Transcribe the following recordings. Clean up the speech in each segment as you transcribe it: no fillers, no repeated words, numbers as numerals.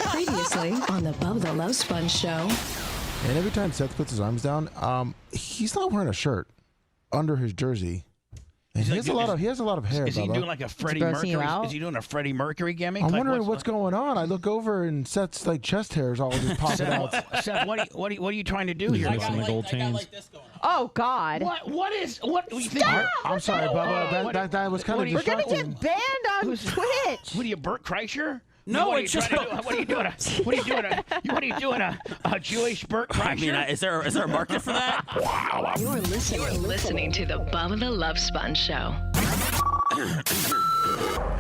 Previously on the Bubba the Love Sponge show. And every time Seth puts his arms down, he's not wearing a shirt under his jersey. And he has a lot of hair. Is he doing like a Freddie Mercury? Is he doing a Freddie Mercury gimmick? I'm wondering what's going on. I look over and Seth's like chest hairs all just popping out. Seth, what are you trying to do here? I got like this going on. Oh God! What is? You think? I'm sorry, Bubba. That was kind of distracting. We're gonna get banned on Twitch. What are you, Bert Kreischer? No, what it's just. What are you doing? What are you doing? A Jewish Bert Kreischer? I mean, is there a market for that? You're listening to the Bubba the Love Sponge show.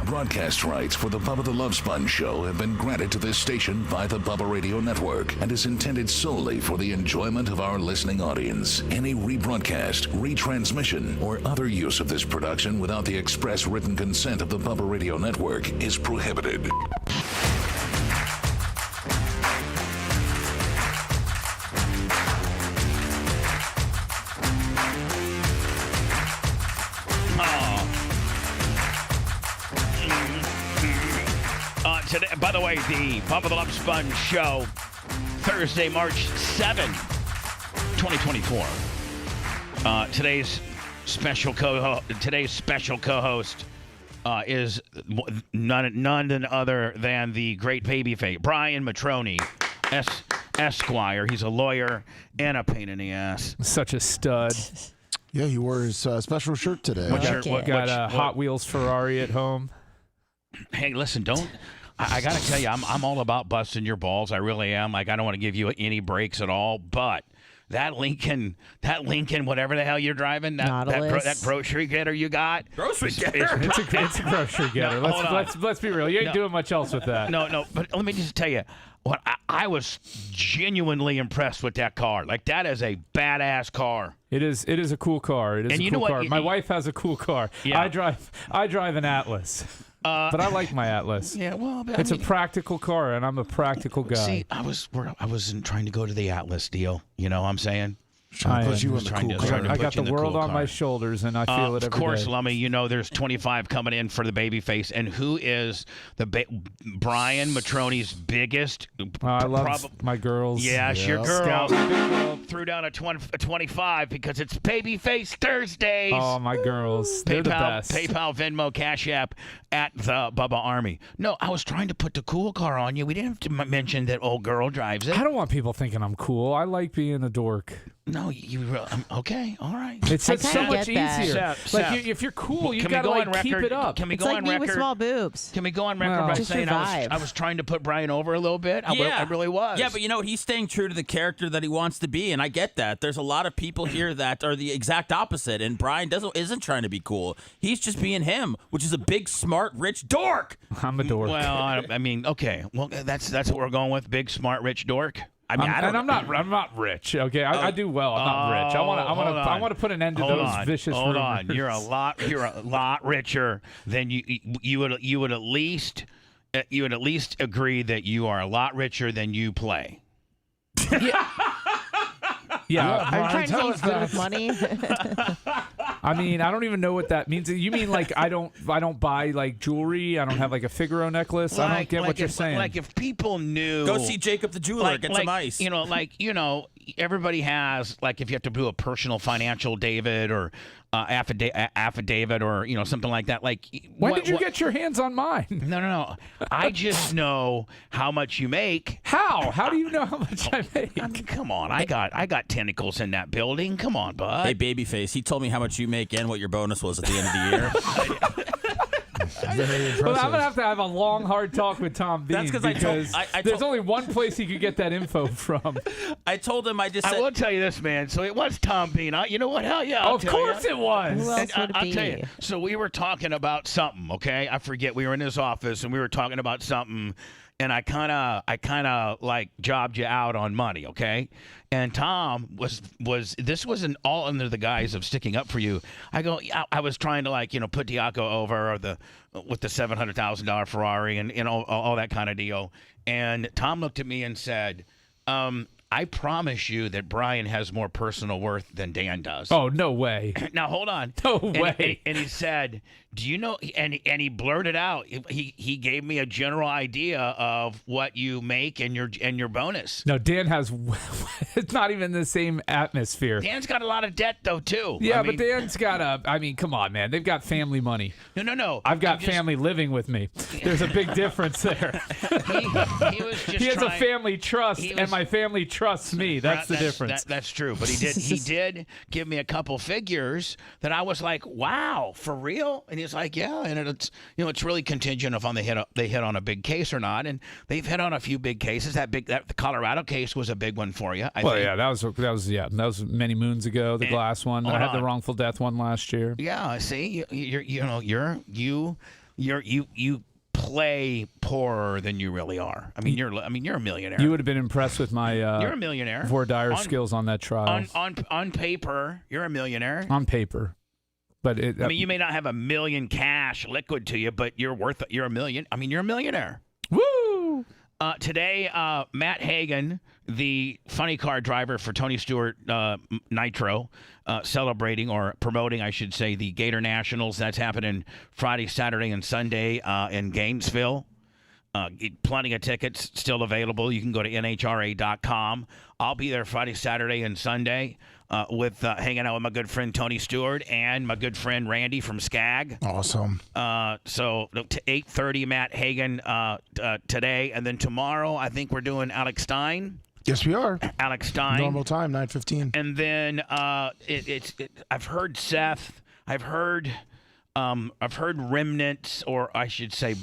Broadcast rights for the Bubba the Love Sponge show have been granted to this station by the Bubba Radio Network and is intended solely for the enjoyment of our listening audience. Any rebroadcast, retransmission, or other use of this production without the express written consent of the Bubba Radio Network is prohibited. Today, by the way, the Bubba the Love Sponge show, Thursday, March 7, 2024. Today's special co-host is none other than the great babyface Brian Matroni, Esquire. He's a lawyer and a pain in the ass. Such a stud. Yeah, he wore his special shirt today. Got a Hot Wheels Ferrari at home. Hey, listen, I got to tell you, I'm all about busting your balls. I really am. Like, I don't want to give you any breaks at all. But that Lincoln, whatever the hell you're driving, that grocery getter you got. Grocery getter? It's a grocery getter. Let's be real. You ain't doing much else with that. No. But let me just tell you, what I was genuinely impressed with that car. Like, that is a badass car. It is a cool car. It is a cool car. My wife has a cool car. Yeah. I drive an Atlas. But I like my Atlas. Yeah, well, it's a practical car, and I'm a practical guy. See, I wasn't trying to go to the Atlas deal. You know what I'm saying? I got the world on my shoulders, and I feel it every day. Of course, Lummy, you know there's 25 coming in for the babyface, and who is Brian Matroni's biggest? I love my girls. Yes, your girl. Threw down a 25 because it's Babyface Thursdays. Oh, my girls. They're the best. PayPal, Venmo, Cash App at the Bubba Army. No, I was trying to put the cool car on you. We didn't have to mention that old girl drives it. I don't want people thinking I'm cool. I like being a dork. No, okay, all right. It's so much easier. If you're cool, you gotta keep it up. Can we it's go like on me record with small boobs. Can we go on record by saying I was trying to put Brian over a little bit? I really was. Yeah, but you know what? He's staying true to the character that he wants to be, and I get that. There's a lot of people here that are the exact opposite, and Brian isn't trying to be cool. He's just being him, which is a big, smart, rich dork. I'm a dork. Well, I mean, okay. Well, that's what we're going with. Big, smart, rich dork. I'm not rich. Okay, I do well. I'm not rich. I want to put an end to those vicious rumors. Hold on. You're a lot richer than you would at least agree that you are a lot richer than you play. Yeah. Are you trying to say he's good with money? I mean, I don't even know what that means. You mean like I don't buy like jewelry? I don't have like a Figaro necklace? I don't get what you're saying. Like if people knew. Go see Jacob the jeweler. Get some ice. Everybody has, like, if you have to do a personal financial David or affidavit or something like that. Like, when did you get your hands on mine? No. I just know how much you make. How? How do you know how much I make? I mean, come on. I got tentacles in that building. Come on, bud. Hey, babyface. He told me how much you make and what your bonus was at the end of the year. Well, I'm gonna have to have a long, hard talk with Tom Bean. That's because there's only one place he could get that info from. I told him I will tell you this, man. So it was Tom Bean. You know what? Hell yeah! Of course it was. Who else would it be? I'll tell you. So we were talking about something. Okay, I forget. We were in his office and we were talking about something. And I kind of like jobbed you out on money, okay? And Tom this wasn't all under the guise of sticking up for you. I was trying to put Diaco over with the $700,000 Ferrari and all that kind of deal. And Tom looked at me and said, I promise you that Brian has more personal worth than Dan does. Oh, no way. Now hold on. No way. And he said, "Do you know?" And he blurted out. He gave me a general idea of what you make and your bonus. No, Dan has. It's not even the same atmosphere. Dan's got a lot of debt though too. Yeah, but Dan's got a. I mean, come on, man. They've got family money. No. I've got family living with me. There's a big difference there. He was just. He has a family trust, and my family trusts me. That's the difference. That's true. But he did give me a couple figures that I was like, wow, for real? And he's like, yeah. And it's it's really contingent upon they hit on a big case or not. And they've hit on a few big cases. The Colorado case was a big one for you. I think. Yeah, that was many moons ago. The glass one. I had the wrongful death one last year. Yeah, see, you play poorer than you really are. I mean, you're a millionaire. You would have been impressed with my you're a millionaire. Voir dire skills on that trial. On paper, you're a millionaire. On paper, but you may not have $1 million cash liquid to you, but you're a million. I mean, you're a millionaire. Woo! Today, Matt Hagan, the funny car driver for Tony Stewart Nitro, celebrating or promoting, I should say, the Gator Nationals. That's happening Friday, Saturday, and Sunday in Gainesville. Plenty of tickets still available. You can go to nhra.com. I'll be there Friday, Saturday, and Sunday with hanging out with my good friend Tony Stewart and my good friend Randy from Skag. Awesome. So to 8:30, Matt Hagan today, and then tomorrow I think we're doing Alex Stein. Yes, we are. Alex Stein. Normal time, 9:15. And then I've heard Seth. I've heard remnants, or I should say,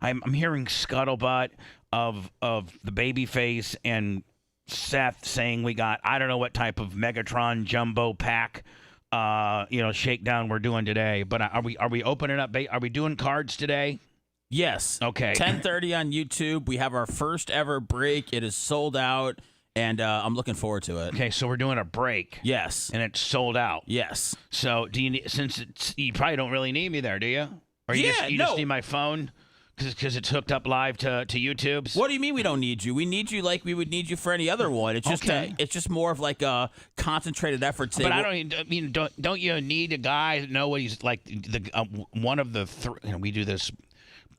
I'm hearing scuttlebutt of the babyface and Seth saying we got I don't know what type of Megatron jumbo pack shakedown we're doing today. But are we opening up? Are we doing cards today? Yes. Okay. 10:30 on YouTube. We have our first ever break. It is sold out, and I'm looking forward to it. Okay, so we're doing a break. Yes. And it's sold out. Yes. So do you need, you probably don't really need me there, do you? Or you just need my phone because it's hooked up live to YouTube's? What do you mean we don't need you? We need you like we would need you for any other one. It's just it's just more of like a concentrated effort. But don't you need a guy to know what he's like? One of the we do this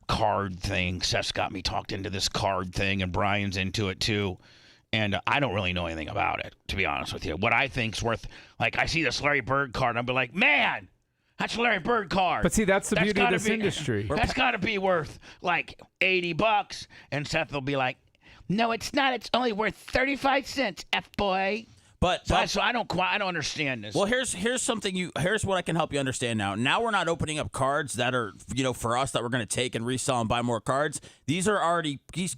card thing. Seth's got me talked into this card thing, and Brian's into it too. And I don't really know anything about it, to be honest with you. What I think's worth, like, I see this Larry Bird card, and I'll be like, man, that's a Larry Bird card. But see, that's the beauty of this industry. That's got to be worth like $80. And Seth will be like, no, it's not. It's only worth 35 cents, F-boy. So I don't understand this. Well, here's what I can help you understand now. Now we're not opening up cards that are for us that we're going to take and resell and buy more cards. These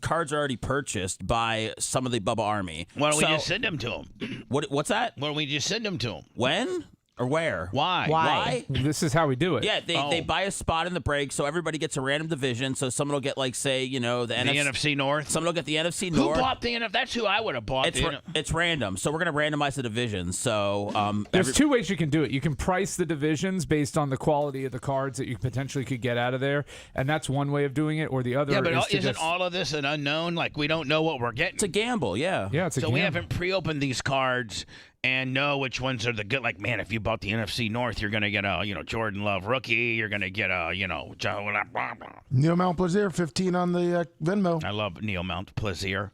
cards are already purchased by some of the Bubba Army. Why don't we just send them to them? What's that? Why don't we just send them to them? When? Or where? Why? This is how we do it. Yeah, they buy a spot in the break, so everybody gets a random division. So someone will get, like, say, the NFC North. Someone will get the NFC North. Who bought the NFC? That's who I would have bought. It's random. So we're going to randomize the divisions. So there's two ways you can do it. You can price the divisions based on the quality of the cards that you potentially could get out of there, and that's one way of doing it. Or the other isn't all of this an unknown? Like, we don't know what we're getting. It's a gamble, yeah. Yeah, it's a gamble. So we haven't pre-opened these cards and know which ones are the good. Like, man, if you bought the NFC North, you're going to get a, Jordan Love rookie. You're going to get a, Neil Mount Plaisir, 15 on the Venmo. I love Neil Mount Plaisir.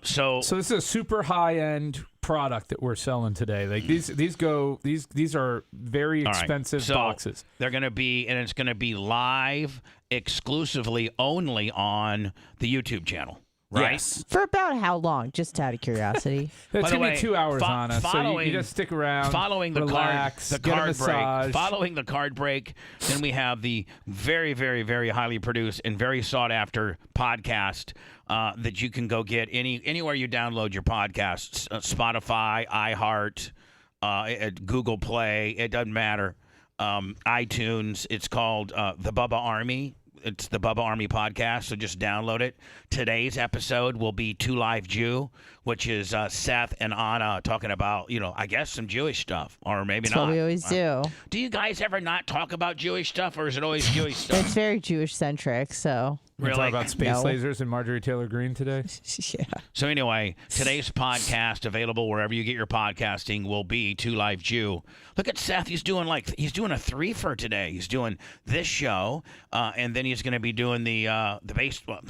So this is a super high-end product that we're selling today. Like these are very expensive boxes. They're going to be, and it's going to be live exclusively only on the YouTube channel. Right? Yes. For about how long? Just out of curiosity. It's going to be 2 hours on us, so you just stick around, relax, get a massage. Following the card break, then we have the very, very, very highly produced and very sought-after podcast that you can go get anywhere you download your podcasts, Spotify, iHeart, Google Play, it doesn't matter, iTunes. It's called The Bubba Army. It's the Bubba Army podcast, so just download it. Today's episode will be 2 Live Jew, which is Seth and Anna talking about, I guess some Jewish stuff, or maybe That's not. what we always do. Do you guys ever not talk about Jewish stuff, or is it always Jewish stuff? It's very Jewish centric, so. We Really? talk about space No. lasers and Marjorie Taylor Greene today. Yeah. So anyway, today's podcast, available wherever you get your podcasting, will be Two Live Jew. Look at Seth. He's doing a 3-fer today. He's doing this show, and then he's going to be doing the baseball,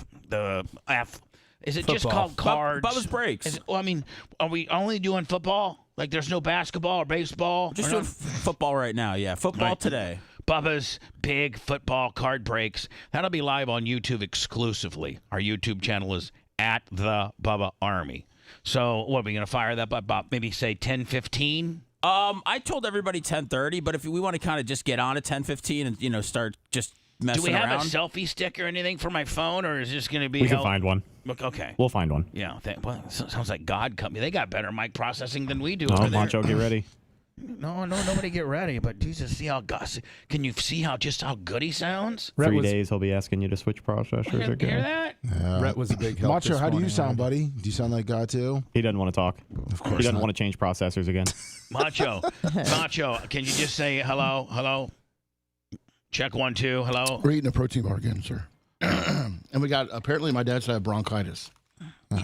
is it just Football. called cards? Bubba's breaks. Are we only doing football? Like there's no basketball or baseball? Just or doing no? football right now. Yeah, football Right. today. Bubba's Big Football Card Breaks. That'll be live on YouTube exclusively. Our YouTube channel is at the Bubba Army. So what are we going to fire that up? Maybe say 10:15? I told everybody 10:30, but if we want to kind of just get on at 10:15 and start just messing Do we have around. a selfie stick or anything for my phone, or is this going to be? We can find one. Okay. We'll find one. Yeah. Sounds like God Company. They got better mic processing than we do. Oh, over there. Macho, get ready. No, nobody get ready. But Jesus, see how can you see how good he sounds? 3 days he'll be asking you to switch processors Hear again. that? Rhett was a big help. Macho, this how do you morning, sound, already. buddy? Do you sound like God too? He doesn't want to talk. Of course He doesn't not. want to change processors again. Macho, can you just say hello? Check 1 2. Hello. We're eating a protein bar again, sir. And we got, apparently my dad said I have bronchitis.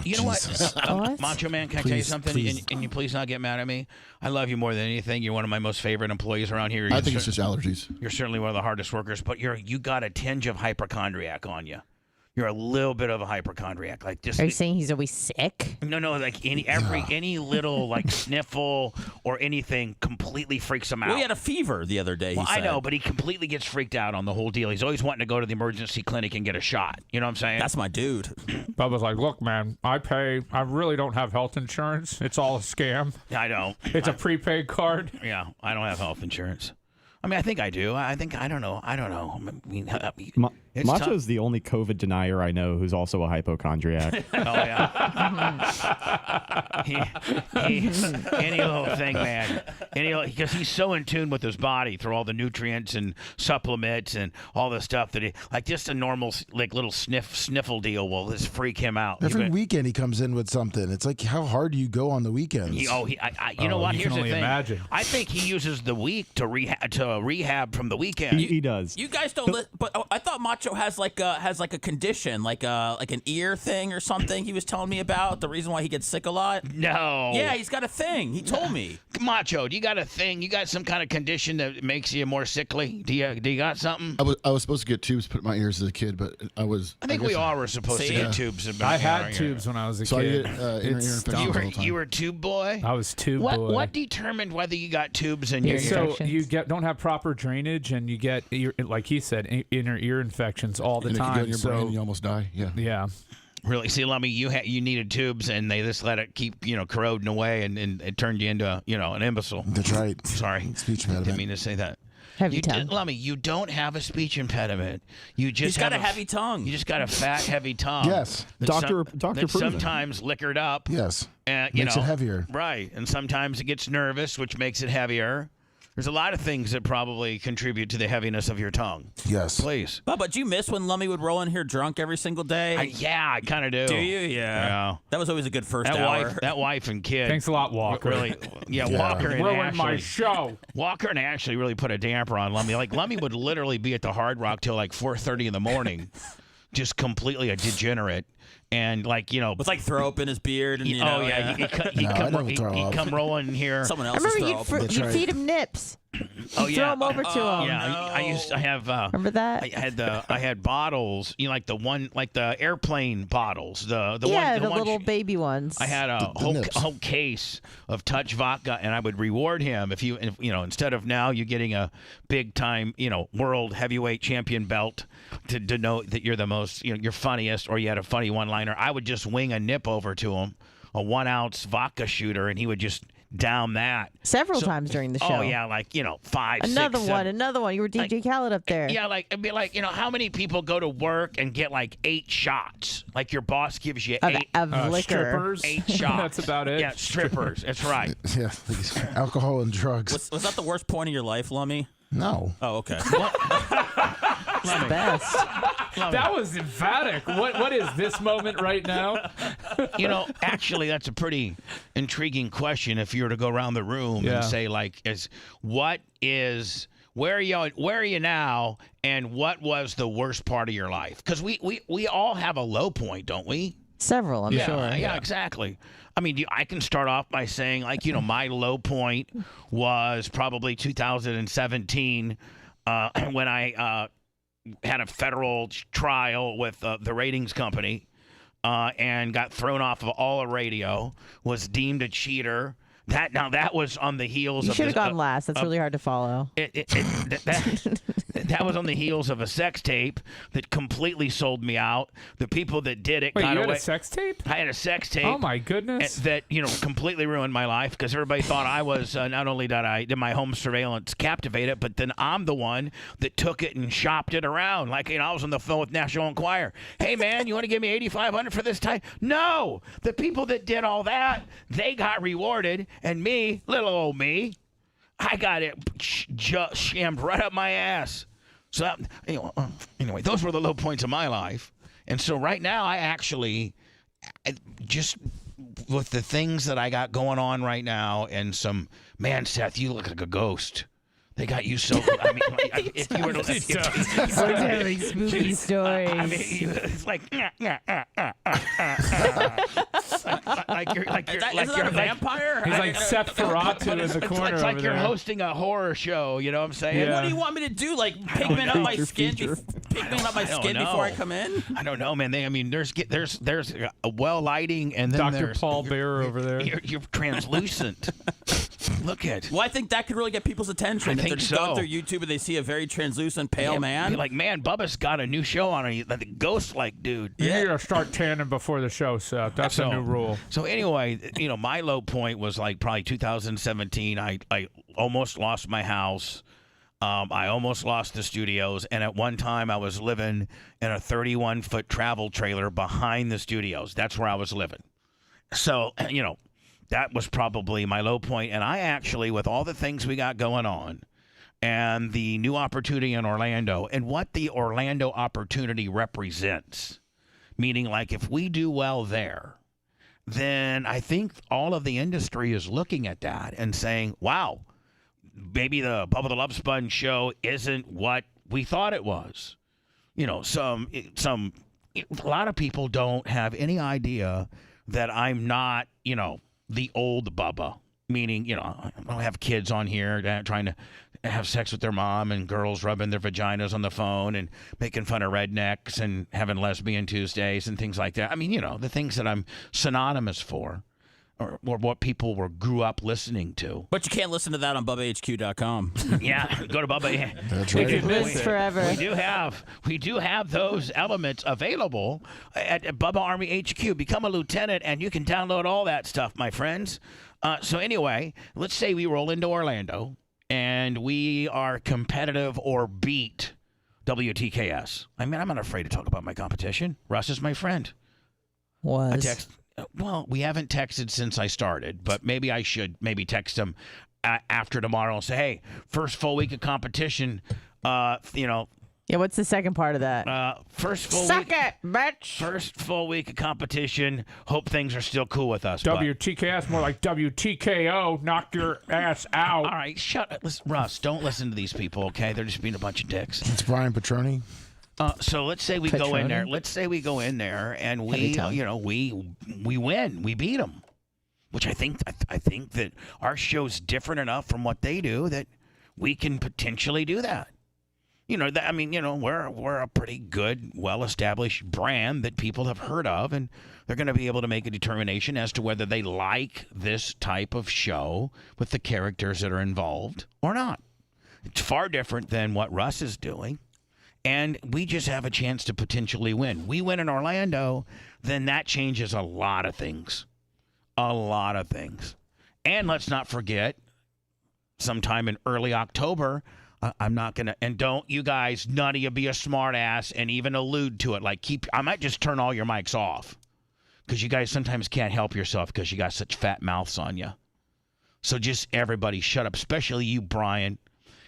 You know what? What? Macho Man, can I tell you Please, something? please. And you please not get mad at me. I love you more than anything. You're one of my most favorite employees around here. I think it's just allergies. You're certainly one of the hardest workers, but you got a tinge of hypochondriac on you. You're a little bit of a hypochondriac, like just. Are you saying he's always sick? No, like any little like sniffle or anything completely freaks him out. Well, he had a fever the other day. Well, he I said. know, but he completely gets freaked out on the whole deal. He's always wanting to go to the emergency clinic and get a shot. You know what I'm saying? That's my dude. Bubba's like, look, man, I really don't have health insurance. It's all a scam. I know. It's a prepaid card. Yeah, I don't have health insurance. I mean, I think I do. I don't know. I mean, it's Macho's the only COVID denier I know who's also a hypochondriac. Oh yeah. Any little thing, man. Because he's so in tune with his body through all the nutrients and supplements and all the stuff that just a normal like little sniffle deal will just freak him out. Every weekend he comes in with something. It's like, how hard do you go on the weekends? You know what? You Here's can the only thing. imagine. I think he uses the week to rehab from the weekend. He does. You guys don't, but I thought Macho has like a condition, like an ear thing or something. He was telling me about the reason why he gets sick a lot. No. Yeah, he's got a thing. He told me. Macho, do you got a thing? You got some kind of condition that makes you more sickly? Do you got something? I was supposed to get tubes put in my ears as a kid, but I think we guess- all were supposed to See? get tubes. I had tubes when I was a So I kid. get inner ear It's infections all the time. You were tube boy? I was tube boy. What determined whether you got tubes in your ear? So Infections. you don't have proper drainage, and you get like he said, inner ear infections all the And it can time. go in your brain So and you almost die. Yeah. yeah, Really? See, Lummy, you needed tubes, and they just let it keep corroding away, and it turned you into an imbecile. That's right. Sorry, Speech didn't impediment. mean to say that. Heavy tongue. Lummy, you don't have a speech impediment. You just He's got have a heavy tongue. You just got a fat, heavy tongue. Yes. That's Doctor that's proven. sometimes liquored up. Yes. And, Makes it heavier. Right. And sometimes it gets nervous, which makes it heavier. There's a lot of things that probably contribute to the heaviness of your tongue. Yes. Please. But do you miss when Lummy would roll in here drunk every single day? I kind of do. Do you? Yeah. That was always a good first hour. That wife and kid. thanks a lot, Walker. Really, Walker and Ruined my Ashley. show. Walker and Ashley really put a damper on Lummy. Like Lummy would literally be at the Hard Rock till like 4:30 in the morning, just completely a degenerate. And with like throw up in his beard and he'd come rolling in here. Someone I else's remember throw up. you feed him nips. Oh You yeah, throw him over to him. Yeah, I have. Remember that? I had bottles. Like the airplane bottles. The little baby ones. I had a whole case of Touch vodka, and I would reward him if instead of now you getting a big time world heavyweight champion belt to denote that you're the most you're funniest or you had a funny one liner. I would just wing a nip over to him, a 1 ounce vodka shooter, and he would just down that several times during the show. Oh yeah, like 5, Another 6, one, 7. another one. You were DJ Khaled up there. Yeah, like it'd be like how many people go to work and get like 8 shots? Like your boss gives you Of 8 liquor. Strippers. 8 shots. That's about it. Yeah, strippers. That's right. Yeah. Alcohol and drugs. Was that the worst point of your life, Lummy? No. Oh, okay. It's the best. That was emphatic. What is this moment right now? Actually, that's a pretty intriguing question. If you were to go around the room and say, like, where are you now, and what was the worst part of your life? Because we all have a low point, don't we? Several, I'm sure. Yeah, exactly. I mean, I can start off by saying, like, my low point was probably 2017 when I had a federal trial with the ratings company and got thrown off of all the radio, was deemed a cheater. That was on the heels. You should have gone last. That's really hard to follow. That was on the heels of a sex tape that completely sold me out. The people that did it got away. You had a sex tape? I had a sex tape. Oh my goodness! That completely ruined my life because everybody thought I was. Not only did my home surveillance captivate it, but then I'm the one that took it and shopped it around. Like I was on the phone with National Enquirer. Hey man, you want to give me $8,500 for this time? No, the people that did all that, they got rewarded. And me, little old me, I got it just shammed right up my ass. So anyway, those were the low points of my life. And so right now, I just with the things that I got going on right now, and man, Seth, you look like a ghost. They got you so. I mean, if you were to. Telling spooky stories. I mean, it's like. Like you're a vampire? He's like Seth Ferratu in the corner. It's like over you're there. hosting a horror show. You know what I'm saying? Yeah. What do you want me to do? Like pigment up my skin? Pigment up my skin before I come in? I don't know, man. There's a well lighting, and then Dr. there's Paul Bearer over there. You're translucent. Look at. Well, I think that could really get people's attention. If they're just going through YouTube and they see a very translucent, pale man. Be like, man, Bubba's got a new show on it. The ghost-like dude. You need to start tanning before the show, Seth. That's a new rule. So anyway, my low point was like probably 2017. I almost lost my house. I almost lost the studios. And at one time, I was living in a 31-foot travel trailer behind the studios. That's where I was living. So, that was probably my low point. And I actually, with all the things we got going on and the new opportunity in Orlando and what the Orlando opportunity represents, meaning like if we do well there, then I think all of the industry is looking at that and saying, wow, maybe the Bubba the Love Sponge show isn't what we thought it was. A lot of people don't have any idea that I'm not, the old Bubba, meaning, I don't have kids on here trying to have sex with their mom and girls rubbing their vaginas on the phone and making fun of rednecks and having lesbian Tuesdays and things like that. I mean, the things that I'm synonymous for or what people grew up listening to. But you can't listen to that on BubbaHQ.com. Yeah, go to Bubba. That's right. Lives forever. We do have those elements available at Bubba Army HQ. Become a lieutenant, and you can download all that stuff, my friends. So anyway, let's say we roll into Orlando, and we are competitive or beat WTKS. I mean, I'm not afraid to talk about my competition. Russ is my friend. Well, we haven't texted since I started, but maybe I should text him after tomorrow and say, hey, first full week of competition, Yeah, what's the second part of that? First full Suck week. it, bitch. First full week of competition. Hope things are still cool with us. WTKS, more like WTKO. Knock your ass out. All right, shut up. Listen, Russ, don't listen to these people, okay? They're just being a bunch of dicks. It's Brian Petroni. So let's say we go in there. Let's say we go in there and we win. We beat them, which I think that our show's different enough from what they do that we can potentially do that. We're a pretty good, well-established brand that people have heard of, and they're going to be able to make a determination as to whether they like this type of show with the characters that are involved or not. It's far different than what Russ is doing. And we just have a chance to potentially win. We win in Orlando, then that changes a lot of things. A lot of things. And let's not forget, sometime in early October, I'm not going to, and don't you guys, none of you be a smart ass and even allude to it. I might just turn all your mics off because you guys sometimes can't help yourself because you got such fat mouths on you. So just everybody shut up, especially you, Brian.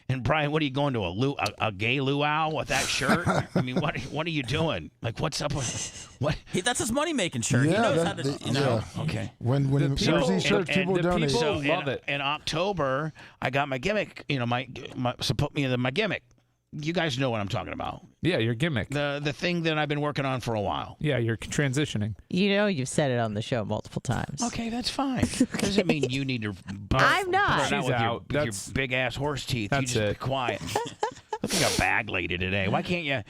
And Brian, what are you going to a gay luau with that shirt? I mean, what are you doing? Like, what's up with what? That's his money making shirt. Yeah, he knows how to. yeah. Okay. When there's these shirts, people donate. people love it. In October, I got my gimmick. So put me in my gimmick. You guys know what I'm talking about. Yeah, your gimmick. The thing that I've been working on for a while. Yeah, you're transitioning. You know, you've said it on the show multiple times. Okay, that's fine. Doesn't mean you need to. I'm not. She's out. With your big ass horse teeth. You That's just be it. quiet. Look like a bag lady today. Why can't you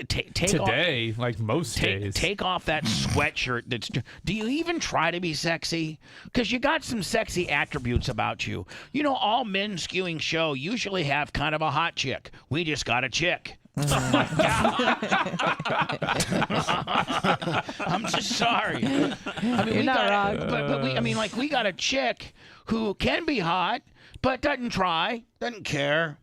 take Today, off, like most days. Take off that sweatshirt. Do you even try to be sexy? Because you got some sexy attributes about you. You know, all men skewing show usually have kind of a hot chick. We just got a chick. Oh my God. I'm just sorry. I mean, You're not wrong. But we got a chick who can be hot, but doesn't try, doesn't care.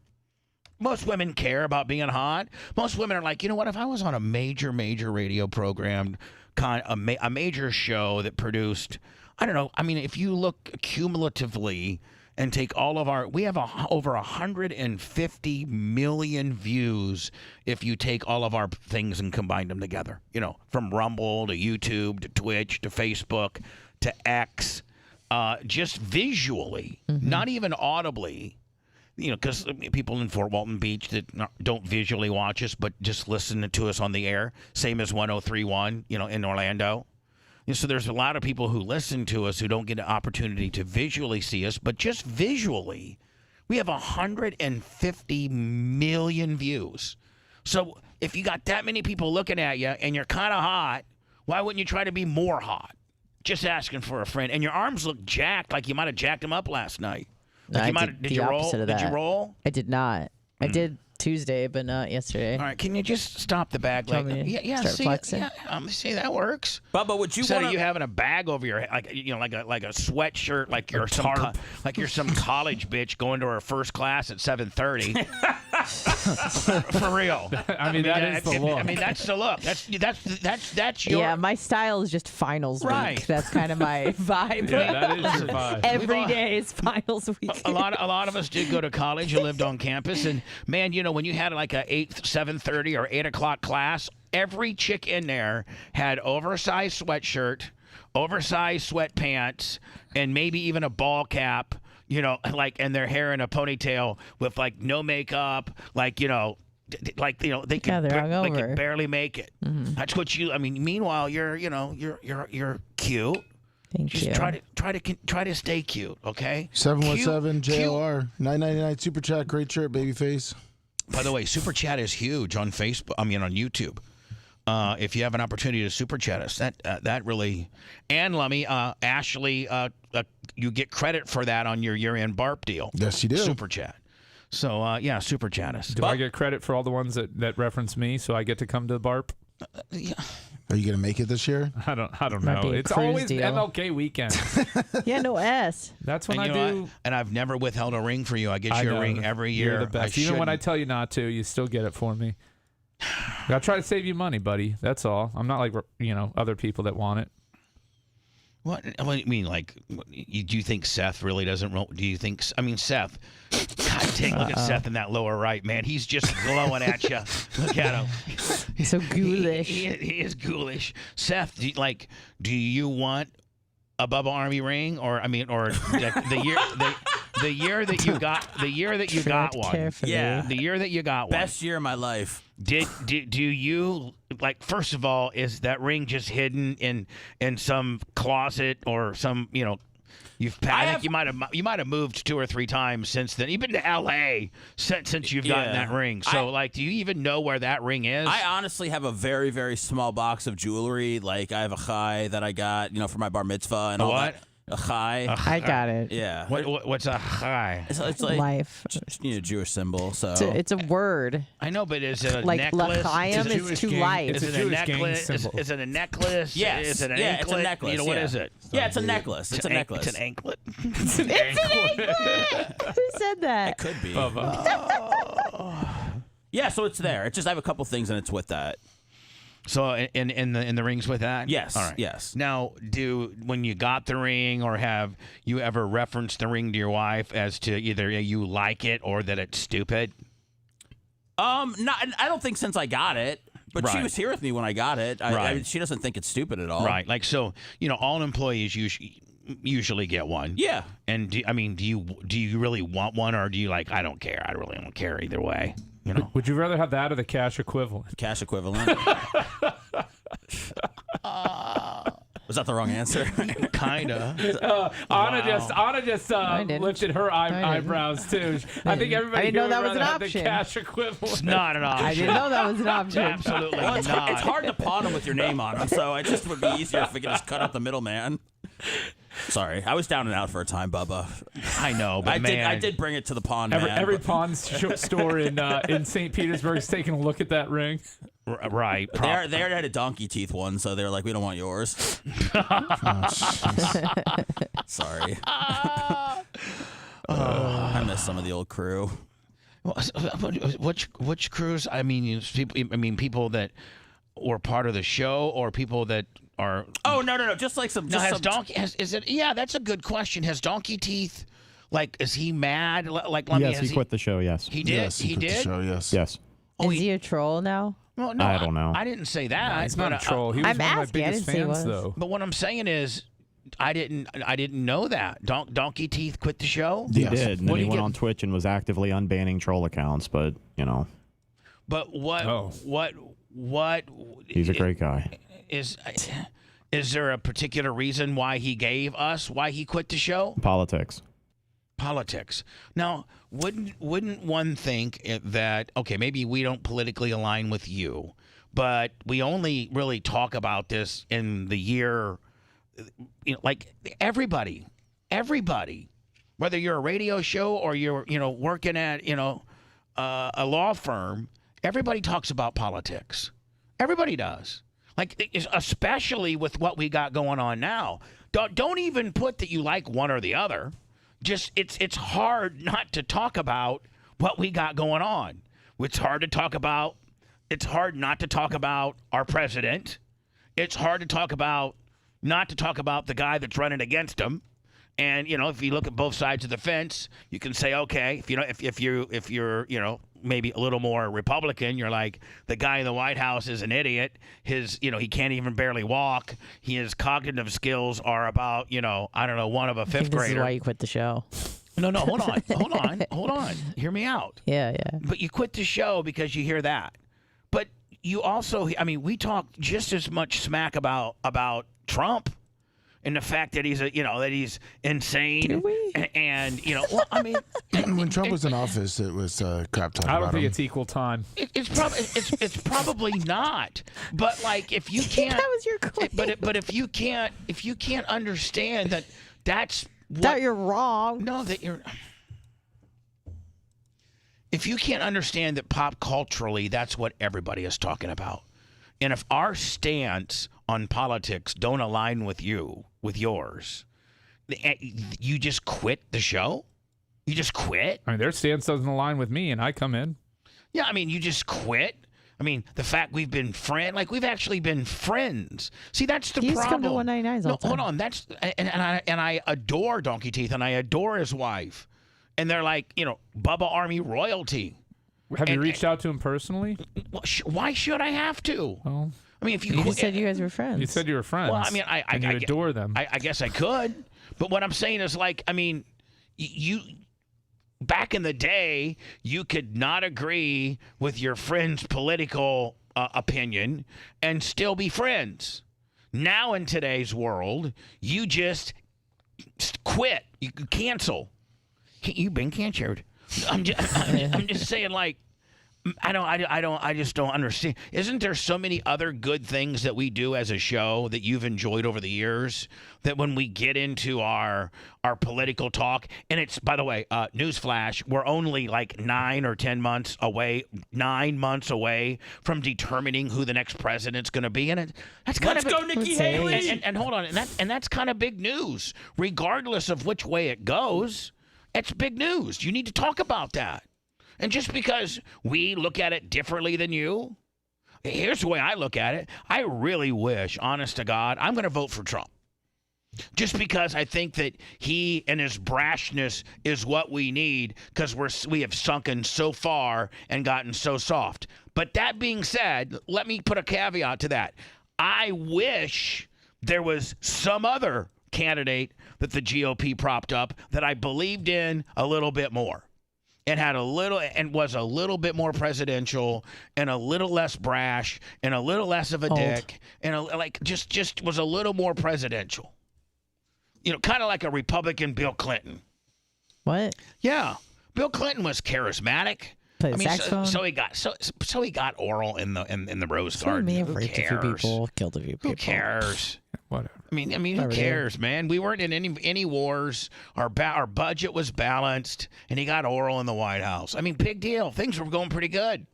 Most women care about being hot. Most women are like, you know what? If I was on a major radio program, a major show that produced, I don't know. I mean, if you look cumulatively and take all of we have over 150 million views if you take all of our things and combine them together. You know, from Rumble to YouTube to Twitch to Facebook to X, just visually, not even audibly. You know, because people in Fort Walton Beach that don't visually watch us, but just listen to us on the air, same as 103.1, you know, in Orlando. And so there's a lot of people who listen to us who don't get an opportunity to visually see us, but just visually, we have 150 million views. So if you got that many people looking at you and you're kind of hot, why wouldn't you try to be more hot? Just asking for a friend. And your arms look jacked, like you might have jacked them up last night. Like did you roll? Did you roll? I did not. I did Tuesday, but not yesterday. All right, can you just stop the bag? Start flexing? See that works. Bubba, would you Instead want of you having a bag over your head, like a sweatshirt, like you're some college bitch going to her first class at 7:30. For real. I mean, that is the look. I mean, that's the look. That's your. Yeah, my style is just finals Right. week. That's kind of my vibe. Yeah, that is your vibe. Every day is finals week. A lot of us did go to college and lived on campus, and man, you know, when you had like a 7:30 or 8 o'clock class, every chick in there had oversized sweatshirt, oversized sweatpants, and maybe even a ball cap. You know, and their hair in a ponytail with like no makeup, they could barely make it. Mm-hmm. That's what you. I mean, meanwhile, you're cute. Thank you. Try to stay cute, okay? 717 JLR 999 super chat. Great shirt, babyface. By the way, super chat is huge on Facebook. I mean, on YouTube. If you have an opportunity to super chat us, that really. And Lummy, Ashley, you get credit for that on your year-end BARP deal. Yes, you do. Super chat. So super chat us. Do I get credit for all the ones that reference me, so I get to come to the BARP? Yeah. Are you gonna make it this year? I don't Might know. be a It's cruise always deal. MLK weekend. Yeah, no S. That's when And I do. and I've never withheld a ring for you. I get you a ring every year. You're the best. Even when I tell you not to, you still get it for me. I try to save you money, buddy. That's all. I'm not like other people that want it. What do you mean? Like, do you think Seth really doesn't roll? Do you think? I mean, Seth. God dang! Look at Seth in that lower right, man. He's just glowing at you. Look at him. So ghoulish. He is ghoulish. Seth, do you want a Bubba Army ring, or the year that you got one? Carefully. Yeah. The year that you got one. Best year of my life. Do you first of all, is that ring just hidden in some closet or some you've panicked? You might have moved 2 or 3 times since then. You've been to L.A. since you've gotten that ring. So do you even know where that ring is? I honestly have a very, very small box of jewelry. Like I have a chai that I got for my bar mitzvah and all what? that. A chai. I got it. Yeah. What's a chai? It's like Life. Jewish symbol. So It's a word. I know, but is it a Like necklace? l'chaim is to life. Is It's it a a Jewish gang necklace? symbol. Is it a necklace? Yes. Is it an Yeah, anklet? it's a necklace. What is it? Yeah, it's a necklace. It's a necklace. It's an anklet. It's an anklet. Who said that? It could be. Bubba. Yeah, so it's there. It's just I have a couple things and it's with that. So in the rings with that? Yes. All right. Yes. Now, when you got the ring, or have you ever referenced the ring to your wife as to either you like it or that it's stupid? Not. I don't think since I got it, but she Right. was here with me when I got it. I mean, she doesn't think it's stupid at all. Right. Like, so, all employees usually get one. Yeah. And do you really want one, or do you like, I don't care. I really don't care either way. Would you rather have that or the cash equivalent? Cash equivalent. Was that the wrong answer? Kinda. Anna just lifted her eyebrows too. I think everybody I didn't know would that was an rather have the option. cash equivalent. It's not an option. I didn't know that was an option. Absolutely Well, it's not. hard to pawn them with your name on them, so it just would be easier if we could just cut out the middleman. Sorry, I was down and out for a time, Bubba. I know, but I did bring it to the pawn man. Every pawn store in St. Petersburg is taking a look at that ring. Right. They already had a donkey teeth one, so they were like, we don't want yours. Sorry. I miss some of the old crew. Which crews? I mean, people that were part of the show, or people that are. Oh no! Just like some. Is it? Yeah, that's a good question. Has Donkey Teeth? Like, is he mad? Like, yes, he quit the show. Yes, he did. Yes, he quit the show. Yes. Yes. Is he a troll now? Well, no, I don't know. I didn't say that. He's not a troll. He was one of my biggest fans, though. But what I'm saying is, I didn't know that Donkey Teeth quit the show. He did, and then he went on Twitch and was actively unbanning troll accounts. But But what? He's a great guy. Is there a particular reason why he quit the show? Politics. Now, wouldn't one think that, okay, maybe we don't politically align with you, but we only really talk about this in the year, like everybody, whether you're a radio show or you're, working at, a law firm, everybody talks about politics. Everybody does. Like, especially with what we got going on now. Don't even put that you like one or the other. Just it's hard not to talk about what we got going on. It's hard not to talk about our president. It's hard to not to talk about the guy that's running against him. And if you look at both sides of the fence, you can say, okay, if you're maybe a little more Republican, you're like, the guy in the White House is an idiot. He can't even barely walk. His cognitive skills are about, I don't know, one of a fifth grader. This is why you quit the show. No, hold on. Hear me out. Yeah. But you quit the show because you hear that. But you also, we talk just as much smack about Trump. And the fact that he's insane. Do we? And when Trump was in office, it was crap talk. I don't think it's equal time. It's probably not. But like, if you can't, that was your claim. But if you can't understand that's what, that you're wrong. No, that you're. If you can't understand that pop culturally, that's what everybody is talking about. And if our stance on politics don't align with yours, you just quit the show? You just quit? I mean, their stance doesn't align with me, and I come in. Yeah, you just quit? The fact we've been we've actually been friends. See, that's the He problem. used to come to 199s all the time. Hold on. That's and I adore Donkey Teeth, and I adore his wife. And they're like, Bubba Army royalty. Have you reached out to him personally? Why should I have to? Oh. If you just said you guys were friends. You said you were friends. Well, I adore them. I guess I could, but what I'm saying is, you back in the day, you could not agree with your friend's political opinion and still be friends. Now in today's world, you just quit. You cancel. You've been canceled. I'm just saying, I just don't understand. Isn't there so many other good things that we do as a show that you've enjoyed over the years that when we get into our political talk, and it's, by the way, newsflash, we're only like 9 or 10 months away, 9 months away from determining who the next president's going to be. And that's kind Let's go, Nikki Haley. And hold on, and that's kind of big news, regardless of which way it goes. It's big news. You need to talk about that. And just because we look at it differently than you, here's the way I look at it. I really wish, honest to God, I'm going to vote for Trump. Just because I think that he and his brashness is what we need, because we have sunken so far and gotten so soft. But that being said, let me put a caveat to that. I wish there was some other candidate that the GOP propped up that I believed in a little bit more, and was a little bit more presidential and a little less brash and a little less of a dick and just was a little more presidential. Kind of like a Republican Bill Clinton. What? Yeah, Bill Clinton was charismatic. Play the saxophone. So he got oral in the Rose Garden. Who cares? A few people, killed a few people. Who cares? Whatever. I mean, who cares, man? We weren't in any wars. Our budget was balanced, and he got oral in the White House. I mean, big deal. Things were going pretty good.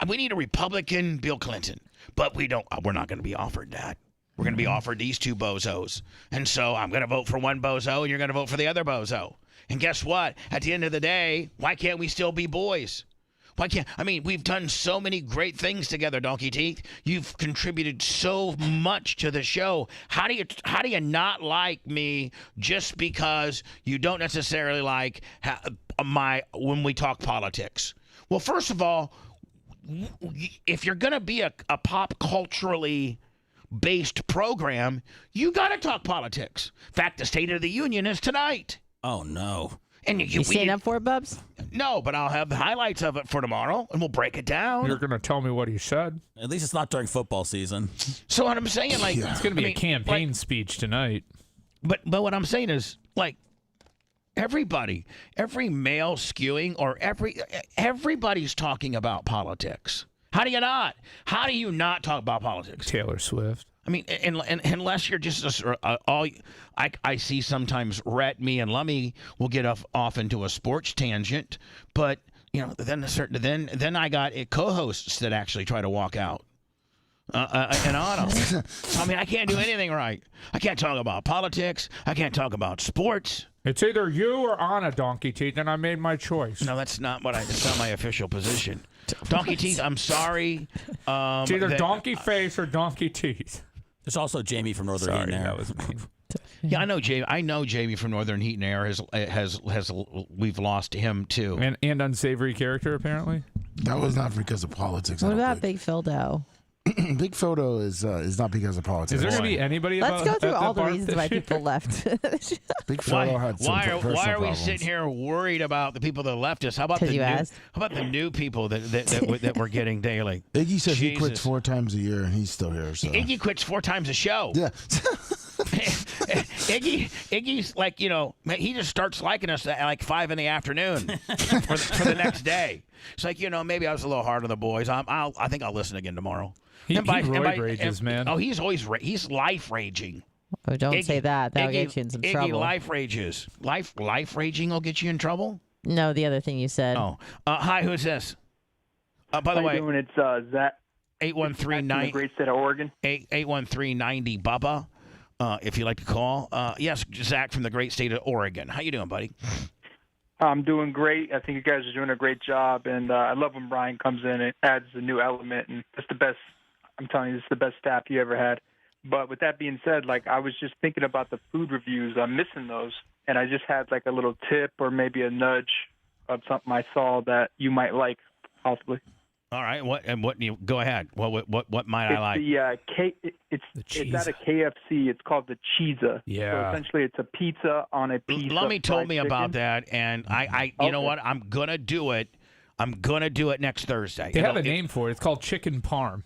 We need a Republican Bill Clinton, but we don't. We're not going to be offered that. We're going to be offered these two bozos. And so I'm going to vote for one bozo, and you're going to vote for the other bozo. And guess what? At the end of the day, why can't we still be boys? We've done so many great things together, Donkey Teeth. You've contributed so much to the show. How do you not like me just because you don't necessarily like when we talk politics? Well, first of all, if you're going to be a pop culturally based program, you got to talk politics. In fact, the State of the Union is tonight. Oh, no. And you staying up for it, Bubs? No, but I'll have the highlights of it for tomorrow, and we'll break it down. You're going to tell me what he said? At least it's not during football season. So what I'm saying, it's going to be a campaign speech tonight. But what I'm saying is, everybody, every male skewing, or everybody's talking about politics. How do you not? How do you not talk about politics? Taylor Swift. I mean, unless you're just I see sometimes Rhett, me, and Lummy will get off into a sports tangent, but then I got co-hosts that actually try to walk out. And Otto. So, I can't do anything right. I can't talk about politics. I can't talk about sports. It's either you or Anna, Donkey Teeth, and I made my choice. No, that's not it's not my official position. Donkey Teeth, I'm sorry. It's either Donkey Face or Donkey Teeth. There's also Jamie from Northern Heat and Air. That was mean. Yeah, I know Jamie. I know Jamie from Northern Heat and Air has we've lost him too. And unsavory character apparently. That was not because of politics. What about Big Phildo? Big Photo is not because of politics. Is there going to be anybody? Let's go through all the reasons why people left. Big Photo had some personal why are we problems. sitting here worried about the people that left us? How about the new people that we're getting daily? Iggy says he quits 4 times a year and he's still here. So. Iggy quits 4 times a show. Yeah. Iggy's like, he just starts liking us at like 5 in the afternoon for the next day. It's like, maybe I was a little hard on the boys. I think I'll listen again tomorrow. He roid rages, man. Oh, he's life raging. Oh, don't say that. That'll get you in some trouble. Iggy life rages. Life raging will get you in trouble? No, the other thing you said. Oh. Hi, who's this? By the way, doing? It's Zach. 813-90. Great state of Oregon. 813-90 Bubba. If you'd like to call. Yes, Zach from the great state of Oregon. How you doing, buddy? I'm doing great. I think you guys are doing a great job, and I love when Brian comes in and adds a new element, and it's the best. I'm telling you, it's the best staff you ever had. But with that being said, I was just thinking about the food reviews. I'm missing those, and I just had a little tip or maybe a nudge of something I saw that you might like, possibly. All right. What go ahead. What might I like? It's at a KFC. It's called the Cheesa. Yeah. So essentially, it's a pizza on a piece. Lummy told me chicken. about that, and you know what? I'm gonna do it. I'm gonna do it next Thursday. They have a name for it. It's called Chicken Parm.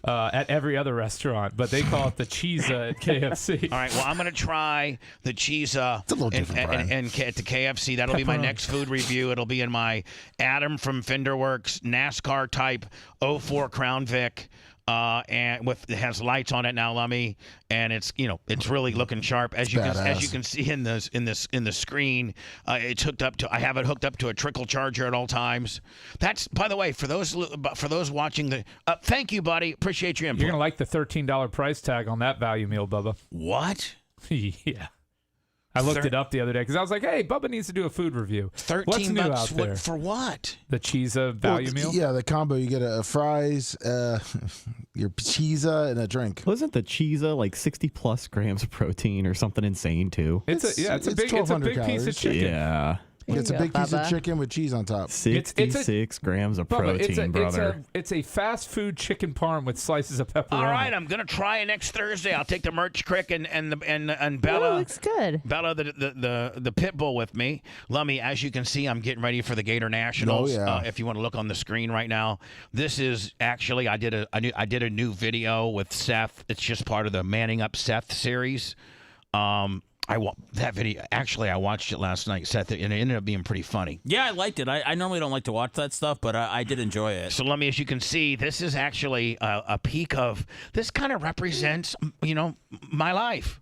At every other restaurant, but they call it the Cheesa at KFC. All right, well, I'm going to try the Cheesa It's a little different, and at the KFC. That'll be my next food review. It'll be in my Adam from Fenderworks NASCAR type 04 Crown Vic. And it has lights on it now, Lummy, and it's really looking sharp as you can see in the screen. It's hooked up to. I have it hooked up to a trickle charger at all times. That's, by the way, for those watching the. Thank you, buddy. Appreciate your input. You're gonna like the $13 price tag on that value meal, Bubba. What? Yeah. I looked it up the other day because I was like, hey, Bubba needs to do a food review. 13 What's new bucks out there? for what? The Cheesa value meal? Yeah, the combo. You get a fries, your Cheesa, and a drink. Wasn't the Cheesa like 60+ grams of protein or something insane too? It's a big piece of chicken. Yeah. It's a big piece of chicken with cheese on top. 66 grams of Bubba, protein, brother. It's a fast food chicken parm with slices of pepperoni. All right, I'm gonna try it next Thursday. I'll take the merch crick and Bella. Oh, looks good. Bella, the pit bull with me. Lummy, as you can see, I'm getting ready for the Gator Nationals. Oh, yeah. If you want to look on the screen right now, this is actually I did a new video with Seth. It's just part of the Manning Up Seth series. That video, actually, I watched it last night, Seth, and it ended up being pretty funny. Yeah, I liked it. I normally don't like to watch that stuff, but I did enjoy it. So, Lummy, as you can see, this is actually a peek of, this kind of represents, my life.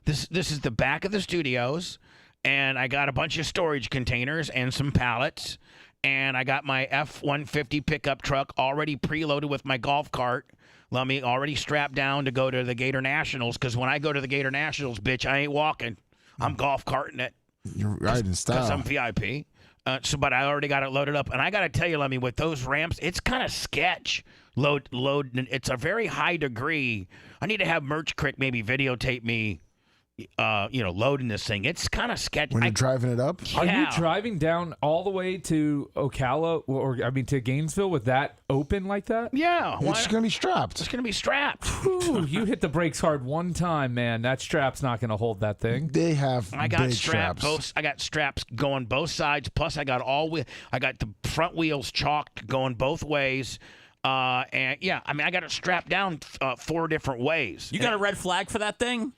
This is the back of the studios, and I got a bunch of storage containers and some pallets, and I got my F-150 pickup truck already preloaded with my golf cart. Lummy, already strapped down to go to the Gator Nationals, because when I go to the Gator Nationals, bitch, I ain't walking. I'm golf carting it. You're riding style. Because I'm VIP. But I already got it loaded up. And I got to tell you, Lummy, with those ramps, it's kind of sketch. Load. It's a very high degree. I need to have Merch Crick maybe videotape me, loading this thing. It's kind of sketchy. When you're driving it up? Are you driving down all the way to Ocala, to Gainesville with that open like that? Yeah. It's going to be strapped. It's going to be strapped. Ooh, you hit the brakes hard one time, man. That strap's not going to hold that thing. They have I got big straps. I got straps going both sides. Plus, I got the front wheels chalked going both ways. And yeah, I got it strapped down 4 different ways. You got a red flag for that thing?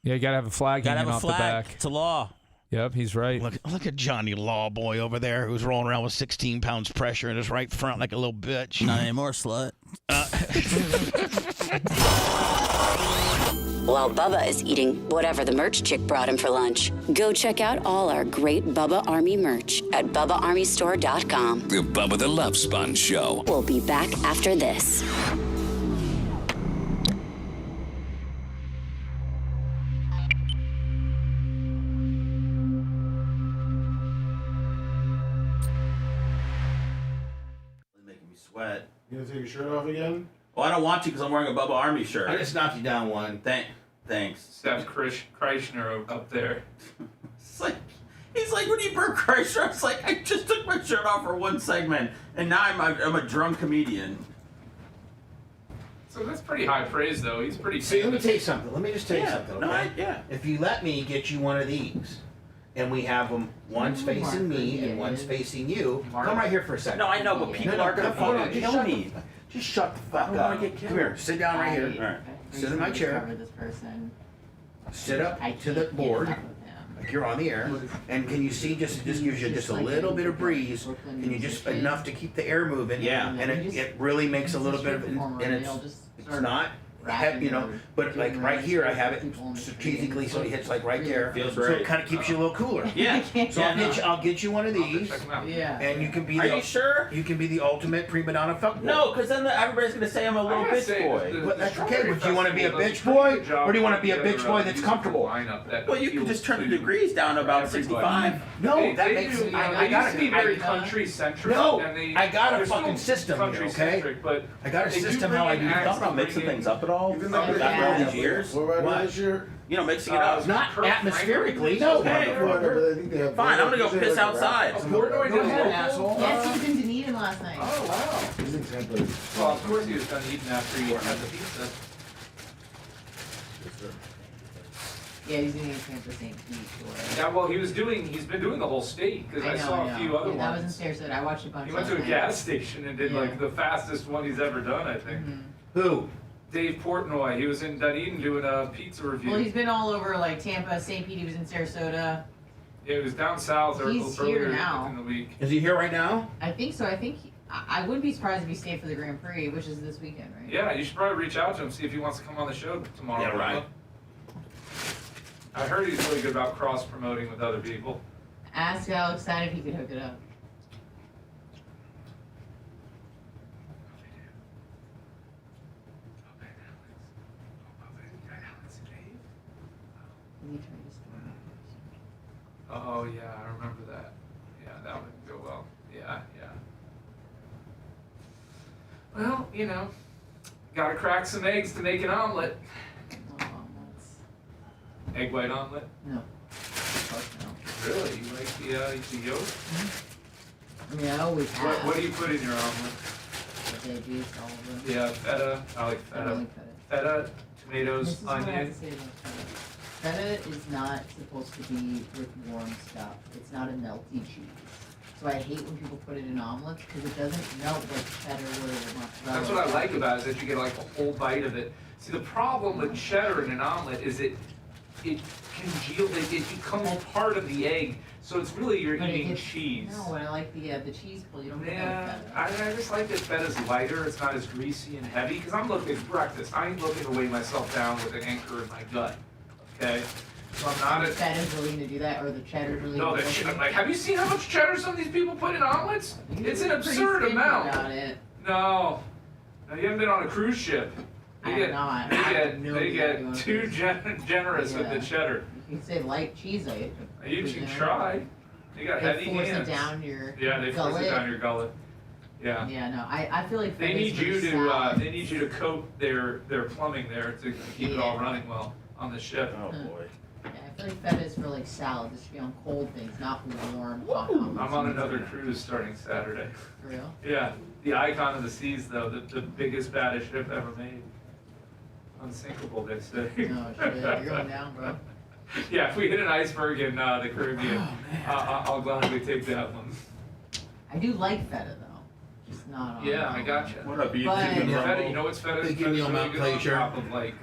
Yeah, you got to have a flag hanging off the back. It's a law. Yep, he's right. Look at Johnny Law Boy over there, who's rolling around with 16 pounds pressure in his right front like a little bitch. Not anymore, slut. While Bubba is eating whatever the merch chick brought him for lunch, go check out all our great Bubba Army merch at BubbaArmyStore.com. The Bubba the Love Sponge Show. We'll be back after this. Sweat. You going to take your shirt off again? Well, I don't want to because I'm wearing a Bubba Army shirt. I just knocked you down one. Thanks. Steph Kreishner up there. He's like, when you burn Kreishner, it's like, I just took my shirt off for one segment, and now I'm a drunk comedian. So that's pretty high praise, though. He's pretty See, let me famous. tell you something. Let me just tell you something, okay? Yeah. If you let me get you one of these, and we have them, one's facing me and one's facing you, come right here for a second. No, I know, but people are going to fucking kill me. Just shut the fuck don't up. wanna get killed. Come here, sit down right here. All right. Sit in my chair. Sit up to the board. Like you're on the air, and can you see? Just gives you just a little bit of breeze. Can you just enough to keep the air moving? Yeah. And it really makes a little bit of, and it's not. But like right here, I have it strategically so it hits like right there. Feels so great. it kind of keeps you a little cooler. Yeah. So I'll get you one of these. Yeah. And you can be. Are you sure? You can be the ultimate prima donna fuckboy. No, because then everybody's going to say I'm a little bitch boy. But that's okay. But do you want to be a bitch boy, or do you want to be a bitch boy that's comfortable? Well, you can just turn the degrees down to about 65. No, that makes. I got to be very country centric. No, I got a fucking system here, okay? But I got a system how I do I'm things. not mixing things up at all. After all these years. Mixing it up. Not atmospherically, no. Fine, I'm going to go piss outside. Portnoy did ahead, asshole. Yes, he was in Dunedin last night. Oh, wow. Well, of course he was done eating after he had the pizza. Yeah, he's doing Tampa St. Pete. Yeah, well, he's been doing the whole state, because I saw a few other ones. That was in Sarasota. I watched a bunch. He went to a gas station and did like the fastest one he's ever done, I think. Who? Dave Portnoy. He was in Dunedin doing a pizza review. Well, he's been all over like Tampa, St. Pete. He was in Sarasota. Yeah, he was down south He's earlier here now. in the week. Is he here right now? I think so. I think I wouldn't be surprised if he stayed for the Grand Prix, which is this weekend, right? Yeah, you should probably reach out to him, see if he wants to come on the show tomorrow. Yeah, right. I heard he's really good about cross-promoting with other people. Ask Alex Stein if he could hook it up. He tried to storm it. remember that. Yeah, that wouldn't go well. Yeah. Well, gotta crack some eggs to make an omelet. Egg white omelet? No. Really? You like the yolk? I mean, I always have. What do you put in your omelet? Veggies, all of them. Yeah, feta. I like feta. I don't like Feta, tomatoes, This is what I have onion. to say about feta. Feta is not supposed to be with warm stuff. It's not a melty cheese. So I hate when people put it in omelets because it doesn't melt like cheddar or mozzarella. That's what I like about it, is that you get like a whole bite of it. See, the problem with cheddar in an omelet is it congeals, it becomes part of the egg. So it's really you're eating cheese. No, I like the cheese pull. You don't get Yeah, feta. I just like that feta's lighter. It's not as greasy and heavy. Because I'm looking at breakfast. I ain't looking to weigh myself down with an anchor in my gut. Okay? So I'm not The feta's really going to do that, or the cheddar's really No, going that to shit. Like, have you seen how much cheddar some of these people put in omelets? It's an absurd amount. About it. No, you haven't been on a cruise ship. I have not. I have no They idea get on a too cruise generous with the Yeah. cheddar. You can say light cheese. You can try. You got They heavy force hands. it down your Yeah, they force it gullet. down your gullet. Yeah. Yeah, no, I feel like They feta's need for you to salad. they need you to coat their plumbing there to keep it all running well on the ship. Oh boy. Yeah, I feel like feta is for like salad. This should be on cold things, not warm, hot omelets. I'm on another cruise starting Saturday. For real? Yeah, the Icon of the Seas though, the biggest, baddest ship ever made. Unsinkable, they say. No shit, you're going down, bro. Yeah, if we hit an iceberg in the Caribbean, I'll gladly take that one. I do like feta though, just not on. Yeah, I gotcha. What up, you? But- Feta, you know what's feta? Big Feta's meal really Mount good on Glacier. top of like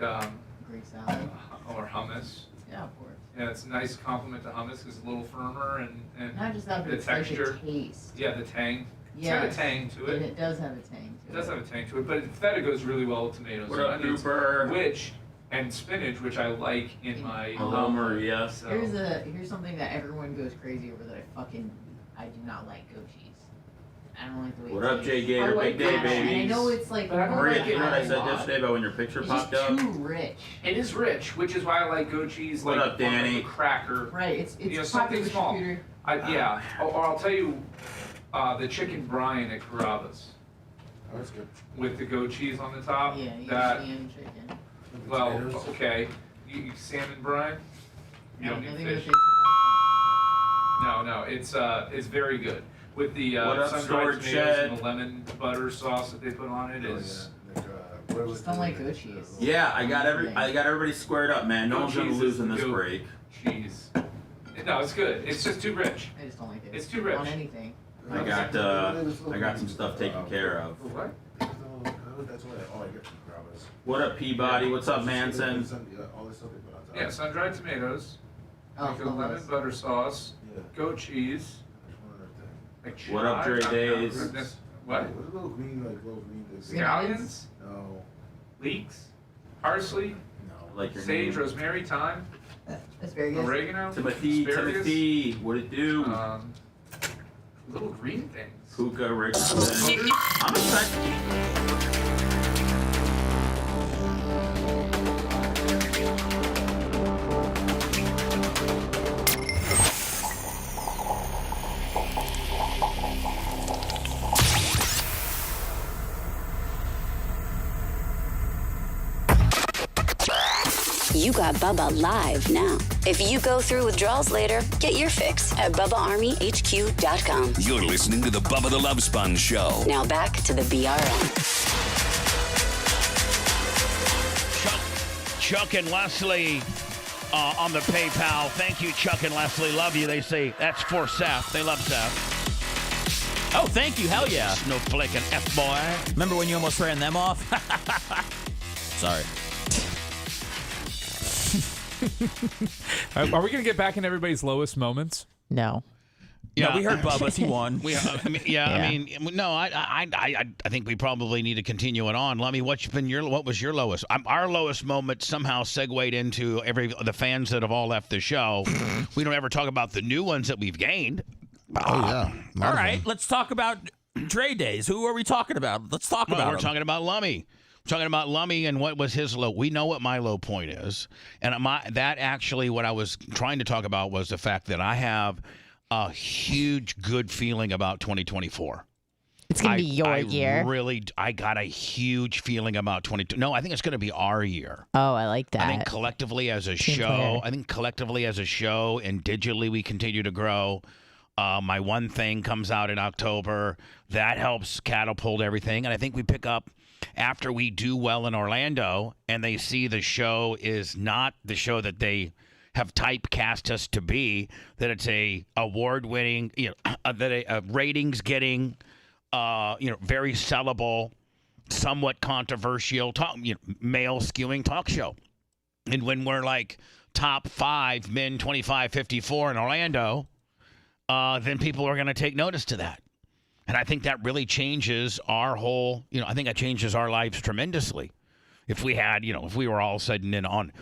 Greek salad. or hummus. Yeah, of course. Yeah, it's a nice compliment to hummus because it's a little firmer and Not just that, but the it's texture. like the taste. Yeah, the tang. It's Yeah. got a tang to it. And it does have a tang It to does have a tang to it, but feta goes really well with tomatoes What and up, onions, Duper? and spinach, which I like in my Hello, Maria. So. Here's something that everyone goes crazy over that I do not like goat cheese. I don't like the way What it up, tastes. Jay Gator? I Big day, And I babies. know it's like But I don't Maria, like you know what I said lot. yesterday about when your picture It's popped just up? too rich. It is rich, which is why I like goat cheese. What like up, Danny? on a cracker. Right, it's something popular small. charcuterie. Yeah, or I'll tell you, the chicken brine at Carrabba's Oh, that's good. with the goat cheese on the top. Yeah, you that get ham chicken. well, okay. You salmon brine. You don't I need think fish. it No, it's very good with the What up, sun-dried Storage tomatoes Shed? and the lemon butter sauce that they put on it is. Just don't like goat cheese. Yeah, I got everybody squared up, man. No Goat one's gonna cheese lose is in this goat break. Cheese. No, it's good. It's just too rich. I just don't like it. It's too rich. On anything. I got some stuff taken care of. What? What up, Peabody? What's up, Manson? Yeah, sun-dried tomatoes. Oh, Like a lemon hummus. butter sauce. Goat cheese. Like What up, Dre chive, Days? goodness. What? Green Scallions? No. Leeks? Parsley? Like your Sage, name. rosemary, thyme? That's very good. Oregano? Timothy, asparagus? Timothy, what it do? Little green things. Hookah, Richardson. I'm excited. You got Bubba live now. If you go through withdrawals later, get your fix at BubbaArmyHQ.com. You're listening to the Bubba the Love Sponge Show. Now back to the BRN. Chuck and Leslie on the PayPal. Thank you, Chuck and Leslie. Love you. They say that's for Seth. They love Seth. Oh, thank you. Hell yeah. Snowflake and F-boy. Remember when you almost ran them off? Sorry. Are we going to get back in everybody's lowest moments? No. Yeah, no, we heard Bubba's. He won. I think we probably need to continue it on. Lummy, what was your lowest? Our lowest moment somehow segued into the fans that have all left the show. We don't ever talk about the new ones that we've gained. Oh yeah. All right, let's talk about Dre Days. Who are we talking about? Let's talk about We're talking about Lummy. Talking about Lummy and what was his low. We know what my low point is. And what I was trying to talk about was the fact that I have a huge good feeling about 2024. It's going to be your year. I got a huge feeling about 22. No, I think it's going to be our year. Oh, I like that. I think collectively as a show, and digitally we continue to grow. My one thing comes out in October. That helps catapult everything. And I think we pick up after we do well in Orlando and they see the show is not the show that they have typecast us to be, that it's a award-winning, that a ratings getting, very sellable, somewhat controversial, male skewing talk show. And when we're like top 5 men 25-54 in Orlando, then people are going to take notice to that. And I think that really changes our whole, I think that changes our lives tremendously. If we had, if we were all sudden in on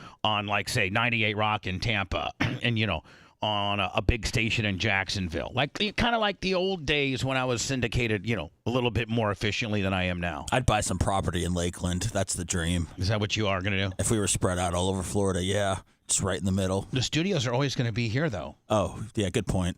like, say, 98 Rock in Tampa and, on a big station in Jacksonville, like kind of like the old days when I was syndicated, a little bit more efficiently than I am now. I'd buy some property in Lakeland. That's the dream. Is that what you are going to do? If we were spread out all over Florida, yeah. Just right in the middle. The studios are always going to be here, though. Oh, yeah, good point.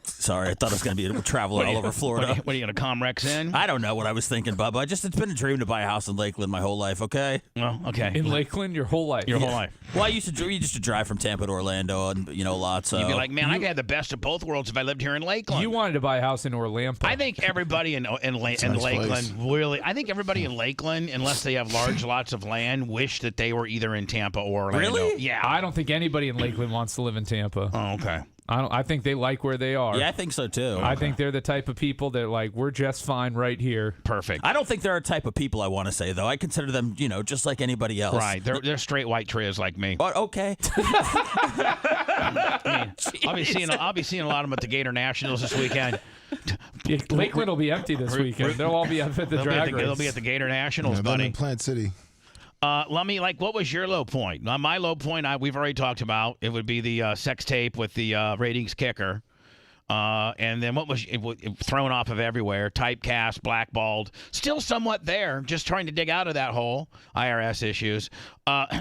Sorry, I thought it was going to be traveling all over Florida. What are you going to Comrex in? I don't know what I was thinking, Bubba. It's been a dream to buy a house in Lakeland my whole life, okay? Well, okay. In Lakeland, your whole life? Your whole life. Well, we used to drive from Tampa to Orlando and, lots of... You'd be like, man, I could have the best of both worlds if I lived here in Lakeland. You wanted to buy a house in Orlando. I think everybody in Lakeland really... I think everybody in Lakeland, unless they have large lots of land, wish that they were either in Tampa or Orlando. Really? Yeah. I don't think anybody in Lakeland wants to live in Tampa. Oh, okay. I think they like where they are. Yeah, I think so too. I think they're the type of people that we're just fine right here. Perfect. I don't think they're a type of people I want to say though. I consider them, just like anybody else. Right. They're straight white trays like me. Oh, okay. I'll be seeing a lot of them at the Gator Nationals this weekend. Lakeland will be empty this weekend. They'll all be up at the drag race. They'll be at the Gator Nationals, buddy. In Plant City. Lummy, what was your low point? My low point, we've already talked about. It would be the sex tape with the ratings kicker. And then what was thrown off of everywhere? Typecast, blackballed. Still somewhat there, just trying to dig out of that hole. IRS issues.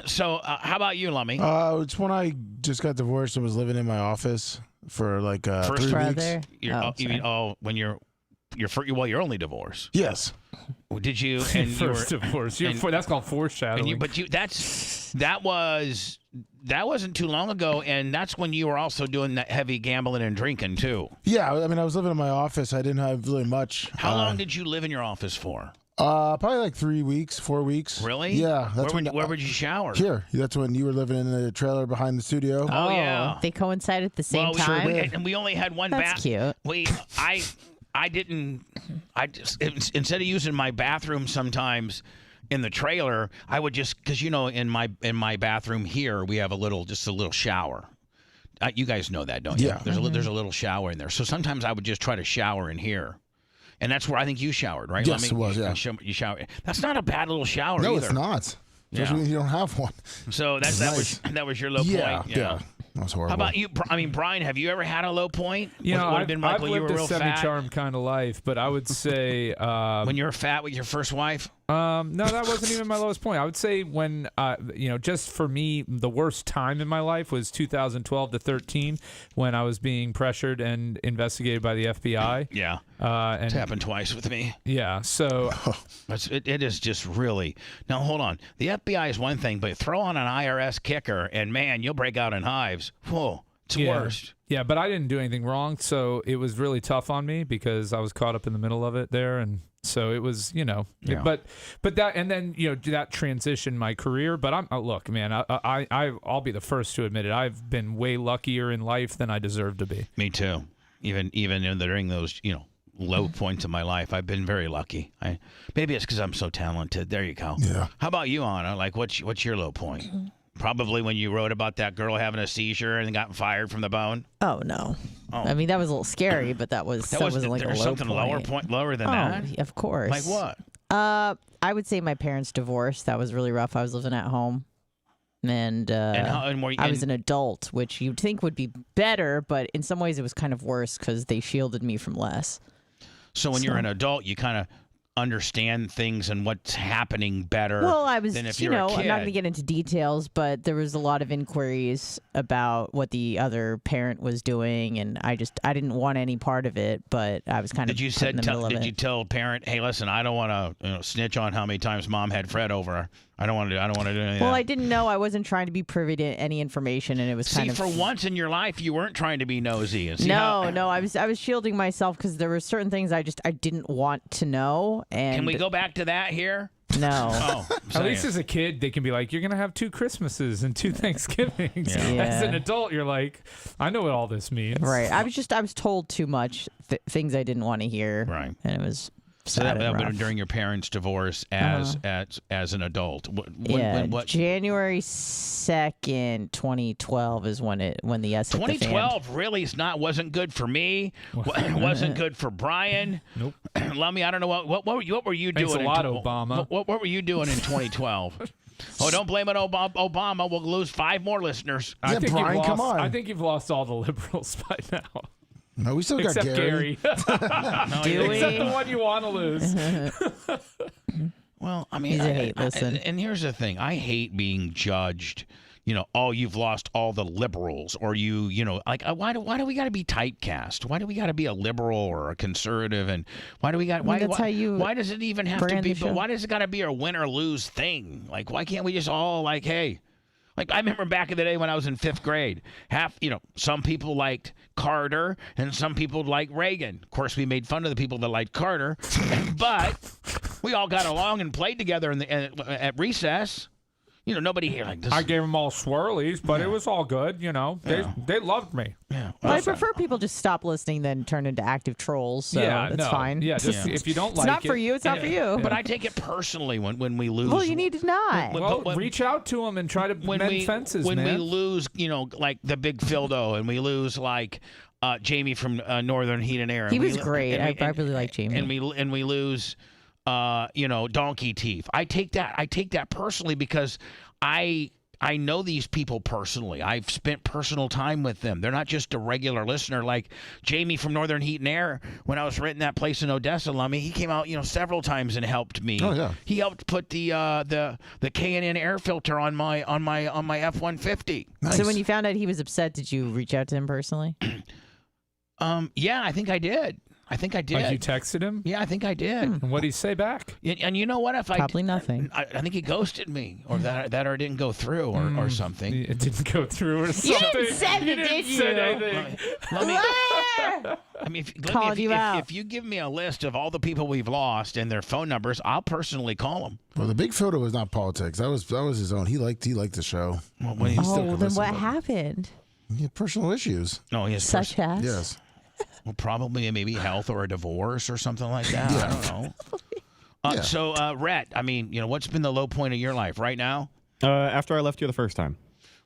So how about you, Lummy? It's when I just got divorced and was living in my office for like 3 weeks. When you're only divorced. Yes. Did you? And first divorce. That's called foreshadowing. That wasn't too long ago, and that's when you were also doing that heavy gambling and drinking too. Yeah, I mean, I was living in my office. I didn't have really much. How long did you live in your office for? Probably like 3 weeks, 4 weeks. Really? Yeah. Where would you shower? Here. That's when you were living in the trailer behind the studio. Oh yeah. They coincide at the same time. And we only had one bath. That's cute. I just instead of using my bathroom sometimes in the trailer, I would just, because in my bathroom here we have just a little shower. You guys know that, don't you? Yeah. There's a little shower in there. So sometimes I would just try to shower in here. And that's where I think you showered, right? Yes, it was, yeah. You showered. That's not a bad little shower No, either. it's not. Especially when you don't have one. So that was your low point. Yeah. That was horrible. How about you? I mean, Brian, have you ever had a low point? I've lived a semi-charmed kind of life, but I would say when you were fat with your first wife. No, that wasn't even my lowest point. I would say when, just for me, the worst time in my life was 2012 to 13 when I was being pressured and investigated by the FBI. Yeah. And it's happened twice with me. Yeah. So it is just really. Now, hold on. The FBI is one thing, but throw on an IRS kicker and, man, you'll break out in hives. Whoa. It's worst. Yeah, but I didn't do anything wrong, so it was really tough on me because I was caught up in the middle of it there, and so it was, but that, and then that transitioned my career. But look, man, I'll be the first to admit it. I've been way luckier in life than I deserve to be. Me too. Even during those low points of my life, I've been very lucky. Maybe it's because I'm so talented. There you go. Yeah. How about you, Anna? What's your low point? Probably when you wrote about that girl having a seizure and got fired from the bone. Oh no! Oh. I mean, that was a little scary, but that wasn't like a low something point. lower than that. Of course. Like what? I would say my parents' divorce. That was really rough. I was living at home, and I was an adult, which you'd think would be better, but in some ways it was kind of worse because they shielded me from less. So when you're an adult, you kind of understand things and what's happening better. Well, I was, than if you you're know, a kid. I'm not going to get into details, but there was a lot of inquiries about what the other parent was doing, and I didn't want any part of it, but I was kind of put in the middle of it. Did you tell a parent, hey, listen, I don't want to snitch on how many times mom had Fred over. I don't want to do anything. Well, I didn't know. I wasn't trying to be privy to any information, and it was kind of. For once in your life, you weren't trying to be nosy. And No, I was shielding myself because there were certain things I didn't want to know. And can we go back to that here? No. Oh, at least as a kid, they can be like, you're going to have 2 Christmases and 2 Thanksgivings. Yeah. As an adult, you're like, I know what all this means. Right. I was told too much things I didn't want to hear. Right. And it was. So that was during your parents' divorce as an adult. January 2nd, 2012 is when the S. 2012 really wasn't good for me. Wasn't good for Brian. Nope. Lummy, I don't know what were you doing? Thanks a lot, Obama. What were you doing in 2012? Oh, don't blame it, Obama. We'll lose 5 more listeners. Brian, come on. I think you've lost all the liberals by now. No, we still got Except Gary. No, Except the one you want to lose. Well, I mean, He's a hate listen. And here's the thing. I hate being judged. You know, oh, you've lost all the liberals, or like, why do we got to be typecast? Why do we got to be a liberal or a conservative? And why do we got? Why does it even have to be? But why does it got to be a win or lose thing? Like, why can't we just all like, hey? Like, I remember back in the day when I was in 5th grade, some people liked Carter and some people liked Reagan. Of course, we made fun of the people that liked Carter, but we all got along and played together at recess. You know, nobody here like this. I gave them all swirlies, but it was all good. You know, they loved me. Yeah. Well, I prefer people just stop listening than turn into active trolls. So that's fine. Yeah, just if you don't like it's not for you. It's not for you. But I take it personally when we lose. Well, you need to not. Well, reach out to them and try to mend fences, when man. we lose, like the big Phildo, and we lose like Jamie from Northern Heat and Air. He was great. I really like Jamie. And we lose. Donkey Teeth. I take that personally because I know these people personally. I've spent personal time with them. They're not just a regular listener like Jamie from Northern Heat and Air. When I was renting that place in Odessa, Lummy, he came out, several times and helped me. Oh yeah. He helped put the K&N air filter on my F-150. Nice. So when you found out he was upset, did you reach out to him personally? Yeah, I think I did. Like you texted him? Yeah, I think I did. And what did he say back? And you know what? Probably nothing. I think he ghosted me, or that or didn't go through, or something. It didn't go through, or something. You didn't send it, did you? Anything. I mean, if you give me a list of all the people we've lost and their phone numbers, I'll personally call them. Well, the big photo was not politics. That was his own. He liked the show. Well, then what happened? He had personal issues. No, he has Such as? Yes. Well, probably maybe health or a divorce or something like that. Yeah. I don't know. So, Rhett, I mean, what's been the low point of your life right now? After I left you the first time.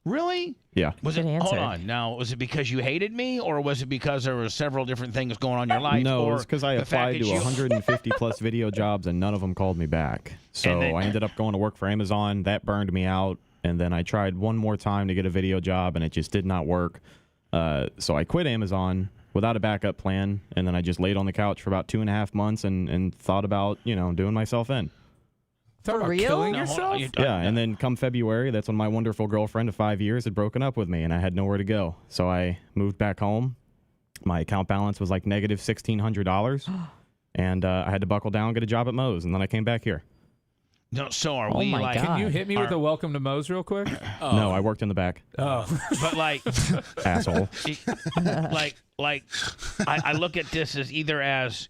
Really? Yeah. Was it? Hold on. Now, was it because you hated me, or was it because there were several different things going on in your life? No, it was because I applied to 150 plus video jobs and none of them called me back. So I ended up going to work for Amazon. That burned me out. And then I tried one more time to get a video job, and it just did not work. So I quit Amazon without a backup plan, and then I just laid on the couch for about 2.5 months and thought about, doing myself in. For real? Killing yourself? Yeah, and then come February, that's when my wonderful girlfriend of 5 years had broken up with me, and I had nowhere to go. So I moved back home. My account balance was like negative $1,600, and I had to buckle down and get a job at Moe's, and then I came back here. No, so are we like? Can you hit me with a welcome to Moe's real quick? No, I worked in the back. Oh, but like, asshole. I look at this as either as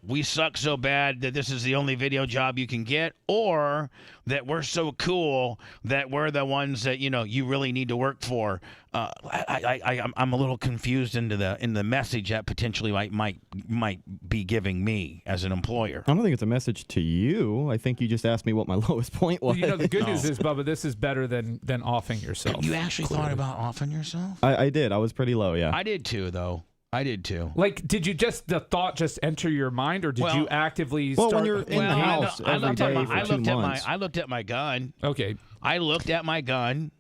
we suck so bad that this is the only video job you can get, or that we're so cool that we're the ones that you really need to work for. I'm a little confused in the message that potentially might be giving me as an employer. I don't think it's a message to you. I think you just asked me what my lowest point was. The good news is, Bubba, this is better than offing yourself. You actually thought about offing yourself? I did. I was pretty low, yeah. I did too, though. I did too. Like, did you the thought just enter your mind, or did you actively start? When you're in the house every day for 2 months. I looked at my gun. Okay. I looked at my gun.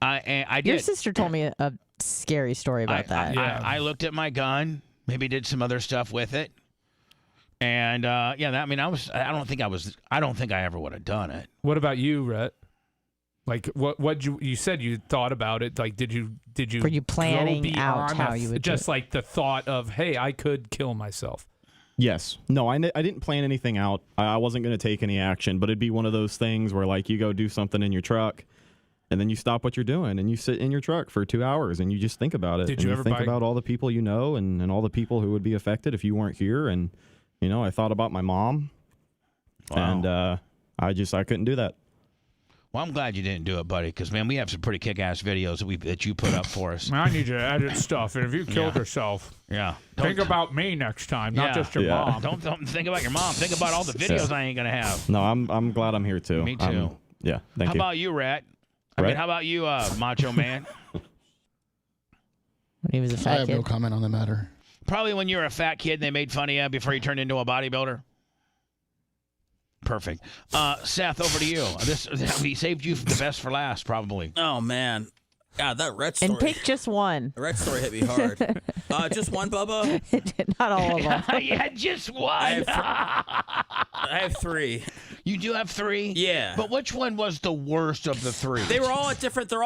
I did. Your sister told me a scary story about that. I looked at my gun. Maybe did some other stuff with it. And I don't think I ever would have done it. What about you, Rhett? Like what you said you thought about it? Like did you were you planning out how you would just like the thought of, hey, I could kill myself? Yes. No, I didn't plan anything out. I wasn't going to take any action, but it'd be one of those things where like you go do something in your truck and then you stop what you're doing and you sit in your truck for 2 hours and you just think about it. Did you ever think about all the people you know and all the people who would be affected if you weren't here? And, I thought about my mom. Wow. And I couldn't do that. Well, I'm glad you didn't do it, buddy, because, man, we have some pretty kick-ass videos that you put up for us. I need you to edit stuff, and if you killed yourself, think about me next time, not just your mom. Don't think about your mom. Think about all the videos I ain't going to have. No, I'm glad I'm here, too. Me too. Thank you. How about you, Rat? How about you, Macho Man? When he was a fat I have kid. no comment on the matter. Probably when you were a fat kid and they made fun of you before you turned into a bodybuilder. Perfect. Seth, over to you. We saved you the best for last, probably. Oh, man. God, that Rhett story. And pick just one. The Rhett story hit me hard. Just one, Bubba? Not all of them. Yeah, just one. I have 3. You do have 3? Yeah. But which one was the worst of the 3? They're all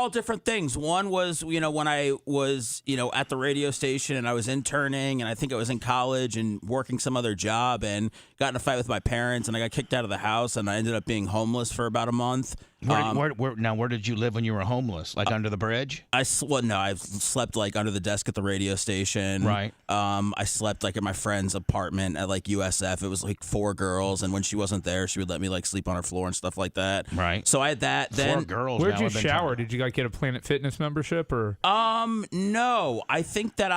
different things. One was, when I was, at the radio station and I was interning and I think I was in college and working some other job and got in a fight with my parents and I got kicked out of the house and I ended up being homeless for about a month. Where did you live when you were homeless? Like under the bridge? I've slept like under the desk at the radio station. Right. I slept like at my friend's apartment at like USF. It was like 4 girls, and when she wasn't there, she would let me like sleep on her floor and stuff like that. Right. So I had that. Then 4 girls. Where'd you shower? Did you like get a Planet Fitness membership or? No. I think that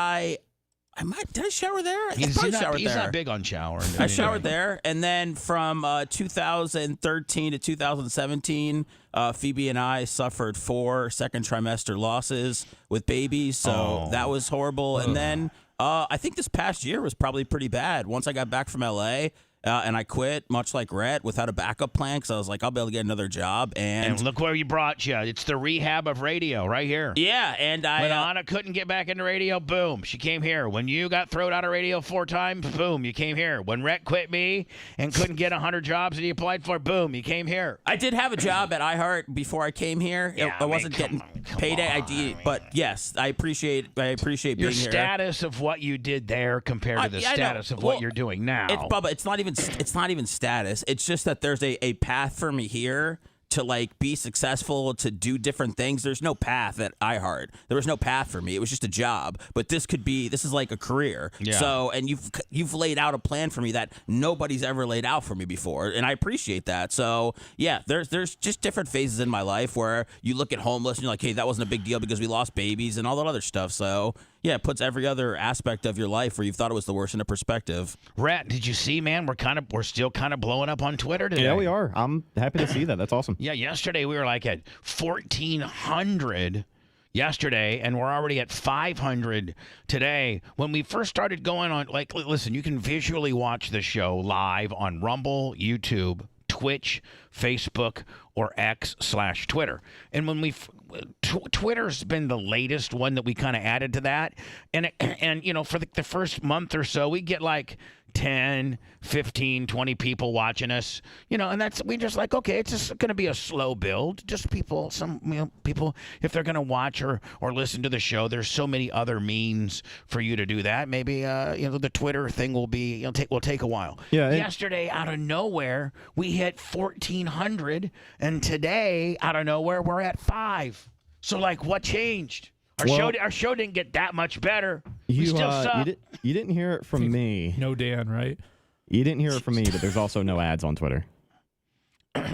did I shower there? He's not big on showering. I showered there, and then from 2013 to 2017, Phoebe and I suffered 4 second trimester losses with babies, so that was horrible. And then I think this past year was probably pretty bad. Once I got back from LA. And I quit, much like Rhett, without a backup plan because I was like, I'll be able to get another job. And look where you brought you. It's the rehab of radio right here. Yeah, and when Anna couldn't get back into radio, boom, she came here. When you got thrown out of radio 4 times, boom, you came here. When Rhett quit me and couldn't get 100 jobs that he applied for, boom, you came here. I did have a job at iHeart before I came here. I wasn't getting payday, but yes, I appreciate being here. Your status of what you did there compared to the status of what you're doing now. Bubba, it's not even status. It's just that there's a path for me here to like be successful, to do different things. There's no path at iHeart. There was no path for me. It was just a job. But this is like a career. Yeah. So, and you've laid out a plan for me that nobody's ever laid out for me before, and I appreciate that. So, yeah, there's just different phases in my life where you look at homeless and you're like, hey, that wasn't a big deal because we lost babies and all that other stuff. So, yeah, it puts every other aspect of your life where you thought it was the worst into perspective. Rat, did you see, man? We're still kind of blowing up on Twitter today. Yeah, we are. I'm happy to see that. That's awesome. Yeah, yesterday we were like at 1,400 yesterday, and we're already at 500 today. When we first started going on, like, listen, you can visually watch the show live on Rumble, YouTube, Twitch, Facebook, or X/Twitter. And when Twitter's been the latest one that we kind of added to that. And for the first month or so, we get like 10, 15, 20 people watching us, and we just like, okay, it's just going to be a slow build. Just people, people, if they're going to watch or listen to the show, there's so many other means for you to do that. Maybe, the Twitter thing will take a while. Yeah. Yesterday, out of nowhere, we hit 1,400, and today, out of nowhere, we're at 5. So, like, what changed? Our show didn't get that much better. We still suck. You didn't hear it from me. No Dan, right? You didn't hear it from me, but there's also no ads on Twitter.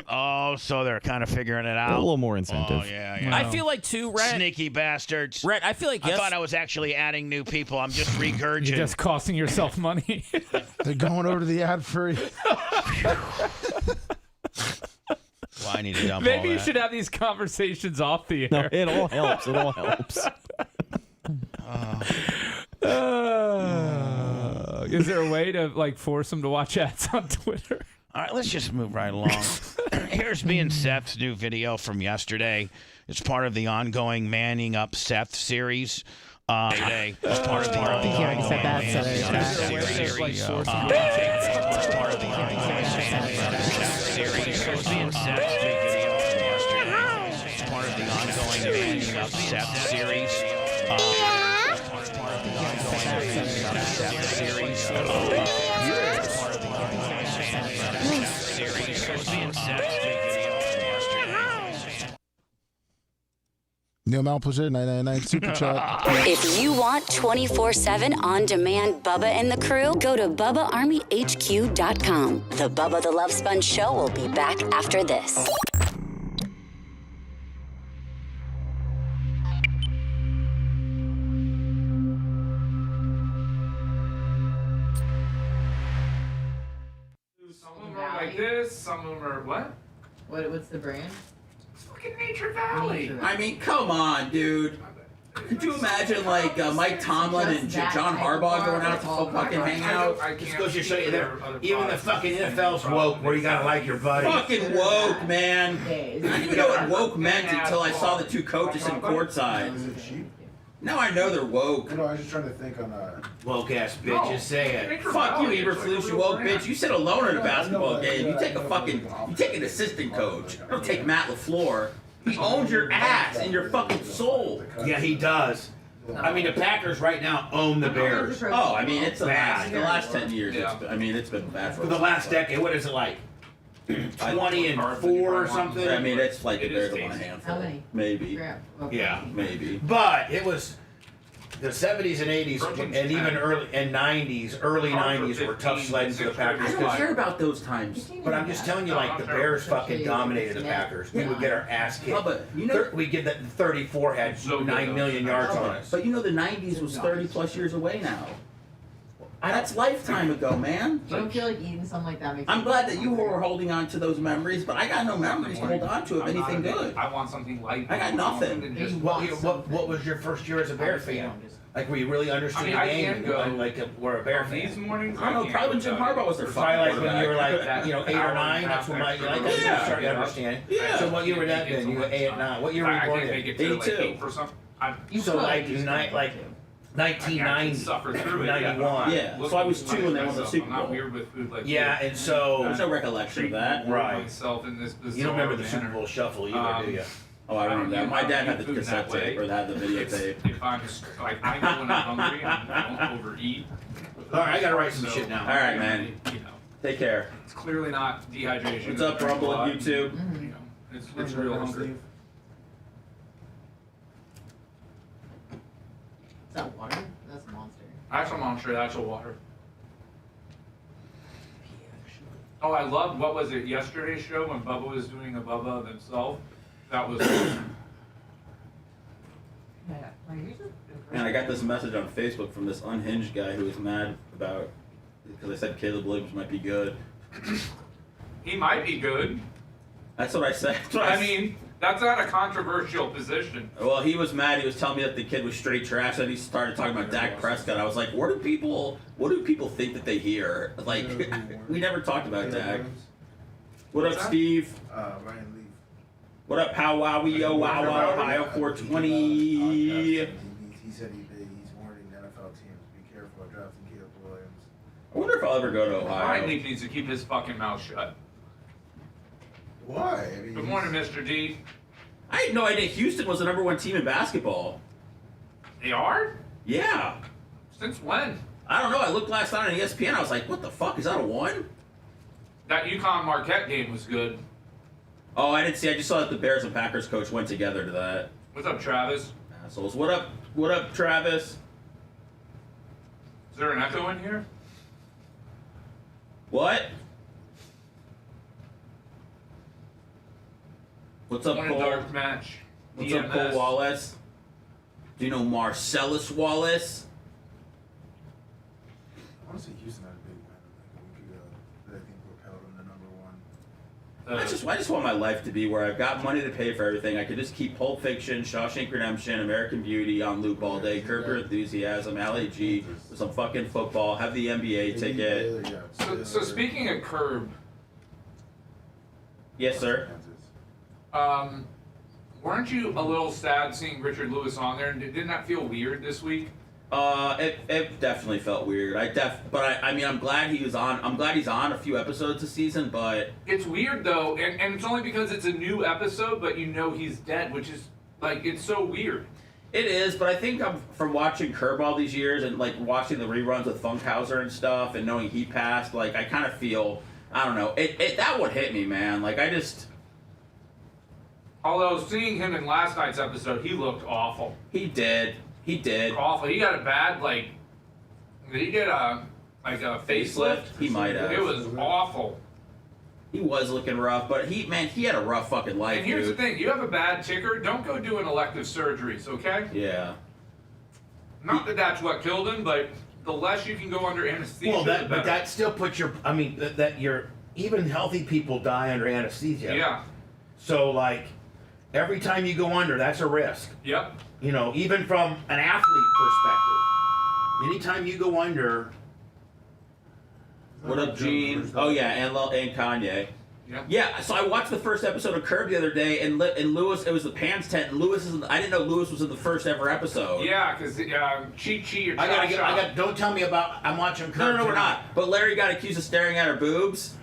Oh, so they're kind of figuring it out. A little more incentive. Oh, yeah. I feel like, too, Rhett. Sneaky bastards. Rhett, I feel like, I thought I was actually adding new people. I'm just regurgitating. You're just costing yourself money. They're going over to the ad free. Well, I need to dump Maybe all you that. should have these conversations off the air. No, it all helps. It all helps. Is there a way to force them to watch ads on Twitter? All right, let's just move right along. Here's me and Seth's new video from yesterday. It's part of the ongoing Manning Up Seth series. Today, as part of the I think you already said that, so there's that. series, part of the ongoing Standing Up Seth series. Neil Malplaisir, 999 Super Chat. If you want 24/7 on-demand Bubba and the crew, go to BubbaArmyHQ.com. The Bubba the Love Sponge Show will be back after this. Some of them are like this, some of them are what? What's the brand? Fucking Nature Valley. I mean, come on, dude. Could you imagine, like, Mike Tomlin and John Harbaugh going out to fucking hang out? This goes to show you that even the fucking NFL's woke, where you gotta like your buddy. Fucking woke, man. I didn't even know what woke meant until I saw the two coaches in courtside. Now I know they're woke. No, I was just trying to think on woke ass bitches, say it. Fuck you, Eberflus, you woke bitch. You sit alone in a basketball game. You take an assistant coach. Don't take Matt LaFleur. He owns your ass and your fucking soul. Yeah, he does. I mean, the Packers right now own the Bears. Oh, I mean, it's the bad. last 10 years. It's been bad For the last decade, what is it like? 20-4 or something? I mean, it's like the Bears have won a handful. How many? Maybe. Yeah. Maybe. But it was the 70s and 80s and even early 90s were tough sledding for the Packers. I don't care about those times. But I'm just telling you, like, the Bears fucking dominated the Packers. We would get our ass kicked. But you know, we get that 34 had 9 million yards on us. But you know, the 90s was 30 plus years away now. That's lifetime ago, man. You don't feel like eating something like that makes I'm glad that you were holding on to those memories, but I got no memories to hold on to of anything good. I want something light. I got nothing. What was your first year as a Bear fan? Like, were you really understood the game? Like, we're a Bear fan. These mornings, I don't know. Probably when Jim Harbaugh was their Probably like when you were like, 8 or 9. That's when you started understanding. Yeah. So what year would that been? You were 8 or 9. What year were you born in? 82. So like 1990, suffer through it. 91. Yeah. So I was 2 when they won the Super I'm not Bowl. weird with food like Yeah, and so There's no recollection of that. right. myself in this You don't remember the Super Bowl shuffle either, do you? Oh, I remember that. My dad had the Food cassette that way. tape or had the videotape. If I'm like, I know when I'm hungry, I don't overeat. All right, I gotta write some shit down. All right, man. You know, Take care. it's clearly not dehydration. What's up, Rumble on YouTube? You know, it's real hungry. Is that water? That's a monster. Actual Monster, actual water. Oh, I loved, what was it, yesterday's show when Bubba was doing a Bubba himself? That was. Man, I got this message on Facebook from this unhinged guy who was mad about because I said Caleb Williams might be good. He might be good. That's what I said. I mean, that's not a controversial position. Well, he was mad. He was telling me that the kid was straight trash. And he started talking about Dak Prescott. I was like, what do people think that they hear? Like, we never talked about Dak. What up, Steve? Ryan Leaf. What up, How Wowie, Yo Wow Wow, Ohio 420? He said he's warning NFL teams to be careful of drafting Caleb Williams. I wonder if I'll ever go to Ohio. Ryan Leaf needs to keep his fucking mouth shut. Why? I mean, Good morning, Mr. D. I had no idea Houston was the #1 team in basketball. They are? Yeah. Since when? I don't know. I looked last night on ESPN. I was like, what the fuck? Is that a 1? That UConn Marquette game was good. Oh, I didn't see. I just saw that the Bears and Packers coach went together to that. What's up, Travis? Assholes. What up? What up, Travis? Is there an echo in here? What? What's up, One Cole? dark match. What's up, Cole Wallace? Do you know Marcellus Wallace? I want to say Houston had a big win. That I think propelled him to #1. I just want my life to be where I've got money to pay for everything. I could just keep Pulp Fiction, Shawshank Redemption, American Beauty on loop all day, Curb Your Enthusiasm, LAG, with some fucking football, have the NBA ticket. So speaking of Curb, Yes, sir. Weren't you a little sad seeing Richard Lewis on there? And didn't that feel weird this week? It definitely felt weird. I mean, I'm glad he was on. I'm glad he's on a few episodes this season, but it's weird though, and it's only because it's a new episode, but you know he's dead, which is like it's so weird. It is, but I think from watching Curb all these years and like watching the reruns with Funkhauser and stuff, and knowing he passed, like I kind of feel, I don't know, it that would hit me, man. Like I just. Although seeing him in last night's episode, he looked awful. He did. Awful. He got a bad did he get a facelift? He might have. It was awful. He was looking rough, but he had a rough fucking life. And here's the thing: you have a bad ticker, don't go doing elective surgeries, okay? Yeah. Not that that's what killed him, but the less you can go under anesthesia, Well, the better. but that still puts your. I mean, even healthy people die under anesthesia. Yeah. So like, every time you go under, that's a risk. Yep. You know, even from an athlete perspective, anytime you go under. What up, Gene? Oh yeah, and Kanye. Yeah. So I watched the first episode of Curb the other day, and Lewis. It was the Pants tent. And Lewis is. I didn't know Lewis was in the first ever episode. Yeah, because Chi or I got. Don't tell me about. I'm watching Curb. No, we're not. But Larry got accused of staring at her boobs.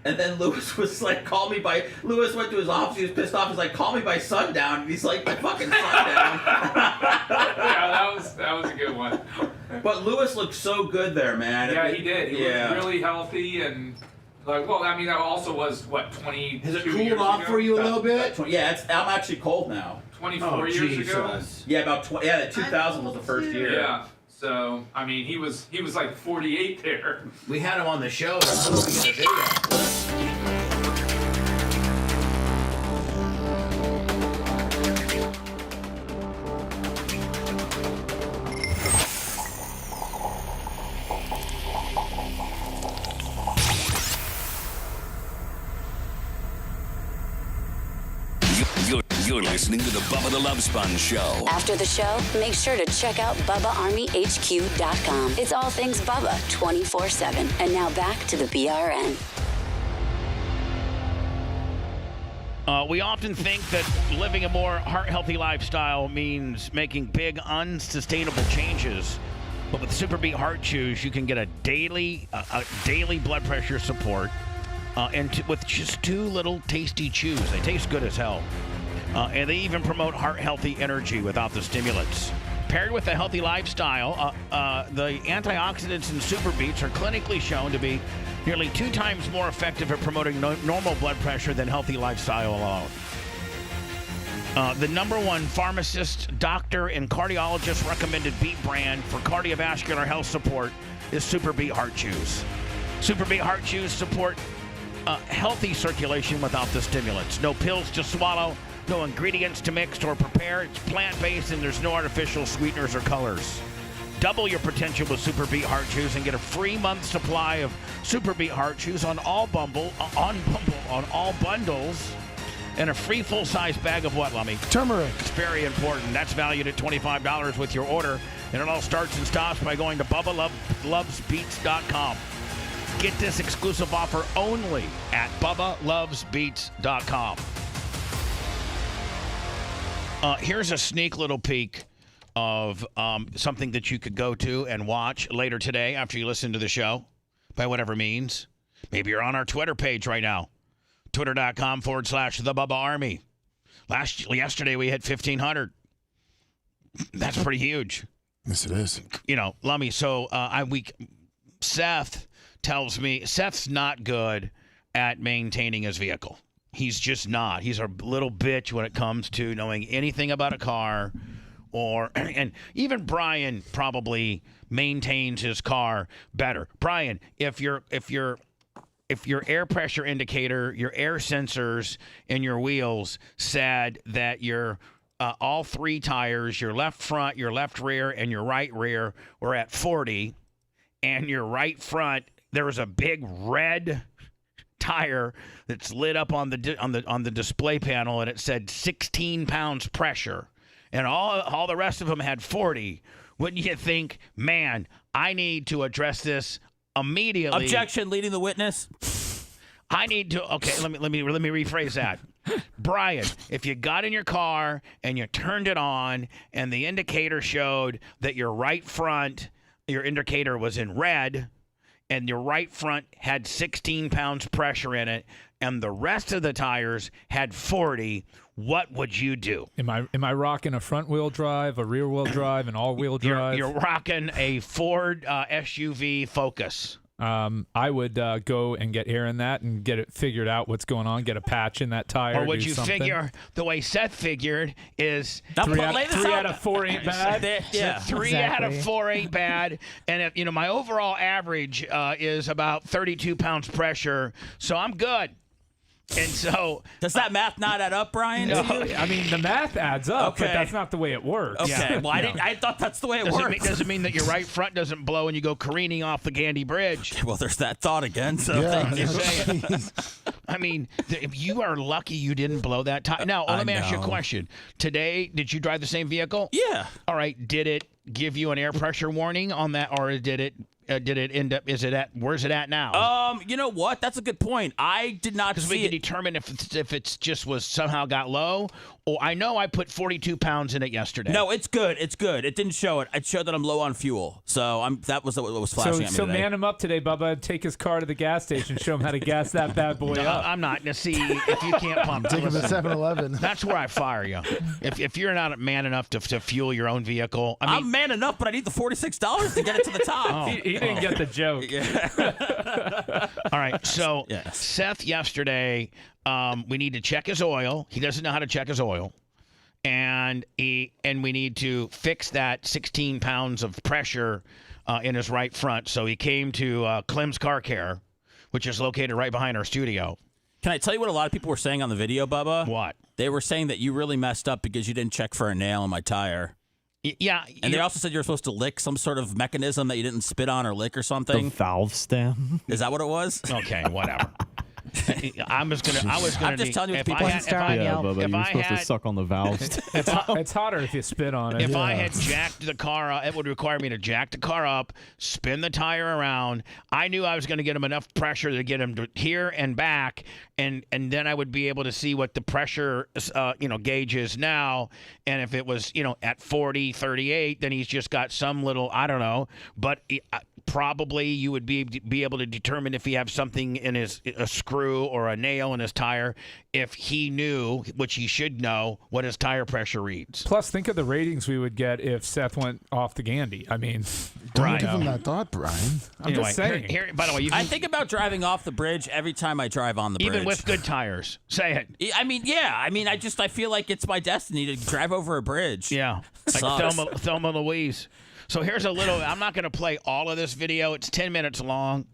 And then Lewis was like, Lewis went to his office, he was pissed off, he's like, call me by sundown. And he's like, by fucking sundown. Yeah, that was a good one. But Lewis looked so good there, man. Yeah, he did. He looked really healthy and, like, well, I mean, that also was, 20 Has it cooled off for you a little bit? Yeah, I'm actually cold now. 24 years ago? Yeah, about 2000 was the first year. Yeah. So, I mean, he was like 48 there. We had him on the show. That's what we get a video. You're listening to the Bubba the Love Sponge Show. After the show, make sure to check out BubbaArmyHQ.com. It's all things Bubba 24/7. And now back to the BRN. We often think that living a more heart-healthy lifestyle means making big, unsustainable changes. But with Super Beat Heart Chews, you can get a daily blood pressure support, with just 2 little tasty chews. They taste good as hell. And they even promote heart-healthy energy without the stimulants. Paired with a healthy lifestyle, the antioxidants in Super Beats are clinically shown to be nearly 2 times more effective at promoting normal blood pressure than healthy lifestyle alone. The #1 pharmacist, doctor, and cardiologist recommended beet brand for cardiovascular health support is Super Beat Heart Chews. Super Beat Heart Chews support healthy circulation without the stimulants. No pills to swallow. No ingredients to mix or prepare. It's plant-based and there's no artificial sweeteners or colors. Double your potential with Super Beat Heart Chews and get a free month supply of Super Beat Heart Chews on all bundles, and a free full-size bag of what, Lummy? Turmeric. It's very important. That's valued at $25 with your order, and it all starts and stops by going to BubbaLovesBeats.com. Get this exclusive offer only at BubbaLovesBeats.com. Here's a sneak little peek of something that you could go to and watch later today after you listen to the show, by whatever means. Maybe you're on our Twitter page right now, twitter.com/The Bubba Army. Yesterday we hit 1,500. That's pretty huge. Yes, it is. You know, Lummy, so Seth tells me Seth's not good at maintaining his vehicle. He's just not. He's a little bitch when it comes to knowing anything about a car, and even Brian probably maintains his car better. Brian, if your air pressure indicator, your air sensors in your wheels said that your all 3 tires, your left front, your left rear, and your right rear were at 40, and your right front there was a big red tire that's lit up on the display panel, and it said 16 pounds pressure, and all the rest of them had 40. Wouldn't you think, man, I need to address this immediately? Objection, leading the witness. I need to. Okay, let me rephrase that. Brian, if you got in your car and you turned it on and the indicator showed that your right front, your indicator was in red, and your right front had 16 pounds pressure in it, and the rest of the tires had 40, what would you do? Am I rocking a front wheel drive, a rear wheel drive, an all wheel drive? You're rocking a Ford SUV Focus. I would go and get air in that and get it figured out what's going on, get a patch in that tire. Or would you something. figure the way Seth figured is three out of 4 ain't bad? Yeah, 3 out of 4 ain't bad. And if, my overall average is about 32 pounds pressure, so I'm good. And so, does that math not add up, Brian? No, I mean the math adds up, okay. but that's not the way it works. Okay, well I thought that's the way it works. Doesn't mean that your right front doesn't blow and you go careening off the Gandy Bridge. Well, there's that thought again. So thank you. I mean, if you are lucky you didn't blow that tire. Now, let me ask you a question. Today, did you drive the same vehicle? Yeah. All right. Did it give you an air pressure warning on that, or did it end up? Where's it at now? You know what? That's a good point. I did not see because we can determine if it's just was somehow got low. Oh, I know I put 42 pounds in it yesterday. No, it's good. It's good. It didn't show it. It showed that I'm low on fuel. So that was what was flashing at me So today. man him up today, Bubba. Take his car to the gas station. Show him how to gas that bad boy up. I'm not. Now, see, if you can't pump, take him to 7-Eleven. That's where I fire you. If you're not man enough to fuel your own vehicle, I'm man enough, but I need the $46 to get it to the top. He didn't get the joke. All right. So Seth yesterday, we need to check his oil. He doesn't know how to check his oil. And we need to fix that 16 pounds of pressure in his right front. So he came to Clem's Car Care, which is located right behind our studio. Can I tell you what a lot of people were saying on the video, Bubba? What? They were saying that you really messed up because you didn't check for a nail in my tire. Yeah. And they also said you were supposed to lick some sort of mechanism that you didn't spit on or lick or something. The valve stem. Is that what it was? Okay, whatever. I'm just telling you what people Bubba, you're supposed to suck on the valves. It's hotter if you spit on it. If I had jacked the car up, it would require me to jack the car up, spin the tire around. I knew I was going to get him enough pressure to get him to here and back, and then I would be able to see what the pressure gauge is now. And if it was at 40, 38, then he's just got some little, I don't know, but probably you would be able to determine if he has something in a screw or a nail in his tire if he knew, which he should know, what his tire pressure reads. Plus, think of the ratings we would get if Seth went off the Gandy. I mean, don't give him that thought, Brian. I'm just saying. By the way, I think about driving off the bridge every time I drive on the bridge. Even with good tires. Say it. I mean, yeah. I mean, I feel like it's my destiny to drive over a bridge. Yeah. Like Thelma Louise. So here's a little, I'm not going to play all of this video. It's 10 minutes long,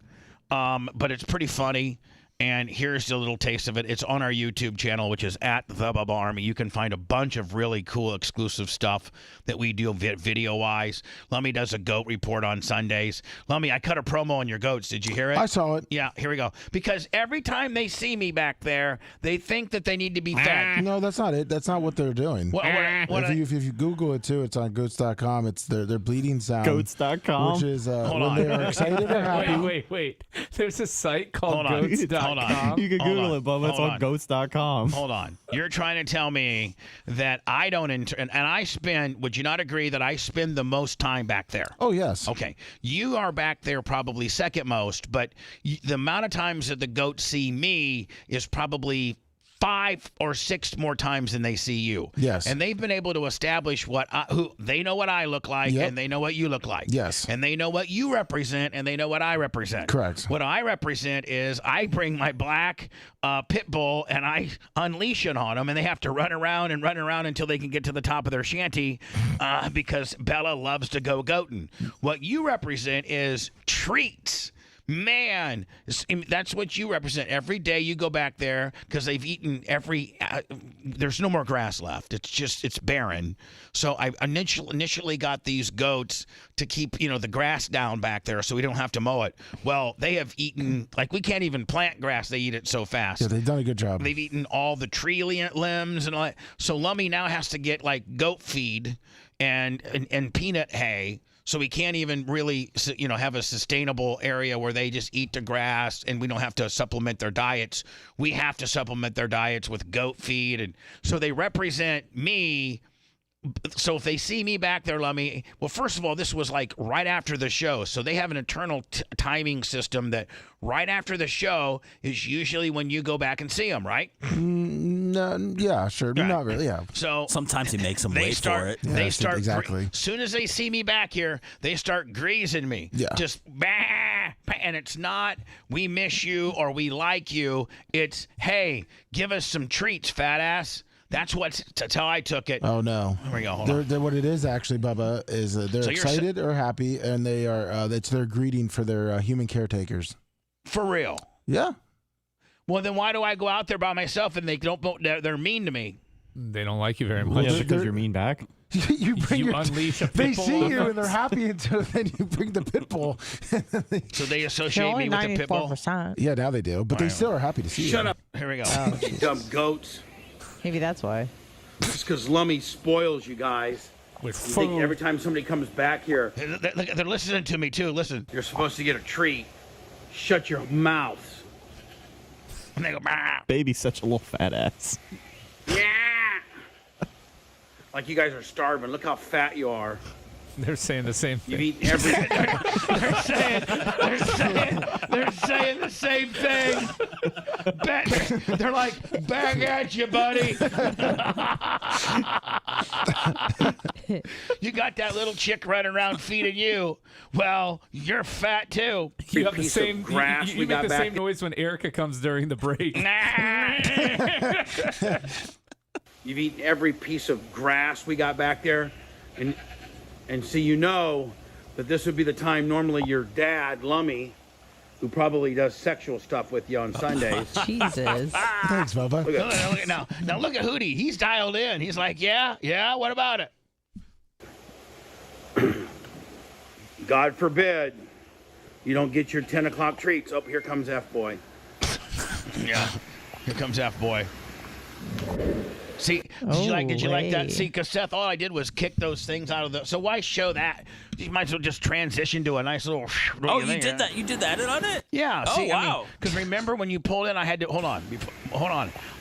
but it's pretty funny. And here's a little taste of it. It's on our YouTube channel, which is at The Bubba Army. You can find a bunch of really cool exclusive stuff that we do video-wise. Lummy does a goat report on Sundays. Lummy, I cut a promo on your goats. Did you hear it? I saw it. Yeah, here we go. Because every time they see me back there, they think that they need to be fed. No, that's not it. That's not what they're doing. If you Google it, too, it's on goats.com. It's their bleeding sound. Goats.com. Which is when they're excited or happy. Wait. There's a site called goats.com. Hold on. You can Google it, Bubba. It's on goats.com. Hold on. You're trying to tell me that I don't and I spend, would you not agree that I spend the most time back there? Oh, yes. Okay. You are back there probably second most, but the amount of times that the goats see me is probably 5 or 6 more times than they see you. Yes. And they've been able to establish who they know what I look like, and they know what you look like. Yes. And they know what you represent, and they know what I represent. Correct. What I represent is I bring my black pit bull and I unleash it on them, and they have to run around until they can get to the top of their shanty because Bella loves to go goating. What you represent is treats. Man, that's what you represent. Every day you go back there because they've eaten there's no more grass left. It's barren. So I initially got these goats to keep, the grass down back there so we don't have to mow it. Well, they have eaten, we can't even plant grass. They eat it so fast. Yeah, they've done a good job. They've eaten all the tree limbs and all that. So Lummy now has to get goat feed and peanut hay So we can't even really, have a sustainable area where they just eat the grass and we don't have to supplement their diets. We have to supplement their diets with goat feed. And so they represent me. So if they see me back there, Lummy, well, first of all, this was like right after the show. So they have an internal timing system that right after the show is usually when you go back and see them, right? No, yeah, sure. Right. Not really, yeah. So sometimes he makes them wait for it. Yeah, They start exactly. As soon as they see me back here, they start greasing me. Yeah. Just bah, and it's not we miss you or we like you. It's hey, give us some treats, fat ass. That's how I took it. Oh no! Here we go. Hold on. What it is actually, Bubba, is they're So you're excited or happy, and they are. It's their greeting for their human caretakers. For real. Yeah. Well, then why do I go out there by myself and they don't? They're mean to me. They don't like you very much. Yeah, because you're mean back. you unleash a pit They bull see on you them. and they're happy until then you bring the pit bull. So they associate me with the pit bull. Yeah, now they do, but they still are happy to see you. Shut up. Here we go. You dumb goats. Maybe that's why. It's because Lummy spoils you guys. With You think food. every time somebody comes back here, They're listening to me too. Listen. you're supposed to get a treat. Shut your mouth. And they go, bah. Baby's such a little fat ass. Yeah. Like you guys are starving. Look how fat you are. They're saying the same You've thing. eaten every. They're saying the same thing. They're like, back at you, buddy. You got that little chick running around feeding you. Well, you're fat too. You have the piece of same. grass You we make got the back same noise when Erica comes during the break. You've eaten every piece of grass we got back there, and so you know that this would be the time normally your dad, Lummy, who probably does sexual stuff with you on Sundays. Jesus. Thanks, Bubba. Look at- Look at now look at Hootie. He's dialed in. He's like, yeah. What about it? God forbid you don't get your 10 o'clock treats. Oh, here comes F-Boy. Yeah. Here comes F boy. See, did you like that? way. See, because Seth, all I did was kick those things out of the. So why show that? You might as well just transition to a nice little. Oh, you did that? You did that on it? Yeah. Oh, See, wow. Because remember when you pulled in, I had to hold on.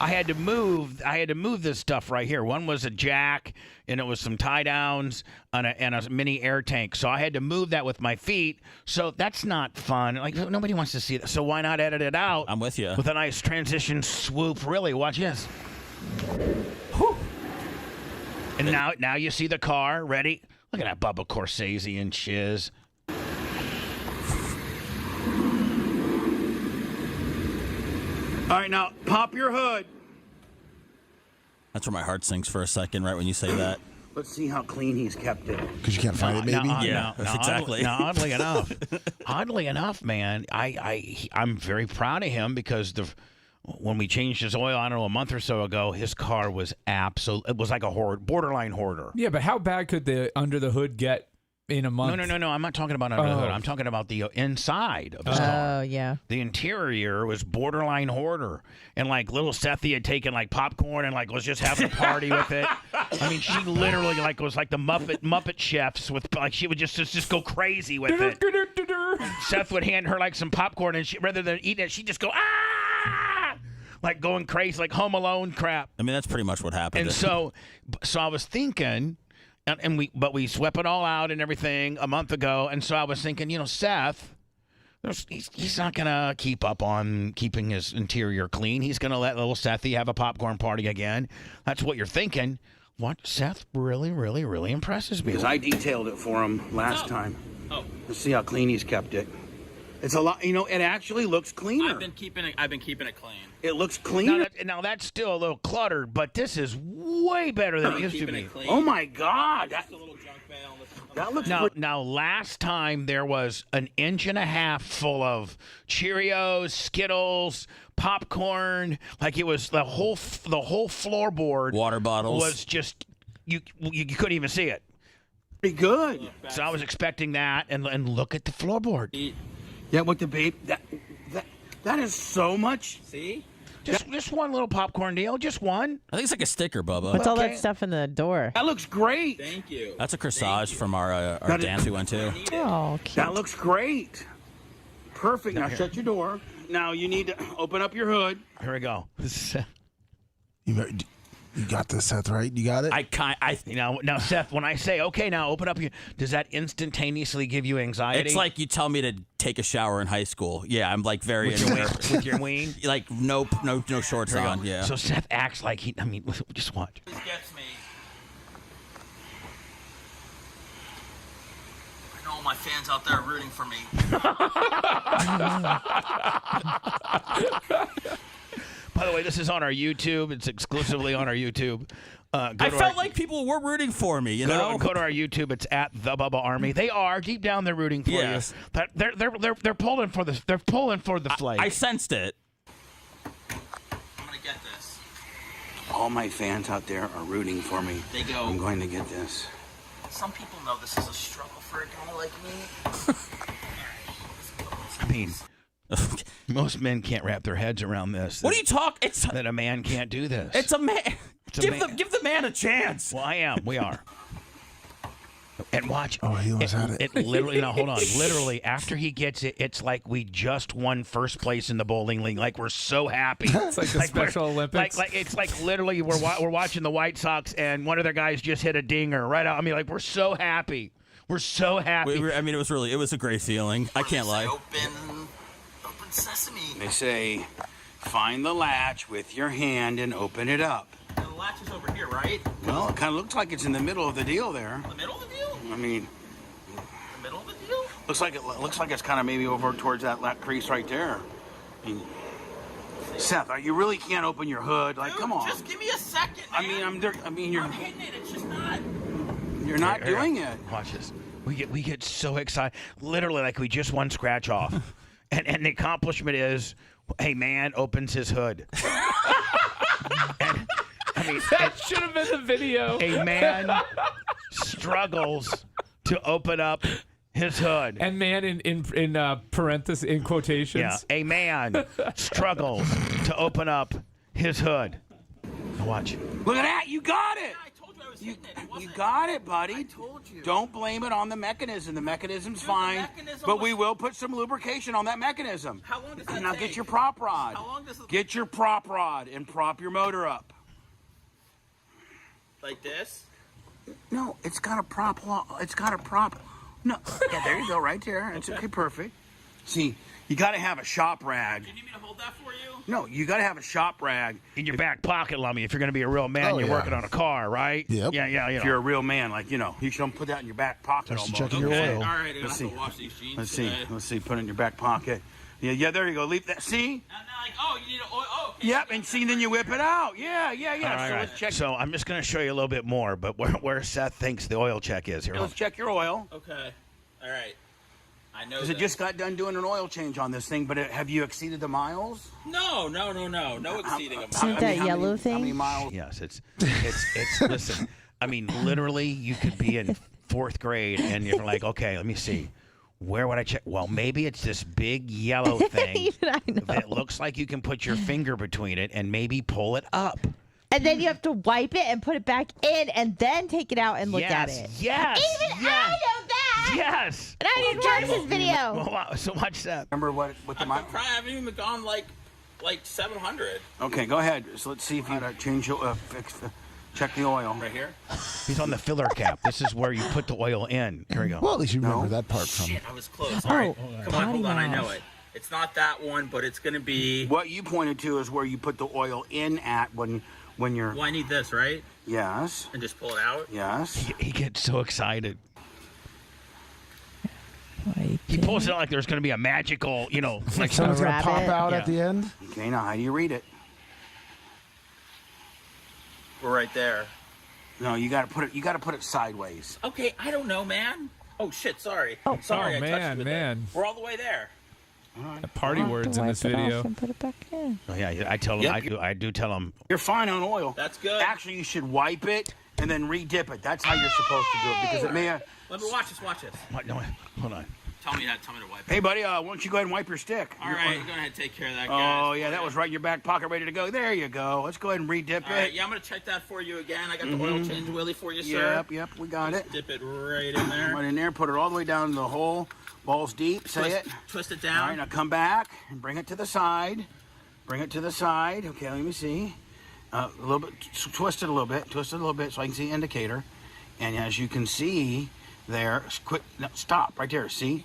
I had to move this stuff right here. One was a jack, and it was some tie downs and a mini air tank. So I had to move that with my feet. So that's not fun. Like nobody wants to see that. So why not edit it out? I'm with you. With a nice transition swoop. Really, watch this. Whew. And now you see the car. Ready? Look at that Bubba Corsese and shiz. All right, now pop your hood. That's where my heart sinks for a second, right when you say that. Let's see how clean he's kept it. Because you can't find it, maybe? Exactly. Oddly enough, man, I'm very proud of him because when we changed his oil, I don't know, a month or so ago, his car was it was like a borderline hoarder. Yeah, but how bad could the under the hood get in a month? No. I'm not talking about under the hood. I'm talking about the inside of his car. Oh, yeah. The interior was borderline hoarder. And like little Sethy had taken like popcorn and like was just having a party with it. I mean, she literally like was like the Muppet chefs with like she would just go crazy with it. Seth would hand her like some popcorn and she rather than eating it, she'd just go like going crazy, like Home Alone crap. I mean, that's pretty much what happened. And so I was thinking, but we swept it all out and everything a month ago. And so I was thinking, Seth, he's not gonna keep up on keeping his interior clean. He's gonna let little Sethy have a popcorn party again. That's what you're thinking. What Seth really, really, really impresses me. Because I detailed it for him last time. Oh. Let's see how clean he's kept it. It's a lot. It actually looks cleaner. I've been keeping it clean. It looks cleaner. Now that's still a little cluttered, but this is way better than it used to be. Oh my God! That looks now. Last time there was an inch and a half full of Cheerios, Skittles, popcorn. Like it was the whole floorboard. Water bottles was just you couldn't even see it. pretty good. So I was expecting that, and look at the floorboard. Yeah, with the babe. That is so much. See? Just one little popcorn deal. Just one. I think it's like a sticker, Bubba. What's all that stuff in the door? That looks great. Thank you. That's a corsage from our dance we went to. Oh, cute. That looks great. Perfect. Now shut your door. Now you need to open up your hood. Here we go. You got this, Seth, right? You got it? Now, Seth, when I say, okay, now open up your, does that instantaneously give you anxiety? It's like you tell me to take a shower in high school. Yeah, I'm like very with your ween? Like no shorts on. Yeah. So Seth acts like just watch. This gets me. I know all my fans out there are rooting for me. By the way, this is on our YouTube. It's exclusively on our YouTube. I felt like people were rooting for me. You know, go to our YouTube. It's at the Bubba Army. They are deep down. They're rooting for you. But they're pulling for the. They're pulling for the flag. I sensed it. I'm gonna get this. All my fans out there are rooting for me. They go. I'm going to get this. Some people know this is a struggle for a guy like me. I mean, most men can't wrap their heads around this. What are you talking? It's that a man can't do this. It's a man. Give the man a chance. Well, I am. We are. And watch. Oh, he almost had it. It literally. Now hold on. Literally, after he gets it, it's like we just won first place in the bowling league. Like we're so happy. It's like the Special Olympics. Like it's like literally we're watching the White Sox and one of their guys just hit a dinger right out. I mean, like we're so happy. We're so happy. It was a great feeling. I can't lie. Open sesame. They say, find the latch with your hand and open it up. And the latch is over here, right? Well, it kind of looks like it's in the middle of the deal there. The middle of the deal? I mean, The middle of the deal? looks like it's kind of maybe over towards that crease right there. I mean, Seth, you really can't open your hood. Like, Dude, come on. Just give me a second, man. I'm hitting it. It's just not. You're not doing it. Watch this. We get so excited. Literally, like we just won scratch off. And the accomplishment is, a man opens his hood. That should have been the video. A man struggles to open up his hood. And man in parentheses, in quotations. Yeah, a man struggles to open up his hood. Watch. Look at that. You got it. I told you I was hitting it. You got it, buddy. I told you. Don't blame it on the mechanism. The mechanism's fine. But we will put some lubrication on that mechanism. How long does that Now take? get your prop rod. How long does it... Get your prop rod and prop your motor up. Like this? No, it's got a prop. It's got a prop. No. Yeah, there you go, right there. It's okay, perfect. See, you got to have a shop rag. Do you need me to hold that for you? No, you got to have a shop rag In your back pocket, Lummy, if you're going to be a real man, you're working on a car, right? Yep. Yeah. If you're a real man, like, you should put that in your back pocket Just almost. checking your oil. All right, I'm Let's going see. to wash these jeans Let's today. see. Let's see. Put it in your back pocket. Yeah, there you go. Leave that. See? And then like, oh, you need oil. Oh, okay. Yep, and see, then you whip it out. Yeah. All So right. let's check. So I'm just going to show you a little bit more, but where Seth thinks the oil check is here. Let's check your oil. Okay. All right. I know Because it that. just got done doing an oil change on this thing, but have you exceeded the miles? No exceeding of Isn't that yellow thing? How many miles? Yes, it's listen, I mean, literally, you could be in 4th grade and you're like, okay, let me see. Where would I check? Well, maybe it's this big yellow thing I know. that looks like you can put your finger between it and maybe pull it up. And then you have to wipe it and put it back in and then take it out and look at it. Yes. Even I know that. Yes. And I didn't watch this video. Well, so watch that. Remember what the I haven't even gone like 700. Okay, go ahead. So let's see if you change your check the oil. Right here? He's on the filler cap. This is where you put the oil in. Here we go. Well, at least you remember that part from. Shit, I was close. All right. Come on, hold on. I know mouth. it. It's not that one, but it's going to be... What you pointed to is where you put the oil in at when you're... Well, I need this, right? Yes. And just pull it out? Yes. He gets so excited. He pulls it out like there's going to be a magical, like Someone's going to pop rabbit? out at the end. Okay, now how do you read it? We're right there. No, you got to put it sideways. Okay, I don't know, man. Oh, shit, sorry. Sorry, I touched man, with man. it. We're all the way there. Party words in this video. And put it back in. Oh, yeah, I tell him. Yep. I do tell him. You're fine on oil. That's good. Actually, you should wipe it and then re-dip it. That's how you're supposed to do it because it may have... Let me watch this. What? No, hold on. Tell me to wipe it. Hey, buddy, why don't you go ahead and wipe your stick? All right, go ahead and take care of that, guys. Oh, yeah, that was right in your back pocket, ready to go. There you go. Let's go ahead and redip it. All right, yeah, I'm going to check that for you again. I got the oil change willy for you, sir. Yep, we got it. Dip it right in there. Right in there. Put it all the way down in the hole. Balls deep. Twist it down. All right, now come back and bring it to the side. Bring it to the side. Okay, let me see. A little bit. Twist it a little bit. Twist it a little bit so I can see the indicator. And as you can see there, quick. No, stop right there. See,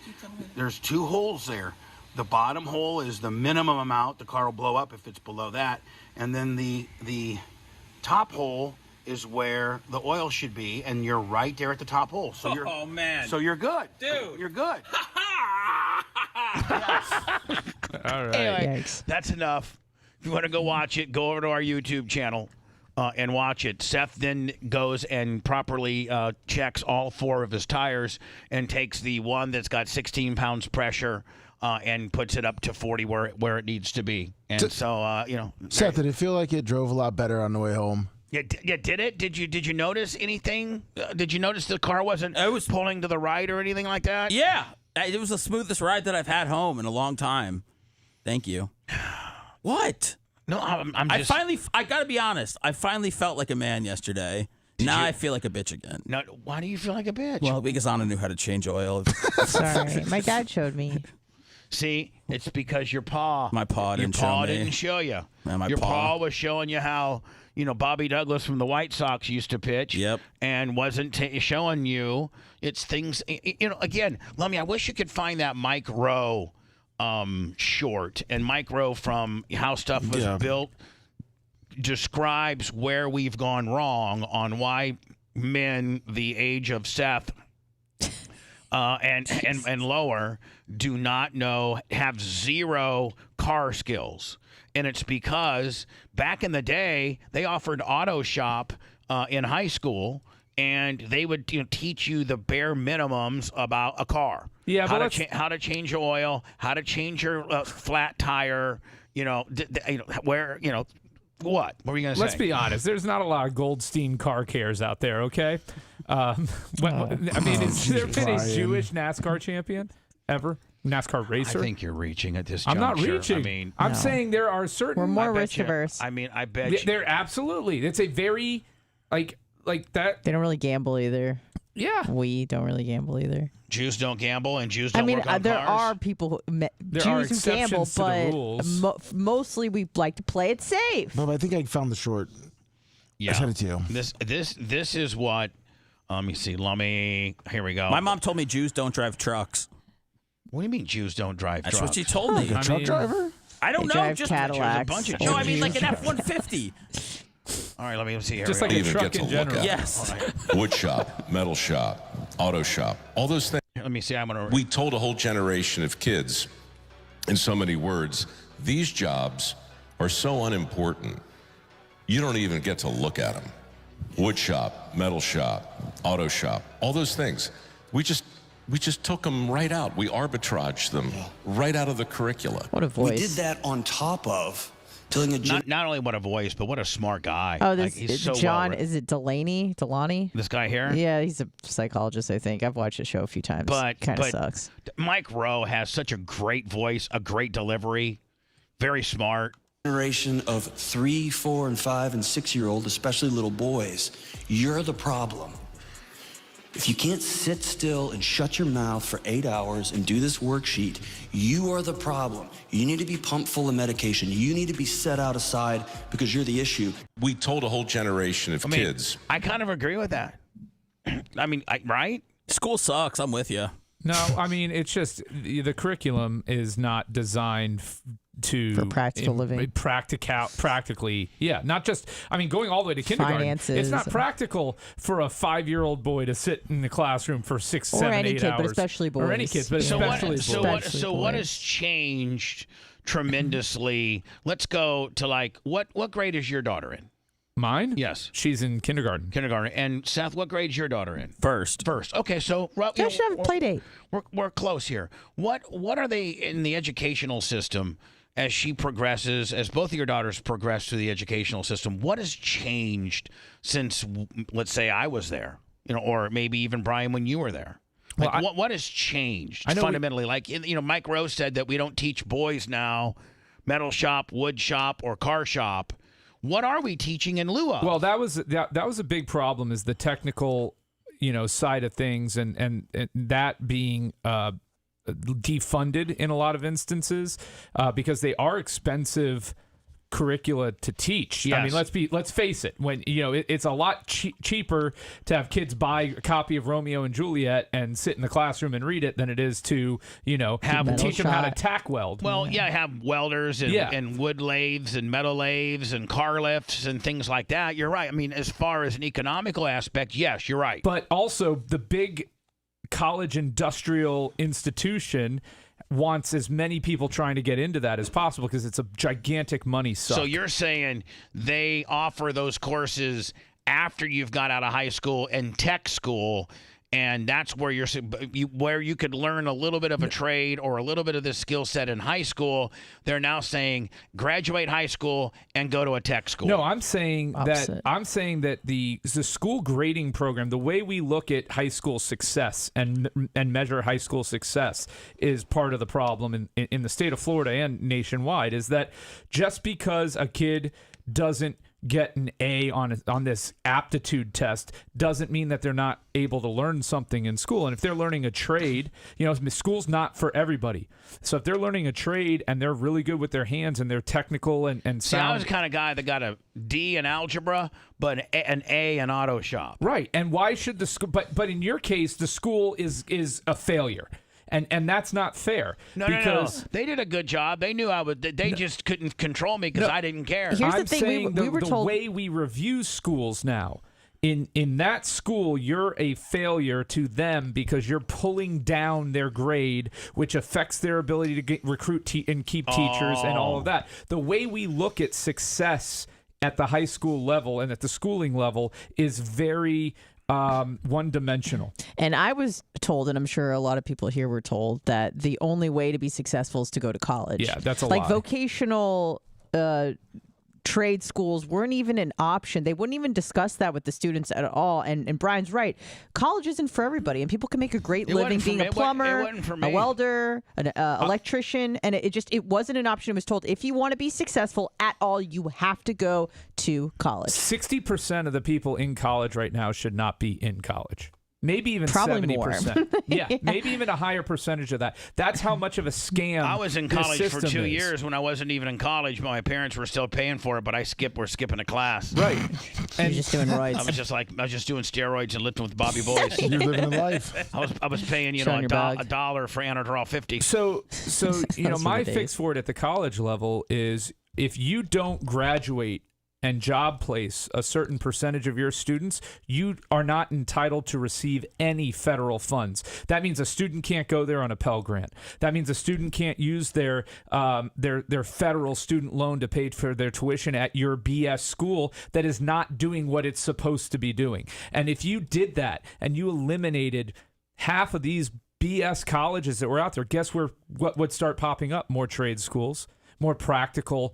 there's 2 holes there. The bottom hole is the minimum amount. The car will blow up if it's below that. And then the top hole is where the oil should be, and you're right there at the top hole. So you're, oh man. So you're good, dude. You're good. All right. Anyway. That's enough. If you want to go watch it, go over to our YouTube channel and watch it. Seth then goes and properly checks all 4 of his tires and takes the one that's got 16 pounds pressure and puts it up to 40 where it needs to be. And so, Seth, did it feel like it drove a lot better on the way home? Yeah, did it? Did you notice anything? Did you notice the car wasn't pulling to the right or anything like that? Yeah. It was the smoothest ride that I've had home in a long time. Thank you. What? No, I'm just... I got to be honest. I finally felt like a man yesterday. Now I feel like a bitch again. No, why do you feel like a bitch? Well, because Anna knew how to change oil. Sorry. My dad showed me. See, it's because your paw. My paw didn't show me. Didn't show you. Man, your paw was showing you how, Bobby Douglas from the White Sox used to pitch. Yep. And wasn't showing you. It's things, again, Lummy, I wish you could find that Mike Rowe short. And Mike Rowe from How Stuff Was Built describes where we've gone wrong on why men the age of Seth and lower do not have zero car skills. And it's because back in the day, they offered auto shop in high school, and they would teach you the bare minimums about a car. Yeah, how to change oil, how to change your flat tire, where, what were you going to say? Let's be honest. There's not a lot of Goldstein car cares out there, okay? Has there been a Jewish NASCAR champion ever? NASCAR racer? I think you're reaching at this I'm juncture. not reaching. I'm saying there are certain... We're more risk averse. I bet you. They're absolutely. It's a very, like that... They don't really gamble either. Yeah. We don't really gamble either. Jews don't gamble and Jews don't work on there cars? are people Jews who gamble, but mostly we like to play it safe. No, but I think I found the short. Yeah. I sent it to you. This is what... let me see. Here we go. My mom told me Jews don't drive trucks. What do you mean Jews don't drive trucks? That's what she told me. A truck driver? I don't know. Drive just Cadillacs. a bunch of no, I mean Jews. like an F-150. All right, let me see here. Just like a truck in general. Yes. Wood shop, metal shop, auto shop, all those things. Let me see. We told a whole generation of kids, in so many words, these jobs are so unimportant, you don't even get to look at them. Wood shop, metal shop, auto shop, all those things. We just took them right out. We arbitraged them right out of the curricula. What a voice. We did that on top of telling not only what a voice, but what a smart guy. Oh, this he's so John, is it Delaney? This guy here? Yeah, he's a psychologist, I think. I've watched the show a few times. But kind of sucks. Mike Rowe has such a great voice, a great delivery, very smart. Generation of 3, 4, and 5, and 6-year-old, especially little boys, you're the problem. If you can't sit still and shut your mouth for 8 hours and do this worksheet, you are the problem. You need to be pumped full of medication. You need to be set out aside because you're the issue. We told a whole generation of kids. I kind of agree with that. Right? School sucks. I'm with you. No, it's just the curriculum is not designed for practical living. Practically, yeah. Not just, going all the way to kindergarten. Finances. It's not practical for a 5-year-old boy to sit in the classroom for 6, 7, 8 hours. Or any kid, but especially boys. Or any kids, but especially boys. So what has changed tremendously? Let's go to what grade is your daughter in? Mine? Yes. She's in kindergarten. And Seth, what grade is your daughter in? First. Okay, so They should have a play date. We're close here. What are they in the educational system as she progresses, as both of your daughters progress through the educational system? What has changed since, let's say, I was there, or maybe even Brian when you were there? Like, what has changed fundamentally? Mike Rose said that we don't teach boys now metal shop, wood shop, or car shop. What are we teaching in lieu of? Well, that was a big problem, is the technical, side of things, and that being defunded in a lot of instances because they are expensive curricula to teach. Yes. I mean, let's face it. When it's a lot cheaper to have kids buy a copy of Romeo and Juliet and sit in the classroom and read it than it is to teach them how to tack weld. Well, have welders and wood lathes and metal lathes and car lifts and things like that. You're right. I mean, as far as an economical aspect, yes, you're right. But also the big college industrial institution wants as many people trying to get into that as possible because it's a gigantic money suck. So you're saying they offer those courses after you've got out of high school and tech school, and that's where where you could learn a little bit of a trade or a little bit of this skill set in high school. They're now saying graduate high school and go to a tech school. No, I'm saying that the school grading program, the way we look at high school success and measure high school success, is part of the problem in the state of Florida and nationwide. Is that just because a kid doesn't get an A on this aptitude test doesn't mean that they're not able to learn something in school. And if they're learning a trade, school's not for everybody. So if they're learning a trade and they're really good with their hands and they're technical and sound. See, I was the kind of guy that got a D in algebra, but an A in auto shop. Right. And why should the school? But in your case, the school is a failure. And that's not fair. No. They did a good job. They knew I would. They just couldn't control me because I didn't care. Here's I'm the thing: saying we were the told way we review schools now. In that school, you're a failure to them because you're pulling down their grade, which affects their ability to recruit and keep teachers and all of that. The way we look at success at the high school level and at the schooling level is very one-dimensional. And I was told, and I'm sure a lot of people here were told, that the only way to be successful is to go to college. Yeah, that's a lie. Vocational trade schools weren't even an option. They wouldn't even discuss that with the students at all. And Brian's right. College isn't for everybody, and people can make a great living being a plumber, a welder, an electrician, and it wasn't an option. It was told, if you want to be successful at all, you have to go to college. 60% of the people in college right now should not be in college. Maybe even probably 70%. More. Yeah, maybe even a higher percentage of that. That's how much of a scam. I was in college for 2 years when I wasn't even in college. My parents were still paying for it, but we're skipping a class. Right. And you're just doing roids. I was just doing steroids and lifting with Bobby Boys. You're living a life. I was paying $1 for Anadrol 50. So my fix for it at the college level is if you don't graduate and job place a certain percentage of your students, you are not entitled to receive any federal funds. That means a student can't go there on a Pell Grant. That means a student can't use their federal student loan to pay for their tuition at your BS school that is not doing what it's supposed to be doing. And if you did that and you eliminated half of these BS colleges that were out there, guess what would start popping up? More trade schools, more practical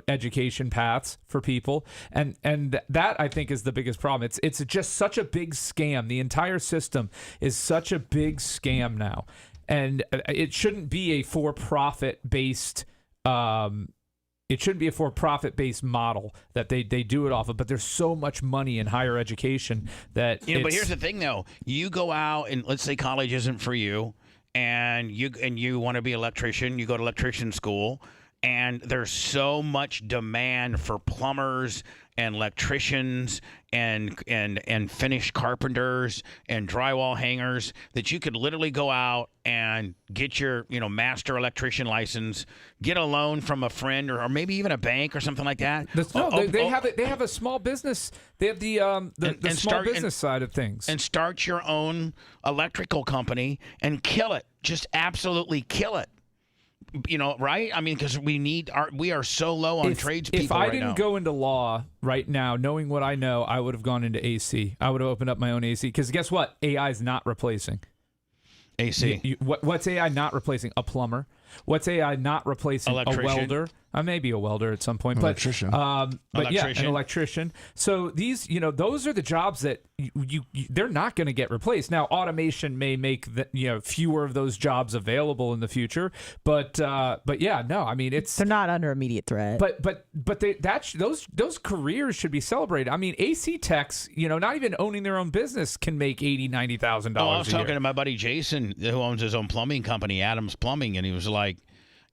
education paths for people, and that I think is the biggest problem. It's just such a big scam. The entire system is such a big scam now, and it shouldn't be a for-profit based. It shouldn't be a for-profit based model that they do it off of. But there's so much money in higher education that but here's the thing though: you go out and let's say college isn't for you. And you want to be an electrician, you go to electrician school, and there's so much demand for plumbers and electricians and finished carpenters and drywall hangers that you could literally go out and get your master electrician license, get a loan from a friend or maybe even a bank or something like that. They have a small business. They have the small business side of things. And start your own electrical company and kill it. Just absolutely kill it. Right? I mean, because we are so low on tradespeople right now. If I didn't go into law right now, knowing what I know, I would have gone into AC. I would have opened up my own AC. Because guess what? AI is not replacing AC. What's AI not replacing? A plumber. What's AI not replacing? A welder. I may be a welder at some point, Electrician. but yeah, an electrician. So these, those are the jobs that they're not going to get replaced. Now, automation may make fewer of those jobs available in the future, but yeah, no, I mean they're not under immediate threat. But those careers should be celebrated. I mean, AC techs, not even owning their own business can make $80,000-$90,000. I was talking to my buddy Jason, who owns his own plumbing company, Adams Plumbing, and he was like,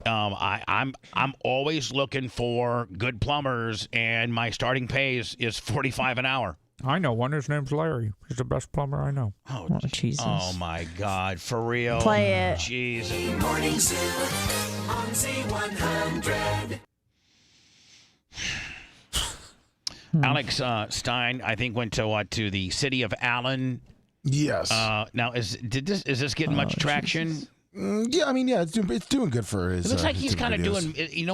I'm always looking for good plumbers, and my starting pay is $45 an hour. I know one. His name's Larry. He's the best plumber I know. Oh, Jesus! Oh my God, for real? Play it. Jesus. Morning Zoo on Z100. Alex Stein, I think, went to the city of Allen. Yes. Now, is this getting much traction? Yeah, I mean, yeah, it's doing good for his. It looks like he's YouTube kind of videos. doing. You know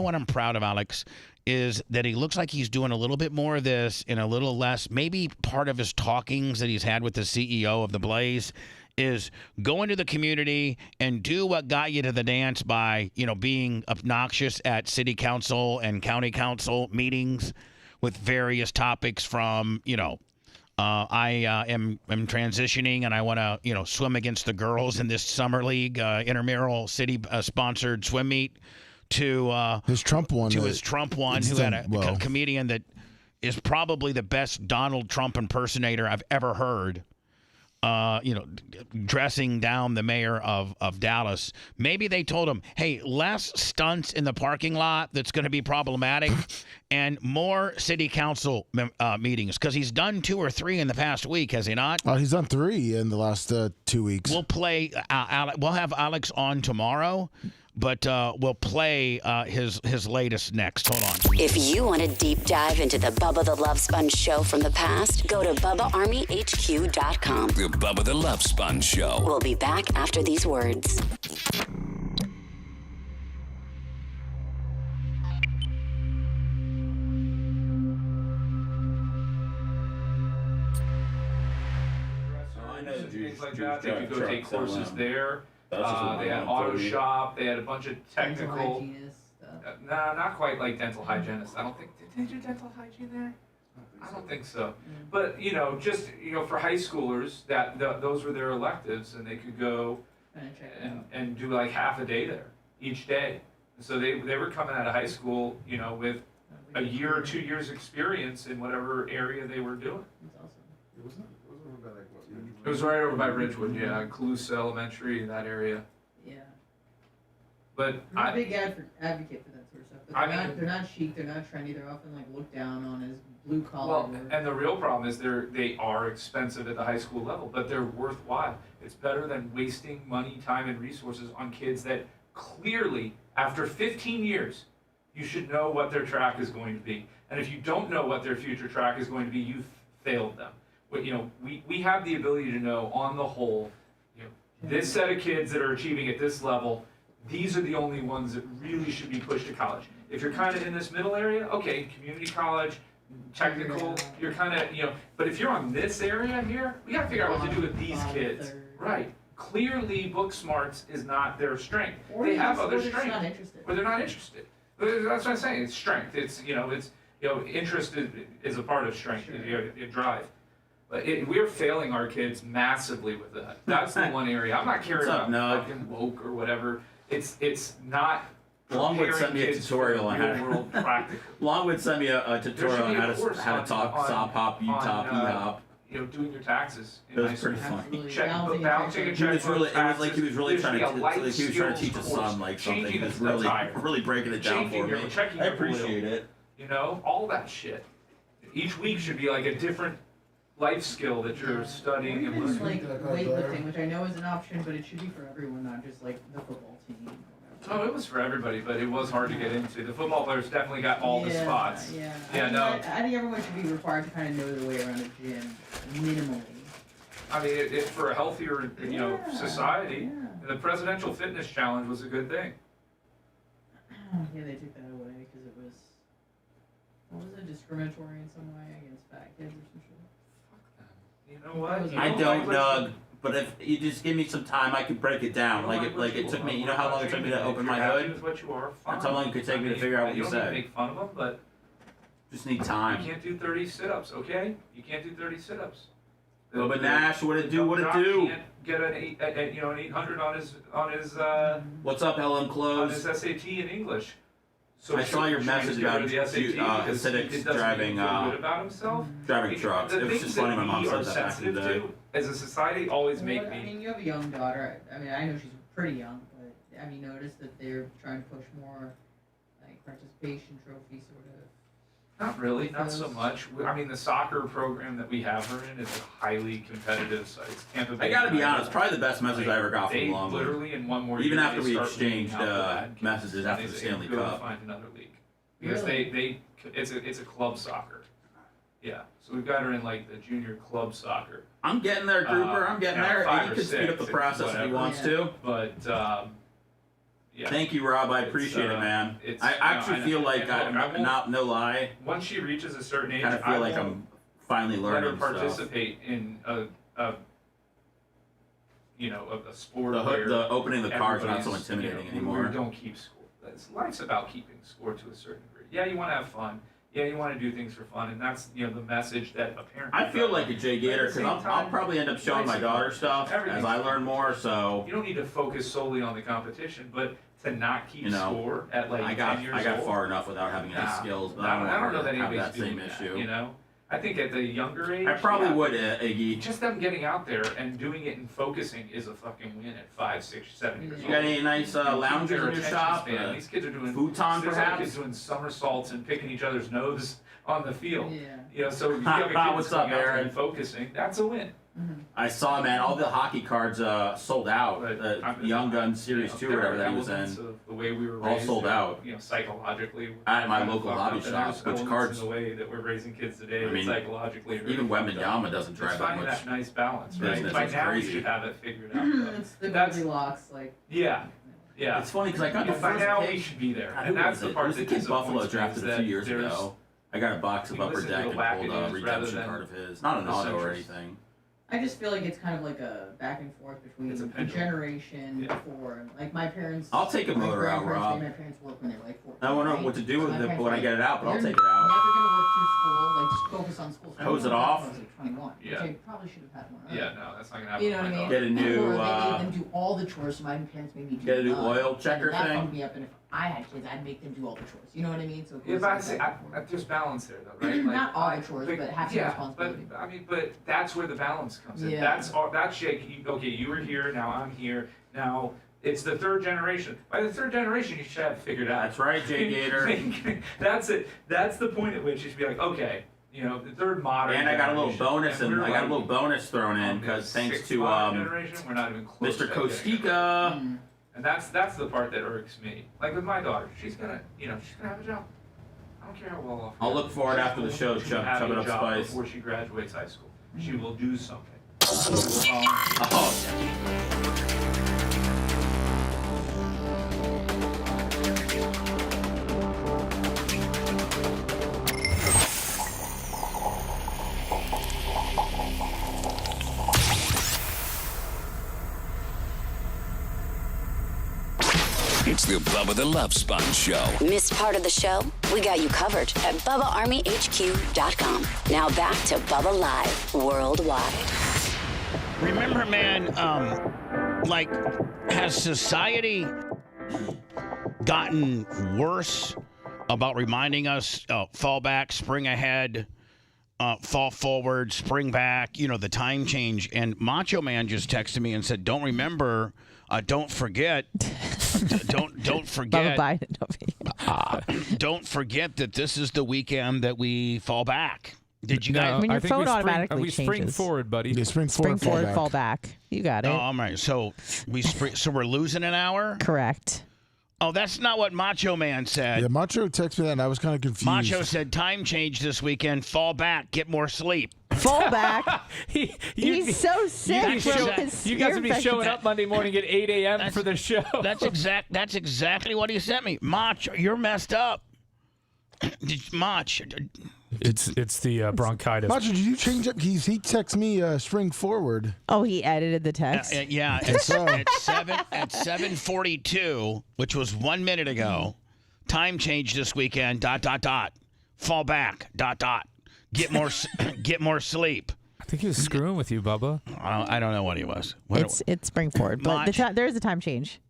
what I'm proud of, Alex, is that he looks like he's doing a little bit more of this and a little less. Maybe part of his talkings that he's had with the CEO of the Blaze is go into the community and do what got you to the dance by being obnoxious at city council and county council meetings with various topics from I am transitioning and I want to swim against the girls in this summer league intramural city sponsored swim meet to his Trump one. Who had a comedian that is probably the best Donald Trump impersonator I've ever heard. Dressing down the mayor of Dallas. Maybe they told him, hey, less stunts in the parking lot that's going to be problematic and more city council meetings, because he's done 2 or 3 in the past week, has he not? He's done 3 in the last 2 weeks. We'll play, we'll have Alex on tomorrow, but we'll play his latest next. Hold on. If you want a deep dive into the Bubba the Love Sponge show from the past, go to BubbaArmyHQ.com. The Bubba the Love Sponge Show. We'll be back after these words. Things like that. They could go take courses there. They had auto shop. They had a bunch of technical. Nah, not quite like dental hygienists. I don't think did they do dental hygiene there. I don't think so. But just for high schoolers, those were their electives, and they could go and do like half a day there each day. So they were coming out of high school, with a year or 2 years experience in whatever area they were doing. It was right over by Ridgewood, yeah, Calusa Elementary, that area. Yeah. But I'm a big advocate for that sort of stuff. But they're not chic, they're not trendy, they're often looked down on as blue collar work. And the real problem is they are expensive at the high school level, but they're worthwhile. It's better than wasting money, time, and resources on kids that clearly, after 15 years, you should know what their track is going to be. And if you don't know what their future track is going to be, you've failed them. We have the ability to know, on the whole, this set of kids that are achieving at this level, these are the only ones that really should be pushed to college. If you're kind of in this middle area, okay, community college, technical, you're kind of, but if you're on this area here, we got to figure out what to do with these kids. Right. Clearly, book smarts is not their strength. They have other strengths, but they're not interested. That's what I'm saying. It's strength. It's, interest is a part of strength, drive. But we're failing our kids massively with that. That's the one area. I'm not caring about fucking woke or whatever. It's not. Long would send me a tutorial on how to. Long would send me a tutorial on how to talk sop hop, utop, e-hop. Doing your taxes. It was pretty funny. Balancing a check. It was like he was really trying to teach his son something. He was really breaking it down for me. I appreciate it. All that shit. Each week should be like a different life skill that you're studying and learning. Weightlifting, which I know is an option, but it should be for everyone, not just the football team. Oh, it was for everybody, but it was hard to get into. The football players definitely got all the spots. Yeah. I think everyone should be required to kind of know their way around a gym, minimally. I mean, for a healthier, society, the Presidential Fitness Challenge was a good thing. Yeah, they took that away because it was, discriminatory in some way against fat kids or some shit. You know what? I don't, Doug. But if you just give me some time, I could break it down. Like it took me. You know how long it took me to open my hood? What you are, fine. That's how long it could take me to figure out what you don't need to said. make fun of them, but just need time. You can't do 30 sit-ups, okay? You can't do 30 sit-ups. But Nash, what it do? What it do? Can't get an 800 on his What's up, LM on Close? his SAT in English. So I saw your message about Hasidics driving good about himself. driving trucks. It was just funny. My mom said that back in the day. As a society, always make me. I mean, you have a young daughter. I mean, I know she's pretty young, but have you noticed that they're trying to push more like participation trophy sort of? Not really, not so much. I mean, the soccer program that we have her in is a highly competitive site. It's Tampa Bay. I gotta be honest, probably the best message I ever got from they Longwood. literally in one more Even year, after they we start exchanged weeding out the bad kids, messages after the they Stanley go Cup. find another league because it's a club soccer. Yeah, so we've got her in like the junior club soccer. I'm getting there, Grouper. I'm getting there. 5 He or can speed up the 6, process if he wants to. But yeah. Thank you, Rob. I appreciate it, man. I actually feel like no lie. Once she reaches a certain age, I kind of feel like I'm finally learning let her participate in a sport. The opening the cards are not so intimidating anymore. We don't keep score. Life's about keeping score to a certain degree. Yeah, you want to have fun. Yeah, you want to do things for fun, and that's the message that a parent. I feel like a Jay Gator because I'll probably end up showing my daughter stuff as I learn more. So you don't need to focus solely on the competition, but to not keep score at like 10 years old. I got far enough without having any skills, but I don't know that anybody's doing that same issue. I think at the younger age, I probably would, Iggy. Just them getting out there and doing it and focusing is a fucking win at 5, 6, 7 years old. You got any nice lounges in your shop? These kids are doing futon, perhaps? Kids doing somersaults and picking each other's nose on the field. Yeah. So if you have a kid What's up, Aaron? and focusing, that's a win. I saw, man, all the hockey cards sold out. Young Gun Series 2 or whatever that he was in. The way we were all raised, sold out. Psychologically. At my local hobby shop, which cards? The way that we're raising kids today, I mean, psychologically. Even Wembanyama doesn't drive that much. That nice balance, right? Business. By It's now crazy. we should have it figured out. It's the Goldilocks, like. Yeah. Yeah. It's funny because I got the by first now pick. we should be there, God, and that's the it part was that the kid Buffalo disappoints me drafted is a few that years ago. I got a box of Upper Deck and pulled a redemption card of his. Not an auto or anything. I just feel like it's kind of like a back and forth between the generation before. Like my parents. I'll take a motor out, Rob. My parents worked when they were like 14. I don't know what to do with it when I get it out, but I'll take it Never out. gonna work through school. Like just focus on school. So Hose it off. I was like 21. Yeah. Which I probably should have had one. Yeah, no, that's not gonna happen. You know what I mean? Get a new. Or they made them do all the chores. So my parents made me do. Get a new oil checker that thing. bumped me up, and if I had kids, I'd make them do all the chores. You know what I mean? So. Yeah, but I say there's balance there, though, right? Like, Not all the chores, but half the responsibility. But I mean, but that's where the balance comes in. Yeah. That's Jake. Okay, you were here. Now I'm here. Now it's the third generation. By the third generation, you should have it figured out. That's right, Jay Gator. That's it. That's the point at which you should be like, okay, the third modern. And I got a little generation, bonus, and we're I got a like, little bonus thrown in because thanks to generation, we're not even close Mr. to getting it. Kostika. And that's the part that irks me. Like with my daughter, she's gonna have a job. I don't care how well off. I'll look for it after the show. She will have Chub it a up, job Spice. before she graduates high school. She will do something. It's the Bubba the Love Sponge Show. Missed part of the show? We got you covered at BubbaArmyHQ.com. Now back to Bubba Live Worldwide. Remember, man, has society gotten worse about reminding us, fall back, spring ahead, fall forward, spring back, the time change? And Macho Man just texted me and said, don't forget. Don't forget. Don't forget that this is the weekend that we fall back. Did you guys? I mean, your phone automatically we spring changes. forward, buddy. Yeah, spring Spring forward, forward, fall back. You got it. Oh, all right. So we're losing an hour? Correct. Oh, that's not what Macho Man said. Yeah, Macho texted me that, and I was kind of confused. Macho said, time change this weekend. Fall back. Get more sleep. Fall back. He's so sick. You guys would be showing up Monday morning at 8 a.m. for the show. That's exactly what he sent me. Mach, you're messed up. Mach, It's the bronchitis. Macho, did you change it? He texted me spring forward. Oh, he edited the text. Yeah, at 7:42, which was 1 minute ago. Time change this weekend. ... Fall back. ... Get more sleep. I think he was screwing with you, Bubba. I don't know what he was. It's spring forward, but there is a time change.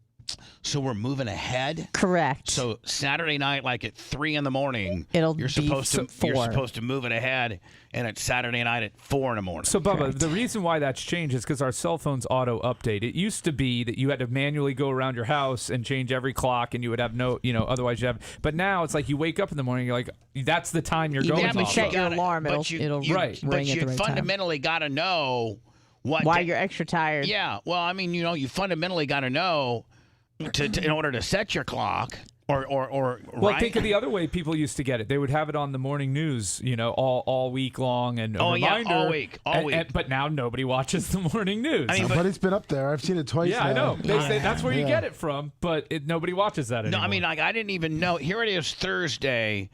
So we're moving ahead. Correct. So Saturday night, like at 3 in the morning, you're supposed to 4. You're supposed to move it ahead, and it's Saturday night at 4 in the morning. So Bubba, the reason why that's changed is because our cell phones auto update. It used to be that you had to manually go around your house and change every clock, and you would have otherwise you have. But now it's like you wake up in the morning, you're like, that's the time you're going. If you set your alarm, it'll ring But at the right you time. fundamentally got to know why you're extra tired. Yeah. Well, I mean, you fundamentally got to know. In order to set your clock, or well, right? think of the other way people used to get it. They would have it on the morning news, all week long, and a reminder. Yeah, all week. But now nobody watches the morning news. I mean, but it's been up there. I've seen it twice. Yeah, now. I know. They say that's where you get it from, but nobody watches that anymore. No, I mean, like I didn't even know. Here it is, Thursday.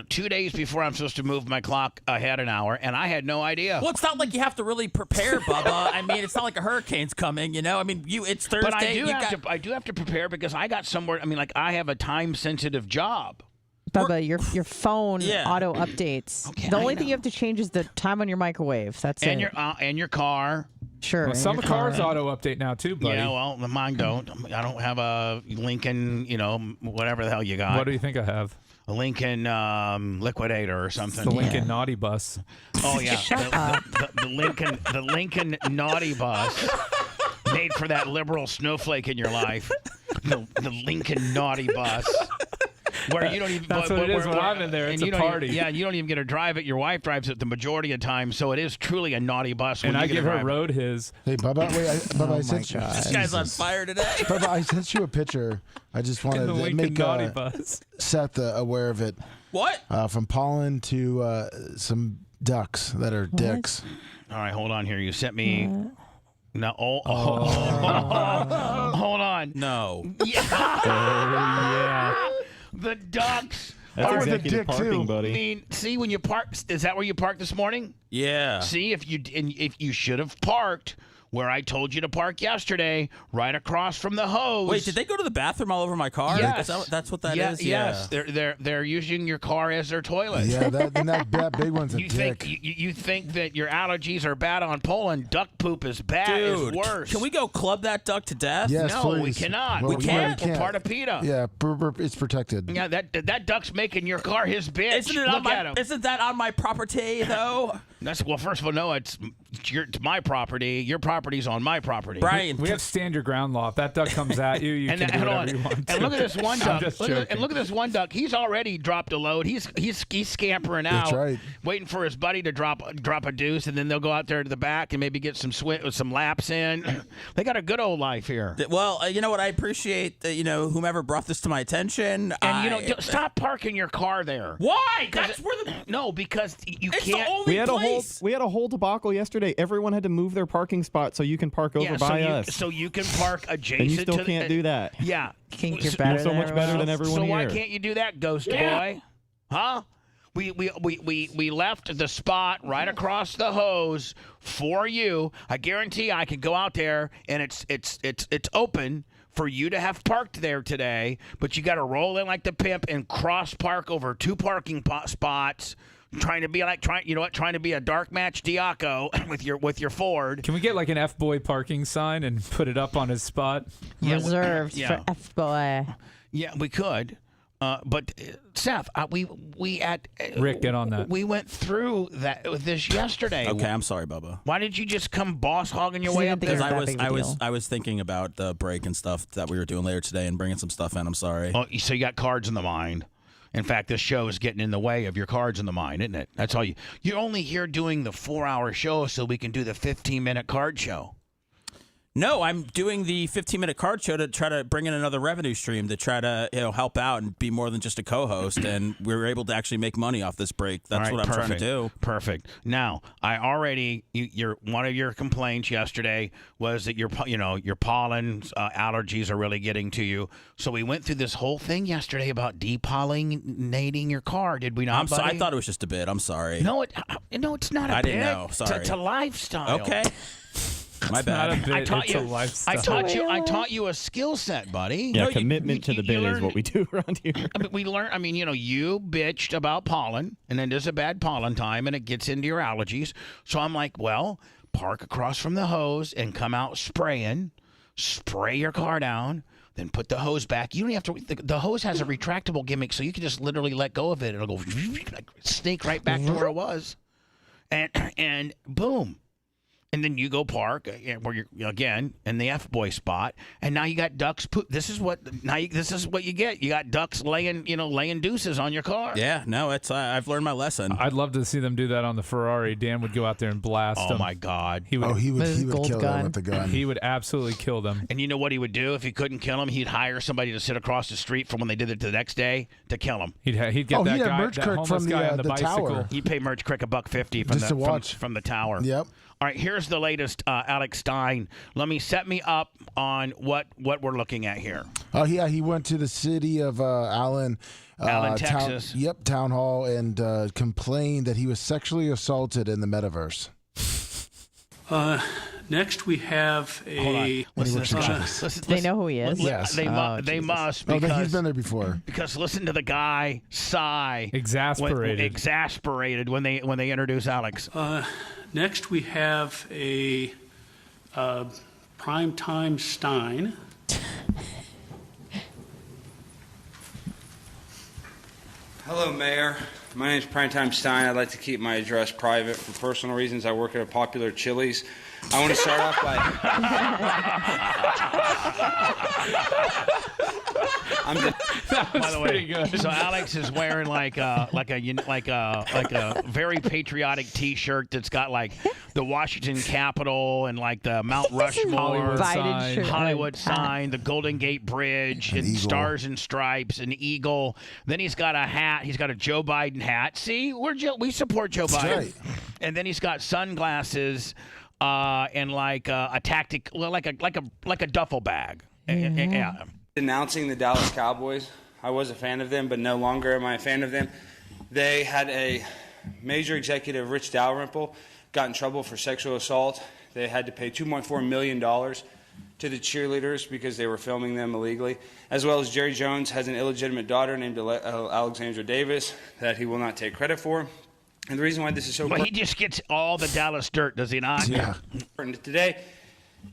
2 days before I'm supposed to move my clock ahead an hour, and I had no idea. Well, it's not like you have to really prepare, Bubba. I mean, it's not like a hurricane's coming, I mean, it's Thursday. But I do have to prepare because I got somewhere. I mean, like I have a time-sensitive job. Bubba, your phone auto updates. Okay, the only thing you have to change is the time on your microwave. That's it. And your car. Sure. Well, some cars auto update now too, buddy. Yeah, well, mine don't. I don't have a Lincoln, whatever the hell you got. What do you think I have? A Lincoln Liquidator or something. It's the Lincoln Naughty Bus. Oh yeah, the Lincoln Naughty Bus, made for that liberal snowflake in your life. The Lincoln Naughty Bus. Where you don't even. That's what it is when I'm in there. It's a party. Yeah, you don't even get to drive it. Your wife drives it the majority of the time, so it is truly a naughty bus. And I give her road his. Hey, Bubba, I sent you. This guy's on fire today. Bubba, I sent you a picture. I just wanted to make naughty bus. Seth aware of it. What? From pollen to some ducks that are dicks. All right, hold on here. You sent me. No, hold on. No. Yeah. yeah. The ducks. That's with a executive dick parking, too. buddy. I mean, see when you park. Is that where you parked this morning? Yeah. See, if you should have parked where I told you to park yesterday, right across from the hose. Wait, did they go to the bathroom all over my car? Yes. That's what that is? Yes. They're using your car as their toilet. Yeah, that big one's a dick. You think that your allergies are bad on pollen? Duck poop is bad. Dude, It's worse. can we go club that duck to death? Yes, no, please. we cannot. Well, we can't. We're part of PETA. Yeah, it's protected. Yeah, that duck's making your car his bitch. Isn't that on my property though? Well, first of all, no, it's my property. Your property's on my property. Brian, we have stand your ground law. If that duck comes at you, you can do whatever you want to. And look at this one duck. Look Look at this one duck. He's already dropped a load. He's scampering out. That's right. Waiting for his buddy to drop a deuce, and then they'll go out there to the back and maybe get some laps in. They got a good old life here. Well, you know what? I appreciate whomever brought this to my attention. And stop parking your car there. Why? That's where because you it's can't. The only place. We had a whole debacle yesterday. Everyone had to move their parking spot so you can park over by us. So you can park adjacent. And you still to can't do that. Yeah, Think you're better so than much better than everyone So here. why can't you do that, Ghost Boy? Huh? We left the spot right across the hose for you. I guarantee I can go out there and it's open for you to have parked there today, but you got to roll in like the pimp and cross park over 2 parking spots. Trying to be a dark match Diaco with your Ford. Can we get like an F-boy parking sign and put it up on his spot? Reserved for F-boy. Yeah, we could. But Seth, Rick, get on that. We went through this yesterday. Okay, I'm sorry, Bubba. Why did you just come boss hogging your way up there? Because I was thinking about the break and stuff that we were doing later today and bringing some stuff in. I'm sorry. Oh, so you got cards in the mind. In fact, this show is getting in the way of your cards in the mind, isn't it? That's all you're only here doing the 4-hour show so we can do the 15-minute card show. No, I'm doing the 15-minute card show to try to bring in another revenue stream to try to help out and be more than just a co-host. And we were able to actually make money off this break. That's what I'm trying to do. Perfect. Now, I already one of your complaints yesterday was that your pollen allergies are really getting to you. So we went through this whole thing yesterday about depollinating your car. Did we not? I thought it was just a bit. I'm sorry. No, it's not a bit. I didn't know. Sorry. It's a lifestyle. Okay. My bad. I taught you a skill set, buddy. Yeah, commitment to the bit is what we do around here. We learn. I mean, you bitched about pollen, and then there's a bad pollen time, and it gets into your allergies. So I'm like, well, park across from the hose and come out spraying. Spray your car down, then put the hose back. You don't have to. The hose has a retractable gimmick, so you can just literally let go of it. It'll go snake right back to where it was, and boom. And then you go park where you're again in the F-boy spot, and now you got ducks. This is what you get. You got ducks laying deuces on your car. Yeah, no, it's I've learned my lesson. I'd love to see them do that on the Ferrari. Dan would go out there and blast them. Oh my God, he would kill them with the gun. He would absolutely kill them. And you know what he would do if he couldn't kill him? He'd hire somebody to sit across the street from when they did it the next day to kill him. He'd get that guy, Merch that Crick homeless from guy on the bicycle. tower. He'd pay Merch Crick $1.50 from the tower. Yep. All right, here's the latest, Alex Stein. Set me up on what we're looking at here. Oh, yeah, he went to the city of Allen, Texas. Town hall, and complained that he was sexually assaulted in the metaverse. Next, we have a. They know who he is. Yes. They must. Because, Because he's been there before. Because listen to the guy sigh. Exasperated when they introduce Alex. Next, we have a Primetime Stein. Hello, Mayor. My name is Primetime Stein. I'd like to keep my address private for personal reasons. I work at a popular Chili's. I want to start off by. By the way, pretty good. So Alex is wearing like a very patriotic T-shirt that's got like the Washington Capitol and like the Mount Rushmore, Hollywood sign, the Golden Gate Bridge, and Stars and Stripes, an eagle. Then he's got a hat. He's got a Joe Biden hat. See, we support Joe Biden. Right. And then he's got sunglasses and like a tactic, like a duffel bag. Yeah. Denouncing the Dallas Cowboys. I was a fan of them, but no longer am I a fan of them. They had a major executive, Rich Dalrymple, got in trouble for sexual assault. They had to pay $2.4 million to the cheerleaders because they were filming them illegally, as well as Jerry Jones has an illegitimate daughter named Alexandra Davis that he will not take credit for. And the reason why this is so he just gets all the Dallas dirt, does he not? Yeah. important today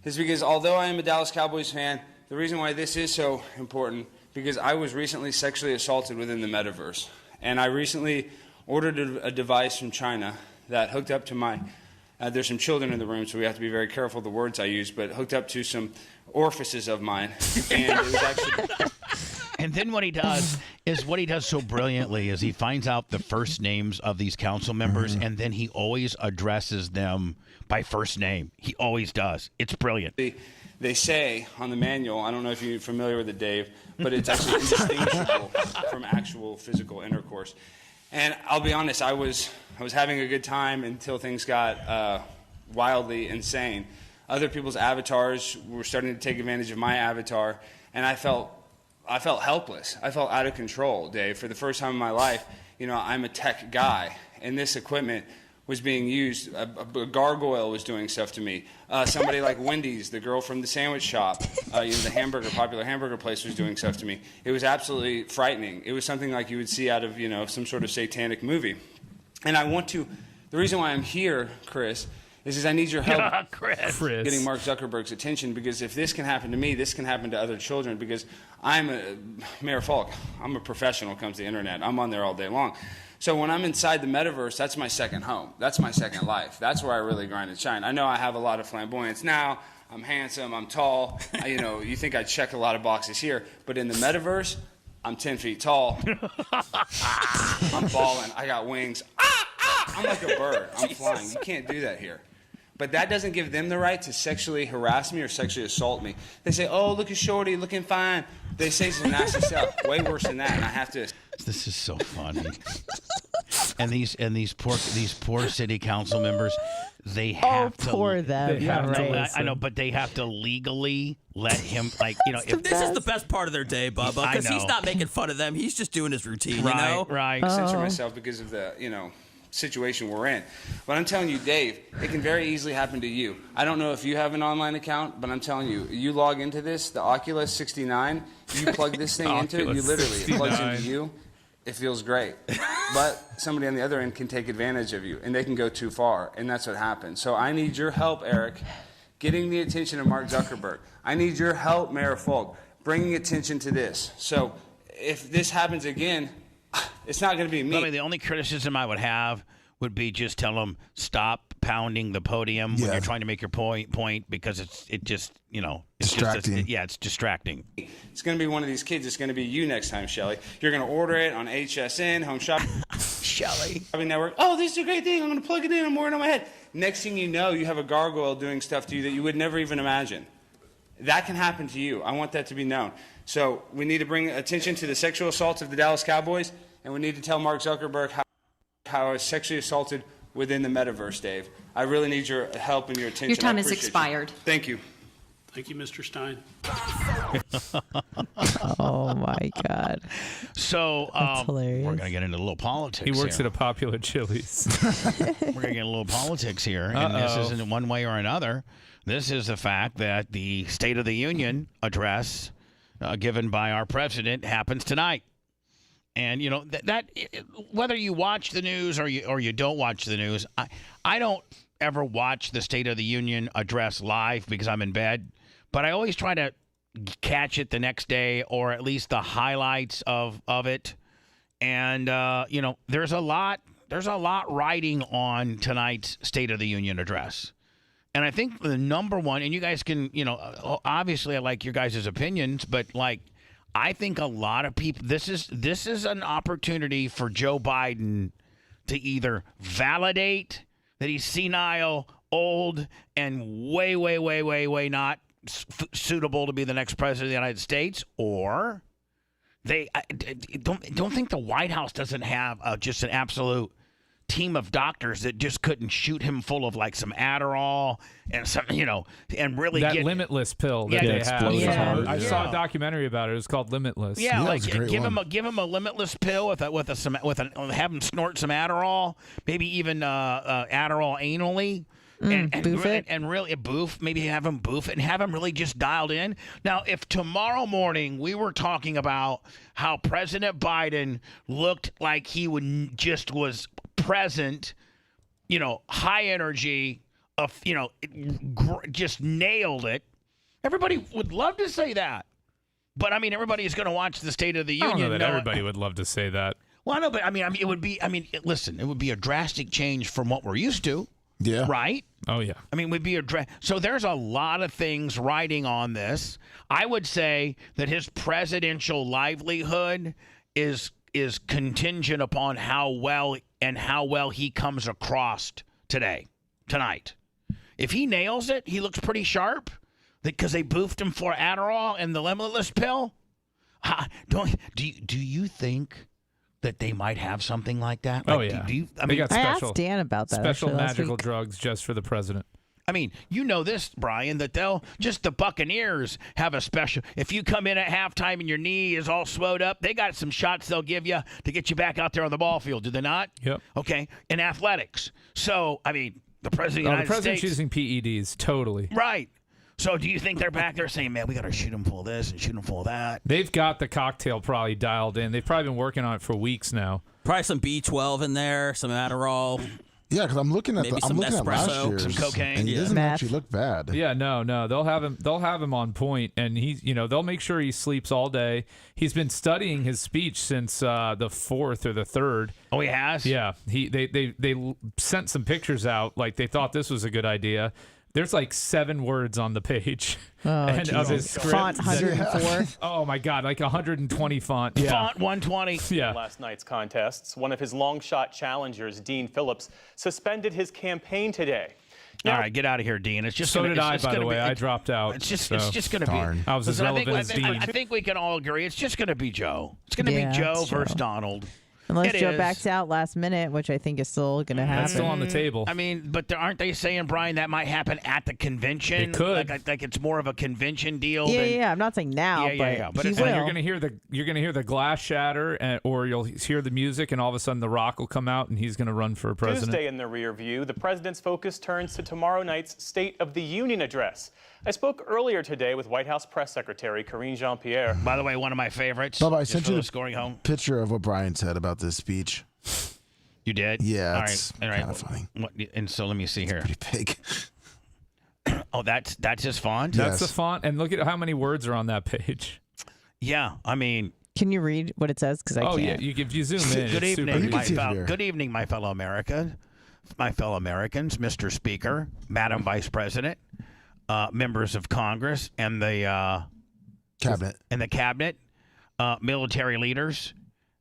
is because although I am a Dallas Cowboys fan, the reason why this is so important because I was recently sexually assaulted within the metaverse. And I recently ordered a device from China that hooked up to my, there's some children in the room, so we have to be very careful of the words I use, but hooked up to some orifices of mine. And it was actually... And then what he does so brilliantly is he finds out the first names of these council members, and then he always addresses them by first name. He always does. It's brilliant. They say on the manual, I don't know if you're familiar with it, Dave, but it's actually indistinguishable from actual physical intercourse. And I'll be honest, I was having a good time until things got wildly insane. Other people's avatars were starting to take advantage of my avatar, and I felt helpless. I felt out of control, Dave. For the first time in my life, I'm a tech guy, and this equipment was being used. A gargoyle was doing stuff to me. Somebody like Wendy's, the girl from the sandwich shop, the popular hamburger place, was doing stuff to me. It was absolutely frightening. It was something like you would see out of some sort of satanic movie. And the reason why I'm here, Chris, is I need your help Chris. Getting Mark Zuckerberg's attention, because if this can happen to me, this can happen to other children, because Mayor Falk, I'm a professional when it comes to the internet. I'm on there all day long. So when I'm inside the metaverse, that's my second home. That's my second life. That's where I really grind and shine. I know I have a lot of flamboyance now. I'm handsome. I'm tall. You think I check a lot of boxes here. But in the metaverse, I'm 10 feet tall. I'm balling. I got wings. I'm like a bird. I'm flying. You can't do that here. But that doesn't give them the right to sexually harass me or sexually assault me. They say, oh, look at Shorty, looking fine. They say some nasty stuff, way worse than that, and I have to. This is so funny. And these poor city council members, they have to. Poor them. I know, but they have to legally let him, like, if this is the best part of their day, Bubba, because he's not making fun of them. He's just doing his routine, Right. I censor myself because of the, situation we're in. But I'm telling you, Dave, it can very easily happen to you. I don't know if you have an online account, but I'm telling you, you log into this, the Oculus 69, you plug this thing into it, it plugs into you. It feels great. But somebody on the other end can take advantage of you, and they can go too far, and that's what happens. So I need your help, Eric, getting the attention of Mark Zuckerberg. I need your help, Mayor Folk, bringing attention to this. So if this happens again, it's not going to be me. I mean, the only criticism I would have would be just tell them stop pounding the podium when you're trying to make your point because it's distracting. It's distracting. It's going to be one of these kids. It's going to be you next time, Shelly. You're going to order it on HSN, Home Shopping Shelly Network. Oh, this is a great thing. I'm going to plug it in. I'm wearing it on my head. Next thing you know, you have a gargoyle doing stuff to you that you would never even imagine. That can happen to you. I want that to be known. So we need to bring attention to the sexual assaults of the Dallas Cowboys, and we need to tell Mark Zuckerberg how I was sexually assaulted within the metaverse, Dave. I really need your help and your attention. Your time has expired. Thank you. Thank you, Mr. Stein. Oh my God. So That's hilarious. we're gonna get into a little politics. He works here. at a popular Chili's. We're gonna get a little politics here, and this isn't one way or another. This is the fact that the State of the Union address given by our president happens tonight. And that whether you watch the news or you don't watch the news, I don't ever watch the State of the Union address live because I'm in bed, but I always try to catch it the next day or at least the highlights of it. And there's a lot riding on tonight's State of the Union address. And I think the number one, and you guys can, obviously I like your guys' opinions, but I think a lot of people, this is an opportunity for Joe Biden to either validate that he's senile, old, and way, way, way, way, way not suitable to be the next president of the United States, or they don't think the White House doesn't have just an absolute team of doctors that just couldn't shoot him full of some Adderall and some, and really that get limitless pill that they have. I saw a documentary about it. It was called Limitless. Yeah, give him a limitless pill with have him snort some Adderall, maybe even Adderall anally. Boof it. And really boof, maybe have him boof it and have him really just dialed in. Now, if tomorrow morning we were talking about how President Biden looked like he was present, high energy, just nailed it, everybody would love to say that. But I mean, everybody is going to watch the State of the Union. I don't know that everybody would love to say that. Well, no, but it would be. Listen, it would be a drastic change from what we're used to. Yeah. Right? Oh, yeah. Would be so there's a lot of things riding on this. I would say that his presidential livelihood is contingent upon how well he comes across tonight. If he nails it, he looks pretty sharp because they boofed him for Adderall and the limitless pill. Do you think that they might have something like that? Oh, yeah. I asked Dan about that. Special actually, magical drugs just for the president. This, Brian, that the Buccaneers have a special. If you come in at halftime and your knee is all swelled up, they got some shots they'll give you to get you back out there on the ball field. Do they not? Yep. Okay. In athletics. So, the president of the United the president's States. using PEDs, totally. Right. So do you think they're back there saying, man, we got to shoot him full of this and shoot him full of that? They've got the cocktail probably dialed in. They've probably been working on it for weeks now. Probably some B12 in there, some Adderall. Yeah, because I'm looking at last year's, some cocaine, and he doesn't actually look bad. Yeah, no, they'll have him on point, and he's they'll make sure he sleeps all day. He's been studying his speech since the 4th or the 3rd. Oh, he has? Yeah, they sent some pictures out like they thought this was a good idea. There's 7 words on the page and of his script. Font 104. Oh my God, 120 font. Yeah. Font 120. Yeah. Last night's contests, one of his long shot challengers, Dean Phillips, suspended his campaign today. All right, get out of here, Dean. It's just So gonna, did I, it's by the gonna way. Be, I dropped out. It's just going to Darn. be. I was as Listen, relevant as Dean. I think we can all agree. It's just going to be Joe. It's going to Yeah, be Joe it's versus Joe. Donald. Unless It Joe is. backs out last minute, which I think is still going to happen. That's still on the table. I mean, but aren't they saying, Brian, that might happen at the convention? It could. Like it's more of a convention deal. Yeah, than, yeah. I'm not saying now, but he And will. you're gonna hear the glass shatter, or you'll hear the music, and all of a sudden The Rock will come out, and he's gonna run for president. Tuesday in the rear view, the president's focus turns to tomorrow night's State of the Union address. I spoke earlier today with White House Press Secretary Karine Jean-Pierre. By the way, one of my favorites. Bubba, I just sent for you the the scoring home. picture of what Brian said about this speech. You did? Yeah, All it's right. All right. kind of funny. And so let me see here. Pretty big. Oh, that's his font? That's the font, and look at how many words are on that page. Yeah, I mean. Can you read what it says? Because I can't. Yeah, if you zoom in. Good it's evening, super good evening, my fellow Americans, Mr. Speaker, Madam Vice President, members of Congress, and the cabinet, military leaders,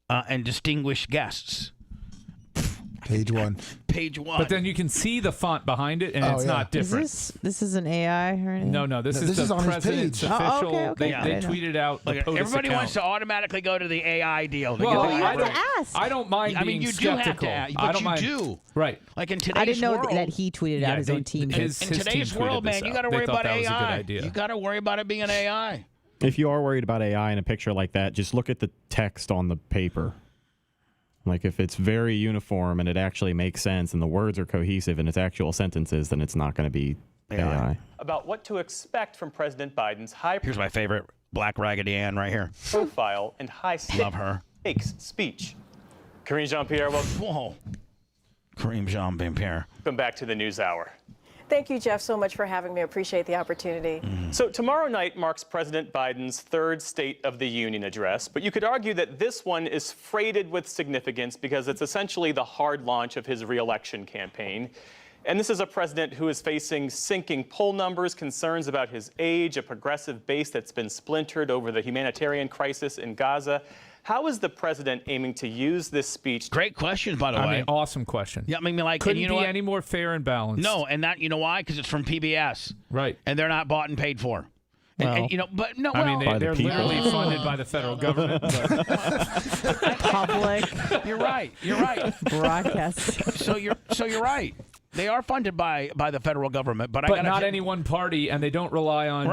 and distinguished guests. Page one. Page one. But then you can see the font behind it, and it's not different. This is an AI or anything? No, this is the on his president's page. official. okay. They tweeted out the Look, POTUS everybody account. wants to automatically go to the AI deal. Well, you have to ask. I don't mind I mean, being you do have skeptical. to ask, I but don't you mind. do. Right. Like in today's I didn't know world, that he tweeted out his own team. In his today's team world, tweeted this man, you out. got to They worry thought about that was a good AI. idea. You got to worry about it being an AI. If you are worried about AI in a picture like that, just look at the text on the paper. Like if it's very uniform and it actually makes sense and the words are cohesive and it's actual sentences, then it's not going to be AI. About what to expect from President Biden's high Here's my favorite, Black Raggedy Ann right here. profile and high Love her. stakes speech. Karine Jean-Pierre, Whoa. Kareem Jean-Pierre. welcome back to the News Hour. Thank you, Jeff, so much for having me. I appreciate the opportunity. So tomorrow night marks President Biden's third State of the Union address, but you could argue that this one is freighted with significance because it's essentially the hard launch of his re-election campaign. And this is a president who is facing sinking poll numbers, concerns about his age, a progressive base that's been splintered over the humanitarian crisis in Gaza. How is the president aiming to use this speech? Great question, by the way. I mean, awesome question. Yeah, I mean, like, couldn't and you know be what? any more fair and balanced. No, and that, you know why? Because it's from PBS. Right. And they're not bought and paid for. And, you know, but no, I mean, well, they're literally funded by the federal government. Public. You're right. You're right. Broadcast. So you're right. They are funded by the federal government, but I gotta not any one party, and they don't rely on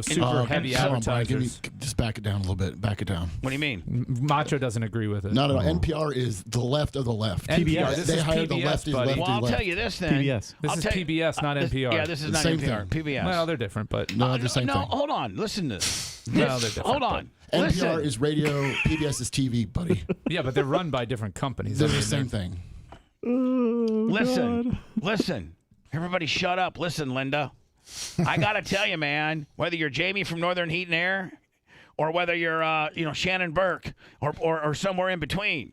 super heavy Hold on, Brian, advertisers. just back it down a little bit. Back it down. What do you mean? Macho doesn't agree with it. Not at all. NPR is the left of the left. NPR, this they is hired PBS, the lefty, buddy. lefty, Well, I'll left. tell you this then. This is PBS, not NPR. Yeah, this is not Same NPR. thing. PBS. Well, they're different, but No, they're the same no, thing. hold on. Listen to this. No, they're different, Hold on. NPR Listen. is radio. PBS is TV, buddy. yeah, but they're run by different companies. They're the same thing. Listen. Everybody shut up. Listen, Linda. I got to tell you, man, whether you're Jamie from Northern Heat and Air or whether you're, Shannon Burke or somewhere in between,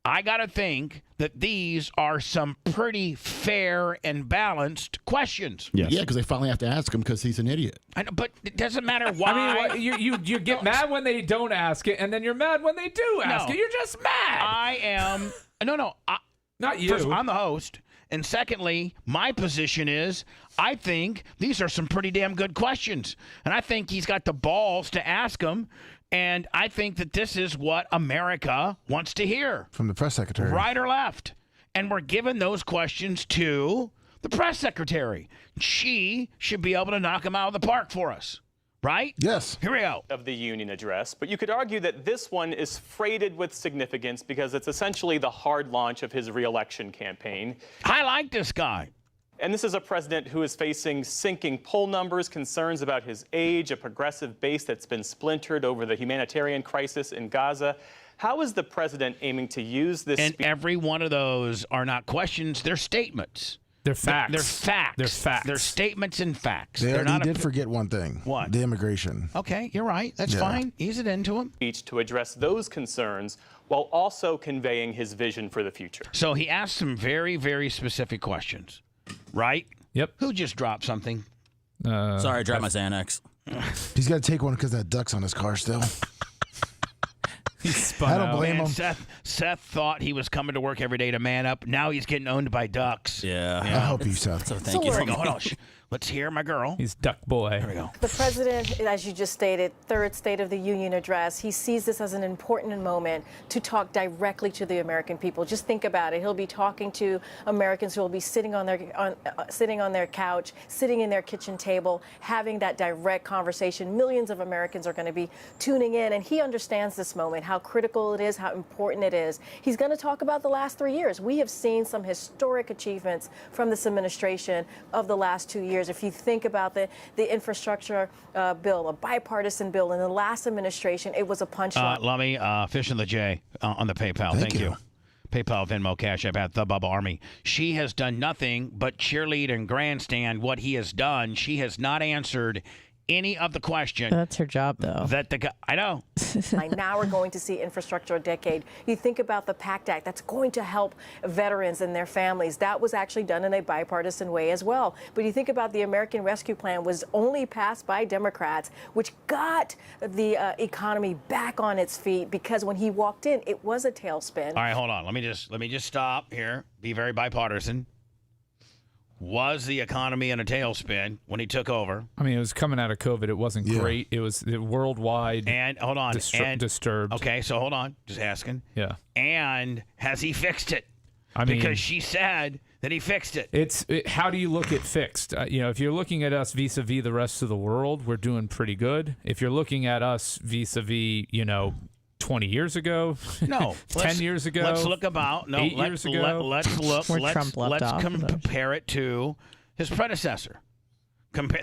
I got to think that these are some pretty fair and balanced questions. Yes. Yeah, because they finally have to ask him because he's an idiot. I know, but it doesn't matter why. I mean, you get mad when they don't ask it, and then you're mad when they do ask it. You're just mad. I am. No. Not you. First, I'm the host. And secondly, my position is I think these are some pretty damn good questions. And I think he's got the balls to ask them. And I think that this is what America wants to hear. From the press secretary. Right or left. And we're giving those questions to the press secretary. She should be able to knock them out of the park for us. Right? Yes. Here we go. Of the Union address, but you could argue that this one is freighted with significance because it's essentially the hard launch of his re-election campaign. I like this guy. And this is a president who is facing sinking poll numbers, concerns about his age, a progressive base that's been splintered over the humanitarian crisis in Gaza. How is the president aiming to use this? And every one of those are not questions, they're statements. They're facts. They're facts. They're facts. They're statements and facts. He They're not did forget one thing. What? The immigration. Okay, you're right. That's Yeah. fine. Ease it into him. Speech to address those concerns while also conveying his vision for the future. So he asked some very, very specific questions, right? Yep. Who just dropped something? Sorry, I dropped my Xanax. He's got to take one because that duck's on his car still. I don't blame him. Seth thought he was coming to work every day to man up. Now he's getting owned by ducks. Yeah. I help you, Seth. So thank you. Here we go. Hold on. Let's hear my girl. He's duck boy. Here we go. The president, as you just stated, third State of the Union address, he sees this as an important moment to talk directly to the American people. Just think about it. He'll be talking to Americans who will be sitting on their couch, sitting in their kitchen table, having that direct conversation. Millions of Americans are going to be tuning in, and he understands this moment, how critical it is, how important it is. He's going to talk about the last 3 years. We have seen some historic achievements from this administration of the last 2 years. If you think about the infrastructure bill, a bipartisan bill in the last administration, it was a punchline. Lummy, Fish and the J on the PayPal. Thank you. PayPal, Venmo, Cash App at the Bubba Army. She has done nothing but cheerlead and grandstand what he has done. She has not answered any of the question. That's her job, though. That the guy, I know. Now we're going to see infrastructure a decade. You think about the PACT Act, that's going to help veterans and their families. That was actually done in a bipartisan way as well. But you think about the American Rescue Plan was only passed by Democrats, which got the economy back on its feet, because when he walked in, it was a tailspin. All right, hold on. Let me just stop here. Be very bipartisan. Was the economy in a tailspin when he took over? I mean, it was coming out of COVID. It wasn't great. It was worldwide. And hold on, disturbed. Okay, so hold on, just asking. Yeah. And has he fixed it? I mean, because she said that he fixed it. How do you look at fixed? If you're looking at us vis-a-vis the rest of the world, we're doing pretty good. If you're looking at us vis-a-vis, 20 years ago, no, 10 years ago, let's look about 8 years ago. Let's look. Where Trump left off, compare it to his predecessor.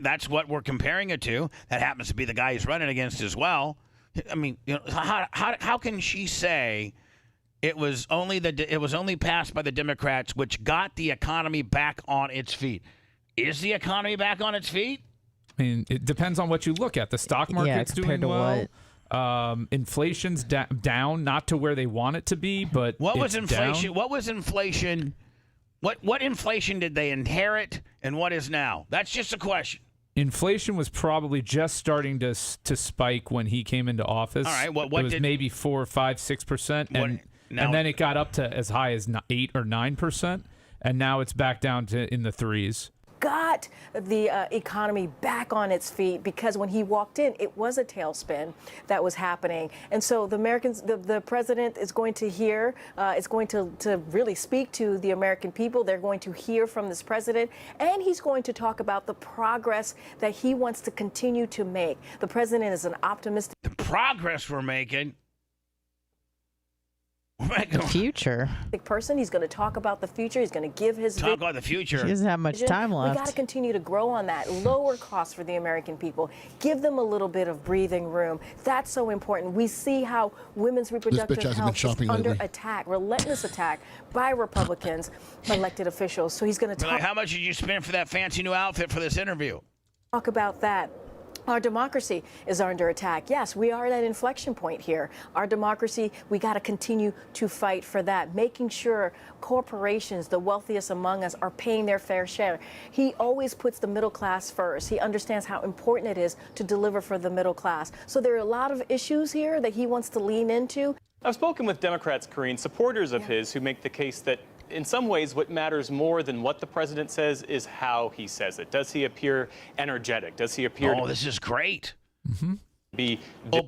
That's what we're comparing it to. That happens to be the guy he's running against as well. I mean, how can she say it was only passed by the Democrats, which got the economy back on its feet? Is the economy back on its feet? I mean, it depends on what you look at. The stock market's doing well. What? Inflation's down, not to where they want it to be, but what was inflation? Down. What was inflation? What inflation did they inherit, and what is now? That's just a question. Inflation was probably just starting to spike when he came into office. All right, what it was maybe 4, 5, 6%, and then it got up to as high as 8 or 9%, and now it's back down to in the 3s. Got the economy back on its feet, because when he walked in, it was a tailspin that was happening. And so the president is going to hear, is going to really speak to the American people. They're going to hear from this president, and he's going to talk about the progress that he wants to continue to make. The president is an optimistic. The progress we're making. The future. Person. He's going to talk about the future. He's going to give his talk about the future. He doesn't have much time left. We got to continue to grow on that. Lower costs for the American people. Give them a little bit of breathing room. That's so important. We see how women's reproductive health is under attack, relentless attack by Republicans, elected officials. So he's going to talk. How much did you spend for that fancy new outfit for this interview? Talk about that. Our democracy is under attack. Yes, we are at an inflection point here. Our democracy, we got to continue to fight for that, making sure corporations, the wealthiest among us, are paying their fair share. He always puts the middle class first. He understands how important it is to deliver for the middle class. So there are a lot of issues here that he wants to lean into. I've spoken with Democrats, Karine, supporters of his, who make the case that in some ways, what matters more than what the president says is how he says it. Does he appear energetic? Does he appear? Oh, this is great. Mm-hmm.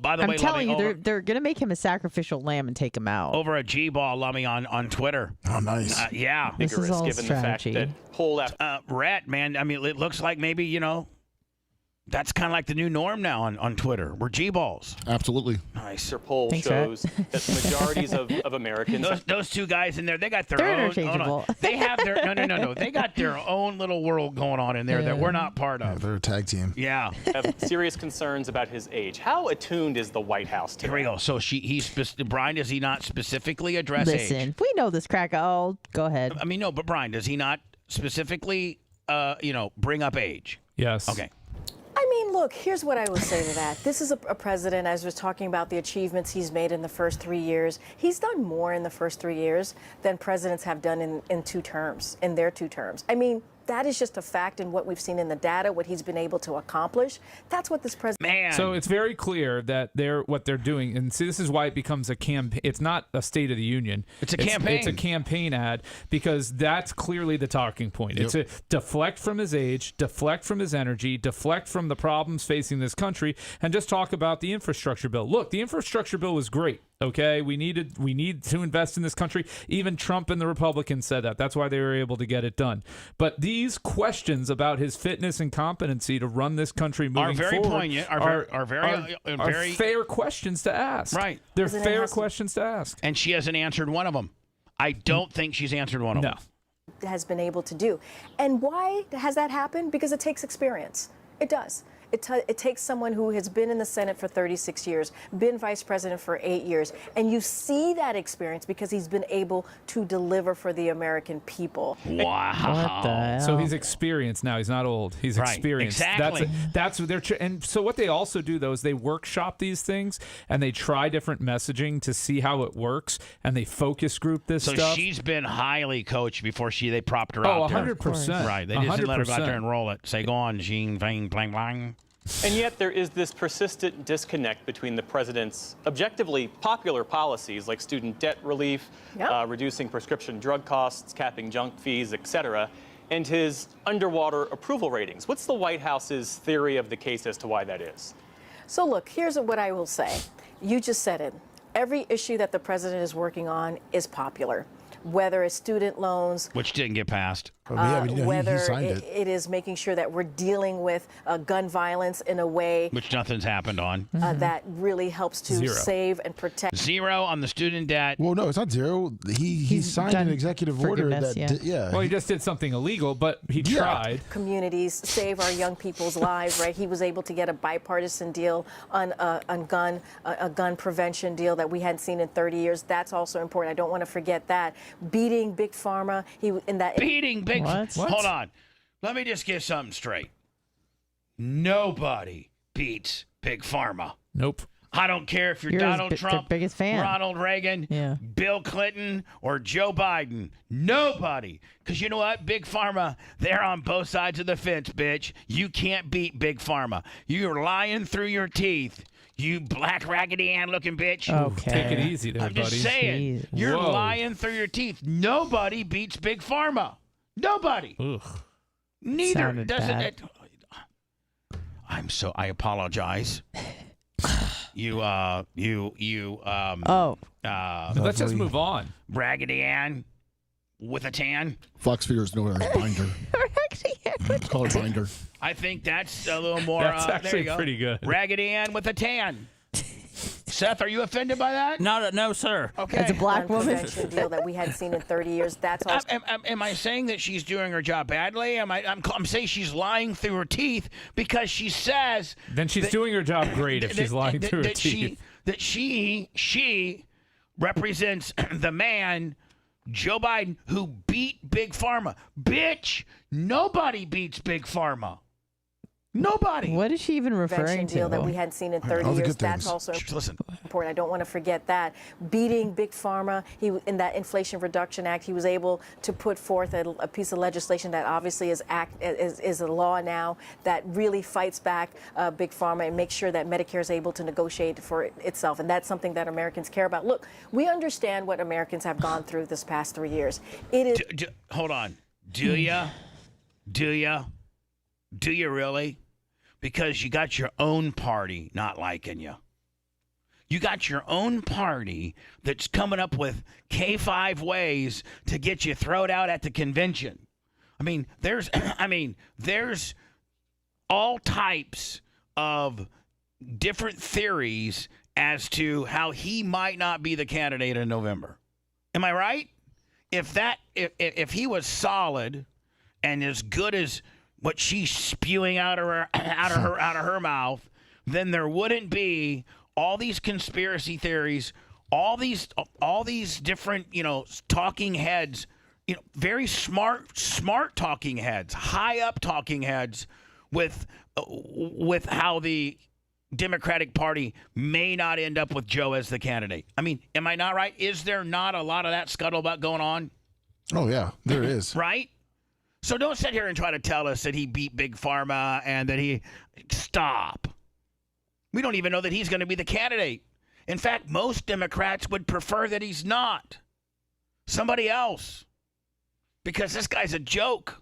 By the way, I'm telling you, they're going to make him a sacrificial lamb and take him out. Over a G-ball, Lummy, on Twitter. Oh, nice. Yeah. This is all given strategy. the fact that poll after Rhett, man, I mean, it looks like maybe, that's kind of like the new norm now on Twitter. We're G-balls. Absolutely. Nice. Their poll shows that majorities of Americans. Those two guys in there, they got their They're own. interchangeable. They have their no. They got their own little world going on in there that we're not part of. They're a tag team. Yeah. Have serious concerns about his age. How attuned is the White House to Here we go. So Brian, does he not specifically address age? Listen, we know this crack. Oh, go ahead. I mean, no, but Brian, does he not specifically, bring up age? Yes. Okay. I mean, look, here's what I will say to that. This is a president, as I was talking about the achievements he's made in the first 3 years. He's done more in the first 3 years than presidents have done in 2 terms, in their 2 terms. I mean, That is just a fact in what we've seen in the data, what he's been able to accomplish. That's what this president. So it's very clear that what they're doing, and see, this is why it becomes a campaign. It's not a State of the Union. It's a campaign. It's a campaign ad because that's clearly the talking point. Yep. It's a deflect from his age, deflect from his energy, deflect from the problems facing this country, and just talk about the infrastructure bill. Look, the infrastructure bill was great. Okay, we need to invest in this country. Even Trump and the Republicans said that. That's why they were able to get it done. But these questions about his fitness and competency to run this country moving very forward poignant, are very fair questions to ask. Right, they're fair questions to ask. And she hasn't answered one of them. I don't think she's answered one of them. Has been able to do. And why has that happened? Because it takes experience. It does. It takes someone who has been in the Senate for 36 years, been vice president for 8 years, and you see that experience because he's been able to deliver for the American people. Wow. What the hell? So he's experienced now. He's not old. He's Right, experienced. exactly. That's what they're. And so what they also do though is they workshop these things and they try different messaging to see how it works and they focus group this So stuff. she's been highly coached before they propped her out there. 100%. Right. They just didn't let her go out 100%. there and roll it. Say, go on, Jean, bang, blang, blang. And yet there is this persistent disconnect between the president's objectively popular policies like student debt relief, reducing prescription drug costs, capping junk fees, etc., and his underwater approval ratings. What's the White House's theory of the case as to why that is? So look, here's what I will say. You just said it. Every issue that the president is working on is popular, whether it's student loans, which didn't get passed. whether it is making sure that we're dealing with gun violence in a way Which nothing's happened on. that really helps to Zero. save and protect. Zero on the student debt. Well, no, it's not zero. He signed an executive order that Well, he just did something illegal, but he tried. Communities, save our young people's lives, right? He was able to get a bipartisan deal on a gun prevention deal that we hadn't seen in 30 years. That's also important. I don't want to forget that. Beating Big Pharma. Beating Big What? Hold on. Let me just get something straight. Nobody beats Big Pharma. Nope. I don't care if you're You're Donald their Trump, biggest fan. Ronald Reagan, Bill Clinton, or Joe Biden. Nobody. Because you know what? Big Pharma, they're on both sides of the fence, bitch. You can't beat Big Pharma. You're lying through your teeth. You black Raggedy Ann looking bitch. Okay. Take it easy there, I'm just buddy. saying. Jeez. You're Whoa. lying through your teeth. Nobody beats Big Pharma. Nobody. Ugh. Neither Sounded does bad. it. I apologize. Let's just move on. Raggedy Ann with a tan. Fox figures know it as binder. It's called a binder. I think that's a little more. That's there actually you go. pretty good. Raggedy Ann with a tan. Seth, are you offended by that? No, sir. Okay. It's a black woman deal that we hadn't seen in 30 years. That's also. Am I saying that she's doing her job badly? I'm saying she's lying through her teeth because she says. Then she's doing her job great if she's lying through her that teeth. She represents the man, Joe Biden, who beat Big Pharma. Bitch, nobody beats Big Pharma. Nobody. What is she even referring to? Deal that we hadn't seen in 30 years. That's also important. I don't want to forget that. Beating Big Pharma, in that Inflation Reduction Act, he was able to put forth a piece of legislation that obviously is a law now that really fights back Big Pharma and makes sure that Medicare is able to negotiate for itself. And that's something that Americans care about. Look, we understand what Americans have gone through this past 3 years. It is. Hold on. Do ya? Do you really? Because you got your own party not liking you. You got your own party that's coming up with K5 ways to get you thrown out at the convention. There's all types of different theories as to how he might not be the candidate in November. Am I right? If he was solid and as good as what she's spewing out of her mouth, then there wouldn't be all these conspiracy theories, all these different, talking heads, very smart talking heads, high up talking heads with how the Democratic Party may not end up with Joe as the candidate. Am I not right? Is there not a lot of that scuttlebutt going on? Oh yeah, there is. Right? So don't sit here and try to tell us that he beat Big Pharma and that he... Stop. We don't even know that he's going to be the candidate. In fact, most Democrats would prefer that he's not. Somebody else. Because this guy's a joke.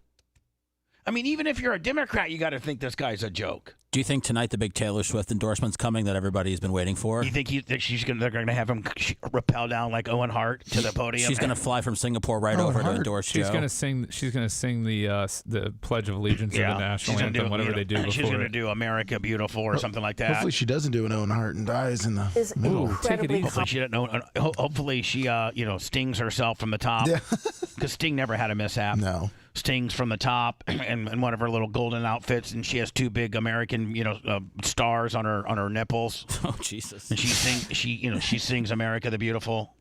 I mean, even if you're a Democrat, you got to think this guy's a joke. Do you think tonight the big Taylor Swift endorsement's coming that everybody's been waiting for? You think they're going to have him rappel down like Owen Hart to the podium? She's going to fly from Singapore over to endorse Joe. She's going to sing. She's going to sing the Pledge of Allegiance or the national anthem, whatever they do before. She's going to do "America Beautiful" or something like that. Hopefully, she doesn't do an Owen Hart and dies in the middle. Hopefully, she doesn't know. Hopefully, she stings herself from the top. Because Sting never had a mishap. No. Stings from the top and one of her little golden outfits, and she has two big American, stars on her nipples. Oh Jesus! And she sings "America the Beautiful,"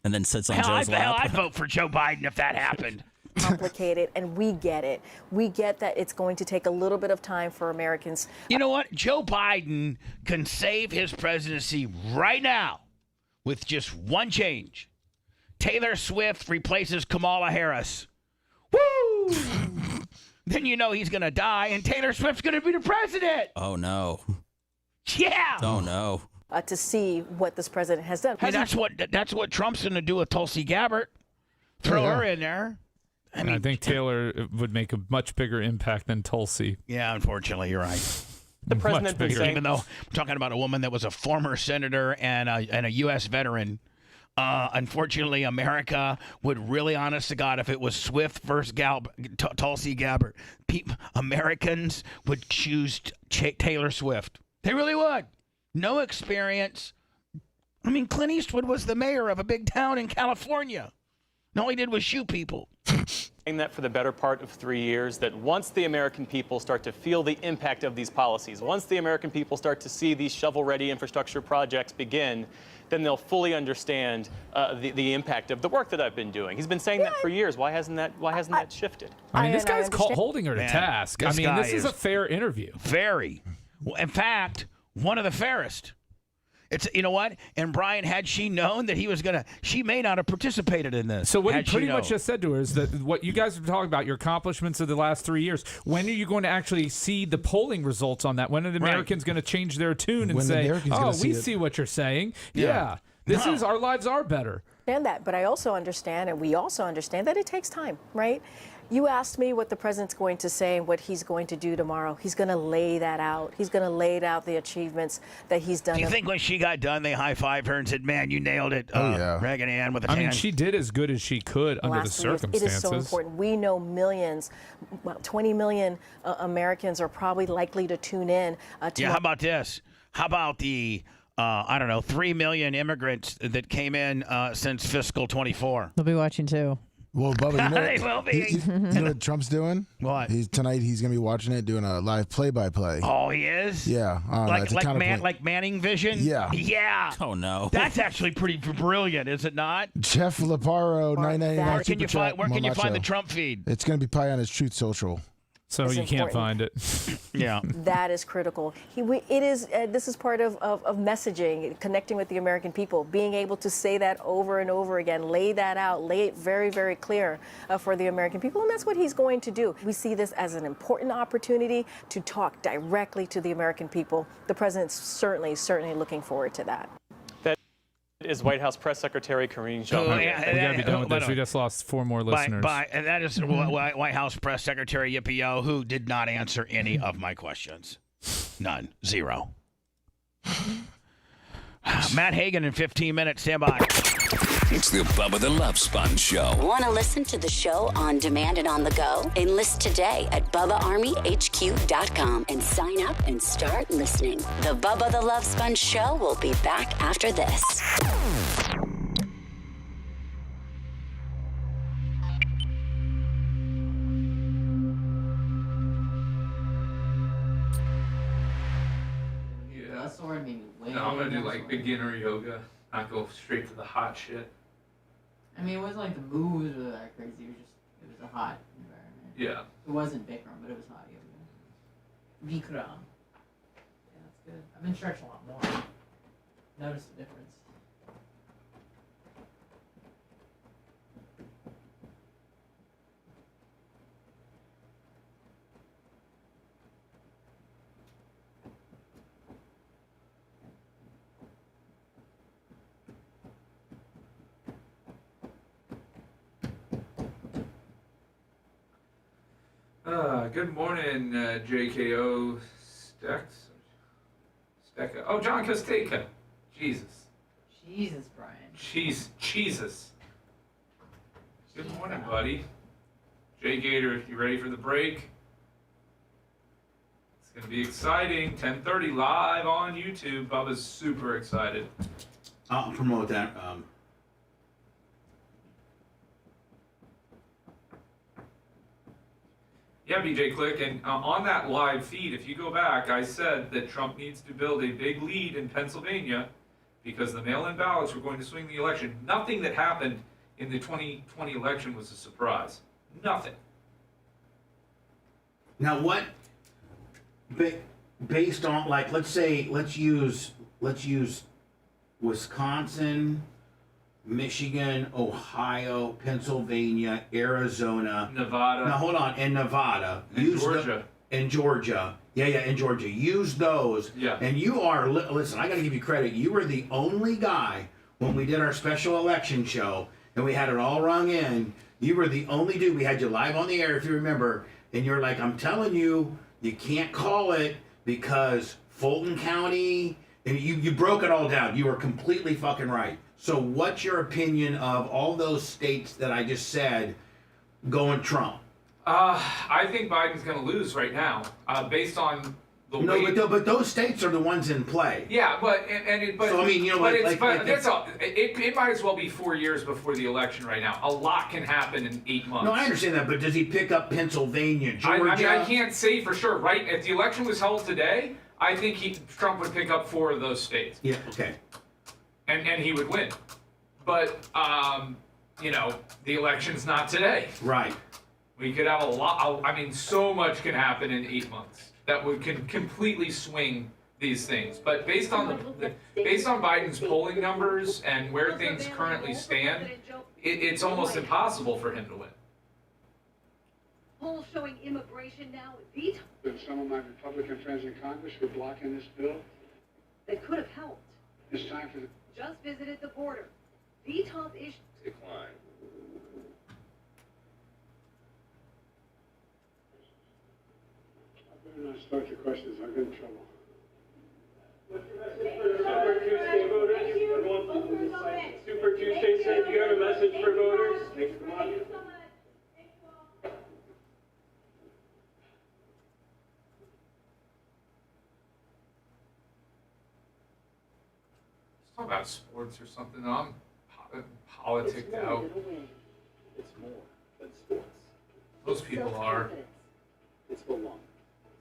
and then sits on Joe's lap. I'd vote for Joe Biden if that happened. Complicated, and we get it. We get that it's going to take a little bit of time for Americans. You know what? Joe Biden can save his presidency right now with just one change. Taylor Swift replaces Kamala Harris. Woo! Then you know he's going to die, and Taylor Swift's going to be the president. Oh, no. Yeah. Oh, no. To see what this president has done. I mean, that's what Trump's going to do with Tulsi Gabbard. Throw her in there. I think Taylor would make a much bigger impact than Tulsi. Yeah, unfortunately, you're right. The president much bigger. Even though I'm talking about a woman that was a former senator and a U.S. veteran. Unfortunately, America would really, honest to God, if it was Swift versus Tulsi Gabbard, Americans would choose Taylor Swift. They really would. No experience. I mean, Clint Eastwood was the mayor of a big town in California. And all he did was shoot people. Saying that for the better part of 3 years, that once the American people start to feel the impact of these policies, once the American people start to see these shovel-ready infrastructure projects begin, then they'll fully understand the impact of the work that I've been doing. He's been saying that for years. Why hasn't that shifted? I mean, this guy's holding her to task. I mean, this is a fair interview. Very. In fact, one of the fairest. It's, you know what? And Brian, had she known that he was going to, she may not have participated in this. So what he pretty much just said to her is that what you guys are talking about, your accomplishments of the last 3 years, when are you going to actually see the polling results on that? When are the Americans going to change their tune and say, oh, we see what you're saying. Yeah. This is, our lives are better. And that, but I also understand, and we also understand that it takes time, right? You asked me what the president's going to say and what he's going to do tomorrow. He's going to lay that out. He's going to lay out the achievements that he's done. Do you think when she got done, they high-fived her and said, man, you nailed it, Reagan Ann with a tan? I mean, she did as good as she could under the circumstances. It is so important. We know millions, 20 million Americans are probably likely to tune in. How about this? How about the... 3 million immigrants that came in since fiscal 24. They'll be watching too. Well, Bubba, they will be. You know what Trump's doing? What? Tonight he's going to be watching it, doing a live play-by-play. Oh, he is? Yeah. Like Manning Vision? Yeah. Yeah. Oh, no. That's actually pretty brilliant, is it not? Jeff Laparo, 999. Where can you find the Trump feed? It's going to be probably on his Truth Social. So you can't find it. Yeah. That is critical. This is part of messaging, connecting with the American people, being able to say that over and over again, lay that out, lay it very, very clear for the American people. And that's what he's going to do. We see this as an important opportunity to talk directly to the American people. The president's certainly looking forward to that. Is White House Press Secretary Karine Jean. We got to be done with this. We just lost 4 more listeners. And that is White House Press Secretary Yippee-Yo, who did not answer any of my questions. None. 0. Matt Hagan in 15 minutes. Stand by. It's the Bubba the Love Sponge Show. Want to listen to the show on demand and on the go? Enlist today at BubbaArmyHQ.com and sign up and start listening. The Bubba the Love Sponge Show will be back after this. No, I'm going to do like beginner yoga, not go straight to the hot shit. I mean, it wasn't like the moves were that crazy. It was a hot environment. Yeah. It wasn't Bikram, but it was hot yoga. Bikram. Yeah, that's good. I've been stretching a lot more. Notice the difference. Good morning, JKO Stex. Oh, John Costeka. Jesus. Jesus, Brian. Jesus. Good morning, buddy. Jay Gator, you ready for the break? It's going to be exciting. 10:30 live on YouTube. Bubba's super excited. I'll promote that. Yeah, BJ Click, and on that live feed, if you go back, I said that Trump needs to build a big lead in Pennsylvania because the mail-in ballots were going to swing the election. Nothing that happened in the 2020 election was a surprise. Nothing. Now what? Based on let's use Wisconsin, Michigan, Ohio, Pennsylvania, Arizona, Nevada. Now hold on, and Nevada, And Georgia. And Georgia. Yeah, and Georgia. Use those. Yeah. And you are, listen, I got to give you credit. You were the only guy when we did our special election show and we had it all rung in. You were the only dude. We had you live on the air, if you remember. And you're like, I'm telling you, you can't call it because Fulton County, and you broke it all down. You were completely fucking right. So what's your opinion of all those states that I just said going Trump? I think Biden's going to lose right now, based on the way. But those states are the ones in play. Yeah, but So, I mean, you know, it might as well be 4 years before the election right now. A lot can happen in 8 months. No, I understand that, but does he pick up Pennsylvania, Georgia? I mean, I can't say for sure. Right, if the election was held today, I think Trump would pick up 4 of those states. Yeah. Okay. And he would win. But you know, the election's not today. Right. We could have a lot. I mean, so much can happen in 8 months that can completely swing these things. But based on based on Biden's polling numbers and where things currently stand, it's almost impossible for him to win. Polls showing immigration now veto. Some of my Republican friends in Congress were blocking this bill. That could have helped. It's time for the. Just visited the border. The top issue. Decline. I better not start the questions. I'll get in trouble. Super Tuesday voters. Everyone, Super Tuesday said you have a message for voters. Come on. Talk about sports or something. I'm politicked out. It's more than sports. Most people are. It's for long.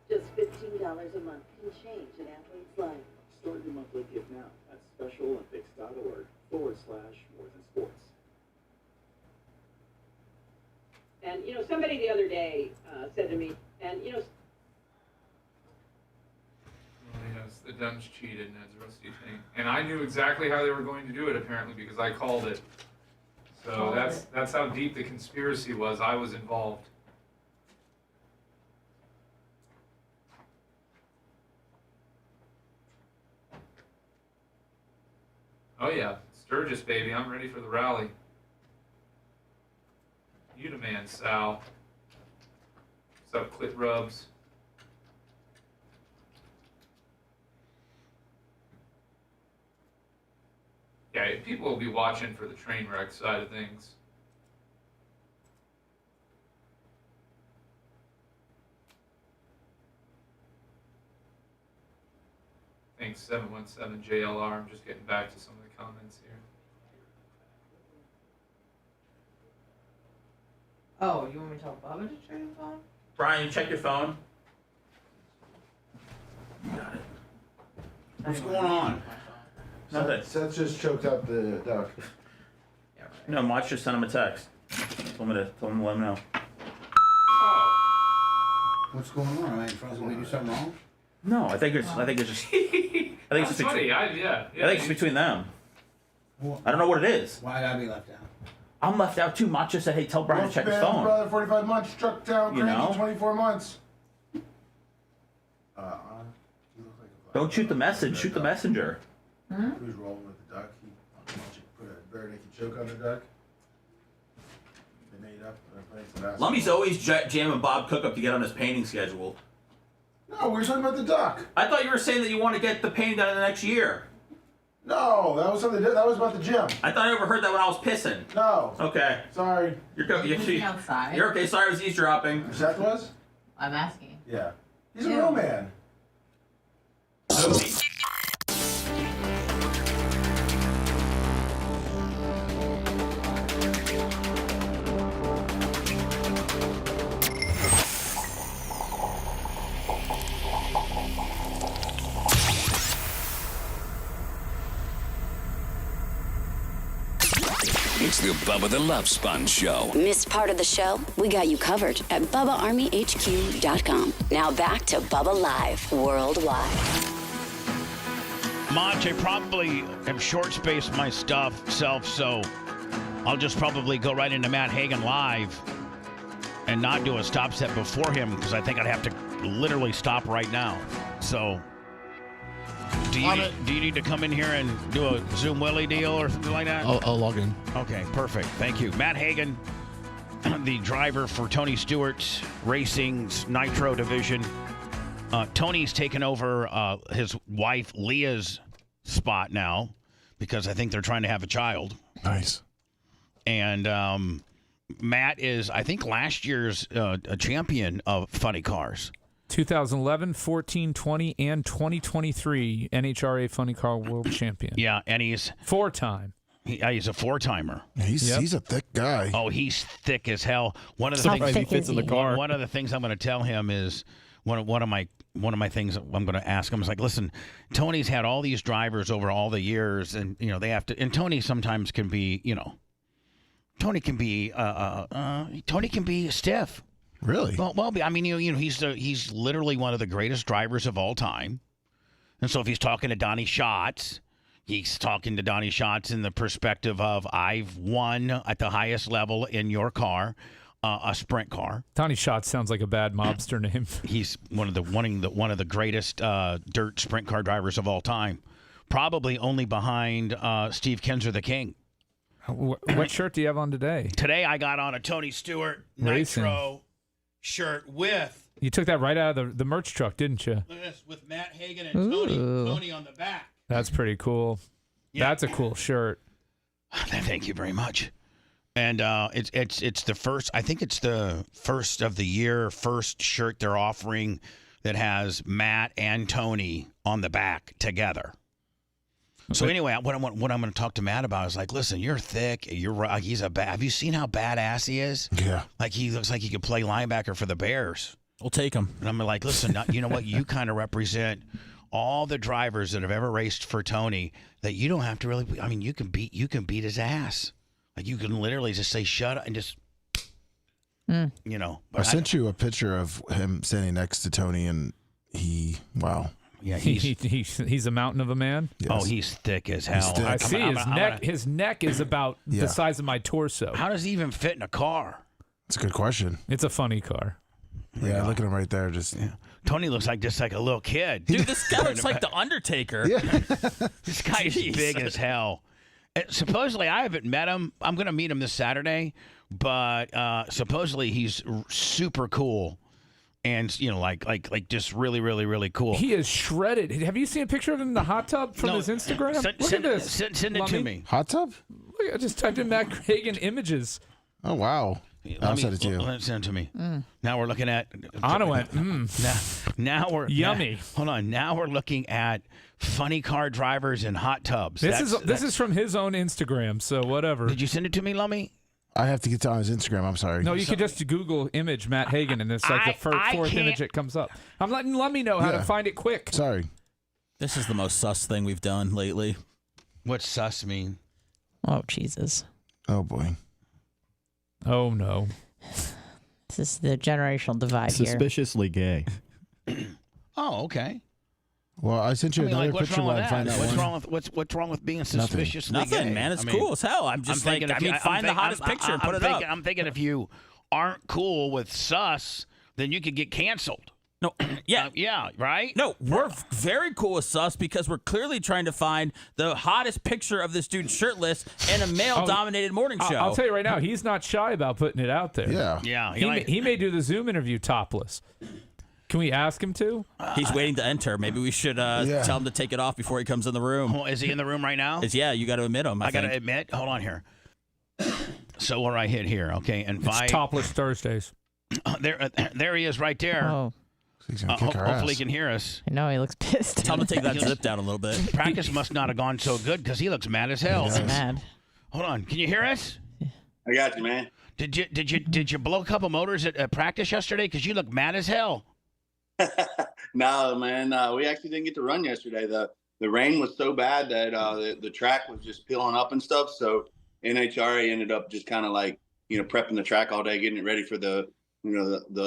Just $15 a month can change an athlete's life. Start your monthly gift now at specialolympics.org/more-than-sports. And, you know, somebody the other day said to me, and, you know, Yes, the Dems cheated, Ned's rusty thing. And I knew exactly how they were going to do it, apparently, because I called it. So that's how deep the conspiracy was. I was involved. Oh yeah, Sturgis, baby. I'm ready for the rally. You the man, Sal. What's up, Clit Rubs? Yeah, people will be watching for the train wreck side of things. Thanks, 717 JLR. I'm just getting back to some of the comments here. Oh, you want me to tell Bubba to turn his phone? Brian, check your phone. What's going on? Nothing. Seth just choked up the duck. No, Mach just sent him a text. Told him to let him know. What's going on? Am I in front of do something wrong? No, I think it's just. I think it's That's funny. I think it's between them. I don't know what it is. Why I gotta be left out? I'm left out too. Mach just said, "Hey, tell Brian to check his phone." Brother, 45 months, struck down, You crazy, know? 24 months. Don't shoot the message. Shoot the messenger. Who's rolling with the duck? He put a bare naked choke on the duck. Then Lummy's always jamming Bob Cook up to get on his painting schedule. No, we were talking about the duck. I thought you were saying that you want to get the painting done in the next year. No, that was something. That was about the gym. I thought I overheard that when I was pissing. No. Okay. Sorry. He's outside. You're okay. Sorry, I was eavesdropping. Seth was? I'm asking. Yeah. He's a real man. It's the Bubba the Love Sponge Show. Missed part of the show? We got you covered at BubbaArmyHQ.com. Now back to Bubba Live Worldwide. Monch, I probably have short-spaced my self, so I'll just probably go right into Matt Hagan Live and not do a stop set before him because I think I'd have to literally stop right now. So... Do you need to come in here and do a Zoom Willie deal or something like that? I'll log in. Okay, perfect. Thank you. Matt Hagan, the driver for Tony Stewart's Racing's Nitro division. Tony's taken over his wife Leah's spot now because I think they're trying to have a child. Nice. And Matt is, I think, last year's a champion of funny cars. 2011, 14, 20, and 2023 NHRA Funny Car World Champion. Yeah, and he's... Four-time. He's a four-timer. He's a thick guy. Oh, he's thick as hell. One of the things he fits in the car. One of the things I'm going to tell him is one of my things I'm going to ask him is like, listen, Tony's had all these drivers over all the years, and they have to. And Tony sometimes can be, Tony can be stiff. Really? Well, I mean, he's literally one of the greatest drivers of all time. And so if he's talking to Donnie Schatz, he's talking to Donnie Schatz in the perspective of I've won at the highest level in your car, a sprint car. Donnie Schatz sounds like a bad mobster name. He's one of the greatest dirt sprint car drivers of all time, probably only behind Steve Kinzer the King. What shirt do you have on today? Today I got on a Tony Stewart Nitro shirt with... You took that right out of the merch truck, didn't you? Look at this, with Matt Hagan and Tony on the back. That's pretty cool. Yeah. That's a cool shirt. Thank you very much. And it's the first, I think it's the first of the year, first shirt they're offering that has Matt and Tony on the back together. So anyway, what I'm going to talk to Matt about is like, listen, you're thick. You're right. Have you seen how badass he is? Yeah. Like he looks like he could play linebacker for the Bears. We'll take him. And I'm like, listen, you know what? You kind of represent all the drivers that have ever raced for Tony. That you don't have to really. I mean, you can beat his ass. Like you can literally just say shut up and just. I sent you a picture of him standing next to Tony, and wow. Yeah, he's a mountain of a man. Yes. Oh, he's thick as hell. I see his neck is about the size of my torso. How does he even fit in a car? That's a good question. It's a funny car. Yeah, look at him right there. Tony looks like just like a little kid. Dude, this guy looks like the Undertaker. Yeah. This guy is big as hell. And supposedly, I haven't met him. I'm going to meet him this Saturday, but supposedly he's super cool. And like just really, really, really cool. He is shredded. Have you seen a picture of him in the hot tub from his Instagram? Look at this. Send it to me. Hot tub? Look, I just typed in Matt Hagan images. Oh wow! I'll send it to you. Send it to me. Now we're looking at. Anna went. Now we're yummy. Hold on. Now we're looking at funny car drivers in hot tubs. This is from his own Instagram. So whatever. Did you send it to me, Lummy? I have to get on his Instagram. I'm sorry. No, you could just Google image Matt Hagan, and it's like the fourth image that comes up. I'm letting Lummy know how to find it quick. Sorry. This is the most sus thing we've done lately. What's sus mean? Oh, Jesus. Oh, boy. Oh, no. This is the generational divide Suspiciously gay. Oh, okay. Well, I sent you another picture where I find that what's wrong with being suspiciously gay? Nothing, man. It's cool as hell. I'm just find the hottest picture and put it up. I'm thinking if you aren't cool with sus, then you could get canceled. No, yeah. Yeah, right? No, we're very cool with sus because we're clearly trying to find the hottest picture of this dude shirtless in a male-dominated morning show. I'll tell you right now, he's not shy about putting it out there. Yeah. He may do the Zoom interview topless. Can we ask him to? He's waiting to enter. Maybe we should tell him to take it off before he comes in the room. Oh, is he in the room right now? Yeah, you got to admit him. I got to admit. Hold on here. So where I hit here, okay, and It's topless Thursdays. There he is right there. Oh. Hopefully he can hear us. I know, he looks pissed. Tell him to take that zip down a little bit. Practice must not have gone so good because he looks mad as hell. He's mad. Hold on, can you hear us? I got you, man. Did you blow a couple motors at practice yesterday? Because you look mad as hell. No, man. We actually didn't get to run yesterday. The rain was so bad that the track was just peeling up and stuff. So NHRA ended up just kind of like prepping the track all day, getting it ready for the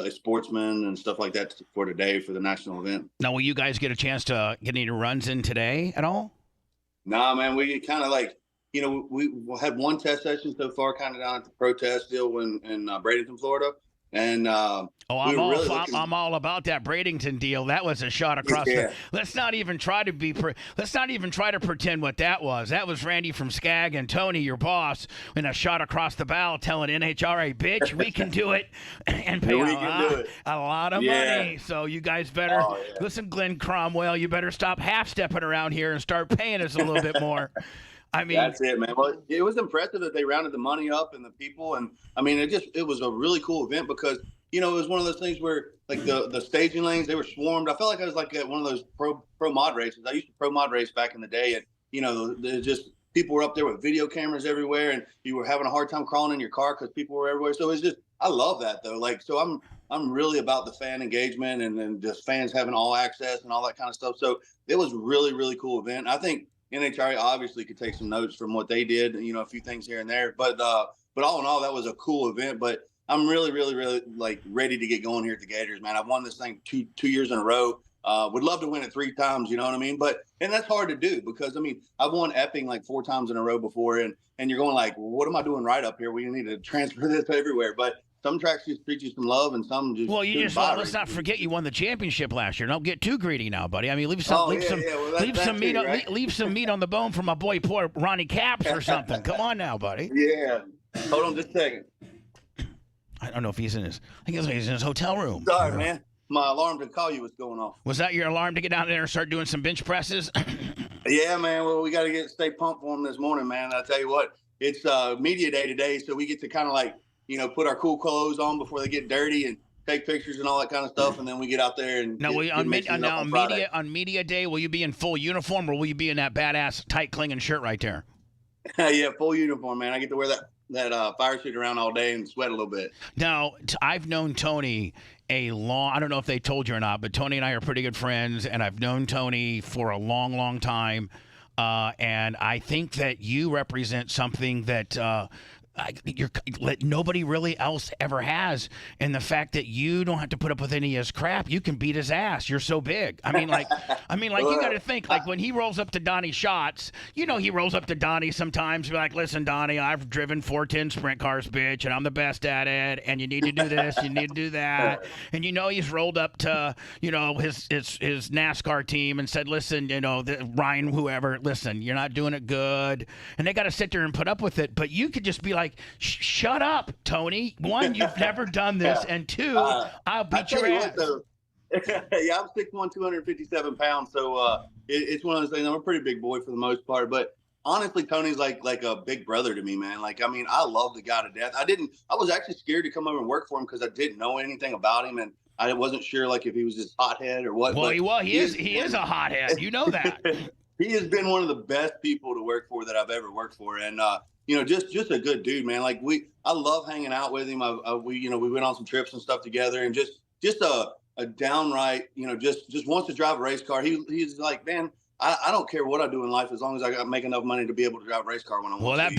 sportsmen and stuff like that for today for the national event. Now, will you guys get a chance to get any runs in today at all? Nah, man. We kind of like we had one test session so far, kind of down at the protest deal in Bradenton, Florida. And I'm all about that Bradenton deal. That was a shot across. Let's not even try to pretend what that was. That was Randy from Skag and Tony, your boss, in a shot across the bow, telling NHRA, "Bitch, we can do it and pay a lot of money." So you guys better listen, Glenn Cromwell. You better stop half stepping around here and start paying us a little bit more. I mean, that's it, man. Well, it was impressive that they rounded the money up and the people, and I mean, it was a really cool event because it was one of those things where like the staging lanes, they were swarmed. I felt like I was like at one of those pro mod races. I used to pro mod race back in the day, and just people were up there with video cameras everywhere, and you were having a hard time crawling in your car because people were everywhere. So it's just I love that though. Like so, I'm really about the fan engagement and just fans having all access and all that kind of stuff. So it was really really cool event. I think NHRA obviously could take some notes from what they did, a few things here and there. But all in all, that was a cool event. But I'm really, really, really like ready to get going here at the Gators, man. I've won this thing two years in a row. Would love to win it 3 times, you know what I mean? And that's hard to do because I've won Epping like 4 times in a row before, and you're going like, well, what am I doing right up here? We need to transfer this everywhere. But some tracks just treat you some love, and some just let's not forget you won the championship last year. Don't get too greedy now, buddy. I mean, leave some meat on the bone for my boy, poor Ronnie Caps or something. Come on now, buddy. Yeah. Hold on just a second. I don't know if he's in his. I think he's in his hotel room. Sorry, man. My alarm to call you was going off. Was that your alarm to get down there and start doing some bench presses? Yeah, man. Well, we got to stay pumped for him this morning, man. I tell you what, it's media day today, so we get to kind of like. Put our cool clothes on before they get dirty and take pictures and all that kind of stuff, and then we get out there and on media day, will you be in full uniform or will you be in that badass tight clinging shirt right there? Yeah, full uniform, man. I get to wear that fire suit around all day and sweat a little bit. Now, I've known Tony I don't know if they told you or not, but Tony and I are pretty good friends, and I've known Tony for a long, long time, and I think that you represent something that nobody really else ever has, and the fact that you don't have to put up with any of his crap, you can beat his ass. You're so big. I mean, you got to think like when he rolls up to Donnie Schatz, he rolls up to Donnie sometimes, be like, "Listen, Donnie, I've driven 410 sprint cars, bitch, and I'm the best at it. And you need to do this, you need to do that." And he's rolled up to his NASCAR team and said, "Listen, Ryan, whoever, listen, you're not doing it good," and they got to sit there and put up with it. But you could just be like, "Shut up, Tony. 1, you've never done this, and 2, I'll beat your ass." Yeah, I'm 6'1", 257 pounds, so it's one of those things. I'm a pretty big boy for the most part, but honestly, Tony's like a big brother to me, man. Like, I mean, I love the guy to death. I was actually scared to come over and work for him because I didn't know anything about him, and I wasn't sure like if he was just hothead or what. Well, he is a hothead. You know that. He has been one of the best people to work for that I've ever worked for, and just a good dude, man. Like I love hanging out with him. We went on some trips and stuff together, and just a downright, just wants to drive a race car. He's like, man, I don't care what I do in life as long as I make enough money to be able to drive a race car when I want to. Well, that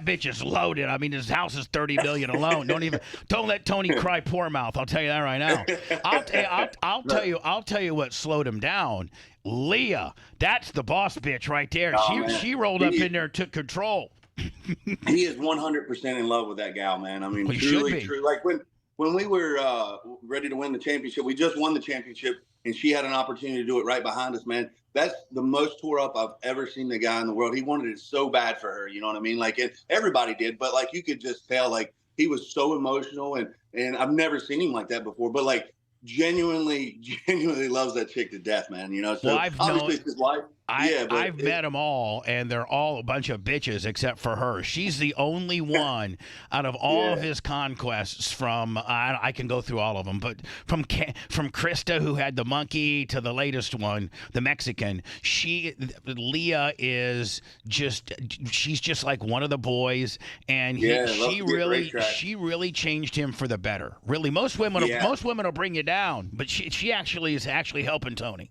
bitch is loaded. I mean, his house is $30 million alone. Don't let Tony cry poor mouth. I'll tell you that right now. I'll tell you what slowed him down. Leah, that's the boss bitch right there. She rolled up in there and took control. He is 100% in love with that gal, man. I mean, truly. Like when we were ready to win the championship, we just won the championship, and she had an opportunity to do it right behind us, man. That's the most tore up I've ever seen the guy in the world. He wanted it so bad for her, you know what I mean? Like, everybody did, but like, you could just tell, like, he was so emotional, and I've never seen him like that before. But like, genuinely loves that chick to death, man. You know, so well, obviously it's his wife. I've met them all, and they're all a bunch of bitches except for her. She's the only one out of all of his conquests. From I can go through all of them, but from Krista, who had the monkey, to the latest one, the Mexican. Leah is she's just like one of the boys, and she really changed him for the better. Really, most women will bring you down, but she actually is helping Tony.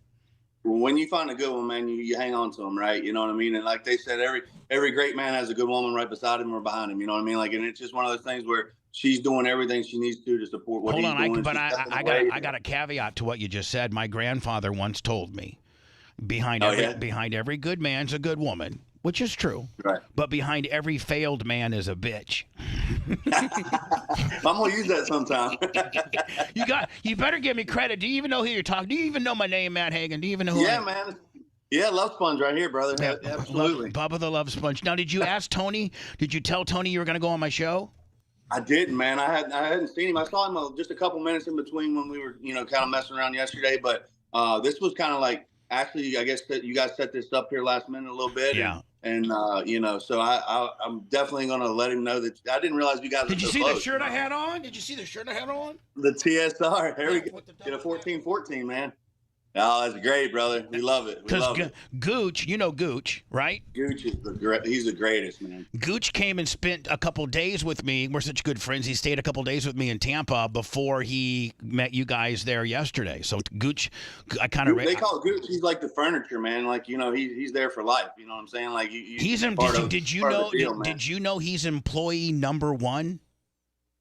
When you find a good one, man, you hang on to them, right? You know what I mean? And like they said, every great man has a good woman right beside him or behind him. You know what I mean? Like, and it's just one of those things where she's doing everything she needs to support what he's doing. I got a caveat to what you just said. My grandfather once told me, behind every good man's a good woman, which is true. Right. But behind every failed man is a bitch. I'm gonna use that sometime. You better give me credit. Do you even know who you're talking? Do you even know my name, Matt Hagan? Do you even know who man. Yeah, Love Sponge right here, brother. Yeah, absolutely. Bubba the Love Sponge. Now, did you ask Tony? Did you tell Tony you were going to go on my show? I didn't, man. I hadn't seen him. I saw him just a couple minutes in between when we were, kind of messing around yesterday. But this was kind of like, actually, I guess that you guys set this up here last minute a little bit. Yeah. And so I'm definitely going to let him know that I didn't realize you guys Did were you so see close. The shirt I had on? Did you see the shirt I had on? The TSR. Here we go. Get a 14-14, man. Oh, that's great, brother. We love it. Because Gooch, you know Gooch, right? Gooch is he's the greatest, man. Gooch came and spent a couple days with me. We're such good friends. He stayed a couple days with me in Tampa before he met you guys there yesterday. So Gooch, I kind of they call Gooch. He's like the furniture, man. Like, he's there for life. You know what I'm saying? Like did you know he's employee number 1?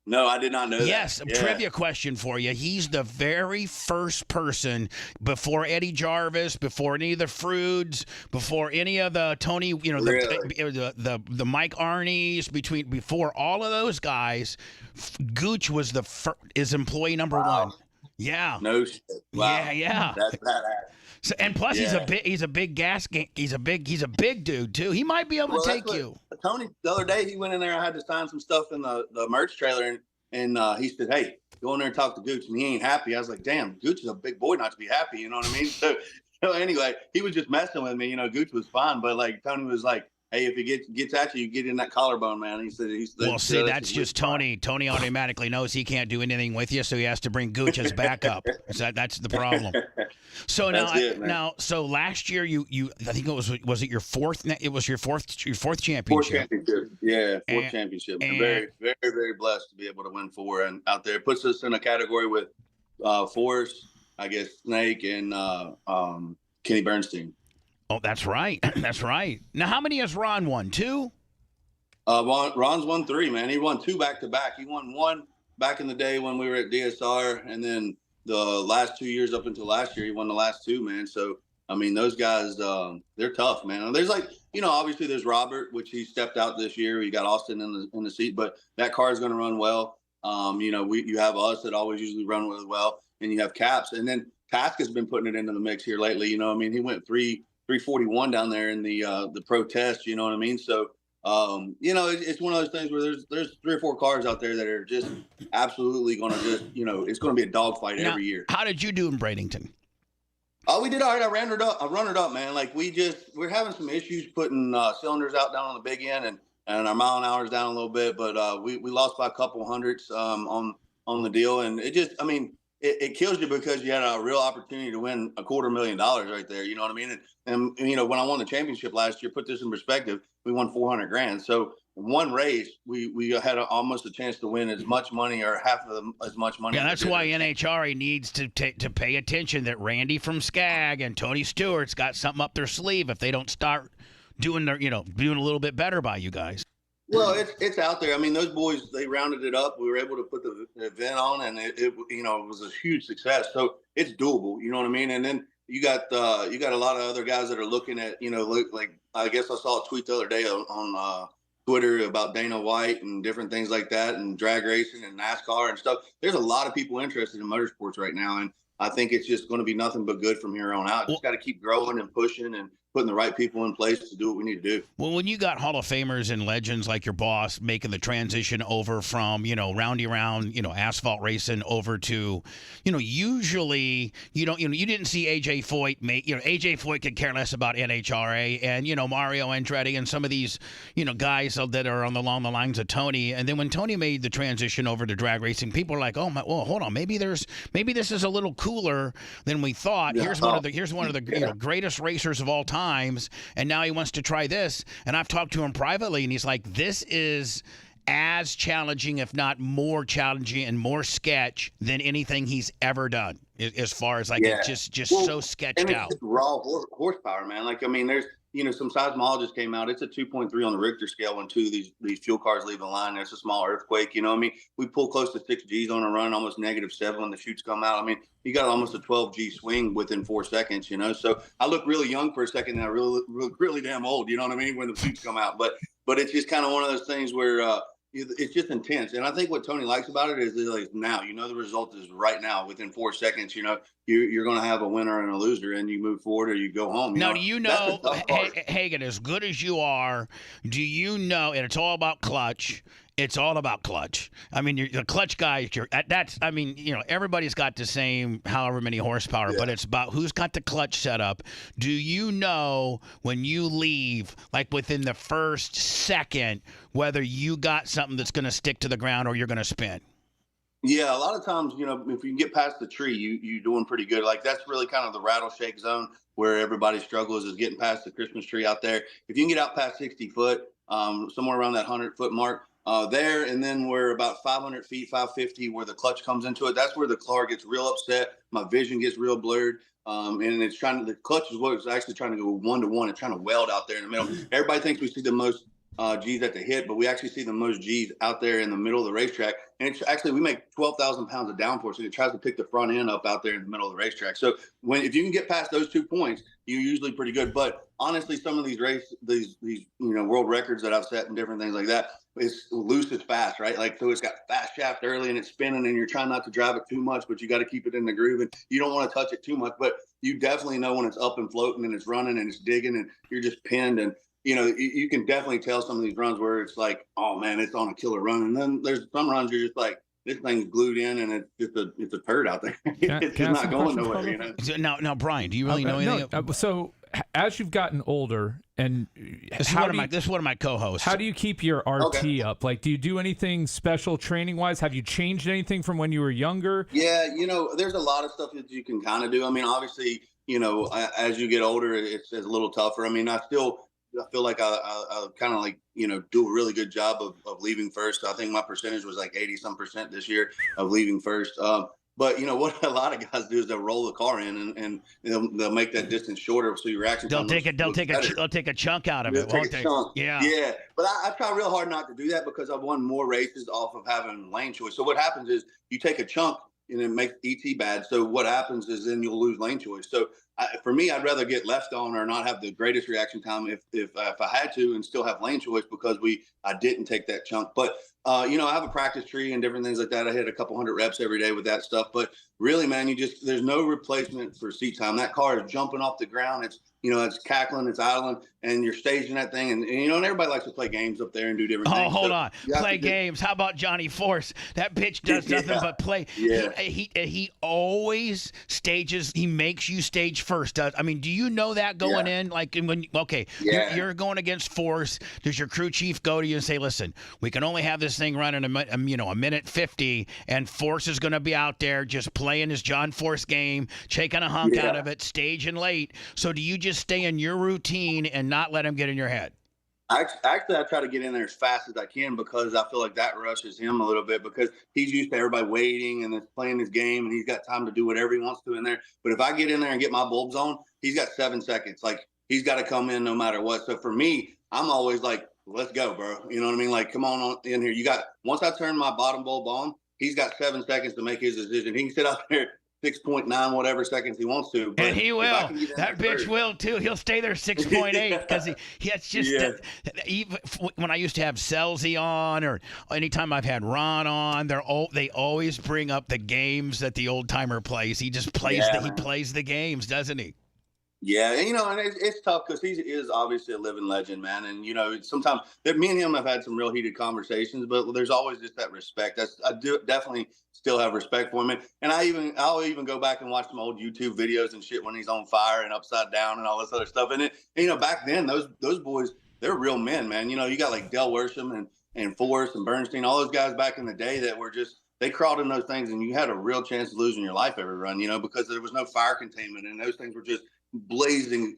No, I did not know that. Yes, trivia question for you. He's the very first person before Eddie Jarvis, before any of the Freuds, before any of the Tony, the Mike Arneys, before all of those guys, Gooch was is employee number 1. Yeah. No shit. Wow. Yeah. That's badass. So, and plus he's a big he's a big dude too. He might be able to take you. Tony, the other day he went in there. I had to sign some stuff in the merch trailer, and he said, "Hey, go in there and talk to Gooch," and he ain't happy. I was like, "Damn, Gooch is a big boy not to be happy." You know what I mean? So anyway, he was just messing with me. Gooch was fine, but like Tony was like, "Hey, if it gets at you, you get in that collarbone, man." He said, "Well, see, that's just Tony. Tony automatically knows he can't do anything with you, so he has to bring Gooch as backup. That's the problem." So so last year you I think was it your fourth? It was your fourth championship. Fourth championship. I'm very, very, very blessed to be able to win 4 and out there. It puts us in a category with Forrest, I guess, Snake, and Kenny Bernstein. Oh, that's right. That's right. Now, how many has Ron won? 2? Ron's won 3, man. He won 2 back-to-back. He won 1 back in the day when we were at DSR, and then the last 2 years up until last year, he won the last 2, man. So, I mean, those guys, they're tough, man. There's obviously there's Robert, which he stepped out this year. We got Austin in the seat, but that car is going to run well. You have us that always usually run really well, and you have Caps. And then Task has been putting it into the mix here lately. He went 341 down there in the protest, you know what I mean? So, it's one of those things where there's 3 or 4 cars out there that are just absolutely going to it's going to be a dogfight every year. How did you do in Bradenton? Oh, we did all right. I run it up, man. Like we're having some issues putting cylinders out down on the big end and our mile an hour's down a little bit, but we lost by a couple hundredths on the deal. And it just, it kills you because you had a real opportunity to win $250,000 right there. You know what I mean? And when I won the championship last year, put this in perspective, we won $400,000. So one race, we had almost a chance to win as much money or half of as much money. Yeah, that's why NHRA needs to pay attention that Randy from Skag and Tony Stewart's got something up their sleeve if they don't start doing doing a little bit better by you guys. Well, it's out there. I mean, those boys, they rounded it up. We were able to put the event on, and it was a huge success. So it's doable. You know what I mean? And then you got a lot of other guys that are looking at, like I guess I saw a tweet the other day on Twitter about Dana White and different things like that, and drag racing and NASCAR and stuff. There's a lot of people interested in motorsports right now, and I think it's just going to be nothing but good from here on out. Just got to keep growing and pushing and putting the right people in place to do what we need to do. Well, when you got Hall of Famers and legends like your boss making the transition over from, roundy round, asphalt racing over to, usually you didn't see AJ Foyt make, AJ Foyt could care less about NHRA and, Mario Andretti and some of these, guys that are along the lines of Tony. And then when Tony made the transition over to drag racing, people are like, oh my, well, hold on, maybe this is a little cooler than we thought. Yeah. Here's one of the greatest racers of all times, and now he wants to try this. And I've talked to him privately, and he's like, this is as challenging, if not more challenging and more sketch than anything he's ever done, as far as it's just so sketched out. It's raw horsepower, man. There's some seismologists came out. It's a 2.3 on the Richter scale when two of these fuel cars leave the line. It's a small earthquake. We pull close to 6 G's on a run, almost -7 when the chutes come out. You got almost a 12 G swing within 4 seconds. So I look really young for a second, and I really damn old. You know what I mean? When the chutes come out, but it's just kind of one of those things where it's just intense. And I think what Tony likes about it is now, the result is right now within 4 seconds. You're going to have a winner and a loser, and you move forward or you go home. Now, do you know, Hagan, as good as you are, do you know, and it's all about clutch. It's all about clutch. The clutch guy, everybody's got the same however many horsepower, but it's about who's got the clutch set up. Do you know when you leave, within the first second, whether you got something that's going to stick to the ground or you're going to spin? Yeah, a lot of times, if you can get past the tree, you're doing pretty good. That's really kind of the rattle shake zone where everybody struggles, is getting past the Christmas tree out there. If you can get out past 60 foot, somewhere around that 100-foot mark, there, and then we're about 500 feet, 550, where the clutch comes into it. That's where the car gets real upset. My vision gets real blurred. And the clutch is what it's actually trying to go 1-to-1 and trying to weld out there in the middle. Everybody thinks we see the most G's at the hit, but we actually see the most G's out there in the middle of the racetrack. And it's actually, we make 12,000 pounds of downforce, and it tries to pick the front end up out there in the middle of the racetrack. So if you can get past those 2 points, you're usually pretty good. But honestly, some of these world records that I've set and different things like that, it's loose as fast, right? So it's got fast shaft early and it's spinning, and you're trying not to drive it too much, but you got to keep it in the groove, and you don't want to touch it too much. But you definitely know when it's up and floating and it's running and it's digging and you're just pinned. And you can definitely tell some of these runs where it's like, oh man, it's on a killer run. And then there's some runs you're just like, this thing's glued in and it's a turd out there. It's just not going nowhere. Now, Brian, do you really know anything? So as you've gotten older, and this is one of my co-hosts. How do you keep your RT up? Do you do anything special training wise? Have you changed anything from when you were younger? Yeah, there's a lot of stuff that you can kind of do. Obviously, as you get older, it's a little tougher. I feel like I kind of do a really good job of leaving first. I think my percentage was 80-some% this year of leaving first. But what a lot of guys do is they'll roll the car in and they'll make that distance shorter, so your reaction time they'll take a chunk out of it. Yeah. But I try real hard not to do that because I've won more races off of having lane choice. So what happens is you take a chunk and it makes ET bad. So what happens is then you'll lose lane choice. So for me, I'd rather get left on or not have the greatest reaction time if I had to, and still have lane choice because I didn't take that chunk. But I have a practice tree and different things like that. I hit a couple hundred reps every day with that stuff. But really, man, there's no replacement for seat time. That car is jumping off the ground. It's cackling, it's idling, and you're staging that thing. And everybody likes to play games up there and do different things. Oh, hold on. Play games. How about Johnny Force? That bitch does nothing but play. Yeah. He always stages. He makes you stage first. Do you know that going in? You're going against Force. Does your crew chief go to you and say, listen, we can only have this thing running a minute 50, and Force is going to be out there just playing his John Force game, taking a hunk out of it, staging late. So do you just stay in your routine and not let him get in your head? Actually, I try to get in there as fast as I can because I feel like that rushes him a little bit because he's used to everybody waiting and playing his game, and he's got time to do whatever he wants to in there. But if I get in there and get my bulbs on, he's got 7 seconds. He's got to come in no matter what. So for me, I'm always like, let's go, bro. You know what I mean? Come on in here. Once I turn my bottom bulb on, he's got 7 seconds to make his decision. He can sit out there 6.9 whatever seconds he wants to. But and he will. That bitch first, will too. He'll stay there 6.8 because it's just even when I used to have Selzy on or anytime I've had Ron on, they always bring up the games that the old timer plays. He just plays he plays the games, doesn't he? Yeah, and and it's tough because he is obviously a living legend, man. And sometimes me and him have had some real heated conversations, but there's always just that respect. I do definitely still have respect for him, and I'll even go back and watch some old YouTube videos and shit when he's on fire and upside down and all this other stuff. And back then those boys, they're real men, man. You got like Del Worsham and Forrest and Bernstein, all those guys back in the day that were they crawled in those things, and you had a real chance of losing your life every run, because there was no fire containment, and those things were just blazing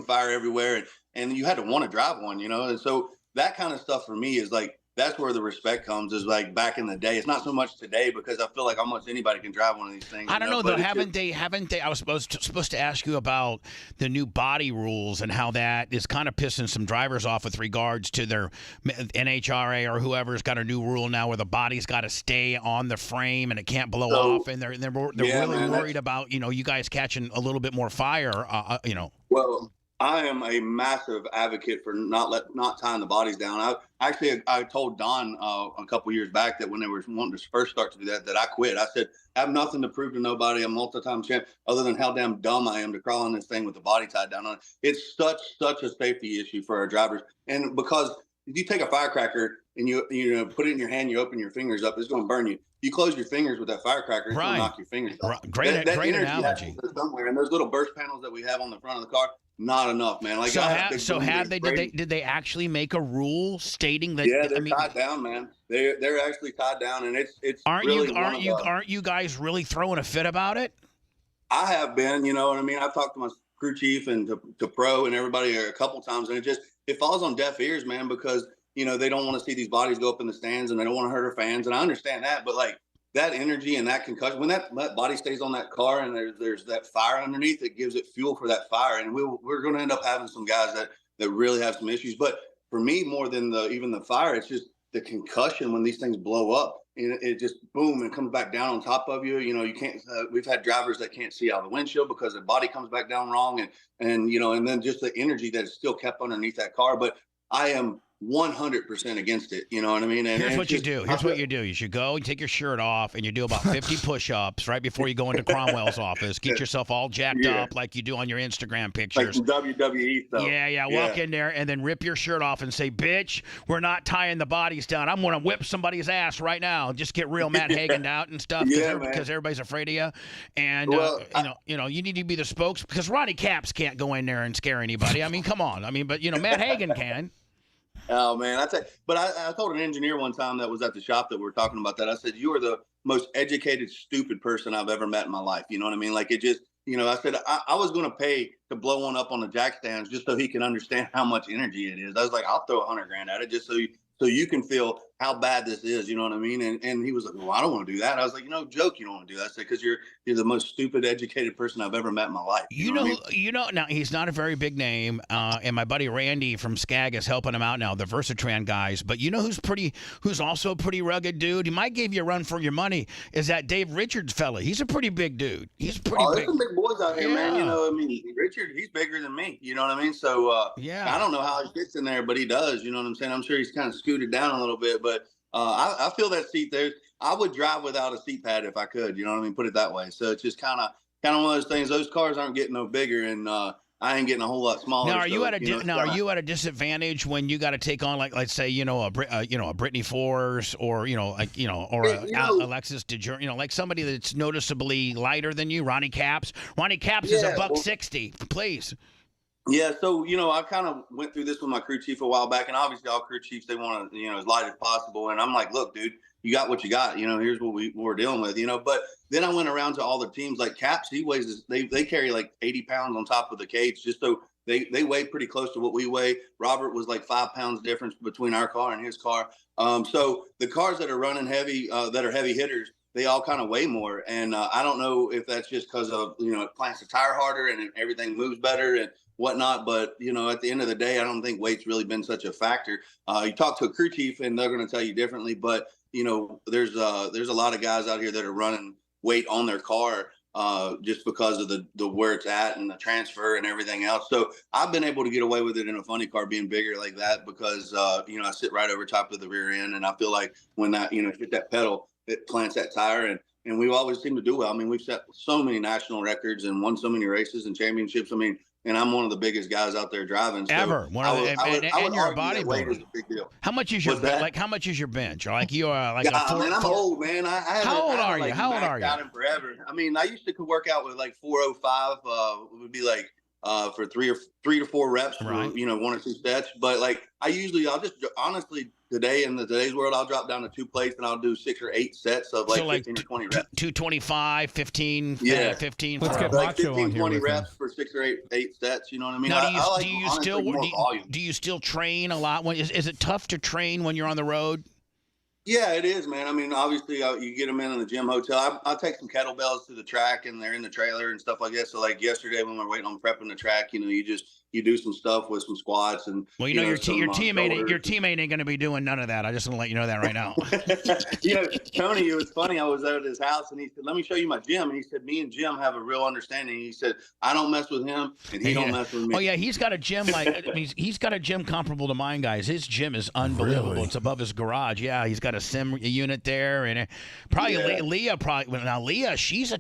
fire everywhere, and you had to want to drive one, and so that kind of stuff for me is like that's where the respect comes, is like back in the day. It's not so much today because I feel like almost anybody can drive one of these things. I don't know though. Haven't they? I was supposed to ask you about the new body rules and how that is kind of pissing some drivers off with regards to their NHRA or whoever's got a new rule now where the body's got to stay on the frame and it can't blow off, and they're really worried about you guys catching a little bit more fire. Well, I am a massive advocate for not tying the bodies down. I told Don a couple years back that when they were wanting to first start to do that I quit. I said, I have nothing to prove to nobody. I'm a multi-time champ, other than how damn dumb I am to crawl on this thing with the body tied down on it. It's such a safety issue for our drivers. And because if you take a firecracker and you put it in your hand, you open your fingers up, it's going to burn you. You close your fingers with that firecracker, it's going to knock your fingers off. Great analogy. Somewhere, and those little burst panels that we have on the front of the car, not enough, man. Like did they actually make a rule stating that? Yeah, they're tied down, man. They're actually tied down, and it's aren't really you guys really throwing a fit about it? I have been, you know what I mean. I've talked to my crew chief and to pro and everybody a couple times, and it falls on deaf ears, man, because they don't want to see these bodies go up in the stands and they don't want to hurt our fans, and I understand that, but like that energy and that concussion, when that body stays on that car and there's that fire underneath, it gives it fuel for that fire. And we're going to end up having some guys that really have some issues. But for me, more than even the fire, it's just the concussion when these things blow up and it just boom and comes back down on top of you. You can't. We've had drivers that can't see out the windshield because their body comes back down wrong, and then just the energy that is still kept underneath that car. But I am 100% against it. You know what I mean? And here's what you do. You should go and take your shirt off and you do about 50 push-ups right before you go into Cromwell's office. Get yourself all jacked up like you do on your Instagram pictures. Like WWE stuff. Yeah. Walk in there and then rip your shirt off and say, "Bitch, we're not tying the bodies down. I'm going to whip somebody's ass right now." Just get real Matt Hagen out and stuff because everybody's afraid of you. And you need to be the spokes because Ronnie Capps can't go in there and scare anybody. I mean, come on. I mean, but Matt Hagen can. Oh man, I told an engineer one time that was at the shop that we were talking about that. I said, "You are the most educated, stupid person I've ever met in my life." You know what I mean? Like it just, I said I was going to pay to blow one up on the jack stands just so he can understand how much energy it is. I was like, I'll throw $100,000 at it just so you can feel how bad this is. You know what I mean? And he was like, "Well, I don't want to do that." I was like, joke, you don't want to do that. I said, because you're the most stupid, educated person I've ever met in my life. Now he's not a very big name, and my buddy Randy from Skag is helping him out now, the Versatran guys. But who's also a pretty rugged dude? He might give you a run for your money. Is that Dave Richards fella? He's a pretty big dude. He's pretty big. There's some big boys out here, man. Richard, he's bigger than me. You know what I mean? So I don't know how he fits in there, but he does. You know what I'm saying? I'm sure he's kind of scooted down a little bit, but I feel that seat there. I would drive without a seat pad if I could. You know what I mean? Put it that way. So it's just kind of one of those things. Those cars aren't getting no bigger, and I ain't getting a whole lot smaller. Now, are you at a disadvantage when you got to take on let's say a Brittany Force or Alexis DeJour, like somebody that's noticeably lighter than you, Ronnie Capps? Ronnie Capps is $160, please. Yeah, so I kind of went through this with my crew chief a while back, and obviously all crew chiefs, they want to as light as possible, and I'm like, look, dude, you got what you got. Here's what we're dealing with. But then I went around to all the teams like Caps. He weighs they carry like 80 pounds on top of the cage, just so they weigh pretty close to what we weigh. Robert was like 5 pounds difference between our car and his car. So the cars that are running heavy, that are heavy hitters, they all kind of weigh more, and I don't know if that's just because of it plants the tire harder and everything moves better and whatnot, but at the end of the day, I don't think weight's really been such a factor. You talk to a crew chief and they're going to tell you differently, but there's a lot of guys out here that are running weight on their car. Just because of the where it's at and the transfer and everything else. So I've been able to get away with it in a funny car being bigger like that because, I sit right over top of the rear end. And I feel like when that, hit that pedal, it plants that tire. And we always seem to do well. I mean, we've set so many national records and won so many races and championships. I mean, and I'm one of the biggest guys out there driving. So ever. And you're a bodybuilder. A big deal. How much is your how much is your bench? Or like you are like I'm old, man. How old are you? How old are you? Forever. I mean, I used to work out with like 405. It would be like for three to four reps for 1 or 2 sets. But like I'll just honestly today in today's world, I'll drop down to 2 plates and I'll do 6 or 8 sets of like 15 or 20 reps. 225, 15, 15. Let's get like Macho 15, on here 20 with reps him. for 6 or 8 sets. You know what I mean? Now, Do you still train a lot? Is it tough to train when you're on the road? Yeah, it is, man. I mean, obviously, you get them in the gym hotel. I take some kettlebells to the track, and they're in the trailer and stuff like that. So, like yesterday when we were waiting on prepping the track, you do some stuff with some squats and. Well, your teammate ain't going to be doing none of that. I just want to let you know that right now. Tony, it was funny. I was at his house, and he said, "Let me show you my gym." And he said, "Me and Jim have a real understanding." He said, "I don't mess with him, and he don't mess with me." Oh yeah, he's got a gym he's got a gym comparable to mine, guys. His gym is unbelievable. Really? It's above his garage. Yeah, he's got a sim unit there, and probably Leah. Now Leah, she's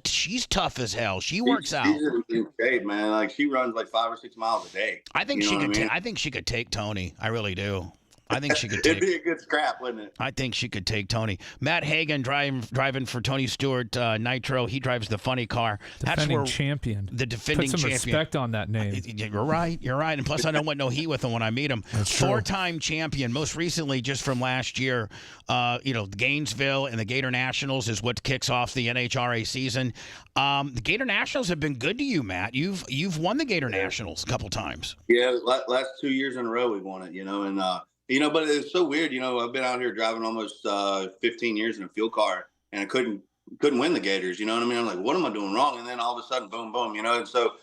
tough as hell. She works out. She's in shape, man. Like she runs like 5 or 6 miles a day. I think she could. I think she could take Tony. I really do. I think she could take. It'd be a good scrap, wouldn't it? I think she could take Tony. Matt Hagan driving for Tony Stewart Nitro. He drives the funny car. Defending champion. The defending Put some champion. respect on that name. You're right. And plus, I don't want no heat with him when I meet him. That's true. 4-time champion. Most recently, just from last year, Gainesville and the Gator Nationals is what kicks off the NHRA season. The Gator Nationals have been good to you, Matt. You've won the Gator Nationals a couple times. Yeah, last 2 years in a row we won it. But it's so weird. I've been out here driving almost 15 years in a fuel car, and I couldn't win the Gators. You know what I mean? I'm like, what am I doing wrong? And then all of a sudden, boom, boom. And so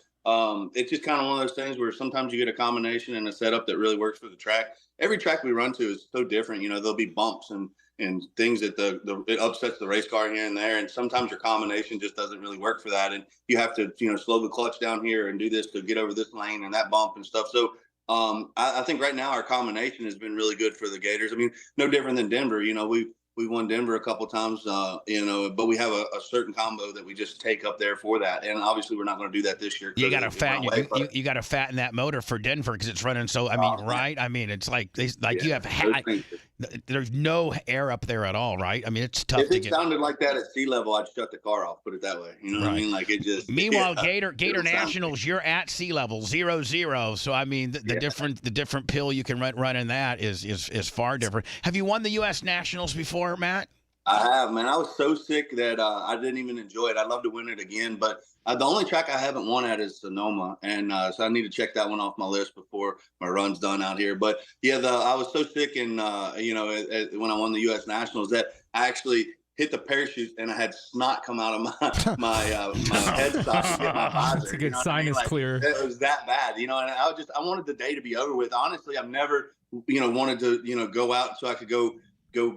it's just kind of one of those things where sometimes you get a combination and a setup that really works for the track. Every track we run to is so different. There'll be bumps and things that it upsets the race car here and there. And sometimes your combination just doesn't really work for that. And you have to, slow the clutch down here and do this to get over this lane and that bump and stuff. So I think right now our combination has been really good for the Gators. I mean, no different than Denver. We won Denver a couple times, but we have a certain combo that we just take up there for that. And obviously we're not going to do that this year. You got to you got to fatten that motor for Denver because it's running so. Right? I mean, it's like you have. There's no air up there at all, right? I mean, it's tough. If it sounded like that at sea level, I'd shut the car off. Put it that way. You know what I mean? Like it just. Meanwhile, Gator Nationals, you're at sea level 0-0. So I mean, the different pill you can run in that is far different. Have you won the U.S. Nationals before, Matt? I have, man. I was so sick that I didn't even enjoy it. I'd love to win it again, but the only track I haven't won at is Sonoma, and so I need to check that one off my list before my run's done out here. But yeah, I was so sick, and when I won the U.S. Nationals, that I actually hit the parachute and I had snot come out of my headstock and get my visor. That's a good sinus clear. It was that bad, and I wanted the day to be over with. Honestly, I've never, wanted to, go out so I could go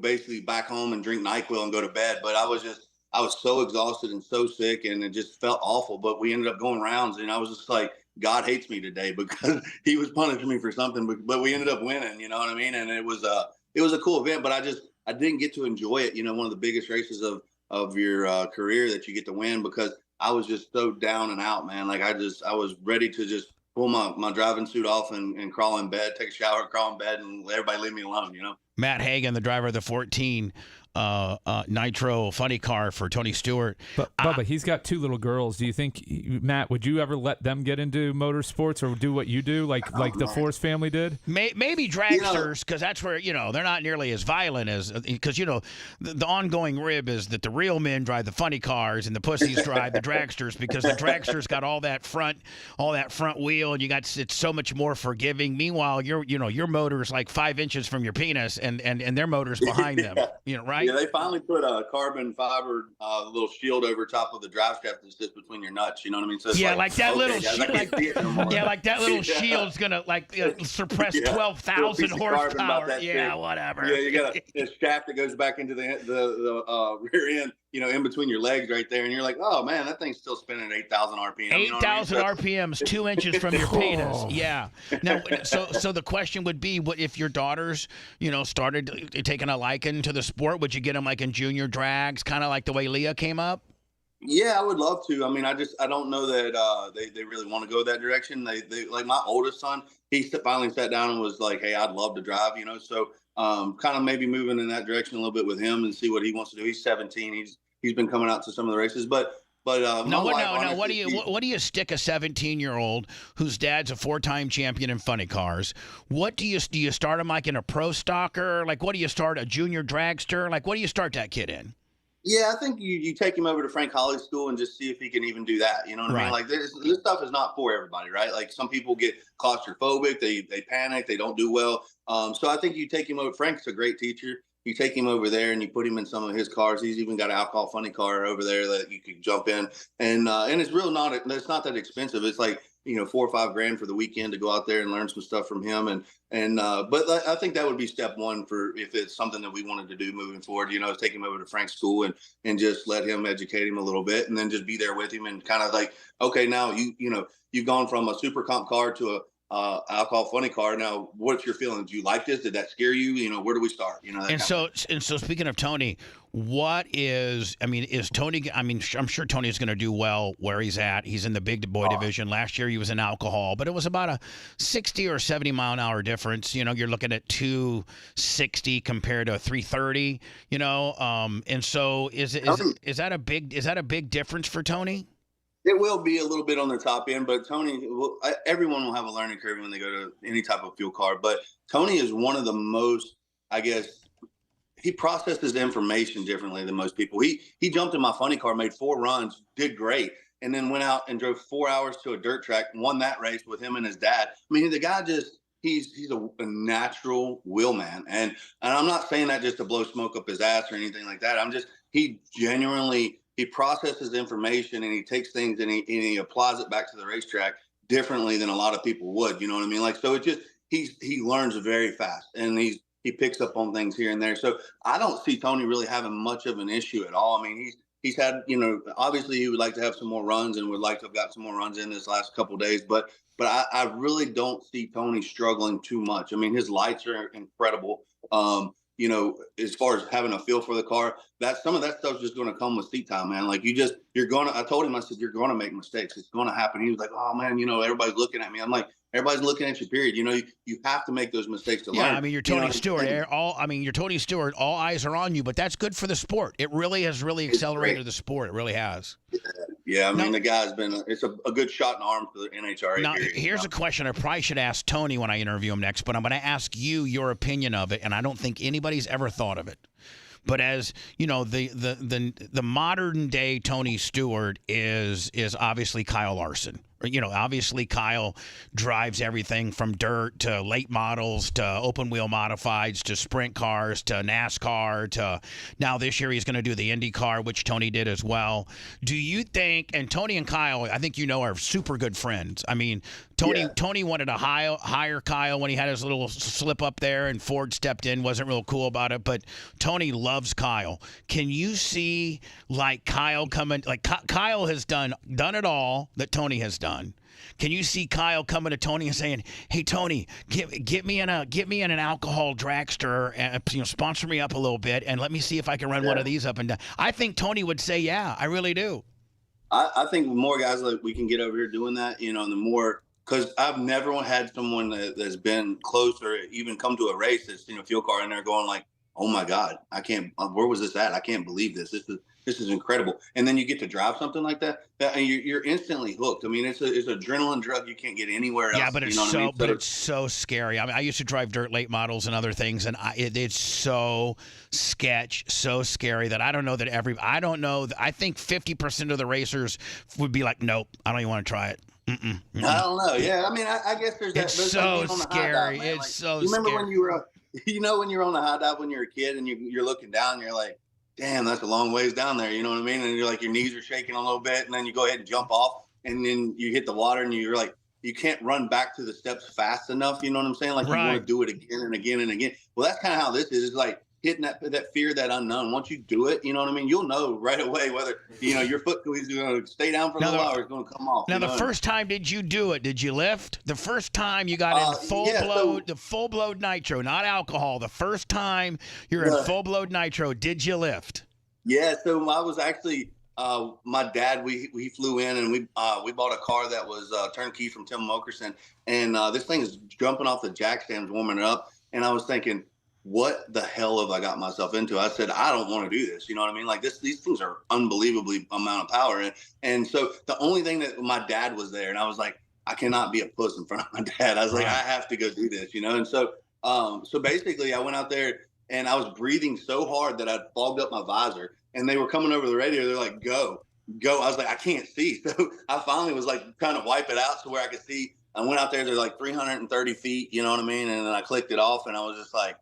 basically back home and drink NyQuil and go to bed. But I was so exhausted and so sick, and it just felt awful. But we ended up going rounds, and I was just like, God hates me today because he was punishing me for something. But we ended up winning, you know what I mean? And it was a cool event, but I didn't get to enjoy it. One of the biggest races of your career that you get to win, because I was just so down and out, man. Like I was ready to just pull my driving suit off and crawl in bed, take a shower, crawl in bed, and everybody leave me alone, Matt Hagan, the driver of the 14 Nitro funny car for Tony Stewart. But Bubba, he's got 2 little girls. Do you think, Matt, would you ever let them get into motorsports or do what you do, like the Force family did? Maybe dragsters, because that's where they're not nearly as violent as, because the ongoing rib is that the real men drive the funny cars and the pussies drive the dragsters, because the dragsters got all that front wheel, and it's so much more forgiving. Meanwhile, your motor is like 5 inches from your penis, and their motors behind them. You know, right? Yeah, they finally put a carbon fiber little shield over top of the drive shaft that sits between your nuts. You know what I mean? So it's like that okay, little guys, I can't see it no more. like that little shield's gonna suppress 12,000 horsepower. Yeah, whatever. Yeah, you got a shaft that goes back into the rear end. You know, in between your legs right there, and you're like, oh man, that thing's still spinning at 8,000 RPM. 8,000 RPMs, 2 inches from your penis. Yeah. Now, so the question would be, what if your daughters, started taking a liking to the sport? Would you get them like in junior drags, kind of like the way Leah came up? Yeah, I would love to. I mean, I don't know that they really want to go that direction. They like my oldest son. He finally sat down and was like, "Hey, I'd love to drive." So kind of maybe moving in that direction a little bit with him and see what he wants to do. He's 17. He's been coming out to some of the races, but what do you stick a 17-year-old whose dad's a 4-time champion in funny cars? What do you start him like in a pro stocker? Like, what do you start, a junior dragster? Like, what do you start that kid in? Yeah, I think you take him over to Frank Holly's school and just see if he can even do that. You know what I mean? Like this stuff is not for everybody, right? Like some people get claustrophobic, they panic, they don't do well. So I think you take him over. Frank's a great teacher. You take him over there and you put him in some of his cars. He's even got an alcohol funny car over there that you could jump in, and it's it's not that expensive. It's like $4 or $5 grand for the weekend to go out there and learn some stuff from him. But I think that would be step one for if it's something that we wanted to do moving forward. Take him over to Frank's school and just let him educate him a little bit, and then just be there with him and kind of like, okay, now you've gone from a super comp car to a alcohol funny car. Now, what's your feeling? Do you like this? Did that scare you? Where do we start? So speaking of Tony, is Tony? I'm sure Tony is going to do well where he's at. He's in the big boy division. Last year he was in alcohol, but it was about a 60 or 70 mile an hour difference. You're looking at 260 compared to 330. And so is that a big difference for Tony? It will be a little bit on the top end, but Tony, everyone will have a learning curve when they go to any type of fuel car. But Tony is one of the most, I guess, he processes information differently than most people. He jumped in my funny car, made 4 runs, did great, and then went out and drove 4 hours to a dirt track, won that race with him and his dad. I mean, the guy he's a natural wheelman. And I'm not saying that just to blow smoke up his ass or anything like that. He genuinely, he processes information and he takes things and he applies it back to the racetrack differently than a lot of people would. You know what I mean? Like, so it just, he learns very fast and he picks up on things here and there. So I don't see Tony really having much of an issue at all. I mean, he's had, obviously he would like to have some more runs and would like to have got some more runs in this last couple of days, but I really don't see Tony struggling too much. I mean, his lights are incredible. As far as having a feel for the car, some of that stuff's just going to come with seat time, man. Like I told him, I said, you're going to make mistakes. It's going to happen. He was like, oh man, everybody's looking at me. I'm like, everybody's looking at you, period. You have to make those mistakes to learn. Yeah, I mean, you're Tony Stewart. You're Tony Stewart. All eyes are on you, but that's good for the sport. It really has accelerated the sport. It really has. Yeah, I mean, the guy's been it's a good shot in the arm for the NHRA. Now, here's a question I probably should ask Tony when I interview him next, but I'm going to ask you your opinion of it, and I don't think anybody's ever thought of it. But as the modern day Tony Stewart is obviously Kyle Larson. Obviously Kyle drives everything from dirt to late models to open wheel modifieds to sprint cars to NASCAR to now this year he's going to do the Indy car, which Tony did as well. Do you think, and Tony and Kyle, I think are super good friends. I mean, Tony wanted to hire Kyle when he had his little slip up there and Ford stepped in, wasn't real cool about it, but Tony loves Kyle. Can you see like Kyle coming, like Kyle has done it all that Tony has done. Can you see Kyle coming to Tony and saying, "Hey Tony, get me in an alcohol dragster and sponsor me up a little bit and let me see if I can run one of these up and down." I think Tony would say, "Yeah, I really do." I think the more guys like we can get over here doing that, and the more, because I've never had someone that's been close or even come to a race that's seen a fuel car in there going like, "Oh my God, I can't. Where was this at? I can't believe this. This is incredible." And then you get to drive something like that, and you're instantly hooked. I mean, it's adrenaline drug you can't get anywhere else. Yeah, but it's so scary. I mean, I used to drive dirt late models and other things, and it's so so scary that I don't know that I think 50% of the racers would be like, "Nope, I don't even want to try it." I don't know. Yeah, I mean, I guess there's that. It's so scary. It's so. You remember when you were you know, when you're on a high dive when you're a kid and you're looking down, you're like, damn, that's a long ways down there. You know what I mean? And you're like, your knees are shaking a little bit, and then you go ahead and jump off, and then you hit the water, and you're like, you can't run back to the steps fast enough. You know what I'm saying? Like you want to do it again and again and again. Well, that's kind of how this is. It's like hitting that fear, that unknown. Once you do it, you know what I mean? You'll know right away whether, you know, your foot is going to stay down for a little while or it's going to come off. Now, the first time did you do it? Did you lift? The first time you got in the full blown nitro, not alcohol. The first time you're in full blown nitro, did you lift? Yeah, so I was actually my dad. We flew in and we bought a car that was turnkey from Tim Mokerson, and this thing is jumping off the jack stands, warming it up, and I was thinking, what the hell have I got myself into? I said, I don't want to do this. You know what I mean? Like these things are unbelievably amount of power, and so the only thing that my dad was there, and I was like, I cannot be a puss in front of my dad. I was like, I have to go do this, you know, and so basically I went out there. And I was breathing so hard that I fogged up my visor. And they were coming over the radio. They're like, go. I was like, I can't see. So I finally was like trying to wipe it out to where I could see. I went out there. They're like 330 feet. You know what I mean? And then I clicked it off. And I was just like,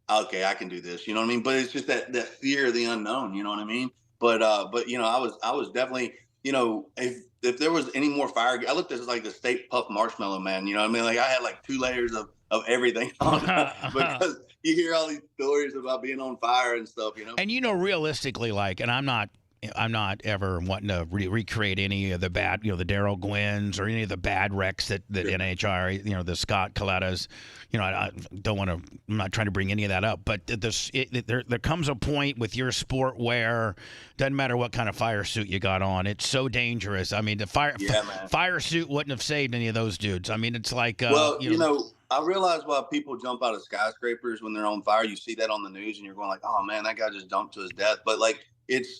okay, I can do this. You know what I mean? But it's just that fear of the unknown. You know what I mean? But you know, I was definitely, you know, if there was any more fire, I looked at like the State Puff Marshmallow Man. You know what I mean? Like I had like 2 layers of everything on because you hear all these stories about being on fire and stuff, you know. And you know, realistically, like, and I'm not ever wanting to recreate any of the bad, you know, the Daryl Gwynns or any of the bad wrecks that NHR, you know, the Scott Colettas, you know, I don't want to. I'm not trying to bring any of that up, but there comes a point with your sport where doesn't matter what kind of fire suit you got on, it's so dangerous. I mean, the fire suit wouldn't have saved any of those dudes. I mean, it's like well, you know, I realize why people jump out of skyscrapers when they're on fire. You see that on the news, and you're going like, "Oh man, that guy just jumped to his death." But like,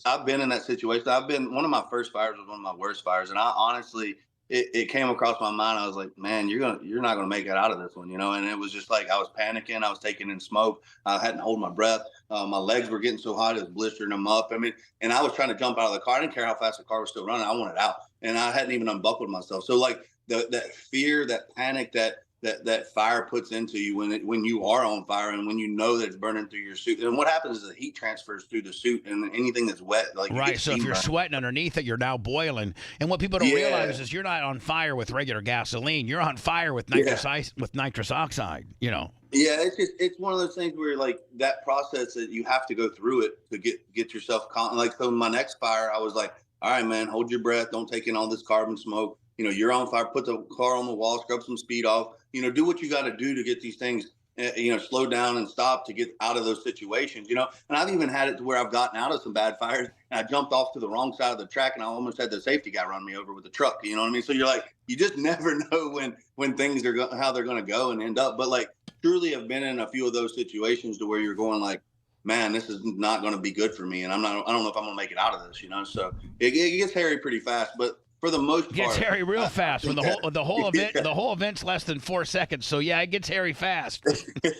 I've been in that situation. One of my first fires was one of my worst fires, and I honestly, it came across my mind. I was like, "Man, you're not gonna make it out of this one," you know. And it was just like I was panicking. I was taking in smoke. I hadn't hold my breath. My legs were getting so hot, it was blistering them up. I mean, and I was trying to jump out of the car. I didn't care how fast the car was still running. I wanted out, and I hadn't even unbuckled myself. So like that fear, that panic, that fire puts into you when you are on fire and when you know that it's burning through your suit. And what happens is the heat transfers through the suit and anything that's wet. Like right. So if you're sweating underneath it, you're now boiling. And what people don't realize is you're not on fire with regular gasoline. You're on fire with nitrous oxide. You know. Yeah, it's one of those things where like that process that you have to go through it to get yourself like. So my next fire, I was like, all right, man, hold your breath. Don't take in all this carbon smoke. You know, you're on fire. Put the car on the wall. Scrub some speed off. You know, do what you got to do to get these things, you know, slow down and stop to get out of those situations, you know. And I've even had it to where I've gotten out of some bad fires and I jumped off to the wrong side of the track and I almost had the safety guy run me over with the truck. You know what I mean? So you're like, you just never know when things are how they're going to go and end up. But like, truly have been in a few of those situations to where you're going like, man, this is not going to be good for me. And I don't know if I'm going to make it out of this, you know. So it gets hairy pretty fast, but for the most part, gets hairy real fast. When the whole event's less than 4 seconds. So yeah, it gets hairy fast,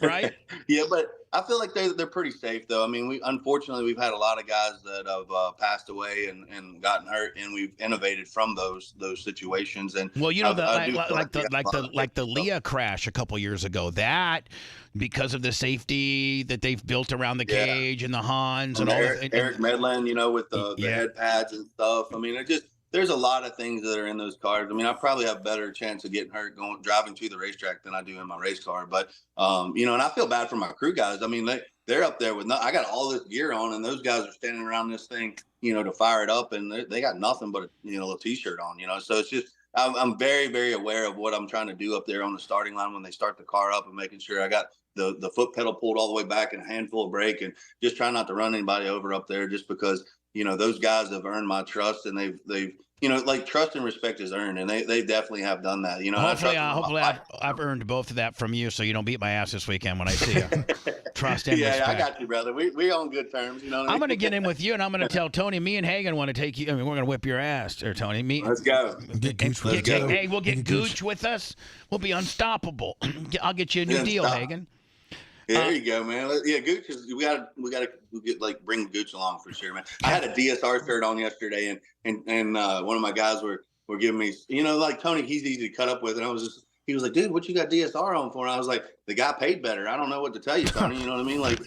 right? Yeah, but I feel like they're pretty safe though. I mean, unfortunately we've had a lot of guys that have passed away and gotten hurt, and we've innovated from those situations. And well, you know, like the Leah crash a couple years ago. That because of the safety that they've built around the cage and the Hans and all Eric Medlin, you know, with the head pads and stuff. I mean, there's a lot of things that are in those cars. I mean, I probably have a better chance of getting hurt driving to the racetrack than I do in my race car. But, you know, and I feel bad for my crew guys. I mean, they're up there with I got all this gear on, and those guys are standing around this thing, you know, to fire it up, and they got nothing but a t-shirt on, you know. So it's just I'm very, very aware of what I'm trying to do up there on the starting line when they start the car up, and making sure I got the foot pedal pulled all the way back and a handful of brake, and just trying not to run anybody over up there, just because, you know, those guys have earned my trust, and they've you know, like trust and respect is earned, and they definitely have done that. You know, hopefully I've earned both of that from you, so you don't beat my ass this weekend when I see you. Trust and respect. Yeah, I got you, brother. We on good terms. You know what I mean? I'm going to get in with you, and I'm going to tell Tony. Me and Hagan want to take you. I mean, we're going to whip your ass, or Tony. Let's go. Get Gooch with us. Hey, we'll get Gooch with us. We'll be unstoppable. I'll get you a new deal, Hagan. There you go, man. Yeah, Gooch is. We gotta bring Gooch along for sure, man. I had a DSR shirt on yesterday, and one of my guys were giving me, you know, like Tony, he's easy to cut up with, and I was he was like, dude, what you got DSR on for? And I was like, the guy paid better. I don't know what to tell you, Tony. You know what I mean? Like,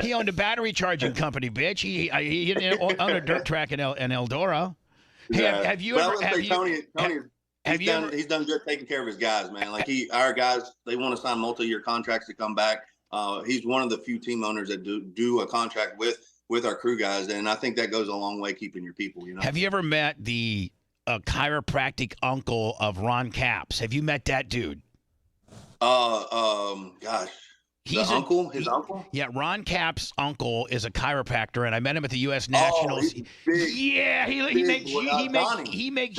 he owned a battery charging company, bitch. He owned a dirt track in Eldora. Hey, have you ever? He's done good taking care of his guys, man. Like our guys, they want to sign multi-year contracts to come back. He's one of the few team owners that do a contract with our crew guys, and I think that goes a long way keeping your people. You know. Have you ever met the chiropractic uncle of Ron Capps? Have you met that dude? Gosh. His uncle? Yeah, Ron Capps' uncle is a chiropractor, and I met him at the U.S. Nationals. He's big, yeah, he makes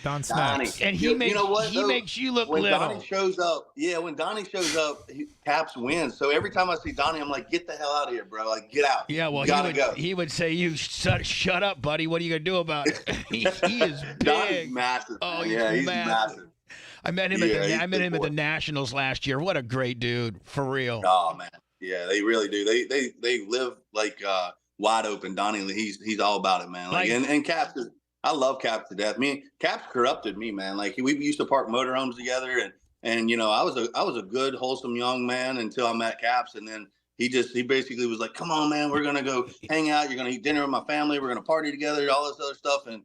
Don Snaps. And he makes you look when little. Donnie shows up, when Donnie shows up, Capps wins. So every time I see Donnie, I'm like, get the hell out of here, bro. Like, get out. Yeah, well, he would say, you shut up, buddy. What are you going to do about it? he is big. Donnie's massive. Oh, he's massive. I met him at the Nationals last year. What a great dude, for real. Oh man, yeah, they really do. They live like wide open. Donnie, he's all about it, man. Like and Caps, I love Caps to death. Caps corrupted me, man. Like we used to park motorhomes together, and you know I was a good wholesome young man until I met Caps, and then he basically was like, come on, man, we're gonna go hang out. You're gonna eat dinner with my family. We're gonna party together. All this other stuff, and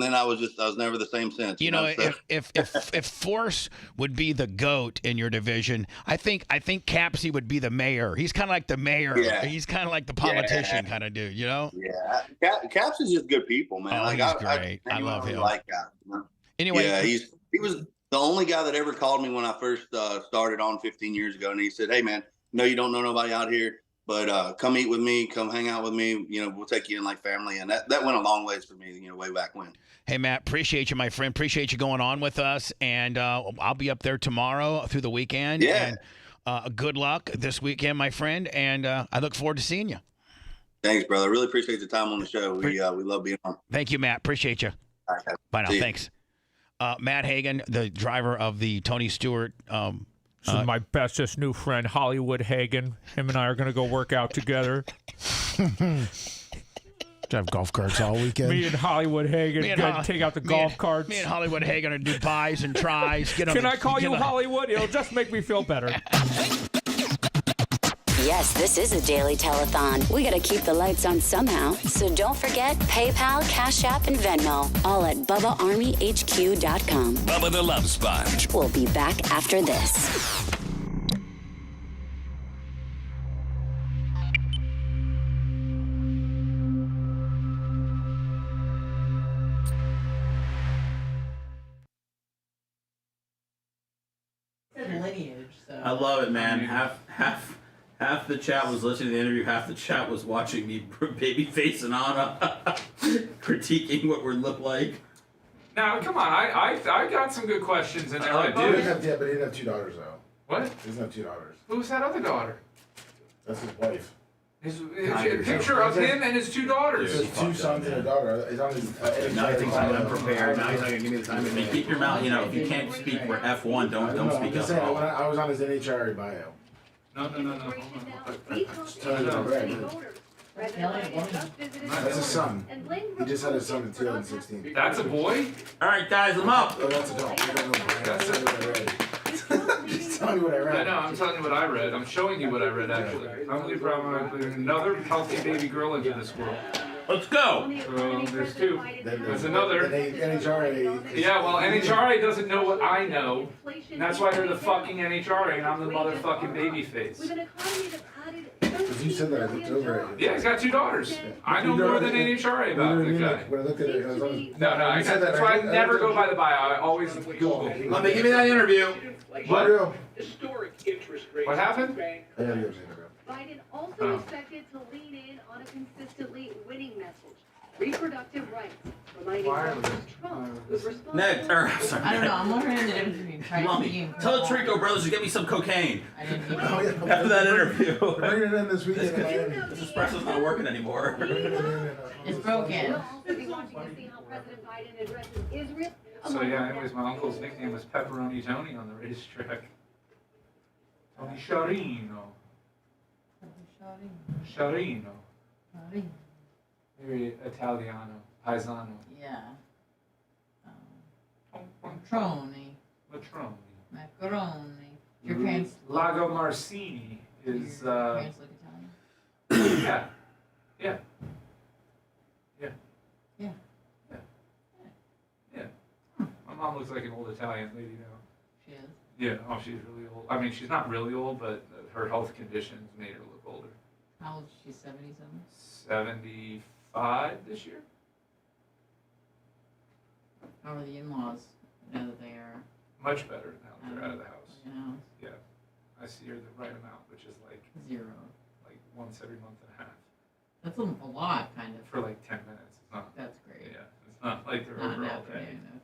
then I was never the same since. You know, if Force would be the GOAT in your division, I think Capsy would be the mayor. He's kind of like the mayor. Yeah. He's kind of like the politician kind of dude, you know? Yeah. Caps is just good people, man. Oh, like, he's great. I love him. Like Caps, you know? Anyway. Yeah, he was the only guy that ever called me when I first started on 15 years ago. And he said, hey, man, no, you don't know nobody out here. But come eat with me, come hang out with me. You know, we'll take you in like family. And that went a long ways for me, you know, way back when. Hey, Matt, appreciate you, my friend. Appreciate you going on with us. And I'll be up there tomorrow through the weekend. Yeah. And good luck this weekend, my friend. And I look forward to seeing you. Thanks, brother. I really appreciate the time on the show. We love being on. Thank you, Matt. Appreciate you. All right, bye now. Thanks. Matt Hagan, the driver of the Tony Stewart This is my bestest new friend, Hollywood Hagan. Him and I are going to go work out together. Drive golf carts all weekend. Me and Hollywood Hagan going to take out the golf carts. Me and Hollywood Hagan are do buys and tries. Can I call you Hollywood? It'll just make me feel better. Yes, this is a daily telethon. We got to keep the lights on somehow. So don't forget PayPal, Cash App, and Venmo. All at BubbaArmyHQ.com. Bubba the Love Sponge. We'll be back after this. Lineage, so. I love it, man. Half the chat was listening to the interview, half the chat was watching me babyface and Anna critiquing what we look like. Now, come on, I got some good questions in there. But he didn't have two daughters, though. What? He doesn't have two daughters. Who's that other daughter? That's his wife. His picture of him and his two daughters. His two sons and a daughter. It's on his. Now he thinks I'm unprepared. Now he's not gonna give me the time. Keep your mouth. You know, if you can't speak for F1, don't speak I'm just up. saying, I was on his NHRA bio. No. That's his son. He just had his son in 2016. That's a boy? All right, guys, I'm up. Oh, that's a dog. That's Just tell me what I read. I know, I'm telling you what I read. I'm showing you what I read, actually. I'm really proud of another healthy baby girl into this world. Let's go. There's two. There's another. NHRA. Yeah, well, NHRA doesn't know what I know. And that's why they're the fucking NHRA and I'm the motherfucking baby face. Because you said that, I looked over it. Yeah, he's got two daughters. I know more than NHRA about the guy. When I looked at it, I was on. No, that's why I never go by the bio. I always Google. Let me give me that interview. What? Historic interest rates. What happened? Biden also expected to lean in on a consistently winning message. Reproductive rights, reminding President Trump was responsible. Next, sorry. I don't know. I'm wondering the difference between trying to be. Tell the Trico brothers to get me some cocaine. I didn't even After that interview. Bring it in this weekend. This espresso's not working anymore. It's broken. Also be watching to see how President Biden addresses Israel. So yeah, anyways, my uncle's nickname was Pepperoni Tony on the racetrack. Tony Sciarrino. Sciarrino. Very Italiano, paisano. Yeah. Latroni. Macaroni. Your parents. Lago Marcini is. Your parents look Italian. Yeah. Yeah. Yeah. Yeah. Yeah. Yeah. My mom looks like an old Italian lady now. She is. Yeah. Oh, she's really old. I mean, she's not really old, but her health conditions made her look older. How old is she? 70-something? 75 this year. How are the in-laws now that they are? Much better now that they're out of the house. You know? Yeah. I see her the right amount, which is like 0. Like once every month and a half. That's a lot, kind of. For like 10 minutes. It's not. That's great. Yeah. It's not like they're Not over an all day. afternoon,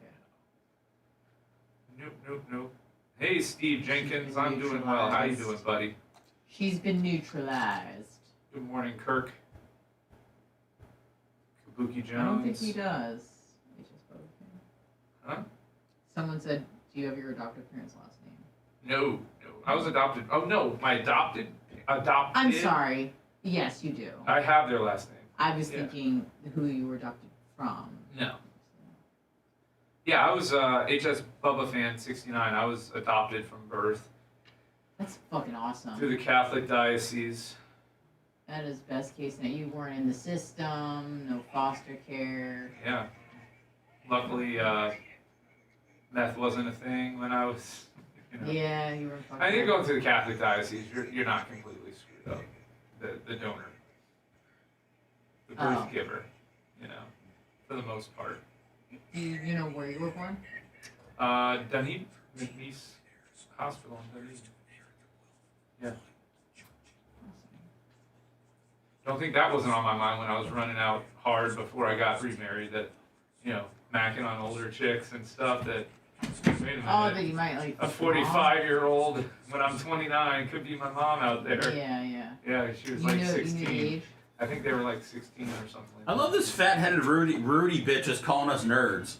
okay. Nope. Hey, Steve Jenkins. I'm doing well. How you doing, buddy? She's been neutralized. Good morning, Kirk. Kabuki Jones. I don't think he does. It's just both. Huh? Someone said, do you have your adoptive parents' last name? No. I was adopted. Oh, no. My adopted. I'm sorry. Yes, you do. I have their last name. I was thinking who you were adopted from. No. Yeah, I was HS Bubba fan 69. I was adopted from birth. That's fucking awesome. Through the Catholic diocese. That is best case. Now you weren't in the system, no foster care. Yeah. Luckily, meth wasn't a thing when I was. You know. Yeah, you were. I think going to the Catholic diocese, you're not completely screwed up. The donor, the birth giver, you know, for the most part. Do you know where you were born? Dunedin, McMahon Hospital in Dunedin. Yeah. Don't think that wasn't on my mind when I was running out hard before I got remarried. That, you know, macking on older chicks and stuff. That. Wait a minute. Oh, that you might like. A 45-year-old when I'm 29 could be my mom out there. Yeah. Yeah, she was like 16. I think they were like 16 or something. I love this fat-headed Rudy bitch is calling us nerds.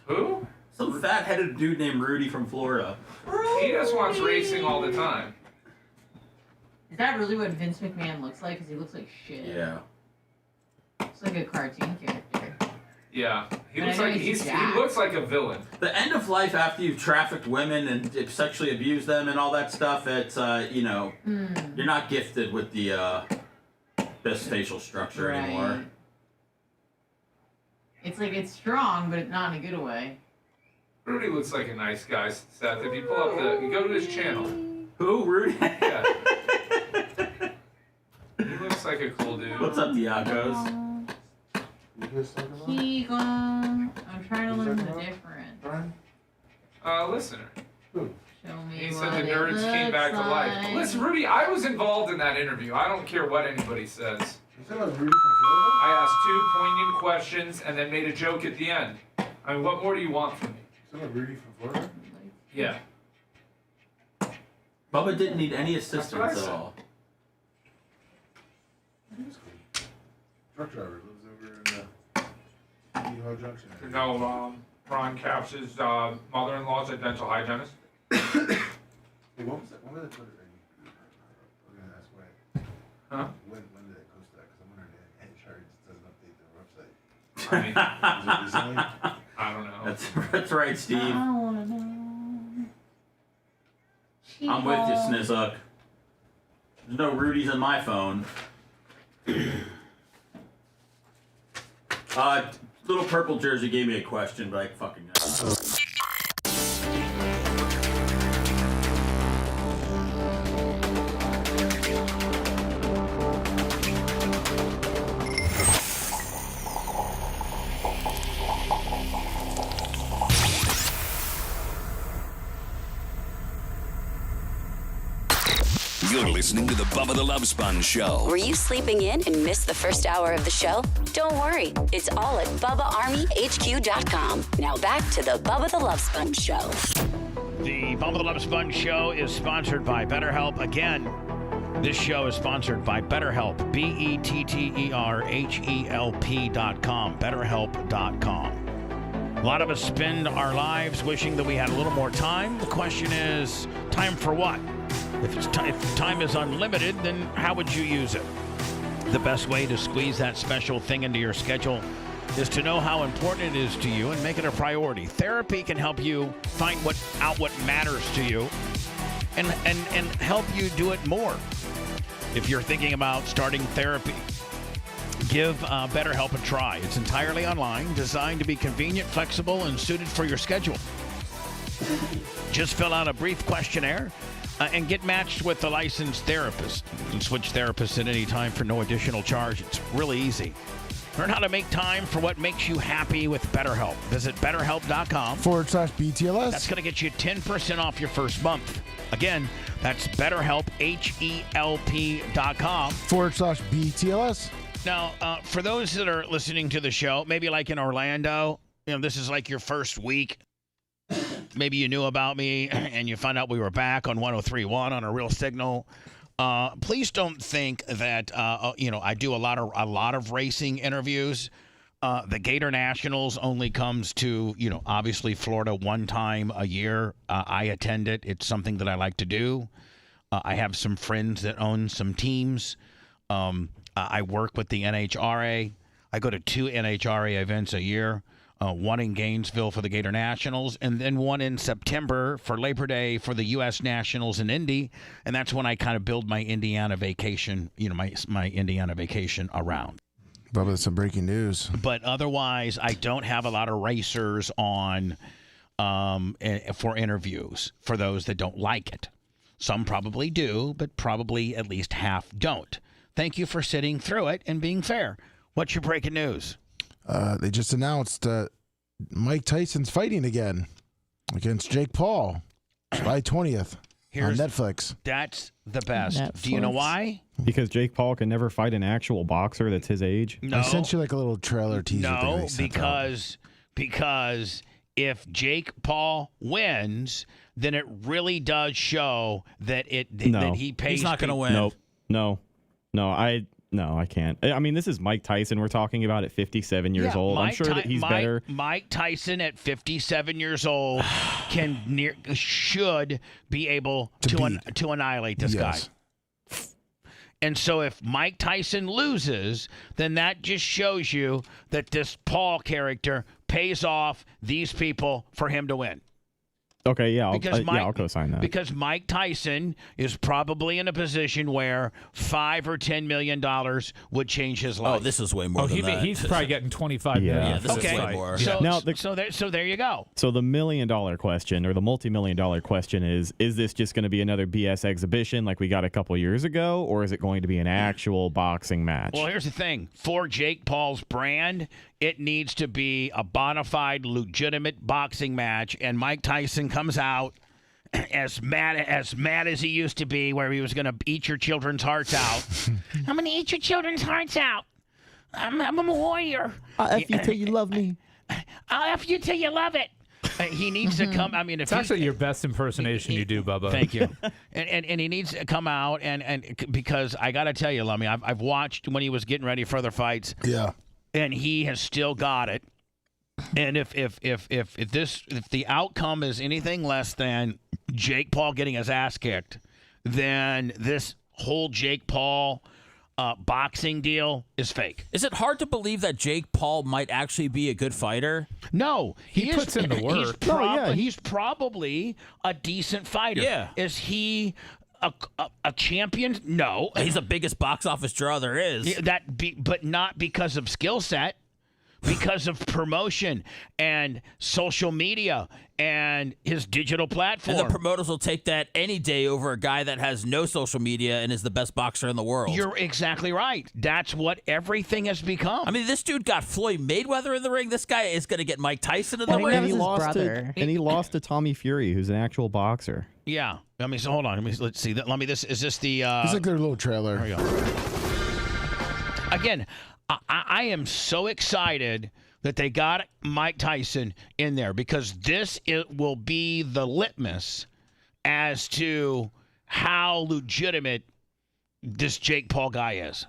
Who? Some fat-headed dude named Rudy from Florida. He just wants racing all the time. Is that really what Vince McMahon looks like? Because he looks like shit. Yeah. Looks like a cartoon character. Yeah, he But looks I know like he's he jacked. looks like a villain. The end of life after you've trafficked women and sexually abused them and all that stuff, it's, you're not gifted with the best facial structure anymore. It's like it's strong, but it's not in a good way. Rudy looks like a nice guy, Seth. If you pull up you go to his channel. Who, Rudy? Yeah. He looks like a cool dude. What's up, Diagos? I'm trying to learn the difference. Listener. Show me He what said the it nerds came back to looks life. like. Listen, Rudy, I was involved in that interview. I don't care what anybody says. You said Rudy from Florida? I asked 2 poignant questions and then made a joke at the end. I mean, what more do you want from me? You said Rudy from Florida? Yeah. Bubba didn't need any That's what I assistance said. at all. Truck driver lives over in Yeehaw Junction. No, Ron Caps's mother-in-law's a dental hygienist. Hey, what was that? When did they put it in? I was gonna ask when. Huh? When did they post that? Because I'm wondering if HR just doesn't update their website. I mean, Was it recently? I don't know. That's right, Steve. I wanna know. I'm with you, Snizzuck. There's no Rudies on my phone. Little Purple Jersey gave me a question, but I fucking know. You're listening to the Bubba the Love Sponge Show. Were you sleeping in and missed the first hour of the show? Don't worry. It's all at BubbaArmyHQ.com. Now back to the Bubba the Love Sponge Show. The Bubba the Love Sponge Show is sponsored by BetterHelp. Again, this show is sponsored by BetterHelp. BetterHelp.com. BetterHelp.com. A lot of us spend our lives wishing that we had a little more time. The question is, time for what? If time is unlimited, then how would you use it? The best way to squeeze that special thing into your schedule is to know how important it is to you and make it a priority. Therapy can help you find out what matters to you and help you do it more. If you're thinking about starting therapy, give BetterHelp a try. It's entirely online, designed to be convenient, flexible, and suited for your schedule. Just fill out a brief questionnaire and get matched with a licensed therapist. You can switch therapists at any time for no additional charge. It's really easy. Learn how to make time for what makes you happy with BetterHelp. Visit BetterHelp.com/BTLS. That's going to get you 10% off your first month. Again, that's BetterHelp, HELP.com/BTLS. Now, for those that are listening to the show, maybe like in Orlando, this is like your first week. Maybe you knew about me and you found out we were back on 103.1 on a real signal. Please don't think that I do a lot of racing interviews. The Gator Nationals only comes to obviously Florida one time a year. I attend it. It's something that I like to do. I have some friends that own some teams. I work with the NHRA. I go to 2 NHRA events a year. One in Gainesville for the Gator Nationals, and then one in September for Labor Day for the U.S. Nationals in Indy, and that's when I kind of build my Indiana vacation, my Indiana vacation around. Bubba, that's some breaking news. But otherwise, I don't have a lot of racers on for interviews for those that don't like it. Some probably do, but probably at least half don't. Thank you for sitting through it and being fair. What's your breaking news? They just announced Mike Tyson's fighting again against Jake Paul July 20th on Netflix. That's the best. Netflix. Do you know why? Because Jake Paul can never fight an actual boxer that's his age. No. I sent you like a little trailer teaser. No, because if Jake Paul wins, then it really does show that that he pays. He's not going to win. Nope. No, I can't. I mean, this is Mike Tyson we're talking about at 57 years old. I'm sure that he's better. Mike Tyson at 57 years old should be able to annihilate this guy. And so if Mike Tyson loses, then that just shows you that this Paul character pays off these people for him to win. Okay, yeah, I'll co-sign that. Because Mike Tyson is probably in a position where $5 or $10 million would change his life. Oh, this is way more than that. He's probably getting $25 million. Yeah, this is way more. So there you go. So the $1 million question, or the multi-million-dollar question is this just going to be another BS exhibition like we got a couple years ago, or is it going to be an actual boxing match? Well, here's the thing. For Jake Paul's brand, it needs to be a bona fide, legitimate boxing match, and Mike Tyson comes out as mad as he used to be, where he was going to eat your children's hearts out. I'm going to eat your children's hearts out. I'm a warrior. I'll F you till you love me. I'll F you till you love it. He needs to come. I mean, if it's actually your best impersonation you do, Bubba. Thank you. And he needs to come out and because I got to tell you, Lummy, I've watched when he was getting ready for other fights. Yeah. And he has still got it. And if the outcome is anything less than Jake Paul getting his ass kicked, then this whole Jake Paul boxing deal is fake. Is it hard to believe that Jake Paul might actually be a good fighter? No, he puts in the work. He's probably a decent fighter. Yeah. Is he a champion? No. He's the biggest box office draw there is. But not because of skill set. Because of promotion and social media and his digital platform. And the promoters will take that any day over a guy that has no social media and is the best boxer in the world. You're exactly right. That's what everything has become. I mean, this dude got Floyd Mayweather in the ring. This guy is going to get Mike Tyson in the ring. And he lost to Tommy Fury, who's an actual boxer. Yeah. I mean, so hold on. Let's see. Is this the... It's like their little trailer. There we go. Again... I am so excited that they got Mike Tyson in there because it will be the litmus as to how legitimate this Jake Paul guy is.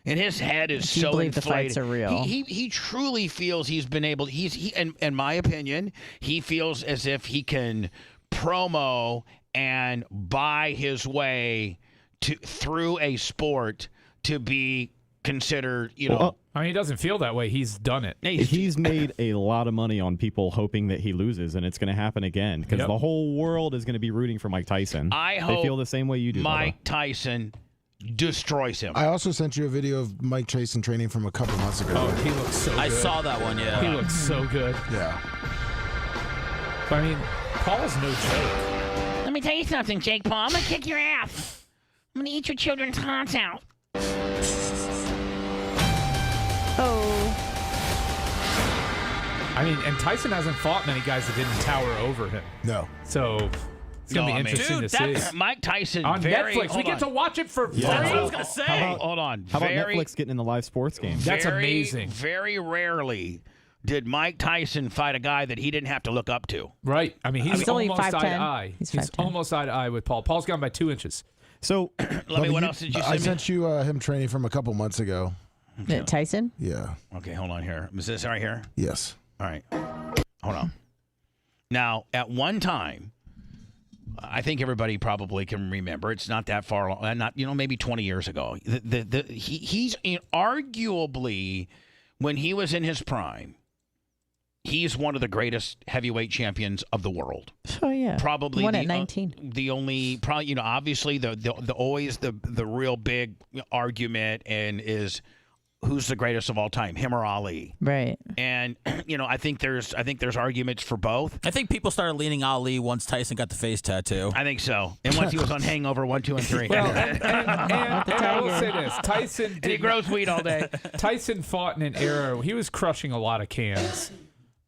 And his head is so inflated. The fights are real. He truly feels he's been able. In my opinion, he feels as if he can promo and buy his way through a sport to be considered, I mean, he doesn't feel that way. He's done it. He's made a lot of money on people hoping that he loses, and it's going to happen again because the whole world is going to be rooting for Mike Tyson. I they feel the same way you do. Mike Tyson destroys him. I also sent you a video of Mike Tyson training from a couple months ago. Oh, he looks so good. I saw that one, yeah. He looks so good. Yeah. But, I mean, Paul's no joke. Let me tell you something, Jake Paul. I'm going to kick your ass. I'm going to eat your children's hearts out. I mean, and Tyson hasn't fought many guys that didn't tower over him. No. So it's going to be interesting to see. Mike Tyson on Netflix. We get to watch it for free. Yeah. That's what I was going to say. Hold on. How about Netflix getting in the live sports game? That's amazing. Very rarely did Mike Tyson fight a guy that he didn't have to look up to. Right. I mean, he's only almost 5'10". eye to eye. He's He's 5'10". almost eye to eye with Paul. Paul's gone by 2 inches. So, what else did you send I me? sent you him training from a couple months ago. Tyson? Yeah. Okay, hold on here. Is this right here? Yes. All right. Hold on. Now, at one time, I think everybody probably can remember. It's not that far, maybe 20 years ago. He's arguably, when he was in his prime, he's one of the greatest heavyweight champions of the world. Oh yeah, probably one at 19. The only, probably, obviously the always the real big argument and is who's the greatest of all time, him or Ali. Right. And I think there's arguments for both. I think people started leaning Ali once Tyson got the face tattoo. I think so. And once he was on Hangover 1, 2, and 3. Well, and I will say this: Tyson and he grows weed all day. Tyson fought in an era he was crushing a lot of cans.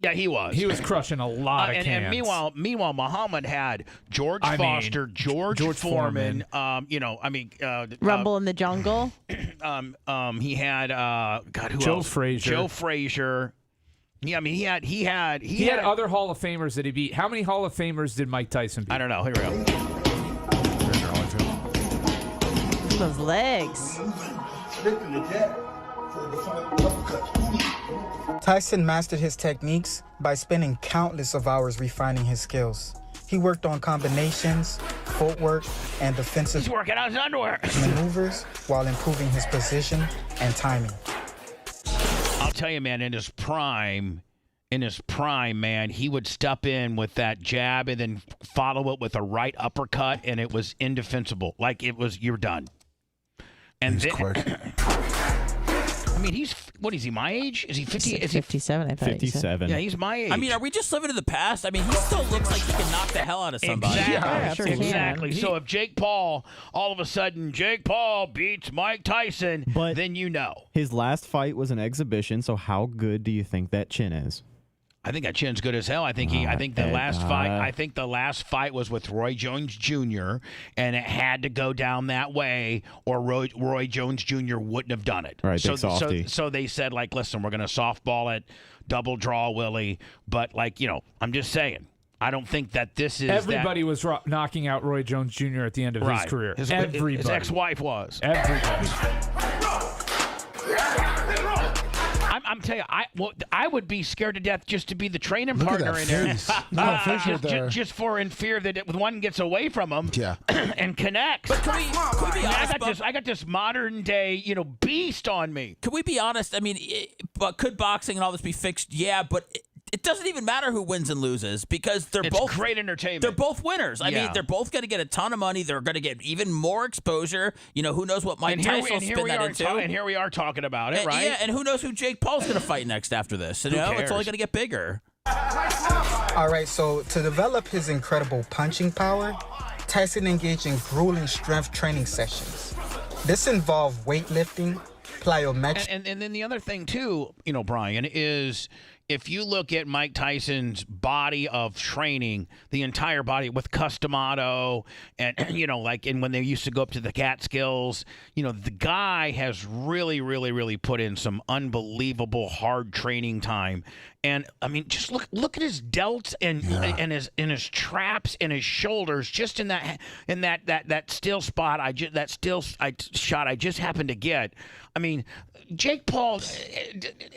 Yeah, he was. He was crushing a lot of cans. And meanwhile, Muhammad had George Foster, George Foreman. Rumble in the Jungle. He had who Joe else? Frazier. Joe Frazier. Yeah, I mean he had other Hall of Famers that he beat. How many Hall of Famers did Mike Tyson beat? I don't know. Here we go. Those legs. Tyson mastered his techniques by spending countless of hours refining his skills. He worked on combinations, footwork, and defensive He's working out his underwear. maneuvers while improving his position and timing. I'll tell you, man, in his prime, man, he would step in with that jab and then follow it with a right uppercut, and it was indefensible. Like you're done. And he's quick. I mean, what is he, my age? Is he 50? Is he 57, I thought. 57. Yeah, he's my age. I mean, are we just living in the past? I mean, he still looks like he can knock the hell out of somebody. Exactly. Yeah, Exactly. So if Jake Paul, all of a sudden, beats Mike Tyson, then you know. His last fight was an exhibition, so how good do you think that chin is? I think that chin's good as hell. I think the last fight was with Roy Jones Jr. and it had to go down that way, or Roy Jones Jr. wouldn't have done it. Right, so they said, like, listen, we're going to softball it, double draw Willie, but I'm just saying. I don't think that this is. Everybody was knocking out Roy Jones Jr. at the end of his career. Everybody. His ex-wife was. Everybody. I'm telling you, I would be scared to death just to be the training partner in there. Just in fear that one gets away from him and connects. But can we be honest? I got this modern day, beast on me. Can we be honest? I mean, but could boxing and all this be fixed? Yeah, but it doesn't even matter who wins and loses because it's both great entertainment. They're both winners. I mean, they're both going to get a ton of money. They're going to get even more exposure. Who knows what Mike Tyson will spin that into? And here we are talking about it, right? Yeah, and who knows who Jake Paul's going to fight next after this? It's only going to get bigger. All right, so to develop his incredible punching power, Tyson engaged in grueling strength training sessions. This involved weightlifting, plyometrics. And then the other thing, too, Brian, is if you look at Mike Tyson's body of training, the entire body with Customato and, and when they used to go up to the Catskills, the guy has really, really, really put in some unbelievable hard training time. And I mean, just look at his delts and his traps and his shoulders, just in that still spot. Shot I just happened to get. I mean, Jake Paul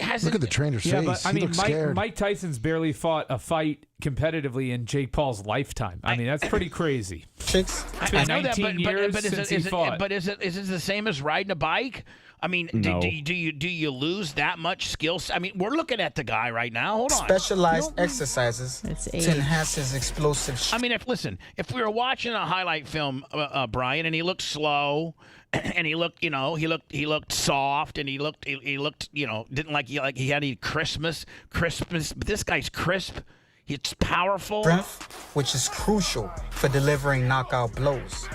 has. Look at the trainer's face. But I mean, Mike Mike Tyson's barely fought a fight competitively in Jake Paul's lifetime. I mean, that's pretty crazy. Chicks. I know that, but is it the same as riding a bike? I mean, No. do you lose that much skills? I mean, we're looking at the guy right now. Hold on. Specialized exercises to age. enhance his explosive I mean, if we were watching a highlight film, Brian, and he looked slow, and he looked, he looked soft, and he looked, didn't like he had any crispness. But this guy's crisp. It's powerful. strength, which is crucial for delivering knockout blows.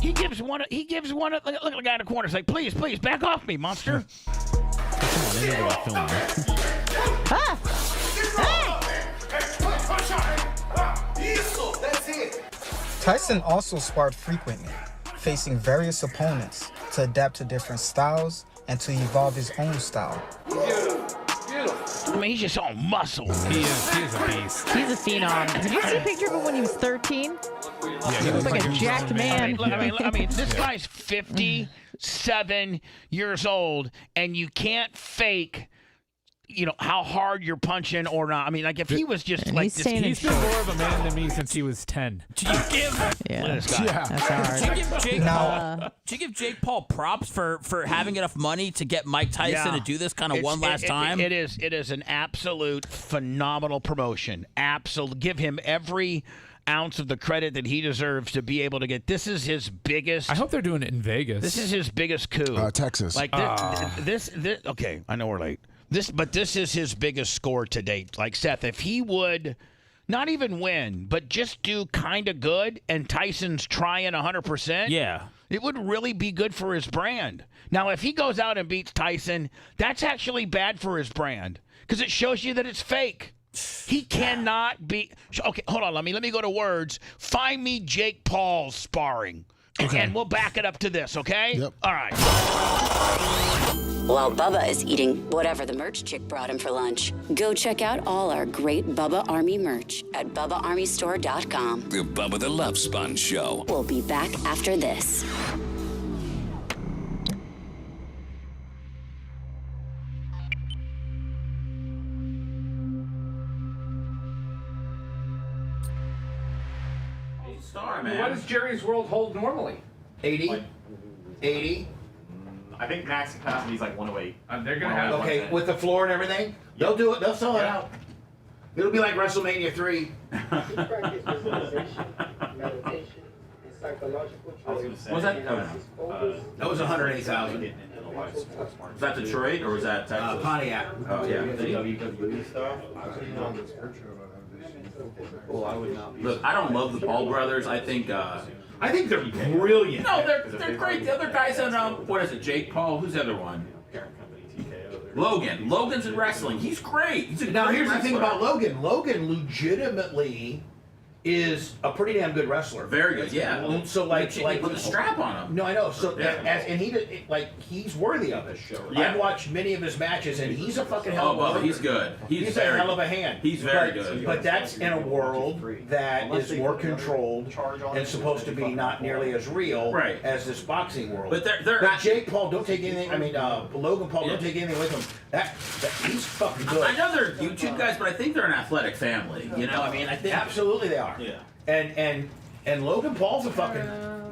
He gives one. Look at the guy in the corner. It's like, please, back off me, monster. Tyson also sparred frequently, facing various opponents to adapt to different styles and to evolve his own style. I mean, he's just all muscle. He is a beast. He's a phenom. Did you see a picture of him when he was 13? He looks like a jacked man. I mean, this guy's 57 years old, and you can't fake, how hard you're punching or not. I mean, like if he was just And like he's this, staying in He's been more of a man than me since he was 10. Do you give? Yeah. This guy. That's hard. Do you give Jake Paul props for having enough money to get Mike Tyson to do this kind of one last time? It is an absolute phenomenal promotion. Absolute. Give him every ounce of the credit that he deserves to be able to get. This is his biggest. I hope they're doing it in Vegas. This is his biggest coup. Texas. Like this. Okay, I know we're late. This is his biggest score to date. Like Seth, if he would not even win, but just do kind of good, and Tyson's trying 100%. Yeah. It would really be good for his brand. Now, if he goes out and beats Tyson, that's actually bad for his brand because it shows you that it's fake. He cannot be. Okay, hold on. Let me go to words. Find me Jake Paul sparring, and we'll back it up to this. Okay. Yep. All right. While Bubba is eating whatever the merch chick brought him for lunch, go check out all our great Bubba Army merch at BubbaArmyStore.com. The Bubba the Love Sponge Show. We'll be back after this. Star, What does Jerry's World hold normally? 80? 80? I think max capacity is like 108. They're gonna have. Okay, with the floor and everything? They'll do it. They'll sell it out. It'll be like WrestleMania 3. Practice visualization, meditation, and psychological training. Was that? That was 180,000. Was that Detroit or was that Texas? Pontiac. Oh yeah. WWE stuff. Well, I would not be. Look, I don't love the Paul brothers. I think they're brilliant. No, they're great. The other guys on what is it? Jake Paul. Who's the other one? Logan. Logan's in wrestling. He's great. He's a Now great here's the thing wrestler. about Logan. Logan legitimately is a pretty damn good wrestler. Very good, yeah. So like with a strap on him. No, I know. So Yeah. and he's worthy of it. Yeah. I've watched many of his matches, and he's a fucking hell of a Bubba, worker. he's good. He's a very hell of a hand. He's very good. But that's in a world that is more controlled and supposed to be not nearly as real as this boxing world. But they're But Jake Paul, don't take anything. I mean, Logan Paul, don't take anything away from him. That he's fucking good. I know they're YouTube guys, but I think they're an athletic family. You know, I mean, I think Absolutely they are. Yeah. And Logan Paul's a fucking.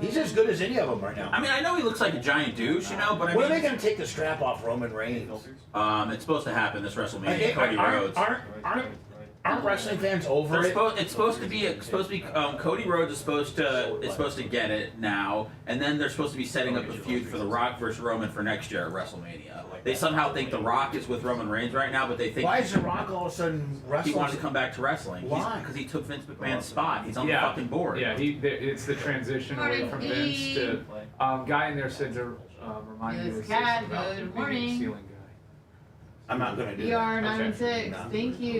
He's as good as any of them right now. I mean, I know he looks like a giant douche, you know, but I When mean, are they going to take the strap off Roman Reigns? it's supposed to happen this WrestleMania. Cody Rhodes. Aren't wrestling fans over it? It's supposed to be Cody Rhodes is supposed to get it now, and then they're supposed to be setting up a feud for The Rock versus Roman for next year at WrestleMania. They somehow think The Rock is with Roman Reigns right now, but they think Why is The Rock all of a sudden wrestling? he wanted to come back to wrestling. Why? Because he took Vince McMahon's spot. He's on the fucking board. Yeah, it's the transition away from Vince to guy in there said to remind me Yes, of Kat, about good being morning. a ceiling guy. I'm not going to do that. ER 96. No. Thank you.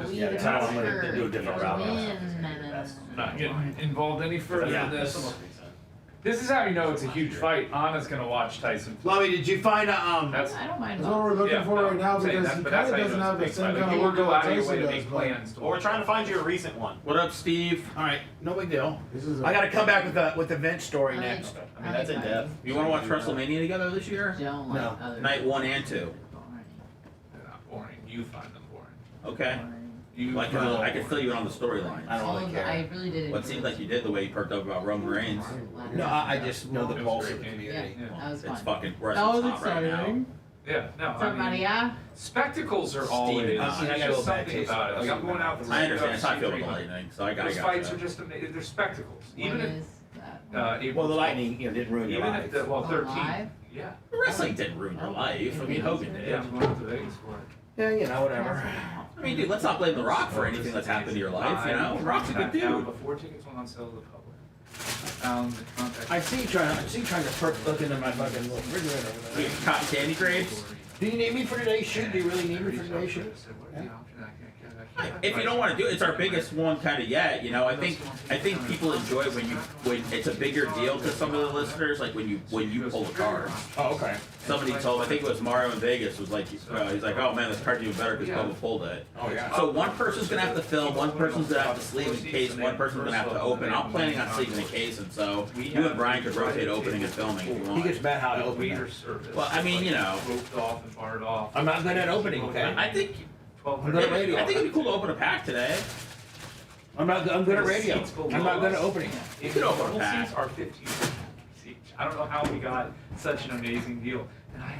We Yeah, that's how I'm going to do a different route. Not getting involved any further Yeah. in this. This is how you know it's a huge fight. Anna's gonna watch Tyson. Lovey, did you find I don't mind. That's what we're looking for right now because he kind of doesn't have the same kind of work go out that of your way Tyson to does. make plans. Well, we're trying to find you a recent one. What up, Steve? All right, no big deal. I got to come back with the Vince story next. I mean, that's in depth. You want to watch WrestleMania together this year? Don't like other Night 1 and 2. They're not boring. You find them boring. Okay. Like I could fill you in on the storyline. I don't really care. I really did. Well, it seemed like you did the way you perked up about Roman Reigns. No, I just know the pulse of the community. Yeah, that was fun. It's fucking we're That at the was top right now. exciting. Yeah, no. Somebody, yeah. Spectacles are always. I There's got a just bad something taste about it. Like I'm going out. I understand. That's how I feel with the Lightning. So I got. Those fights are just amazing. They're spectacles. Even if. Well, the Lightning, didn't ruin your Even life. if the, well, 13. Yeah. Wrestling didn't ruin your life. I mean, Hogan did. Yeah, I'm going to Vegas for it. Yeah, whatever. I mean, dude, let's not blame The Rock for anything that's happened in your life. You know, Rock's a good dude. Before tickets went on sale to the public, I found the contact. I see you trying to look into my fucking little refrigerator over there. Cotton candy grapes. Do you need me for today's shoot? Do you really need me for today's shoot? If you don't want to do it, it's our biggest one kind of yet. You know, I think people enjoy it when it's a bigger deal to some of the listeners, like when you pull a card. Oh, okay. Somebody told, I think it was Mario in Vegas, was like, he's like, oh man, this card's even better because Bubba pulled it. Oh yeah. So one person's gonna have to film, one person's gonna have to sleeve in case, one person's gonna have to open. I'm planning on sleeving the case, and so you and Brian could rotate opening and filming if you want. He gets mad how I open it. Well, I mean, you know, roped off and barred off. I'm not good at opening, okay? I think I'm good at radio. I think it'd be cool to open a pack today. I'm good at radio. I'm not good at opening. You could open a Double pack. seats are 15 each. I don't know how we got such an amazing deal. And I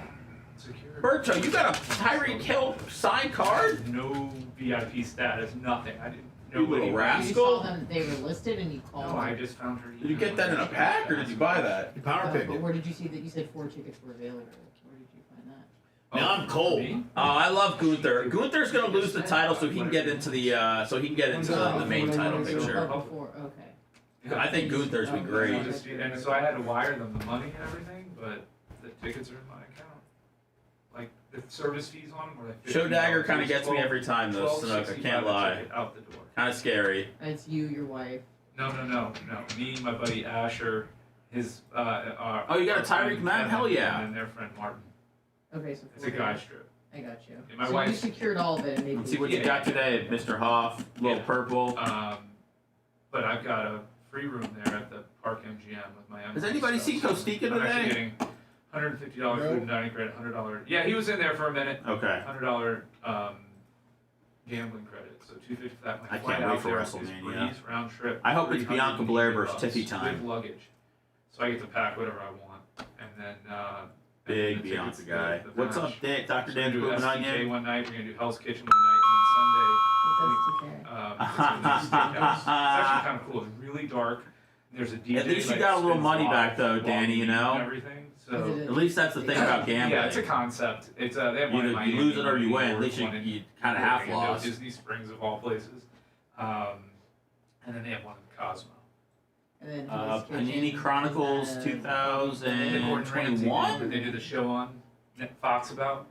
secured. Berto, you got a Tyreek Hill signed card? No VIP status, nothing. I didn't. You little You rascal. saw them, they were listed and you called No, I them. just found her. Did you get that in a pack or did you buy that? Power picked But it. where did you see that? You said 4 tickets were available. Where did you find that? Now I'm cold. Oh, I love Gunther. Gunther's gonna lose the title so he can get into the the main title picture. Before, okay. I think Gunther's be great. And so I had to wire them the money and everything, but the tickets are in my account. Like the service fees on them were like. Show Dagger kind of $15. gets me every time though, Snook. I can't $12.65 lie. ticket out the door. Kind of scary. It's you, your wife. No. Me, my buddy Asher, his. Oh, you got a Tyreek man? Hell yeah. And their friend Martin. Okay, so It's a guy strip. I got you. Yeah, my So you wife's- secured all of it. And Let's see what you got today, Mr. Hoff. Little purple. But I've got a free room there at the Park MGM with my. Has anybody seen Kostika I'm actually today? getting $150 food and dining credit, $100. Yeah, he was in there for a minute. Okay. $100 gambling credit, so $250 for that. My I flight can't wait out for there is WrestleMania. breeze, round trip. I hope it's 300 Bianca Blair bucks versus Tiffy time. with luggage, so I get to pack whatever I want, and then. Big the Bianca tickets to guy. the What's match. up, Dr. So Dan we're gonna do Onion? STK one night, we're gonna do Hell's Kitchen one night, and then Sunday. It's gonna be steakhouse. It's actually kind of cool. It's really dark. There's a DJ. At least you like, got a little spins money live back though, while Danny, you we eat know? and everything. So At least that's the thing about gambling. yeah, it's a concept. It's they have one in Either Miami, you lose it or one you in win. New At York, least one in you kind of half Orlando, lost. Disney Springs of all places, and then they have one in Cosmo. And then Panini Chronicles And then Gordon Ramsay, 2021? that they did the show on Fox about.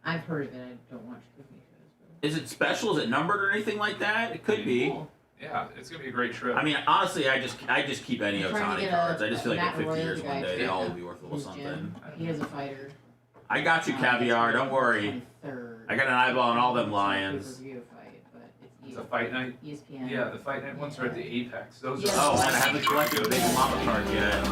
I've heard of it. I don't watch cooking shows. Is it special? Is it numbered or anything like that? It could be. Yeah, it's gonna be a great trip. I mean, honestly, I just keep any I'm trying to Otani get cards. I just feel like Matt in 50 Royal, years, the one guy day, they too. all will be worth a little His something. gym. He has a fighter. I got you, Caviar. Don't worry. I got an eyeball on all them lions. Pay-per-view fight, but It's a fight night. ESPN. Yeah, the fight night ones are at the Apex. Those Yeah. are. Oh man, I haven't collected a big mama card yet.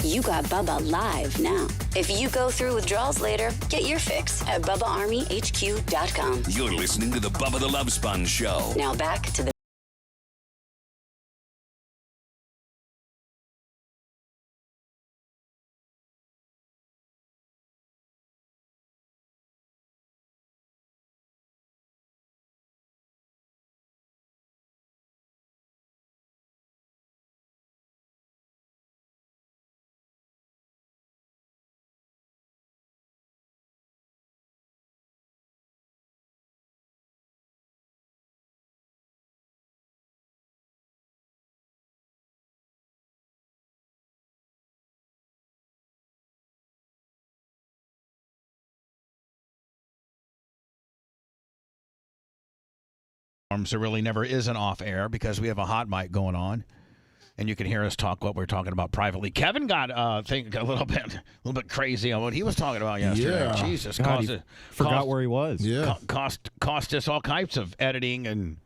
You got Bubba live now. If you go through withdrawals later, get your fix at BubbaArmyHQ.com. You're listening to the Bubba the Love Sponge Show. Now back to the So really never is an off air because we have a hot mic going on. and you can hear us talk what we're talking about privately. Kevin got a little bit crazy on what he was talking about yesterday. Yeah. Jesus, God, forgot where he was. Yeah. Cost us all types of editing and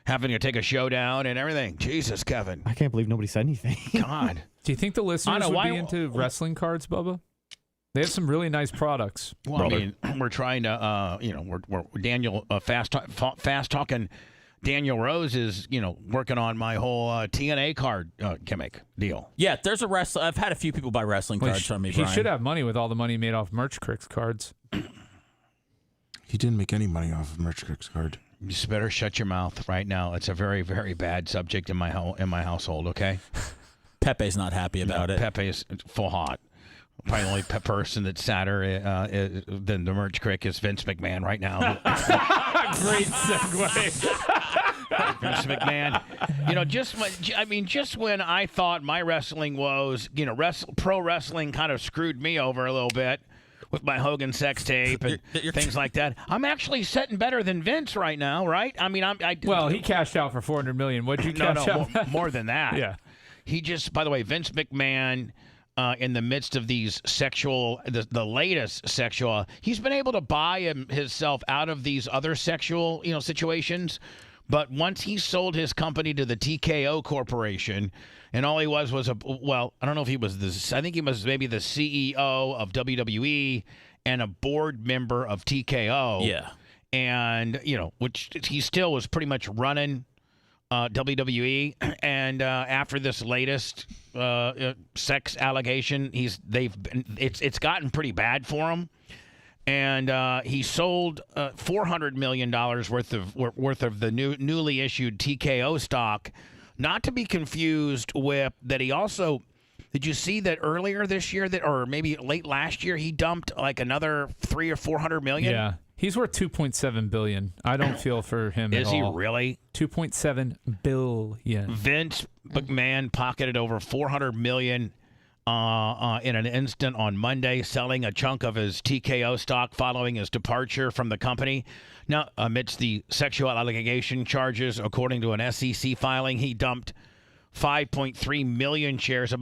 having to take a show down and everything. Jesus, Kevin. I can't believe nobody said anything. God. Do you think the listeners would be into wrestling cards, Bubba? They have some really nice products. Well, I mean, we're trying to, we're Daniel fast talking. Daniel Rose is, working on my whole TNA card gimmick deal. Yeah, there's a wrestler. I've had a few people buy wrestling cards from me. He Brian. should have money with all the money he made off Merch Cricks cards. He didn't make any money off of Merch Crick's card. You just better shut your mouth right now. It's a very, very bad subject in my household. Okay. Pepe's not happy about it. Pepe is full hot. Probably the only person that's sadder than the Merch Crick is Vince McMahon right now. Great segue. Vince McMahon. Just when I thought my wrestling woes, pro wrestling kind of screwed me over a little bit with my Hogan sex tape and things like that. I'm actually setting better than Vince right now, right? I mean, well, he cashed out for $400 million. What'd you cash out? More than that. Yeah. He just, by the way, Vince McMahon, in the midst of these the latest sexual, he's been able to buy himself out of these other sexual, situations. But once he sold his company to the TKO Corporation, and all he was I don't know if he was I think he was maybe the CEO of WWE and a board member of TKO. Yeah. And, which he still was pretty much running WWE, and after this latest sex allegation, it's gotten pretty bad for him, and he sold $400 million worth of the newly issued TKO stock, not to be confused with that. He also, did you see that earlier this year or maybe late last year he dumped like another $300 or $400 million? Yeah. He's worth $2.7 billion. I don't feel for him at all. Is he really? $2.7 billion. Vince McMahon pocketed over $400 million in an instant on Monday, selling a chunk of his TKO stock following his departure from the company. Now, amidst the sexual allegation charges, according to an SEC filing, he dumped 5.3 million shares.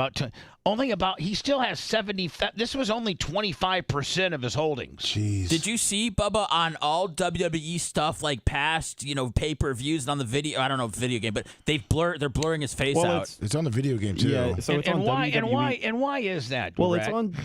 He still has 70. This was only 25% of his holdings. Jeez. Did you see, Bubba, on all WWE stuff, like past, pay-per-views and on the video? I don't know if video game, but they're blurring his face out. It's on the video game too. Yeah, so it's on WWE. And why is that? Well, Brett? it's on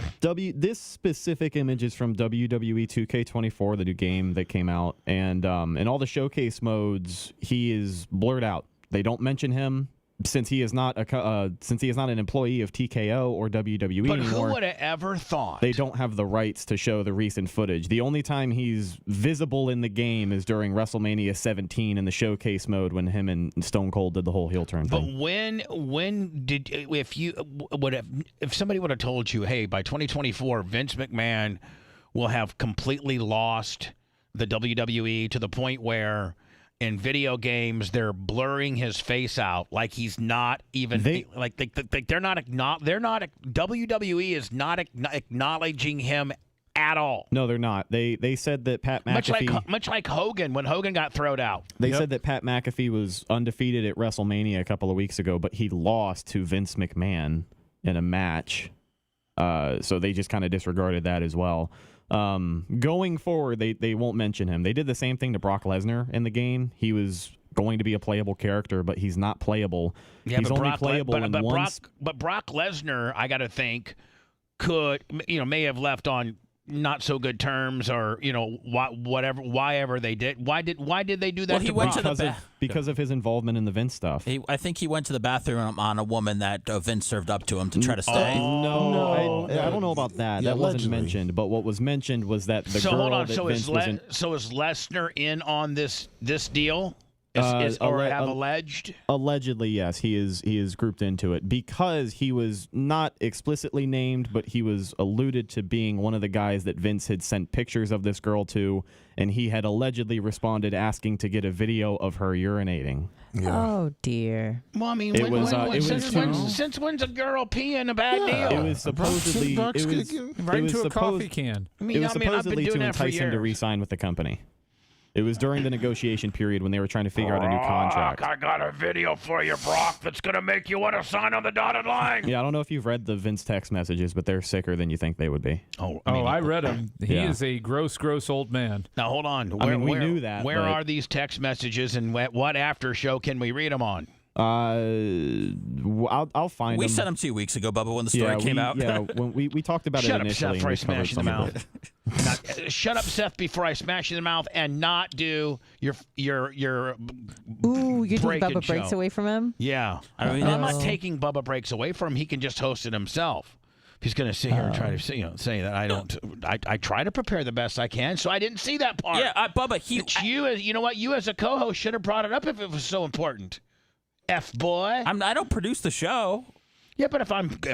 This specific image is from WWE 2K24, the new game that came out, and in all the showcase modes, he is blurred out. They don't mention him. Since he is not an employee of TKO or WWE but anymore, who would have ever thought? They don't have the rights to show the recent footage. The only time he's visible in the game is during WrestleMania 17 in the showcase mode when him and Stone Cold did the whole heel turn thing. But if somebody would have told you, hey, by 2024, Vince McMahon will have completely lost the WWE to the point where in video games they're blurring his face out like he's not even WWE is not acknowledging him at all. No, they're not. They said that Pat McAfee, much like Hogan when Hogan got thrown out. They said that Pat McAfee was undefeated at WrestleMania a couple of weeks ago, but he lost to Vince McMahon in a match. So they just kind of disregarded that as well. Going forward, they won't mention him. They did the same thing to Brock Lesnar in the game. He was going to be a playable character, but he's not playable. Yeah, he's only playable in one. But Brock Lesnar, I got to think, may have left on not so good terms, or why ever they did. Why did they do that? Well, he went Brock? to because of his involvement in the Vince stuff. I think he went to the bathroom on a woman that Vince served up to him to try to stay. No, I don't know about that. That wasn't mentioned. But what was mentioned was that the girl hold on. that So Vince was in. So is Lesnar in on this deal? Alleged? Allegedly, yes, he is grouped into it because he was not explicitly named, but he was alluded to being one of the guys that Vince had sent pictures of this girl to, and he had allegedly responded asking to get a video of her urinating. Yeah. Oh dear. Well, I mean, since when's a girl peeing a bad deal? It was supposedly right into a coffee can. It was supposedly to entice him to re-sign with the company. It was during the negotiation period when they were trying to figure out a new contract. I got a video for you, Brock, that's going to make you want to sign on the dotted line. Yeah, I don't know if you've read the Vince text messages, but they're sicker than you think they would be. I read them. He is a gross old man. Now, hold on. We knew that. Where are these text messages, and what after show can we read them on? I'll find them. We sent them 2 weeks ago, Bubba, when the story came out. Yeah, when we talked about it initially. Shut up, Seth, before I smash you in the mouth. Shut up, Seth, before I smash you in the mouth, and not do your Ooh, you're taking Bubba breaks away from him? Yeah. I'm not taking Bubba breaks away from him. He can just host it himself. He's going to sit here and try to say that I don't. I try to prepare the best I can, so I didn't see that part. Yeah, Bubba, you know what? You as a co-host should have brought it up if it was so important. F-boy. I don't produce the show. Yeah, but if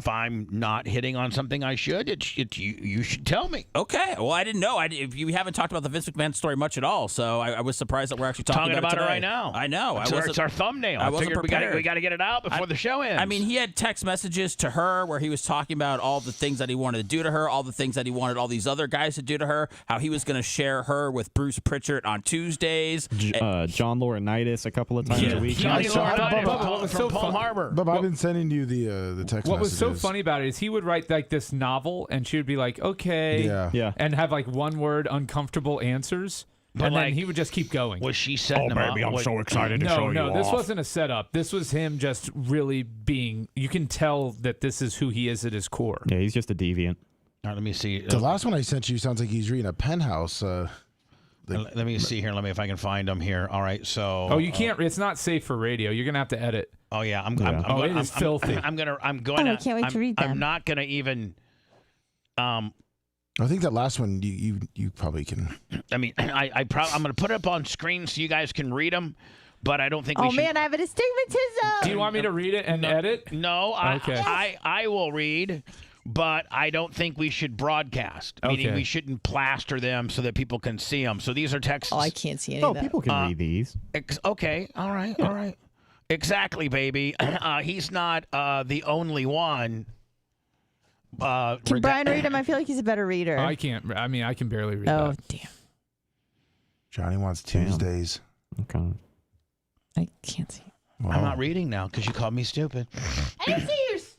I'm not hitting on something I should, you should tell me. Okay. Well, I didn't know. You haven't talked about the Vince McMahon story much at all, so I was surprised that we're actually talking about it right now. I know. It's our thumbnail. I figured we got to get it out before the show ends. I mean, he had text messages to her where he was talking about all the things that he wanted to do to her, all the things that he wanted all these other guys to do to her, how he was going to share her with Bruce Pritchard on Tuesdays. John Laurinaitis a couple of times a week. Johnny Laurinaitis from Palm Harbor. But I've been sending you the text What was messages. so funny about it is he would write like this novel, and she would be like, "Okay," and have like one word uncomfortable answers, and then he would just keep going. Was she setting him up? I'm so excited to show you. No, this wasn't a setup. This was him just really being. You can tell that this is who he is at his core. Yeah, he's just a deviant. All right, let me see. The last one I sent you sounds like he's reading a Penthouse. Let me see here. Let me if I can find him here. All right, so. Oh, you can't. It's not safe for radio. You're gonna have to edit. Oh yeah, it is filthy. I'm going I can't wait to read them. I'm not gonna even. I think that last one you probably can. I mean, I'm gonna put it up on screen so you guys can read them, but I don't think. Oh man, I have an astigmatism. Do you want me to read it and edit? No, Okay. I will read. But I don't think we should broadcast. Meaning we shouldn't plaster them so that people can see them. So these are texts. Oh, I can't see any of that. People can read these. Okay. All right. Exactly, baby. He's not the only one. Can Brian read him? I feel like he's a better reader. I can't. I mean, I can barely read Oh, that. damn. Johnny wants Tuesdays. Okay. I can't see. Wow. I'm not reading now because you called me stupid. I didn't say you're stupid.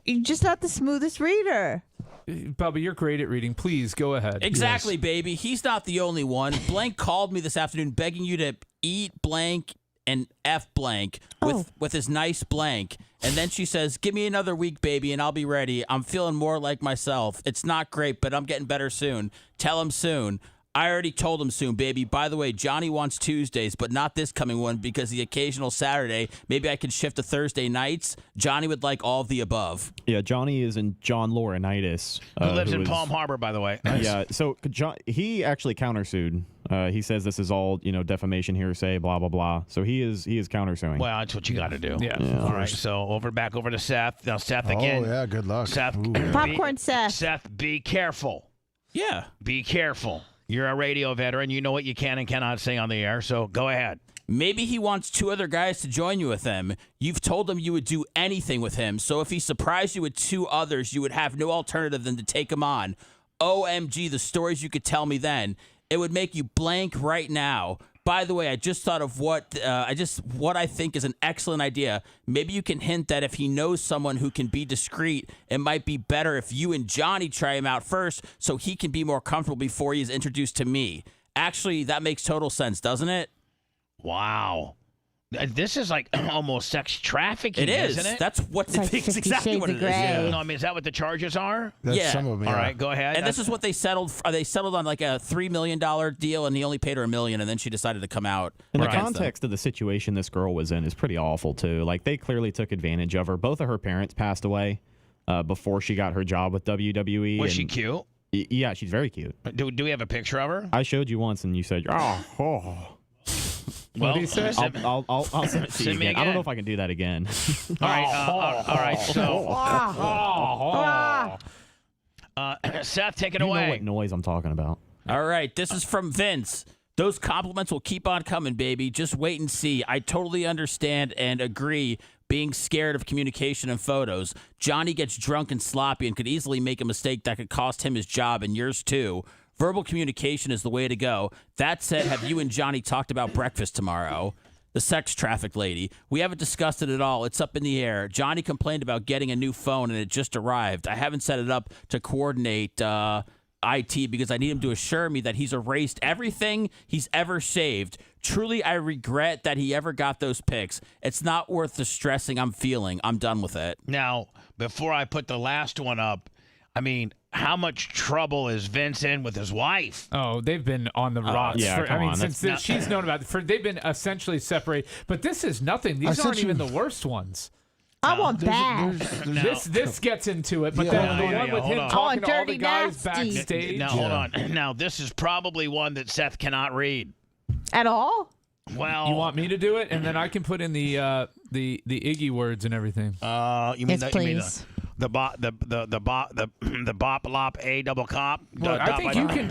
You're just not the smoothest reader. Bubba, you're great at reading. Please go ahead. Exactly, baby. He's not the only one. Blank called me this afternoon begging you to eat blank and F blank with his nice blank. And then she says, "Give me another week, baby, and I'll be ready. I'm feeling more like myself. It's not great, but I'm getting better soon. Tell him soon." I already told him soon, baby. By the way, Johnny wants Tuesdays, but not this coming one because the occasional Saturday. Maybe I can shift to Thursday nights. Johnny would like all of the above. Yeah, Johnny is in John Laurinaitis. Who lives in Palm Harbor, by the way. Yeah, so he actually countersued. He says this is all, defamation, hearsay, blah, blah, blah. So he is countersuing. Well, that's what you got to do. Yeah. All right, so back over to Seth. Now, Seth again. Oh, yeah, good luck. Seth. Popcorn Seth. Seth, be careful. Yeah. Be careful. You're a radio veteran. You know what you can and cannot say on the air, so go ahead. Maybe he wants 2 other guys to join you with him. You've told him you would do anything with him, so if he surprised you with 2 others, you would have no alternative than to take him on. OMG, the stories you could tell me then. It would make you blank right now. By the way, I just thought of what I think is an excellent idea. Maybe you can hint that if he knows someone who can be discreet, it might be better if you and Johnny try him out first so he can be more comfortable before he is introduced to me. Actually, that makes total sense, doesn't it? Wow. This is like almost sex trafficking, It is. isn't it? That's what It's like it's 50 exactly Shades what of it is. Grey. Yeah. No, I mean, is that what the charges are? That's Yeah. some of them. All Yeah. right, go ahead. And this is what they settled. They settled on like a $3 million deal, and he only paid her $1 million, and then she decided to come out. And the against context of the situation this girl was in is pretty awful, too. Like, they clearly took advantage of her. Both of her parents passed away before she got her job with WWE. Was she cute? Yeah, she's very cute. Do we have a picture of her? I showed you once, and you said, oh. What did he say? I'll send it to you Send me again. I don't again. know if I can do that again. All right. So, Seth, take it You away. know what noise I'm talking about. All right, this is from Vince. Those compliments will keep on coming, baby. Just wait and see. I totally understand and agree being scared of communication and photos. Johnny gets drunk and sloppy and could easily make a mistake that could cost him his job and yours too. Verbal communication is the way to go. That said, have you and Johnny talked about breakfast tomorrow? The sex trafficked lady. We haven't discussed it at all. It's up in the air. Johnny complained about getting a new phone and it just arrived. I haven't set it up to coordinate IT because I need him to assure me that he's erased everything he's ever saved. Truly, I regret that he ever got those pics. It's not worth the stressing I'm feeling. I'm done with it. Now, before I put the last one up, I mean, how much trouble is Vince in with his wife? Oh, they've been on the rocks. Since she's known about it. They've been essentially separated. But this is nothing. These aren't even the worst ones. I want bad. This gets into it, but then the one with him talking to all the guys backstage. Now, hold on. Now, this is probably one that Seth cannot read. At all? Well, you want me to do it, and then I can put in the Iggy words and everything. You mean the bop lop a double cop? Look, I think you can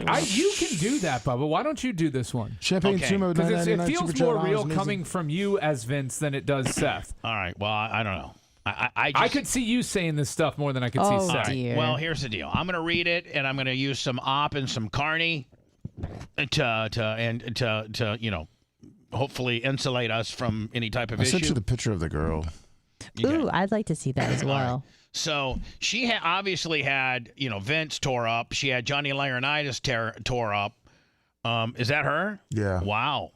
do that, Bubba. Why don't you do this one? Champagne Sumo, because it feels more real coming from you as Vince than it does Seth. All right. Well, I don't know. I could see you saying this stuff more than I could see Seth. Right. Well, here's the deal. I'm going to read it, and I'm going to use some op and some carny to hopefully insulate us from any type of issue. I sent you the picture of the girl. Ooh, I'd like to see that as well. So she obviously had, Vince tore up. She had Johnny Laurinaitis tore up. Is that her? Yeah. Wow.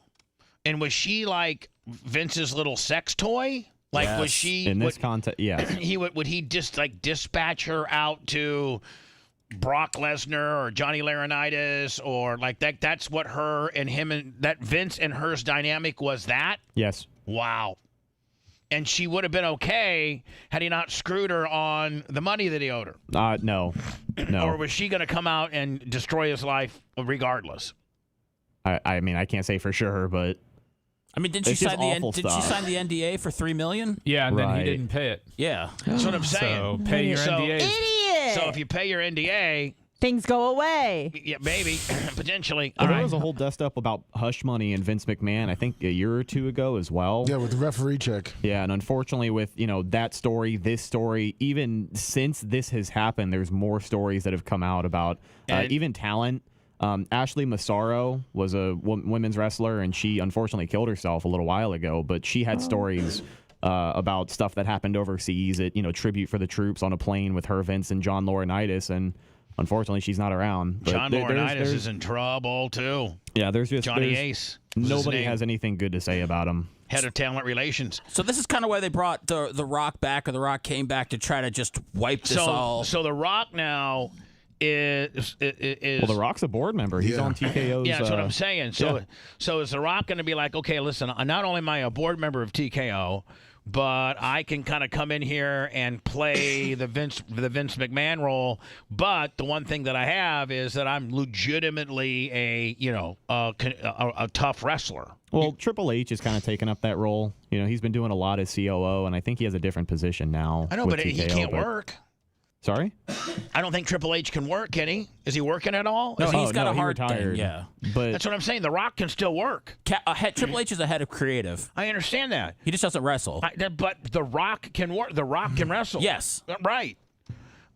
And was she like Vince's little sex toy? Like, yes. Was she in this context? Yes. Would he just like dispatch her out to Brock Lesnar or Johnny Laurinaitis or like that? That's what her and him and that Vince and her's dynamic was. That. Yes. Wow. And she would have been okay had he not screwed her on the money that he owed her. No. Or was she going to come out and destroy his life regardless? I mean, I can't say for sure, but I mean, did she sign the NDA for $3 million? Yeah, and then he didn't pay it. Yeah, that's what I'm saying. So pay your NDA. Idiot. So if you pay your NDA, things go away. Yeah, maybe potentially. Well, there was a whole dust up about hush money and Vince McMahon, I think a year or two ago as well. Yeah, with the referee check. Yeah, and unfortunately with, that story, this story, even since this has happened, there's more stories that have come out about even talent. Ashley Massaro was a women's wrestler, and she unfortunately killed herself a little while ago, but she had stories about stuff that happened overseas at, tribute for the troops on a plane with her, Vince, and John Laurinaitis, and unfortunately, she's not around. But John Laurinaitis is in trouble, too. Yeah, there's Johnny Ace. Nobody has anything good to say about him. Head of talent relations. So this is kind of why they brought the Rock back, or the Rock came back to try to just wipe this all. So the Rock now is well, the Rock's a board member. He's on TKO's. Yeah, that's what I'm saying. So is the Rock going to be like, okay, listen, not only am I a board member of TKO, but I can kind of come in here and play the Vince McMahon role. But the one thing that I have is that I'm legitimately a tough wrestler. Well, Triple H has kind of taken up that role. He's been doing a lot as COO, and I think he has a different position now. I know, but he can't work. Sorry? I don't think Triple H can work, can he? Is he working at all? No, he's got a heart retired. thing, yeah. But that's what I'm saying. The Rock can still work. Triple H is the head of creative. I understand that. He just doesn't wrestle. But The Rock can work. The Rock can wrestle. Yes. Right.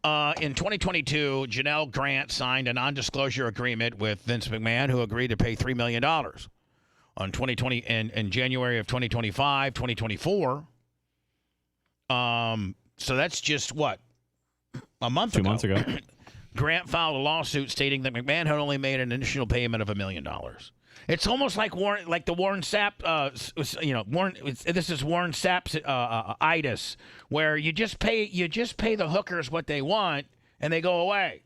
In 2022, Janelle Grant signed a non-disclosure agreement with Vince McMahon, who agreed to pay $3 million on 2020 in January of 2025, 2024. So that's just what? A month ago. 2 months ago. Grant filed a lawsuit stating that McMahon had only made an initial payment of $1 million. It's almost like Warren Sapp. This is Warren Sapp's itis, where you just pay the hookers what they want and they go away.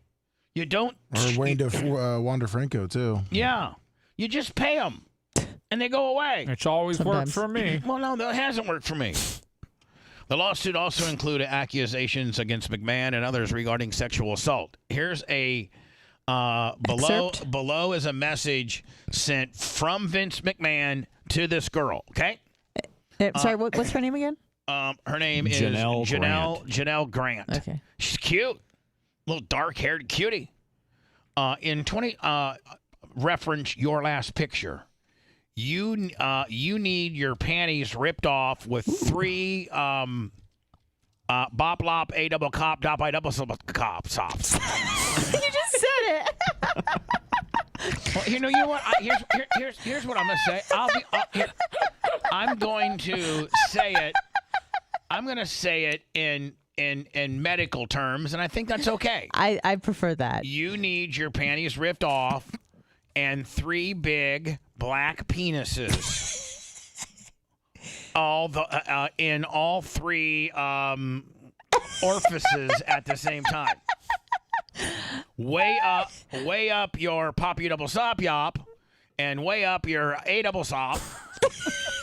You don't. Or Wander Franco too. Yeah, you just pay them and they go away. It's always worked for me. Well, no, that hasn't worked for me. The lawsuit also included accusations against McMahon and others regarding sexual assault. Here's a below is a message sent from Vince McMahon to this girl. Okay. Sorry, what's her name again? Her name is Janelle Grant. Okay. She's cute, little dark-haired cutie. Reference your last picture. You need your panties ripped off with 3 bop lop a double cop dop I double cops. You just said it. Well, you know what? Here's what I'm gonna say. I'm going to say it. I'm gonna say it in medical terms, and I think that's okay. I prefer that. You need your panties ripped off and 3 big black penises. In all 3 orifices at the same time. Way up your poppy double sop yop, and way up your a double sop,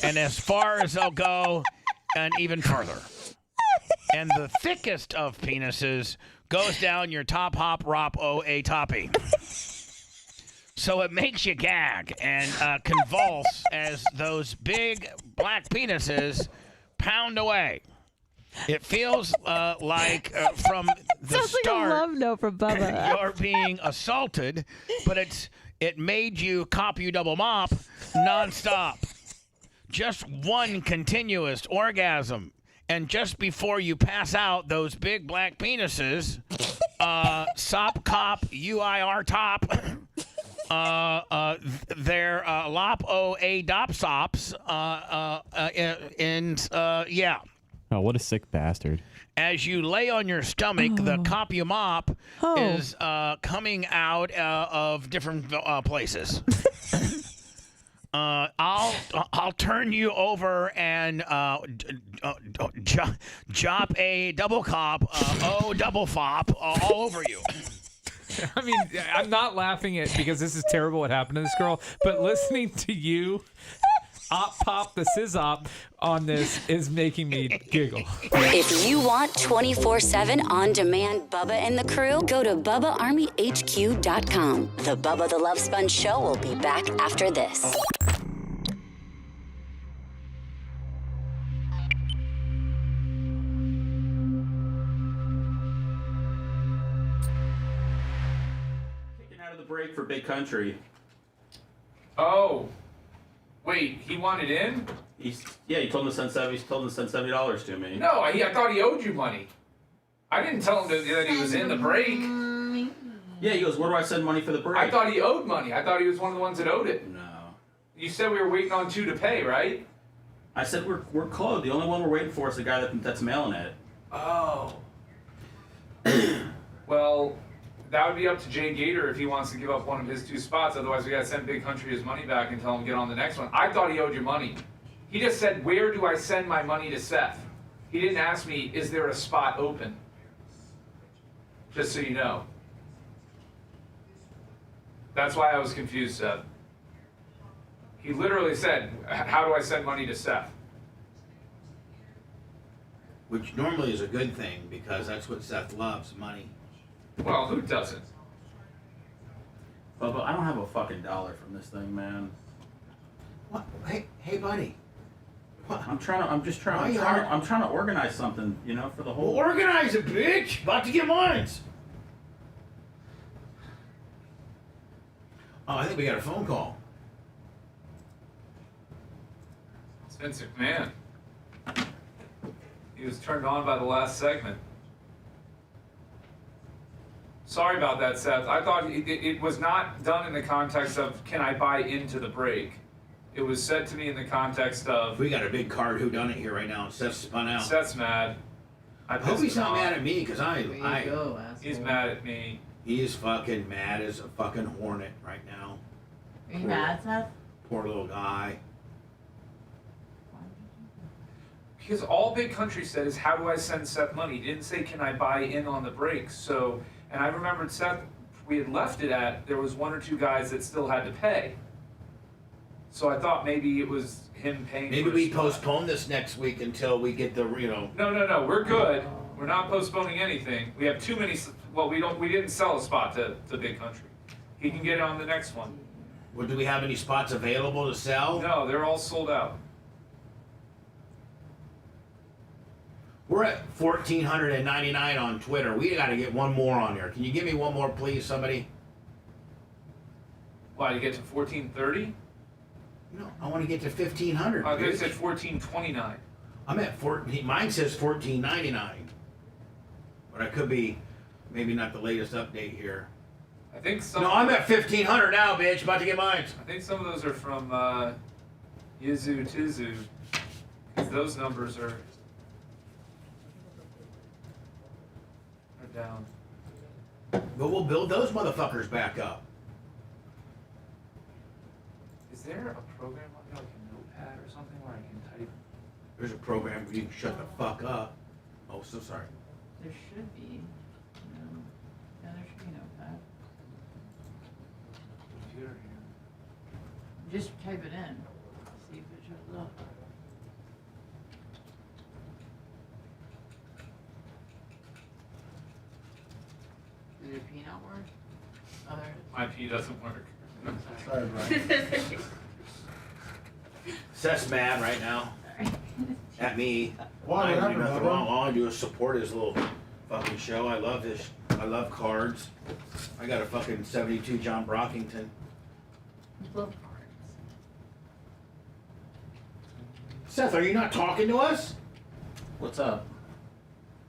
and as far as they'll go, and even further. And the thickest of penises goes down your top hop rop o a toppy. So it makes you gag and convulse as those big black penises pound away. It feels like from the Sounds start, like a love note from Bubba. you're being assaulted, but it made you cop you double mop nonstop. Just one continuous orgasm. And just before you pass out, those big black penises, sop cop UIR top, their lop o a dop sops, yeah. Oh, what a sick bastard. As you lay on your stomach, the cop you mop is coming out of different places. I'll turn you over and chop a double cop, double fop all over you. I mean, I'm not laughing at because this is terrible what happened to this girl, but listening to you pop the sizzop on this is making me giggle. If you want 24/7 on-demand Bubba and the crew, go to BubbaArmyHQ.com. The Bubba the Love Sponge Show will be back after this. Kicking out of the break for Big Country. Oh. Wait, he wanted in? He told him to send $70 to me. No, I thought he owed you money. I didn't tell him that he was in the break. Yeah, he goes, where do I send money for the break? I thought he owed money. I thought he was one of the ones that owed it. No. You said we were waiting on 2 to pay, right? I said we're closed. The only one we're waiting for is the guy that's mailing it. Oh. Well, that would be up to Jay Gator if he wants to give up one of his 2 spots. Otherwise, we got to send Big Country his money back and tell him to get on the next one. I thought he owed you money. He just said, where do I send my money to Seth? He didn't ask me, is there a spot open? Just so you know. That's why I was confused, Seth. He literally said, how do I send money to Seth? Which normally is a good thing because that's what Seth loves, money. Well, who doesn't? But I don't have a fucking dollar from this thing, man. What? Hey, buddy. What? I'm trying to organize something, for the whole. Well, organize it, bitch. About to get mines. Oh, I think we got a phone call. It's Vince McMahon. He was turned on by the last segment. Sorry about that, Seth. I thought it was not done in the context of, can I buy into the break? It was said to me in the context of... We got a big card whodunit here right now. Seth's spun out. Seth's mad. I hope he's not mad at me, because he's mad at me. He is fucking mad as a fucking hornet right now. Are you mad, Seth? Poor little guy. Because all Big Country said is, how do I send Seth money? He didn't say, can I buy in on the break? So, and I remembered Seth, we had left it at, there was 1 or 2 guys that still had to pay. So I thought maybe it was him paying. Maybe we postpone this next week until we get the, No, we're good. We're not postponing anything. We have too many, well, we didn't sell a spot to Big Country. He can get on the next one. Well, do we have any spots available to sell? No, they're all sold out. We're at 1,499 on Twitter. We got to get one more on there. Can you give me one more, please, somebody? Why, you get to 1,430? No, I want to get to 1,500. I thought you said 1,429. I'm at 14. Mine says 1,499. But I could be maybe not the latest update here. I think some. No, I'm at 1,500 now, bitch. About to get mine. I think some of those are from Yizu Tizu, because those numbers are down. But we'll build those motherfuckers back up. Is there a program on there, like a notepad or something where I can type? There's a program where you can shut the fuck up. Oh, so sorry. There should be. No. Yeah, there should be no pad. Computer here. Just type it in. See if it shows up. Does your P not work? Oh, there it is. My P doesn't work. Sorry, Brian. Seth's mad right now. At me. Why? I What do happened, nothing Bubba? wrong. All I do is support his little fucking show. I love I love cards. I got a fucking 72 John Brockington. Love cards. Seth, are you not talking to us? What's up?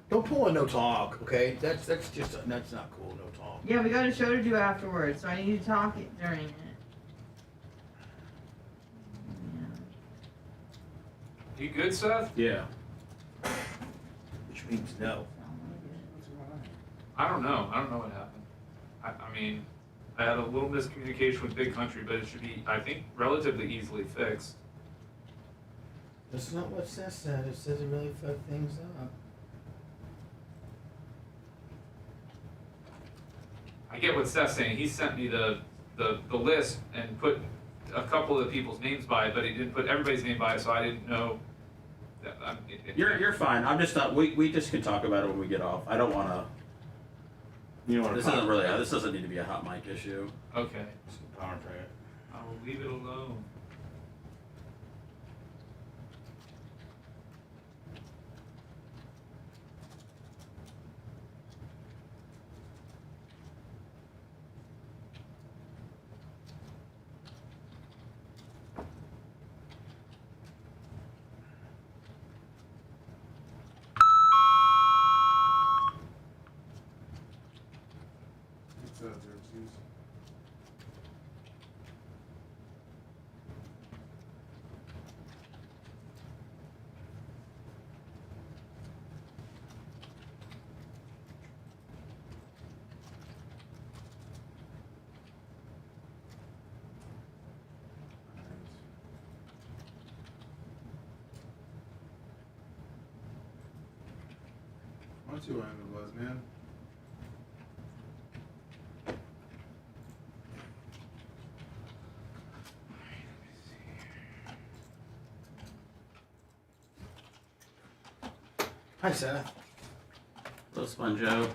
Don't pull a no talk, okay? That's not cool, no talk. Yeah, we got a show to do afterwards, so I need you to talk during it. You good, Seth? Yeah. Which means no. I don't know. I don't know what happened. I mean, I had a little miscommunication with Big Country, but it should be, I think, relatively easily fixed. That's not what Seth said. It says it really fucked things up. I get what Seth's saying. He sent me the list and put a couple of people's names by it, but he didn't put everybody's name by it, so I didn't know. That, You're fine. I'm just not. We just can talk about it when we get off. I don't want to. You don't want This isn't really. This doesn't need to be a hot mic issue. Okay. Power track. I will leave it alone. What's your end was, man? Hi, Seth. Hello, Sponjo.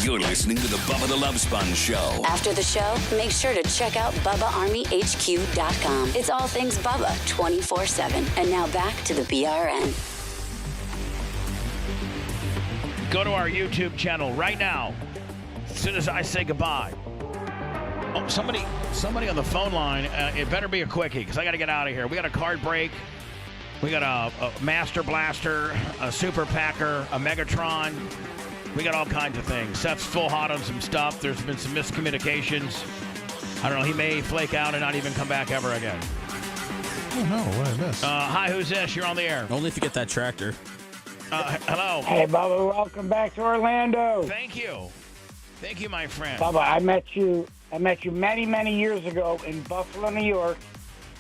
You're listening to the Bubba the Love Sponge Show. After the show, make sure to check out BubbaArmyHQ.com. It's all things Bubba 24/7. And now back to the BRN. Go to our YouTube channel right now. As soon as I say goodbye. Oh, somebody on the phone line. It better be a quickie because I got to get out of here. We got a card break. We got a Master Blaster, a Super Packer, a Megatron. We got all kinds of things. Seth's full hot on some stuff. There's been some miscommunications. I don't know. He may flake out and not even come back ever again. Oh, no. What did I miss? Hi, who's this? You're on the air. Only if you get that tractor. Hello. Hey, Bubba, welcome back to Orlando. Thank you. Thank you, my friend. Bubba, I met you many, many years ago in Buffalo, New York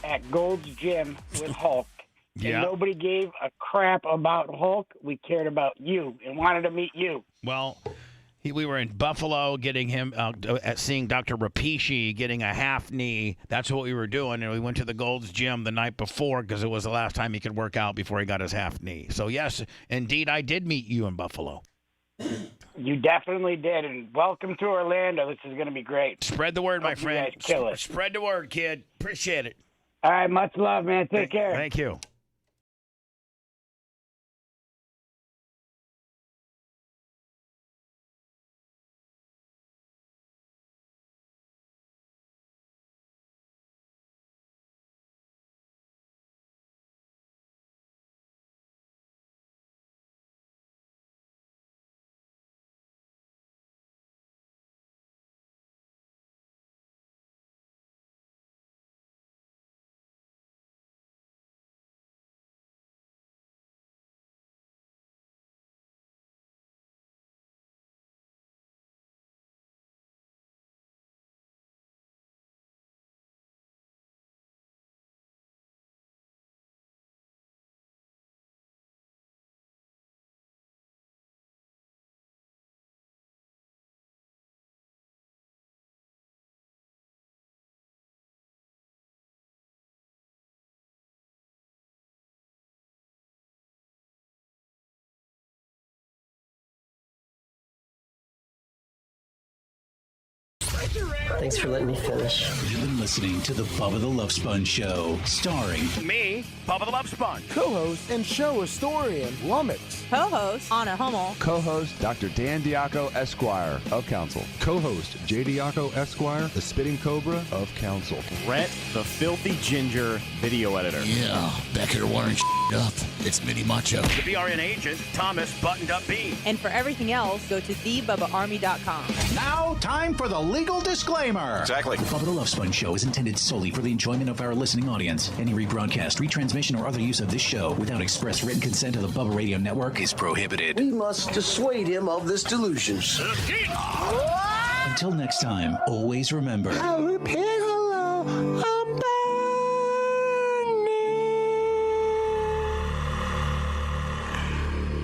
at Gold's Gym with Hulk. Yeah. And nobody gave a crap about Hulk. We cared about you and wanted to meet you. Well, we were in Buffalo getting him, seeing Dr. Rapishi getting a half knee. That's what we were doing. And we went to the Gold's Gym the night before because it was the last time he could work out before he got his half knee. So, yes, indeed, I did meet you in Buffalo. You definitely did. And welcome to Orlando. This is going to be great. Spread the word, my friend. You guys kill it. Spread the word, kid. Appreciate it. All right. Much love, man. Take care. Thank you. Thanks for letting me finish. You've been listening to the Bubba the Love Sponge Show, starring me, Bubba the Love Sponge. Co-host and show historian, Lummox. Co-host, Anna Hummel. Co-host, Dr. Dan Diaco, Esquire, of Council. Co-host, J. Diaco, Esquire, the Spitting Cobra, of Council. Rhett, the Filthy Ginger, video editor. Yeah, back here wiring up. It's Mini Macho. The BRN agent, Thomas Buttoned Up B. And for everything else, go to thebubbaarmy.com. Now, time for the legal disclaimer. Exactly. The Bubba the Love Sponge Show is intended solely for the enjoyment of our listening audience. Any rebroadcast, retransmission, or other use of this show without express written consent of the Bubba Radio Network is prohibited. We must dissuade him of this delusion. Until next time, always remember. I'll repair the law.